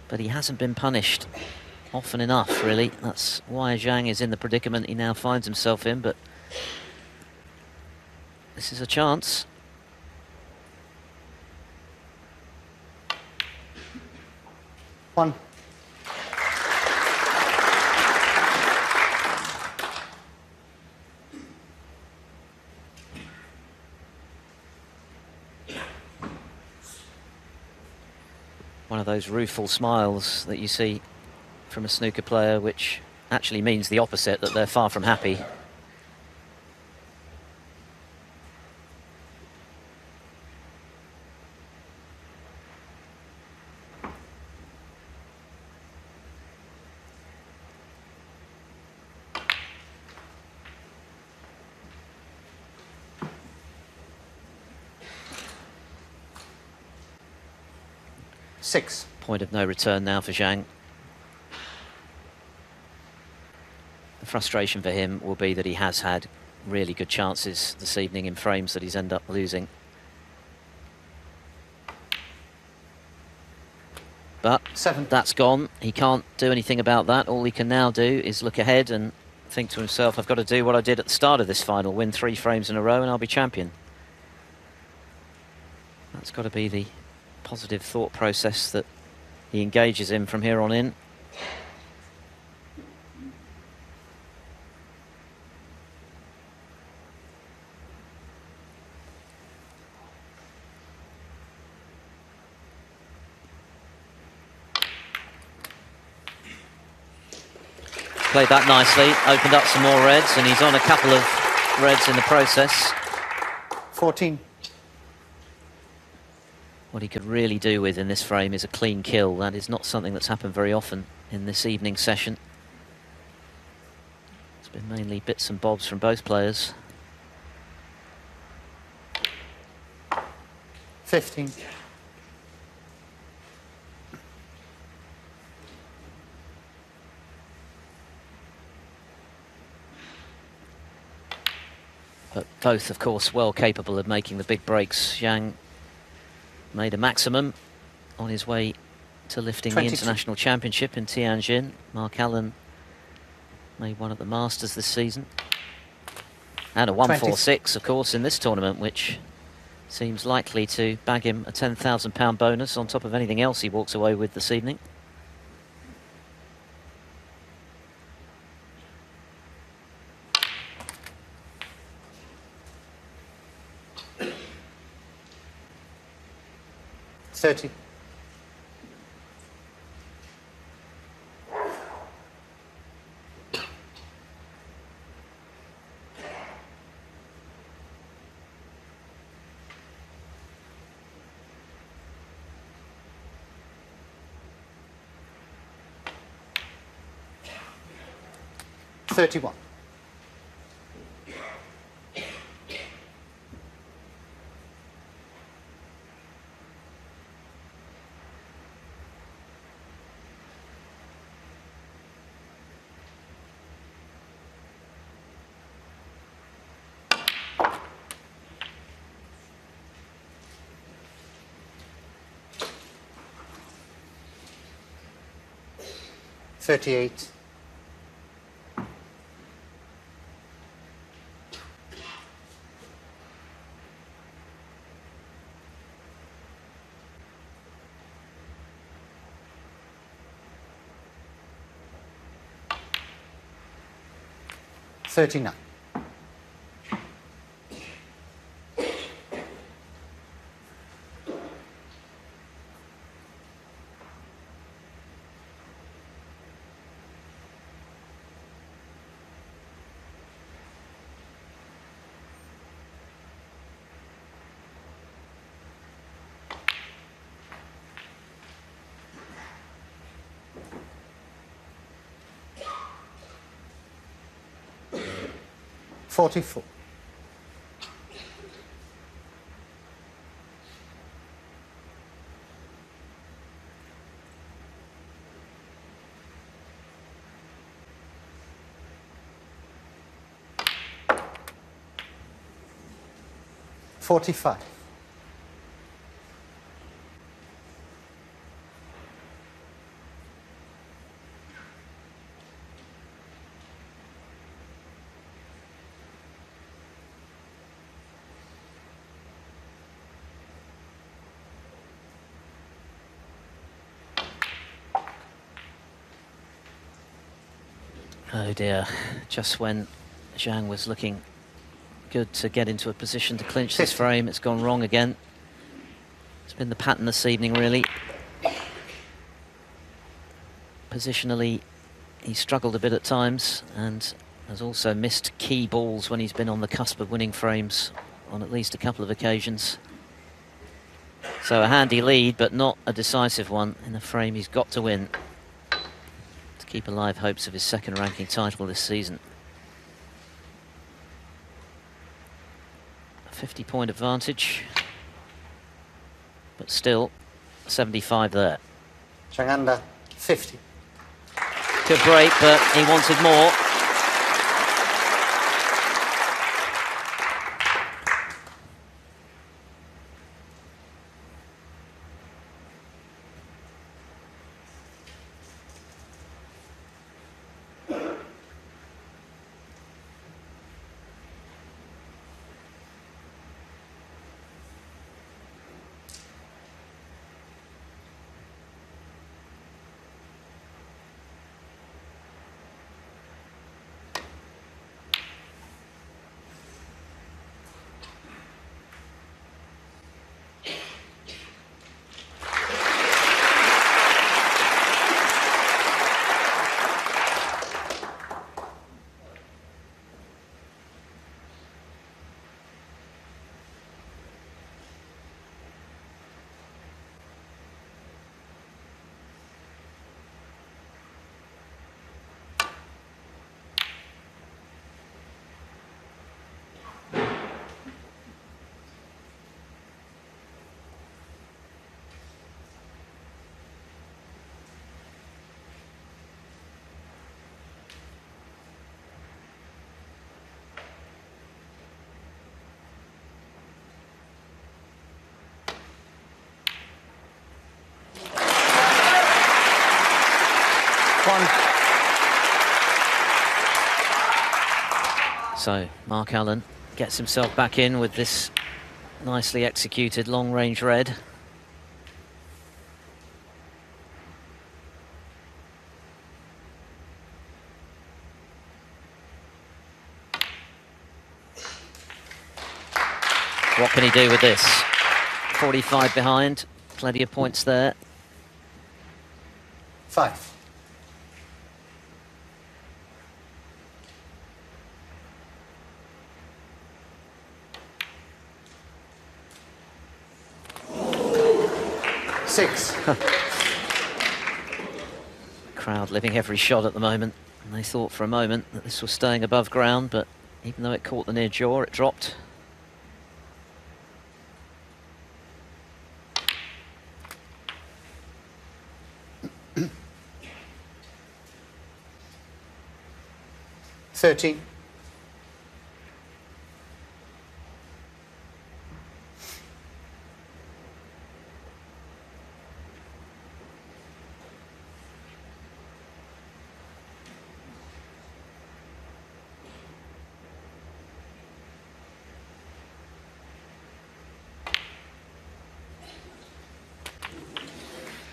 but he hasn't been punished often enough, really. That's why Zhang is in the predicament he now finds himself in, but this is a chance. One. One of those rueful smiles that you see from a snooker player, which actually means the opposite, that they're far from happy. Six. Point of no return now for Zhang. The frustration for him will be that he has had really good chances this evening in frames that he's ended up losing. But 7. That's gone. He can't do anything about that. All he can now do is look ahead and think to himself, I've got to do what I did at the start of this final, win 3 frames in a row and I'll be champion. That's got to be the positive thought process that he engages in from here on in. Played that nicely, opened up some more reds, and he's on a couple of reds in the process. 14. What he could really do with in this frame is a clean kill. That is not something that's happened very often in this evening session. It's been mainly bits and bobs from both players. 15. But both, of course, well capable of making the big breaks. Zhang made a maximum on his way to lifting 22. the International Championship in Tianjin. Mark Allen made one at the Masters this season. And a 146, of course, in this tournament, which seems likely to bag him a £10,000 bonus on top of anything else he walks away with this evening. $30. $31. $38. $39. 44. $45. Oh dear, just when Zhang was looking good to get into a position to clinch this frame, it's gone wrong again. It's been the pattern this evening, really. Positionally, he struggled a bit at times and has also missed key balls when he's been on the cusp of winning frames on at least a couple of occasions. So a handy lead, but not a decisive one in a frame he's got to win to keep alive hopes of his second ranking title this season. A 50-point advantage, but still 75 there. Zhang under 50. Good break, but he wanted more. So Mark Allen gets himself back in with this nicely executed long-range red. What can he do with this? 45 behind, plenty of points there. 5. Crowd living every shot at the moment, and they thought for a moment that this was staying above ground, but even though it caught the near jaw, it dropped. $13.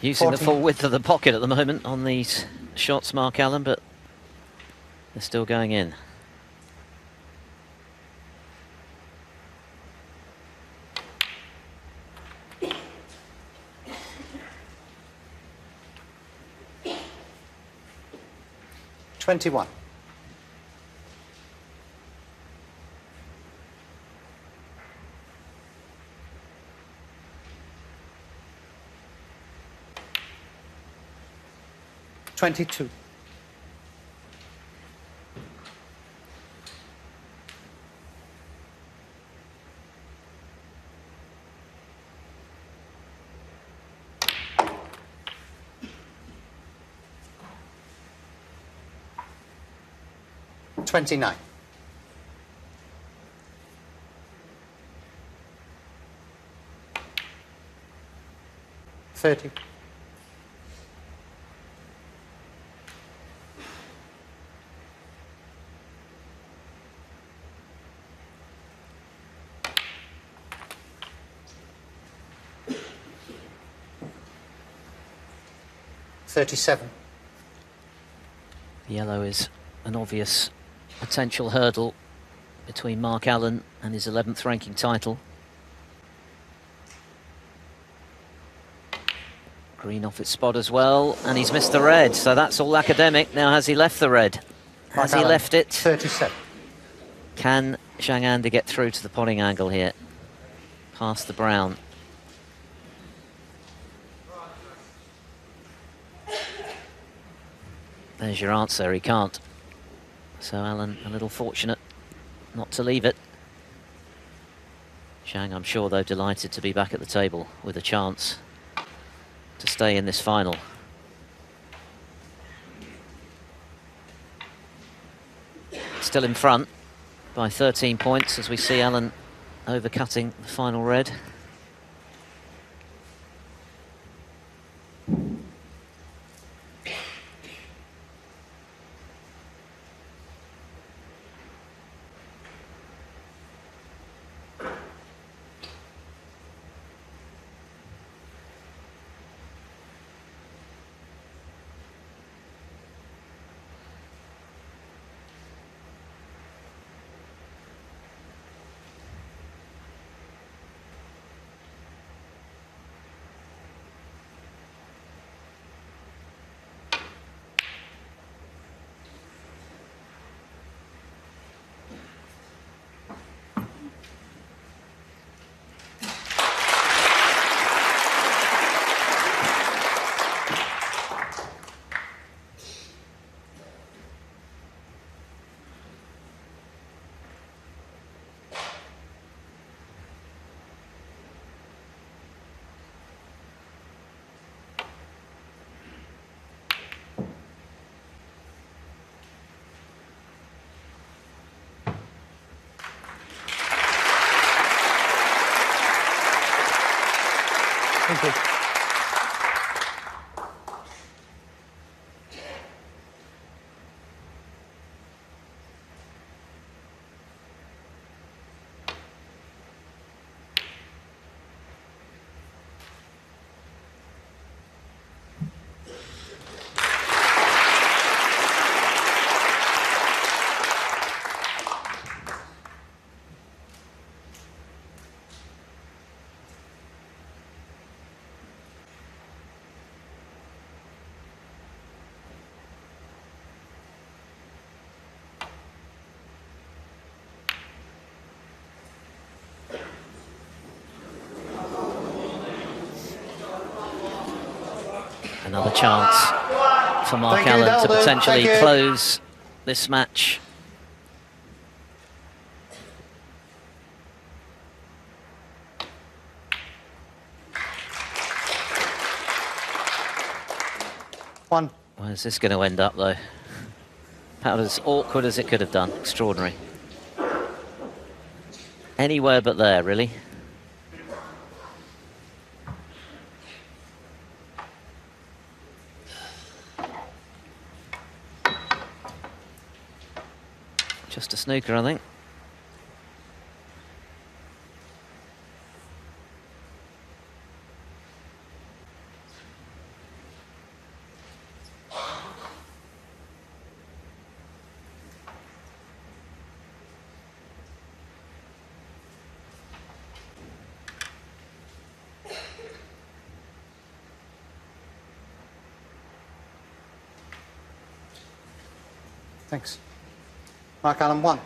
Using 14. the full width of the pocket at the moment on these shots, Mark Allen, but they're still going in. $21. $22. 29. 30. 37. Yellow is an obvious potential hurdle between Mark Allen and his 11th ranking title. Green off its spot as well, and he's missed the red, so that's all academic. Now, has he left the red? Has he left it? 37. Can Zhang Anda get through to the potting angle here? Past the brown. There's your answer, he can't. So Allen a little fortunate not to leave it. Zhang, I'm sure, though, delighted to be back at the table with a chance to stay in this final. Still in front by 13 points as we see Allen overcutting the final red. Thank you. Another chance for Mark Allen to potentially close this match. One. Where's this going to end up, though? About as awkward as it could have done. Extraordinary. Anywhere but there, really. Just a snooker, I think. Thanks. Mark Allen, 1.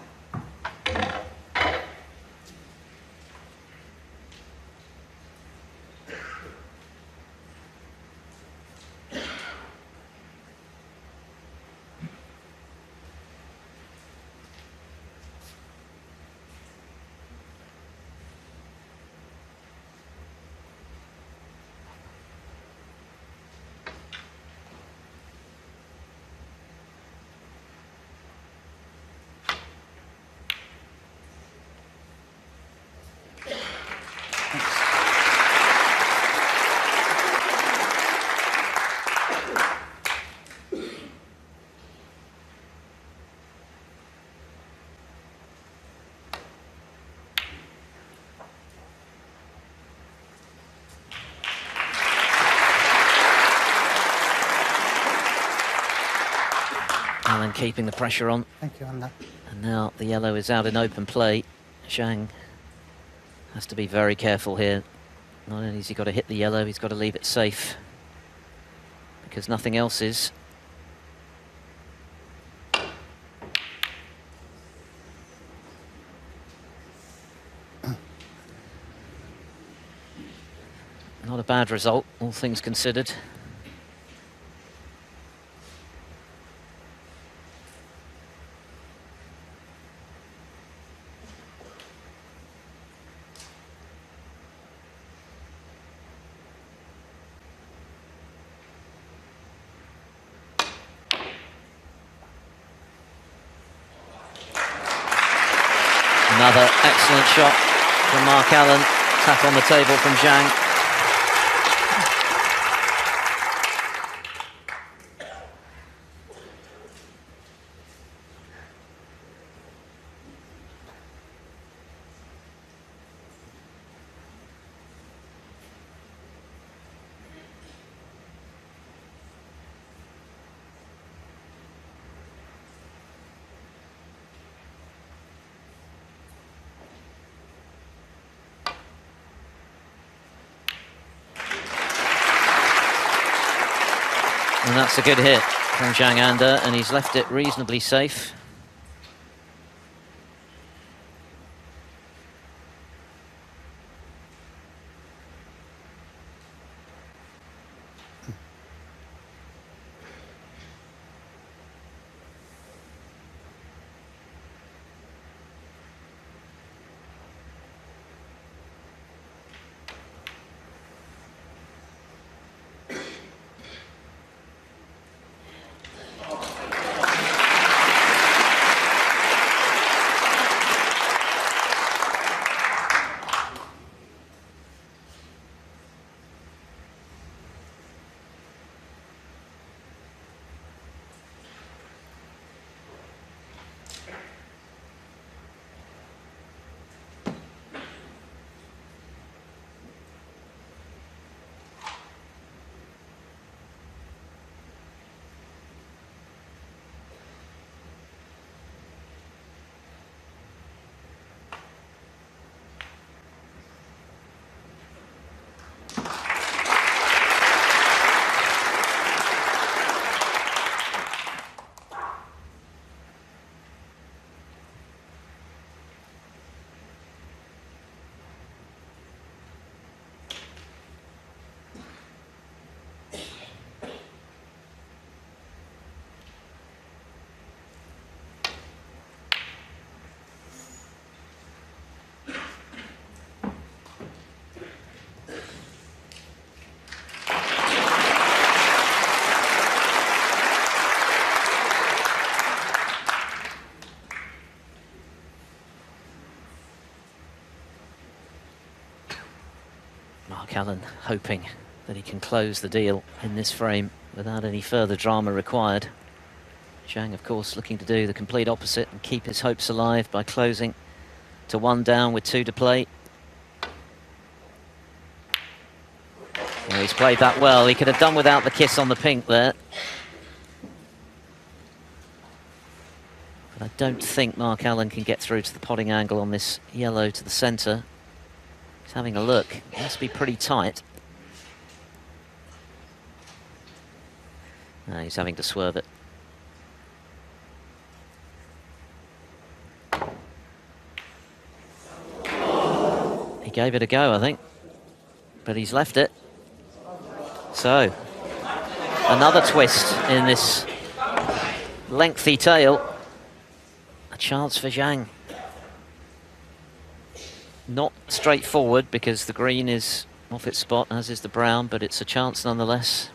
keeping the pressure on. Thank you, Anda. And now the yellow is out in open play. Zhang has to be very careful here. Not only has he got to hit the yellow, he's got to leave it safe, because nothing else is. Not a bad result, all things considered. Another excellent shot from Mark Allen. Tap on the table from Zhang. And that's a good hit from Zhang Anda, and he's left it reasonably safe. Mark Allen hoping that he can close the deal in this frame without any further drama required. Zhang, of course, looking to do the complete opposite and keep his hopes alive by closing to 1 down with 2 to play. Well, he's played that well. He could have done without the kiss on the pink there. But I don't think Mark Allen can get through to the potting angle on this yellow to the centre. He's having a look. It must be pretty tight. No, he's having to swerve it. He gave it a go, I think. But he's left it. So, another twist in this lengthy tail. A chance for Zhang. Not straightforward because the green is off its spot, as is the brown, but it's a chance nonetheless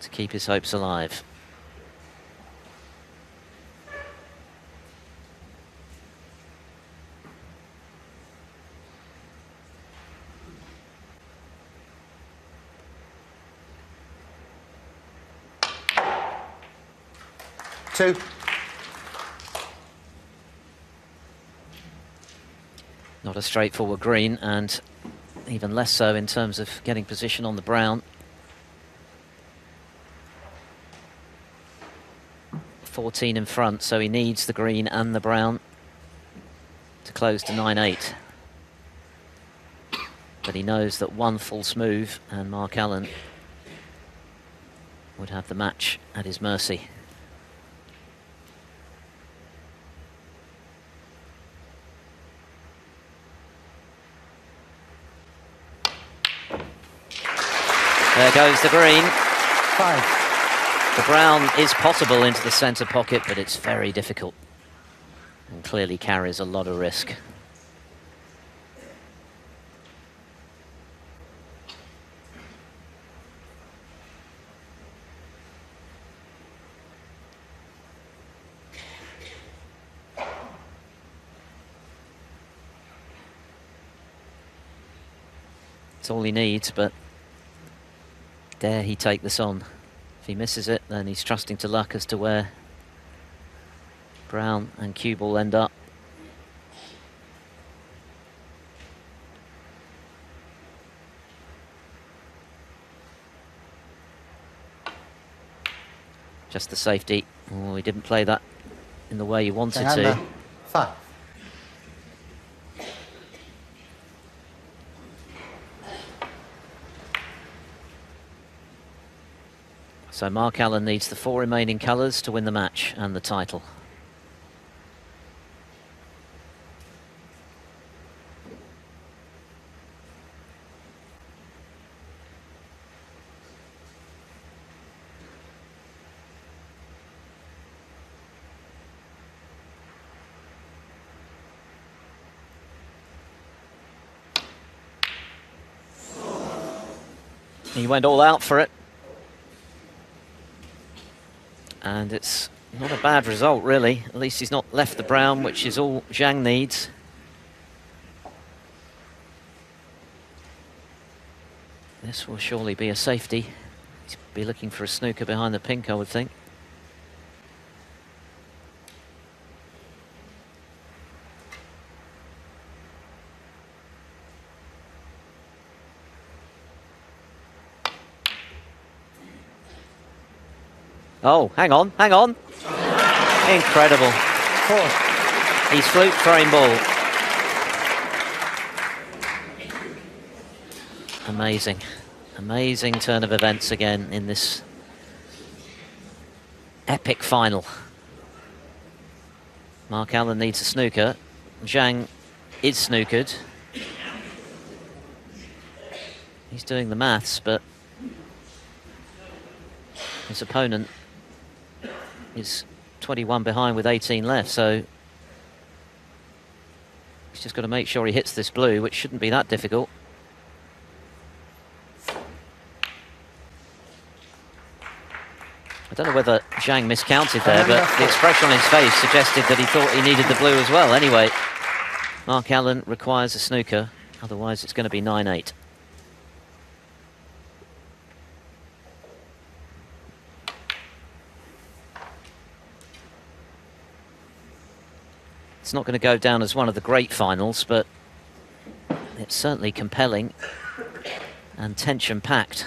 to keep his hopes alive. Two. Not a straightforward green, and even less so in terms of getting position on the brown. 14 in front, so he needs the green and the brown to close to 9-8. But he knows that one false move and Mark Allen would have the match at his mercy. There goes the green. 5. The brown is possible into the centre pocket, but it's very difficult and clearly carries a lot of risk. It's all he needs, but dare he take this on? If he misses it, then he's trusting to luck as to where brown and cue ball end up. Just the safety. Oh, he didn't play that in the way he wanted to. 5. So Mark Allen needs the 4 remaining colours to win the match and the title. He went all out for it. And it's not a bad result, really. At least he's not left the brown, which is all Zhang needs. This will surely be a safety. He's be looking for a snooker behind the pink, I would think. Oh, hang on, hang on. Incredible. 4. He's flute throwing ball. Amazing. Amazing turn of events again in this epic final. Mark Allen needs a snooker. Zhang is snookered. He's doing the maths, but his opponent is 21 behind with 18 left, so he's just got to make sure he hits this blue, which shouldn't be that difficult. I don't know whether Zhang miscounted there, but the expression on his face suggested that he thought he needed the blue as well. Anyway, Mark Allen requires a snooker, otherwise it's going to be 9-8. It's not going to go down as one of the great finals, but it's certainly compelling and tension-packed.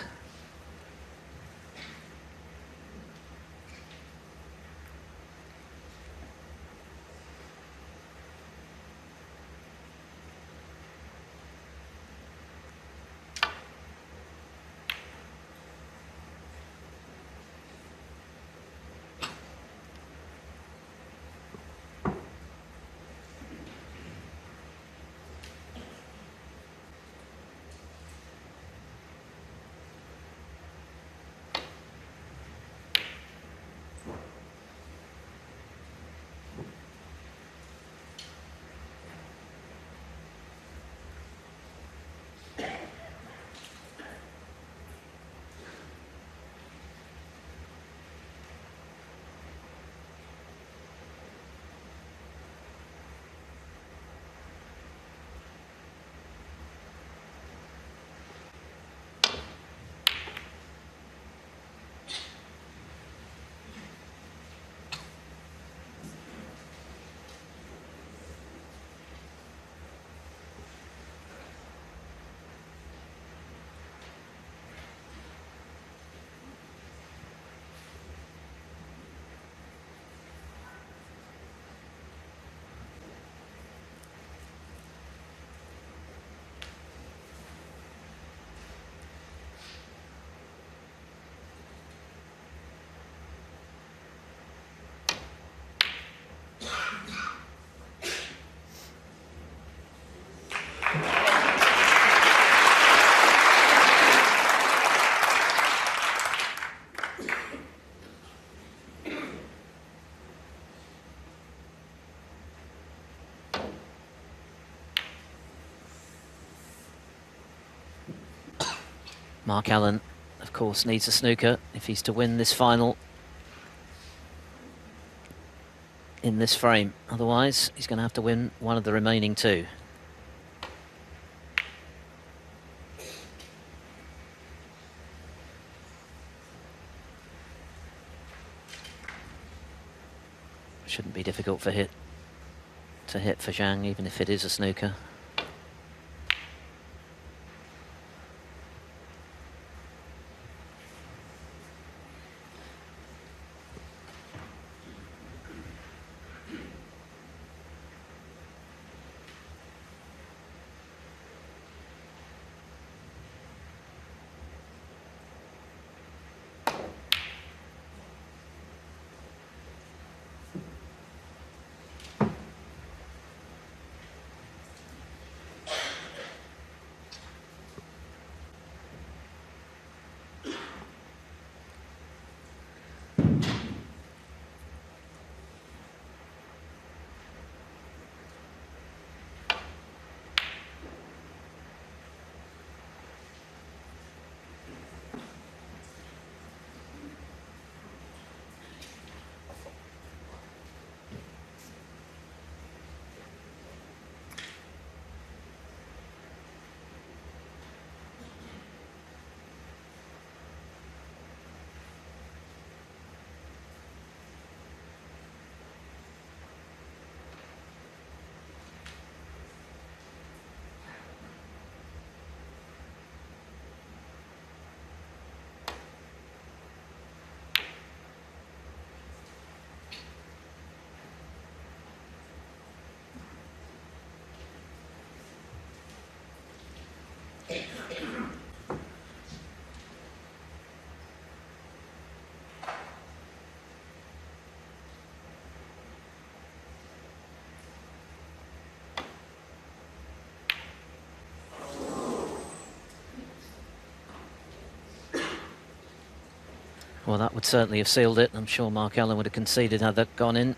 Mark Allen, of course, needs a snooker if he's to win this final in this frame. Otherwise, he's going to have to win one of the remaining two. Shouldn't be difficult to hit for Zhang, even if it is a snooker. Well, that would certainly have sealed it. I'm sure Mark Allen would have conceded had that gone in.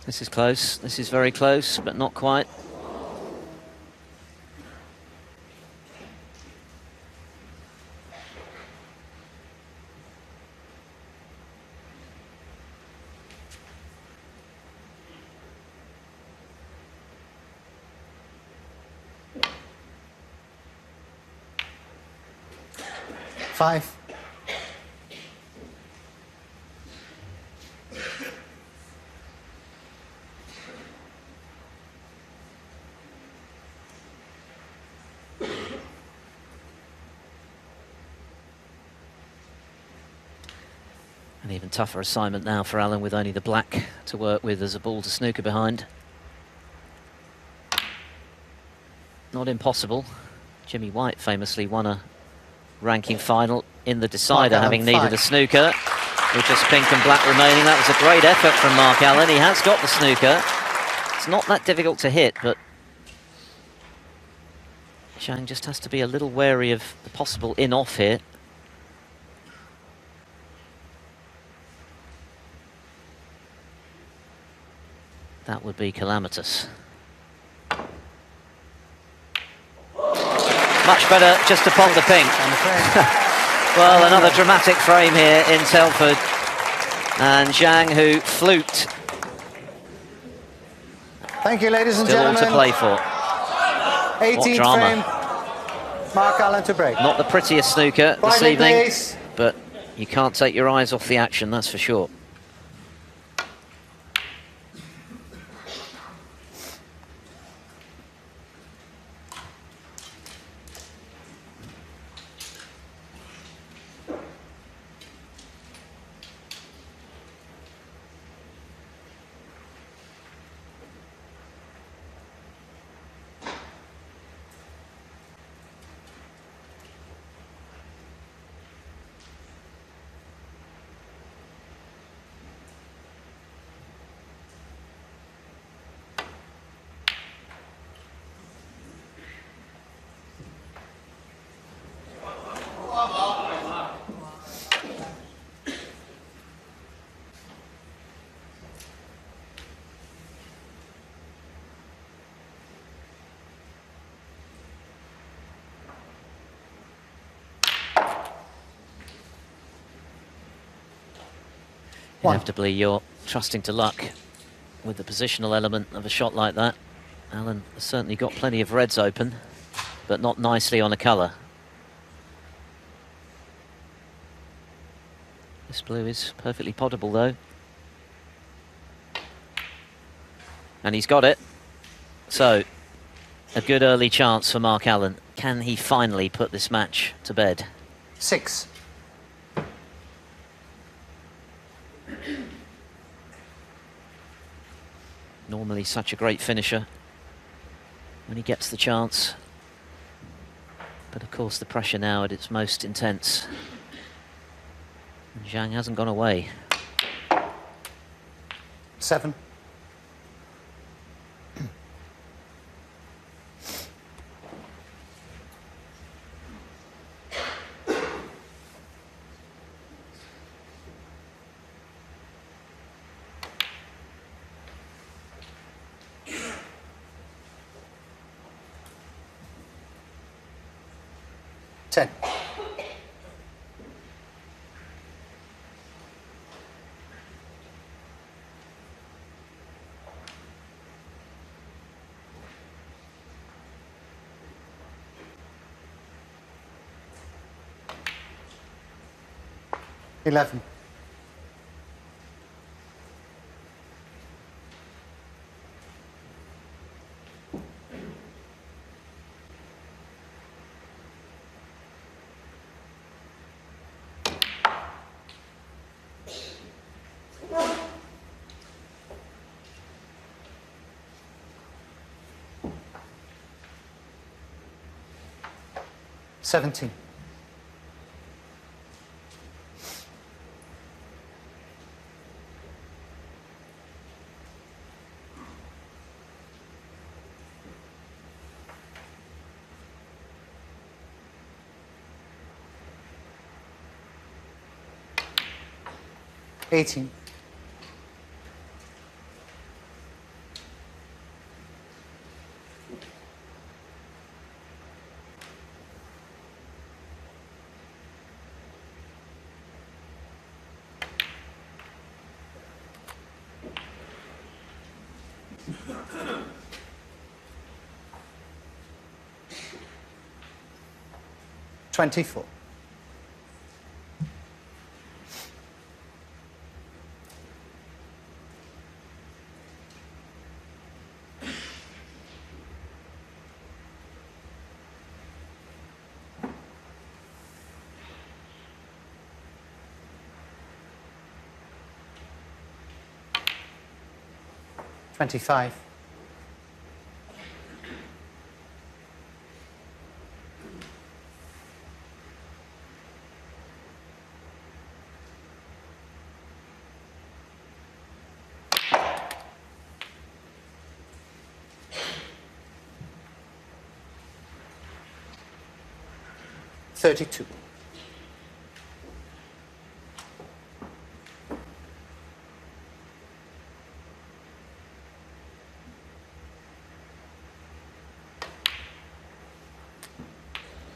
This is close. This is very close, but not quite. Five. An even tougher assignment now for Allen with only the black to work with as a ball to snooker behind. Not impossible. Jimmy White famously won a ranking final in the decider, having needed a snooker with just pink and black remaining. That was a great effort from Mark Allen. He has got the snooker. It's not that difficult to hit, but Zhang just has to be a little wary of the possible in-off here. That would be calamitous. Much better just to pong the pink. Well, another dramatic frame here in Telford. And Zhang, who fluked. Thank you, ladies and Still gentlemen. all to play for. 18th frame. Mark Allen to break. Not the prettiest snooker this evening, please. but you can't take your eyes off the action, that's for sure. Inevitably, you're trusting to luck with the positional element of a shot like that. Allen has certainly got plenty of reds open, but not nicely on a colour. This blue is perfectly potable, though. And he's got it. So, a good early chance for Mark Allen. Can he finally put this match to bed? 6. Normally such a great finisher when he gets the chance. But of course the pressure now at its most intense. And Zhang hasn't gone away. 7. Ten. Eleven. Seventeen. Eighteen. $24. $25. $32.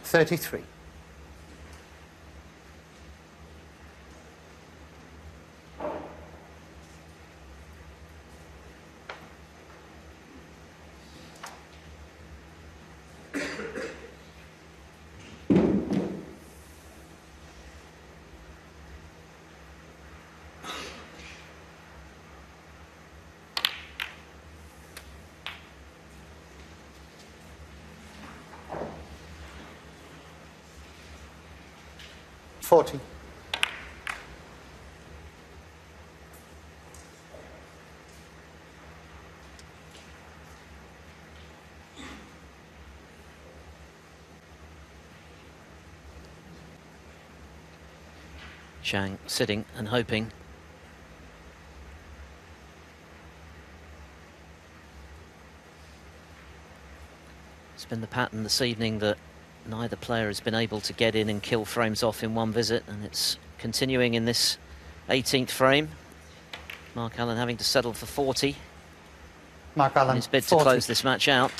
$33. $40. Zhang sitting and hoping. It's been the pattern this evening that neither player has been able to get in and kill frames off in one visit, and it's continuing in this 18th frame. Mark Allen having to settle for 40. Mark Allen, in his bid 40. to close this match out.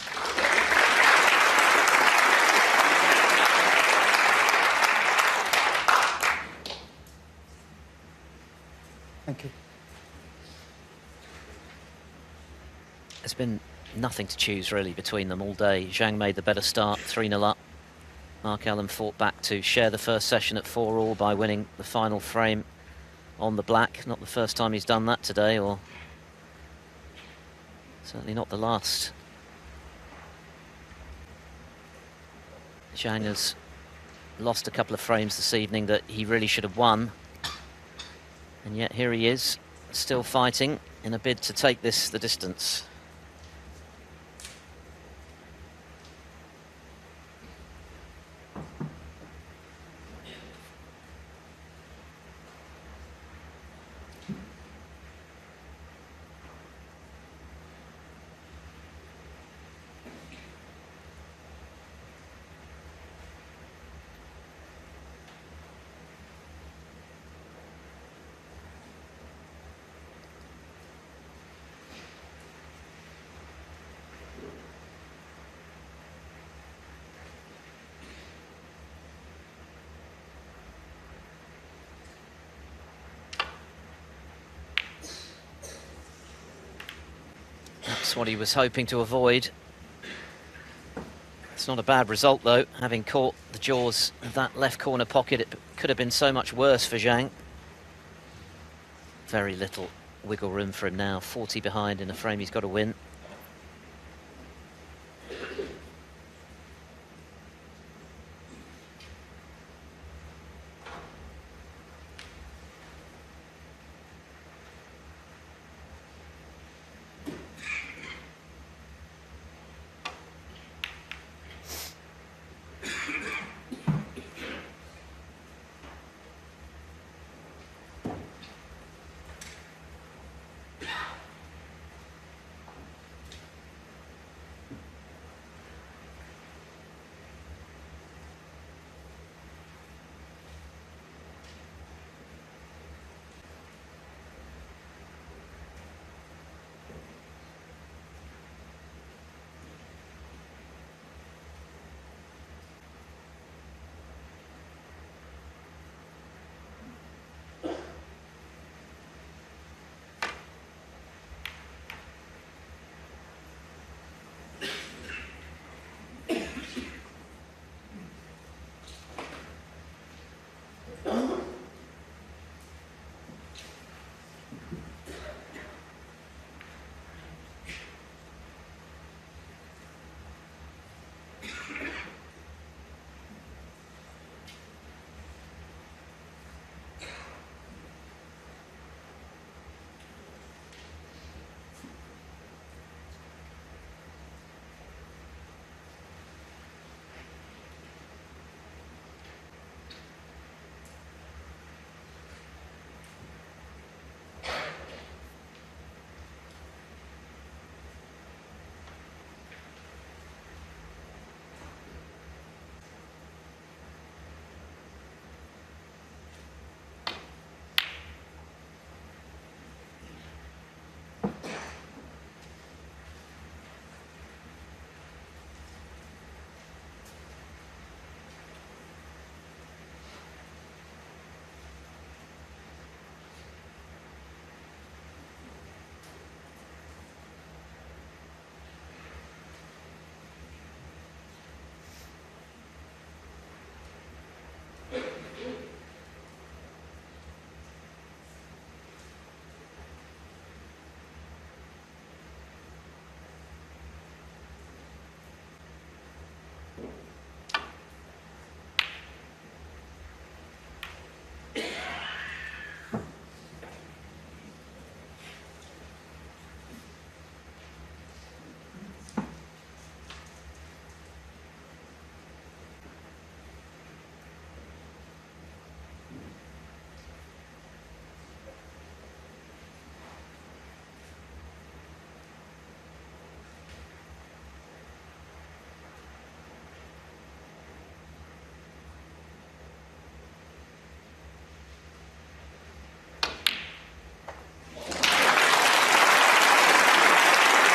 Thank you. There's been nothing to choose really between them all day. Zhang made the better start, 3-0 up. Mark Allen fought back to share the first session at 4-all by winning the final frame on the black. Not the first time he's done that today, or certainly not the last. Zhang has lost a couple of frames this evening that he really should have won. And yet here he is, still fighting in a bid to take this the distance. That's what he was hoping to avoid. It's not a bad result though, having caught the jaws of that left corner pocket. It could have been so much worse for Zhang. Very little wiggle room for him now, 40 behind in a frame he's got to win.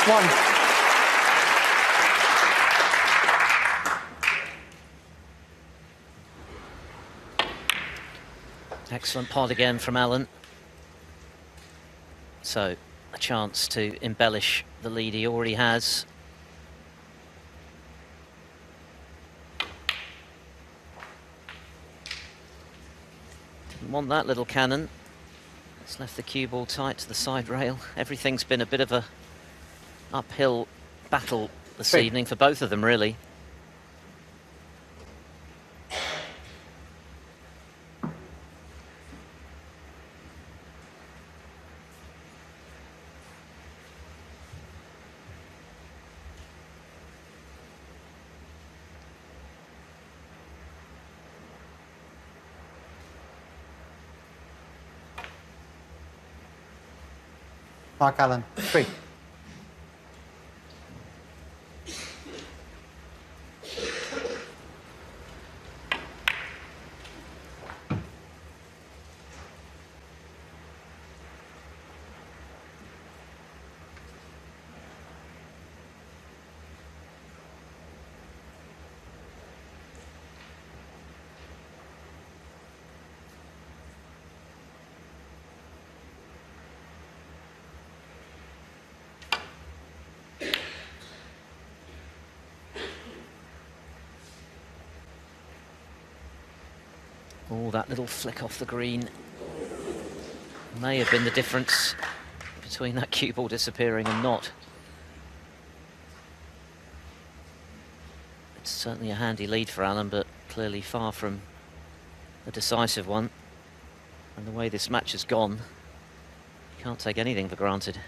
One. Excellent pot again from Allen. So a chance to embellish the lead he already has. Didn't want that little cannon. It's left the cue ball tight to the side rail. Everything's been a bit of a uphill battle this evening for both of them, really. Mark Allen, 3. Oh, that little flick off the green may have been the difference between that cue ball disappearing and not. It's certainly a handy lead for Allen, but clearly far from a decisive one. And the way this match has gone, you can't take anything for granted.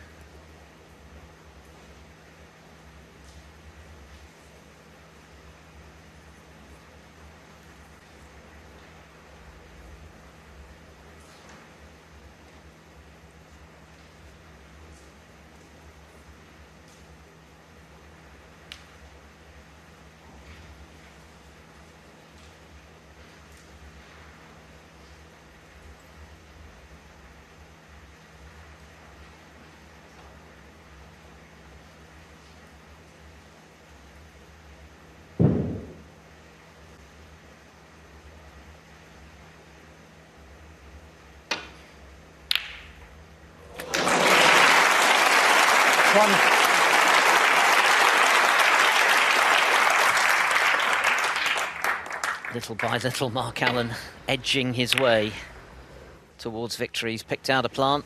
Little by little, Mark Allen edging his way towards victory. He's picked out a plant.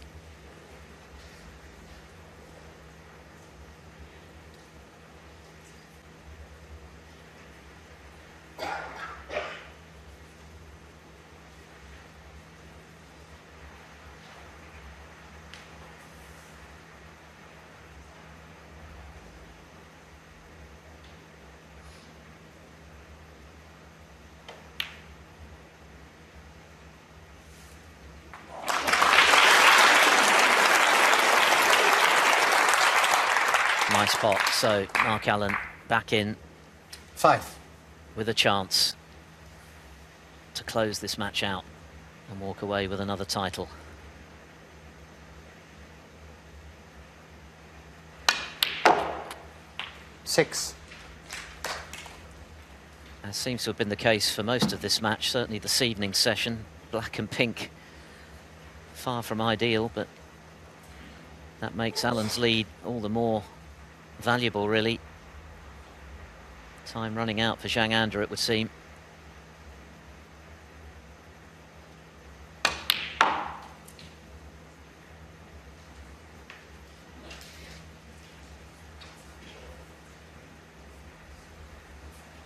Nice spot, so Mark Allen back in 5. with a chance to close this match out and walk away with another title. Six. As seems to have been the case for most of this match, certainly this evening's session. Black and pink, far from ideal, but that makes Allen's lead all the more valuable, really. Time running out for Zhang, it would seem.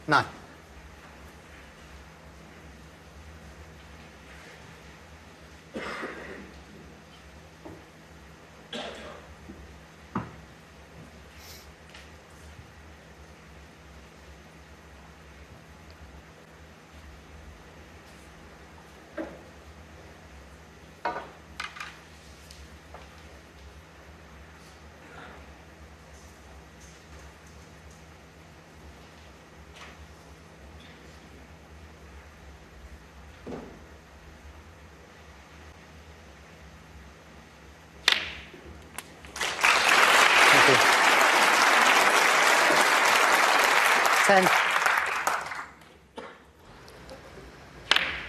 Nine.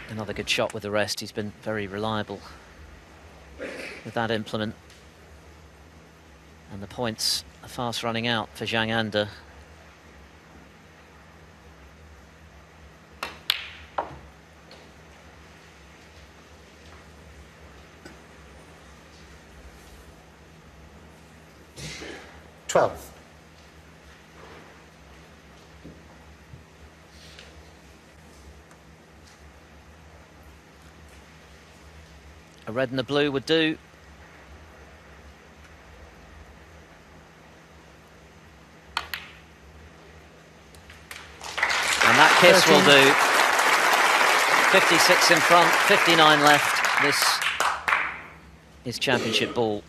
Another good shot with the rest. He's been very reliable with that implement. And the points are fast running out for Zhang Anda. A red and a blue would do. And that kiss 13. will do. 56 in front, 59 left. This is championship ball.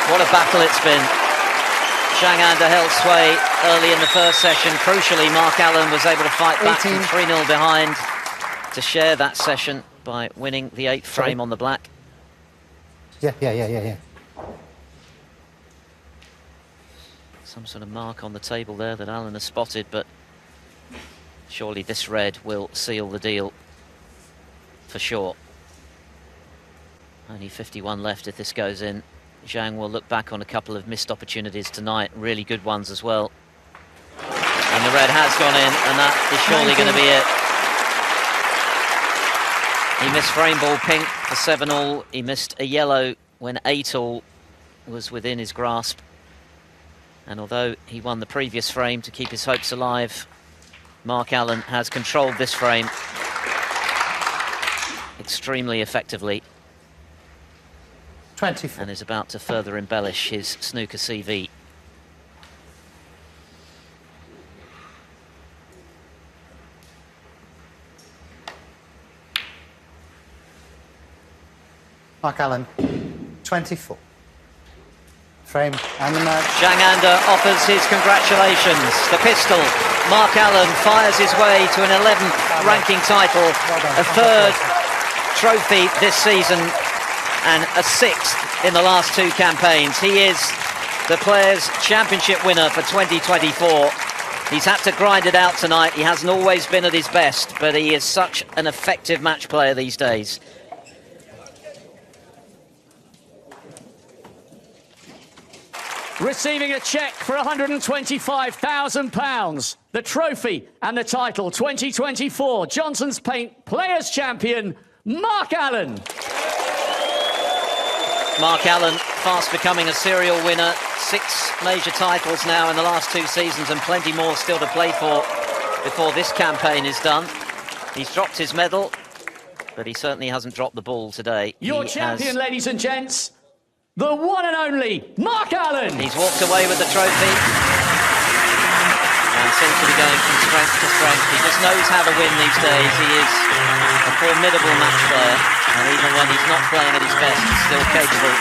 What a battle it's been. Zhang Anda held sway early in the first session. Crucially, Mark Allen was able to fight back from 3-0 behind to share that session by winning the 8th frame on the black. Yeah. Some sort of mark on the table there that Allen has spotted, but surely this red will seal the deal for sure. Only 51 left if this goes in. Zhang will look back on a couple of missed opportunities tonight, really good ones as well. And the red has gone in, and that is surely going to be it. He missed frame ball pink for 7-all. He missed a yellow when 8-all was within his grasp. And although he won the previous frame to keep his hopes alive, Mark Allen has controlled this frame extremely effectively. 24. And is about to further embellish his snooker CV. Mark Allen, 24. Frame and the match. Zhang Anda offers his congratulations. The pistol. Mark Allen fires his way to an 11th ranking title, a 3rd trophy this season, and a 6th in the last 2 campaigns. He is the Players' Championship winner for 2024. He's had to grind it out tonight. He hasn't always been at his best, but he is such an effective match player these days. Receiving a cheque for £125,000. The trophy and the title 2024 Johnson's Paint Players Champion, Mark Allen. Mark Allen fast becoming a serial winner. 6 major titles now in the last 2 seasons, and plenty more still to play for before this campaign is done. He's dropped his medal, but he certainly hasn't dropped the ball today. Your champion, ladies and gents, the one and only Mark Allen. He's walked away with the trophy and seems to be going from strength to strength. He just knows how to win these days. He is a formidable match player, and even when he's not playing at his best, he's still capable